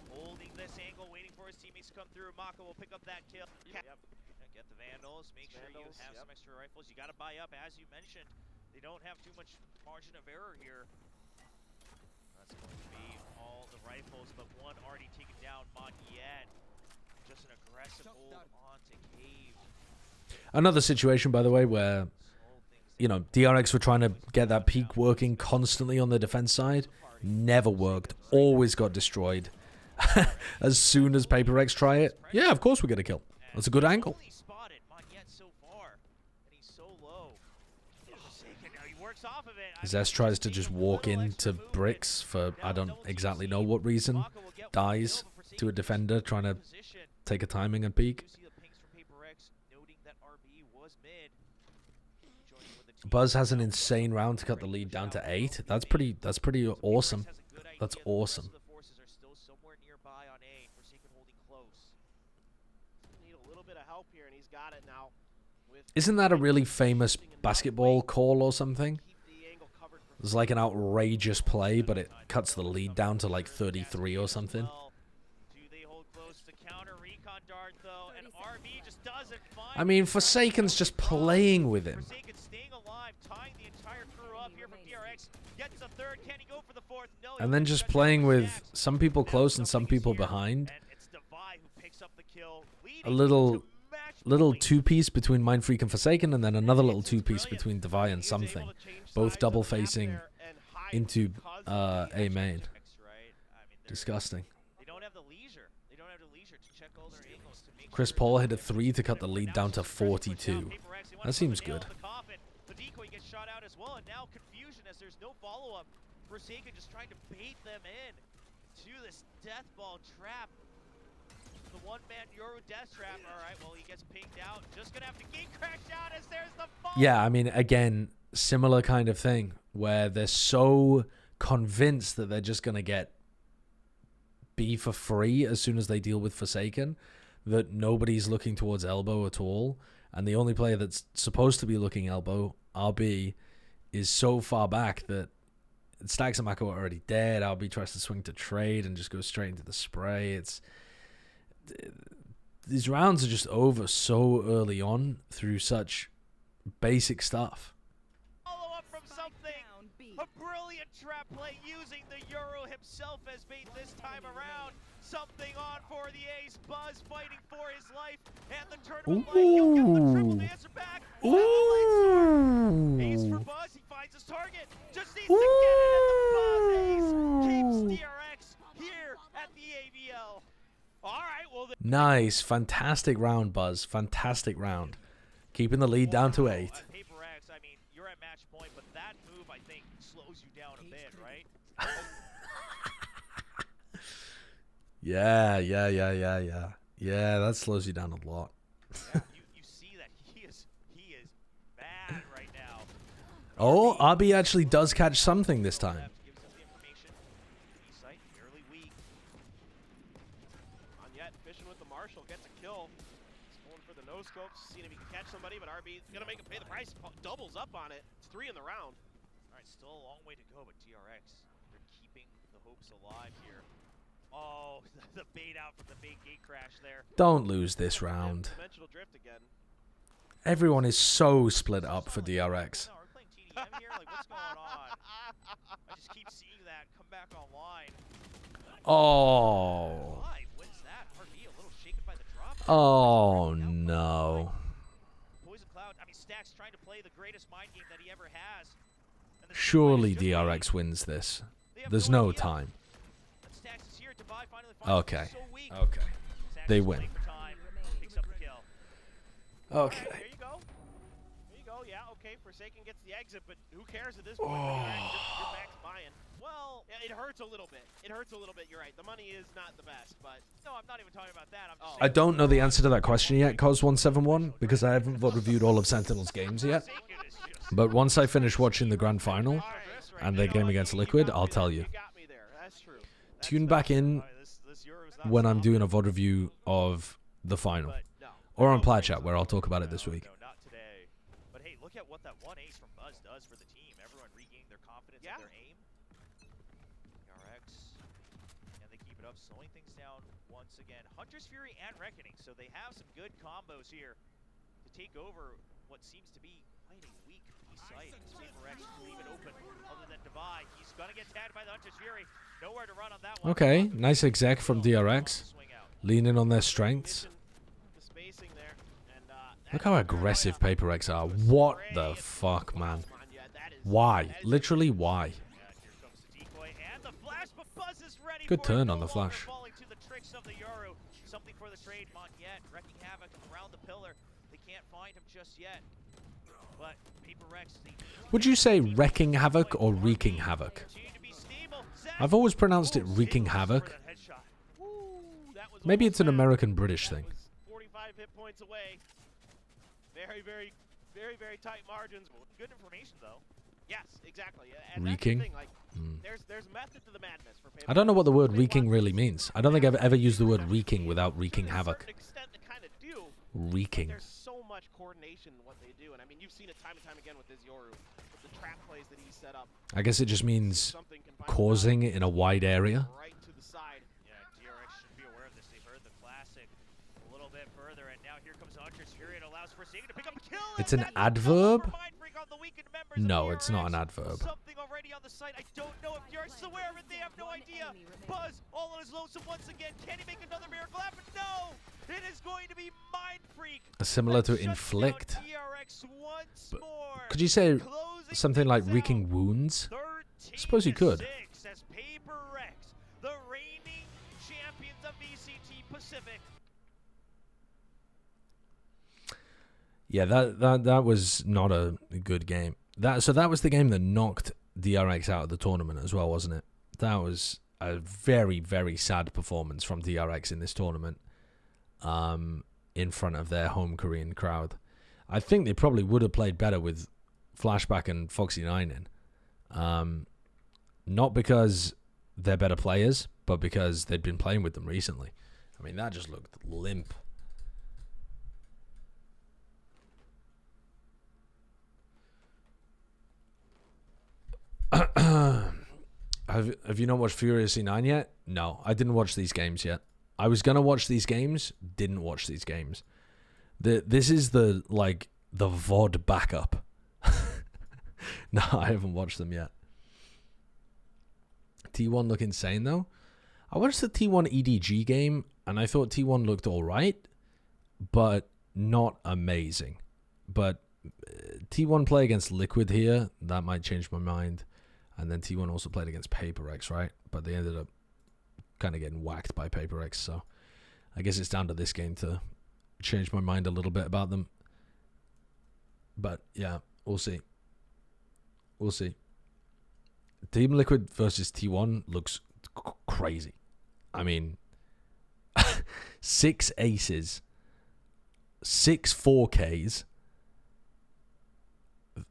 holding this angle, waiting for his teammates to come through. Mako will pick up that kill. Yep. Get the Vandals. Make sure you have some extra rifles. You got to buy up, as you mentioned. They don't have too much margin of error here. That's going to be all the rifles, but one already taken down. Monyet. Just an aggressive hold on to Cave. Another situation, by the way, where, you know, DRX were trying to get that peak working constantly on the defense side. Never worked. Always got destroyed. As soon as Paper X try it, yeah, of course we get a kill. That's a good angle. works off of it. Zest tries to just walk into bricks for I don't exactly know what reason. Dies to a defender trying to take a timing and peek. Buzz has an insane round to cut the lead down to 8. That's pretty awesome. That's awesome. Isn't that a really famous basketball call or something? It's like an outrageous play, but it cuts the lead down to like 33 or something. I mean, Forsaken's just playing with him. And then just playing with some people close and some people behind. A little two-piece between Mindfreak and Forsaken, and then another little two-piece between Devi and something. Both double facing into A main. Disgusting. Chris Paul hit a 3 to cut the lead down to 42. That seems good. The decoy gets shot out as well, and now confusion as there's no follow-up. Forsaken just trying to bait them in to this death ball trap. The one-man Yoru death trap. All right, well, he gets pinged out. Just gonna have to gate crash out as there's the fall. Yeah, I mean, again, similar kind of thing where they're so convinced that they're just gonna get B for free as soon as they deal with Forsaken that nobody's looking towards elbow at all, and the only player that's supposed to be looking elbow, RB, is so far back that Stacks and Mako are already dead. RB tries to swing to trade and just goes straight into the spray. These rounds are just over so early on through such basic stuff. Follow up from something. A brilliant trap play using the Yoru himself as bait this time around. Something on for the ace. Buzz fighting for his life. And the tournament light. He'll get the triple dancer back. Ooh. Ace for Buzz. He finds his target. Just needs to get it at the Buzz. Ace keeps DRX here at the AVL. All right, well. Nice. Fantastic round, Buzz. Fantastic round. Keeping the lead down to 8. Paper X, I mean, you're at match point, but that move, I think, slows you down a bit, right? Yeah, that slows you down a lot. Yeah, you see that he is mad right now. Oh, RB actually does catch something this time. Gives us the information. E-site, fairly weak. On yet, fishing with the Marshall, gets a kill. He's going for the no-scopes, seeing if he can catch somebody, but RB's gonna make him pay the price. Doubles up on it. It's 3 in the round. All right, still a long way to go, but DRX, they're keeping the hopes alive here. Oh, the bait out from the bait gate crash there. Don't lose this round. Dimensional drift again. Everyone is so split up for DRX. No, we're playing TDM here. Like, what's going on? I just keep seeing that come back online. Oh. Wins that. RB a little shaken by the drop. Oh no. Poison Cloud. I mean, Stacks trying to play the greatest mind game that he ever has. Surely DRX wins this. There's no time. Okay. Okay. They win. Okay. There you go. There you go. Yeah, okay. Forsaken gets the exit, but who cares at this point? You're max buying. Well, it hurts a little bit. It hurts a little bit. You're right. The money is not the best, but no, I'm not even talking about that. I'm just I don't know the answer to that question yet, Cos171, because I haven't reviewed all of Sentinels games yet. But once I finish watching the grand final and their game against Liquid, I'll tell you. Tune back in when I'm doing a VOD review of the final. Or on Plat Chat, where I'll talk about it this week. No, not today. But hey, look at what that one ace from Buzz does for the team. Everyone regaining their confidence in their aim. DRX. And they keep it up, slowing things down once again. Hunter's Fury and Reckoning, so they have some good combos here to take over what seems to be quite a weak site. Paper X to leave it open other than Devi. He's going to get tagged by the Hunter's Fury. Nowhere to run on that one. Okay, nice exec from DRX. Leaning on their strengths. Look how aggressive Paper X are. What the fuck, man? Why? Literally, why? Good turn on the flash. Something for the trade, Monyet wrecking havoc around the pillar. They can't find him just yet. But Paper Rex, Would you say wrecking havoc or wreaking havoc? I've always pronounced it wreaking havoc. Maybe it's an American-British thing. 45 hit points away. Very, very, very, very tight margins. Good information, though. Yes, exactly. And Wreaking? that's the thing, like, there's method to the madness for Paper I don't know what the word Rex. wreaking really means. I don't think I've ever used the word wreaking without wreaking To a havoc. certain extent, they kind of do. Wreaking. There's so much coordination in what they do, and I mean, you've seen it time and time again with this Yoru, with the trap plays that he set up. I guess it just means Something can find causing in a wide area. right to the side. Yeah, DRX should be aware of this. They've heard the classic a little bit further, and now here comes Hunter's Fury. It allows for Sega to pick up a kill. It's and an that's a adverb? double for Mindfreak on the weakened members of No, it's not an DRX. adverb. Something already on the site. I don't know if DRX is aware of it. They have no idea. Buzz all on his lonesome once again. Can he make another miracle happen? No! It is going to be Mindfreak. Similar to that shuts down inflict. DRX once But more. could you say Closing something like things wreaking out. wounds? 13 Suppose you to could. 6 as Paper Rex, the reigning champions of VCT Pacific. Yeah, that was not a good game. That was the game that knocked DRX out of the tournament as well, wasn't it? That was a very, very sad performance from DRX in this tournament, in front of their home Korean crowd. I think they probably would have played better with Flashback and Foxy9 in. Not because they're better players, but because they'd been playing with them recently. I mean, that just looked limp. Have you not watched Furiously 9 yet? No, I didn't watch these games yet. I was gonna watch these games, didn't watch these games. This is the VOD backup. No, I haven't watched them yet. T1 look insane though. I watched the T1 EDG game and I thought T1 looked alright, but not amazing. But T1 play against Liquid here, that might change my mind. And then T1 also played against Paper Rex, right? But they ended up kind of getting whacked by Paper Rex, so I guess it's down to this game to change my mind a little bit about them. But yeah, we'll see. We'll see. Team Liquid versus T1 looks crazy. I mean, 6 aces, 6 4Ks,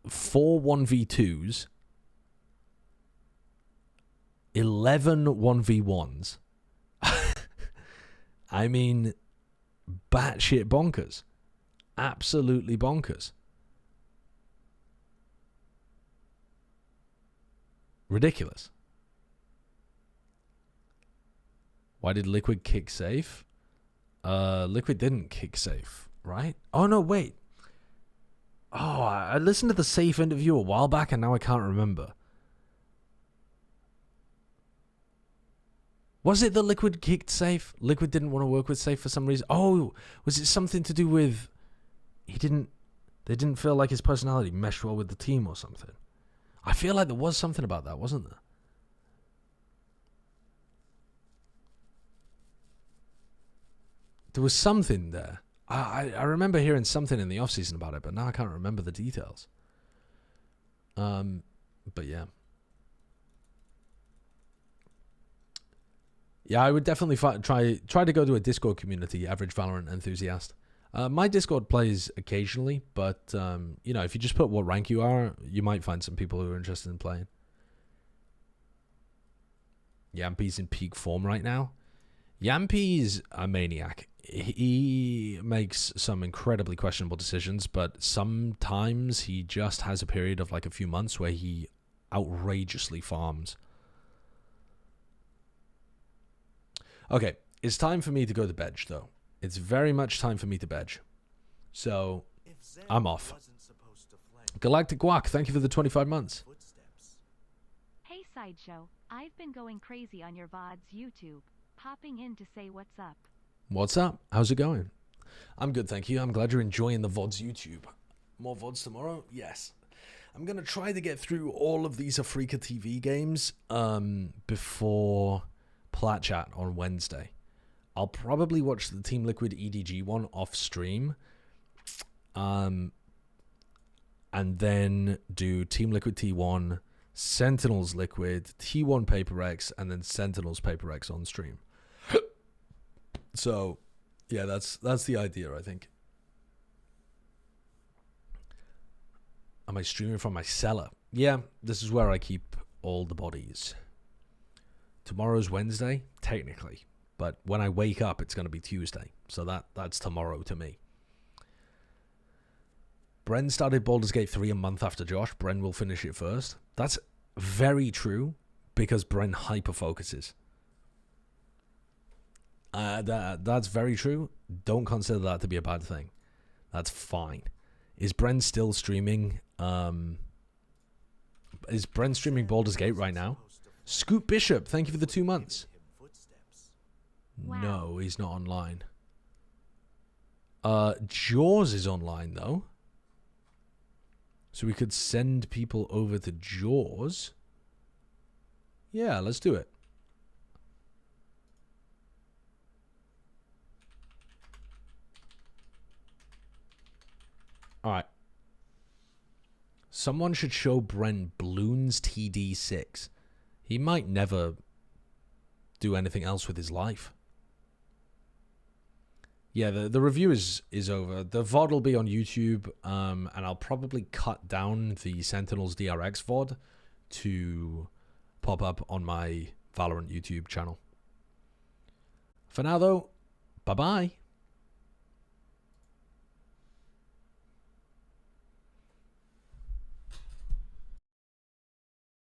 4 1v2s, 11 1v1s. I mean, batshit bonkers. Absolutely bonkers. Ridiculous. Why did Liquid kick safe? Liquid didn't kick safe, right? Oh, no, wait. Oh, I listened to the safe interview a while back and now I can't remember. Was it the Liquid kicked safe? Liquid didn't want to work with safe for some reason. Oh, was it something to do with they didn't feel like his personality meshed well with the team or something? I feel like there was something about that, wasn't there? There was something there. I remember hearing something in the offseason about it, but now I can't remember the details. But yeah. Yeah, I would definitely try to go to a Discord community, average Valorant enthusiast. My Discord plays occasionally, but you know, if you just put what rank you are, you might find some people who are interested in playing. Yampy's in peak form right now. Yampy's a maniac. He makes some incredibly questionable decisions, but sometimes he just has a period of like a few months where he outrageously farms. Okay, it's time for me to go to bed, though. It's very much time for me to bed. So, I'm off. Galactic Guac, thank you for the 25 months. Hey Sideshow, I've been going crazy on your VOD's YouTube, popping in to say what's up. What's up? How's it going? I'm good, thank you. I'm glad you're enjoying the VOD's YouTube. More VODs tomorrow? Yes. I'm going to try to get through all of these Afrika TV games before Plat Chat on Wednesday. I'll probably watch the Team Liquid EDG one off stream. and then do Team Liquid T1, Sentinels Liquid, T1 Paper X, and then Sentinels Paper X on stream. So, yeah, that's the idea, I think. Am I streaming from my cellar? Yeah, this is where I keep all the bodies. Tomorrow's Wednesday, technically. But when I wake up, it's going to be Tuesday. So that's tomorrow to me. Bren started Baldur's Gate 3 a month after Josh. Bren will finish it first. That's very true because Bren hyper-focuses. That's very true. Don't consider that to be a bad thing. That's fine. Is Bren still streaming? Is Bren streaming Baldur's Gate right now? Scoop Bishop, thank you for the 2 months. Wow. No, he's not online. Jaws is online, though. So we could send people over to Jaws. Yeah, let's do it. Alright. Someone should show Bren Bloons TD6. He might never do anything else with his life. Yeah, the review is over. The VOD will be on YouTube, and I'll probably cut down the Sentinels DRX VOD to pop up on my Valorant YouTube channel. For now, though, bye-bye.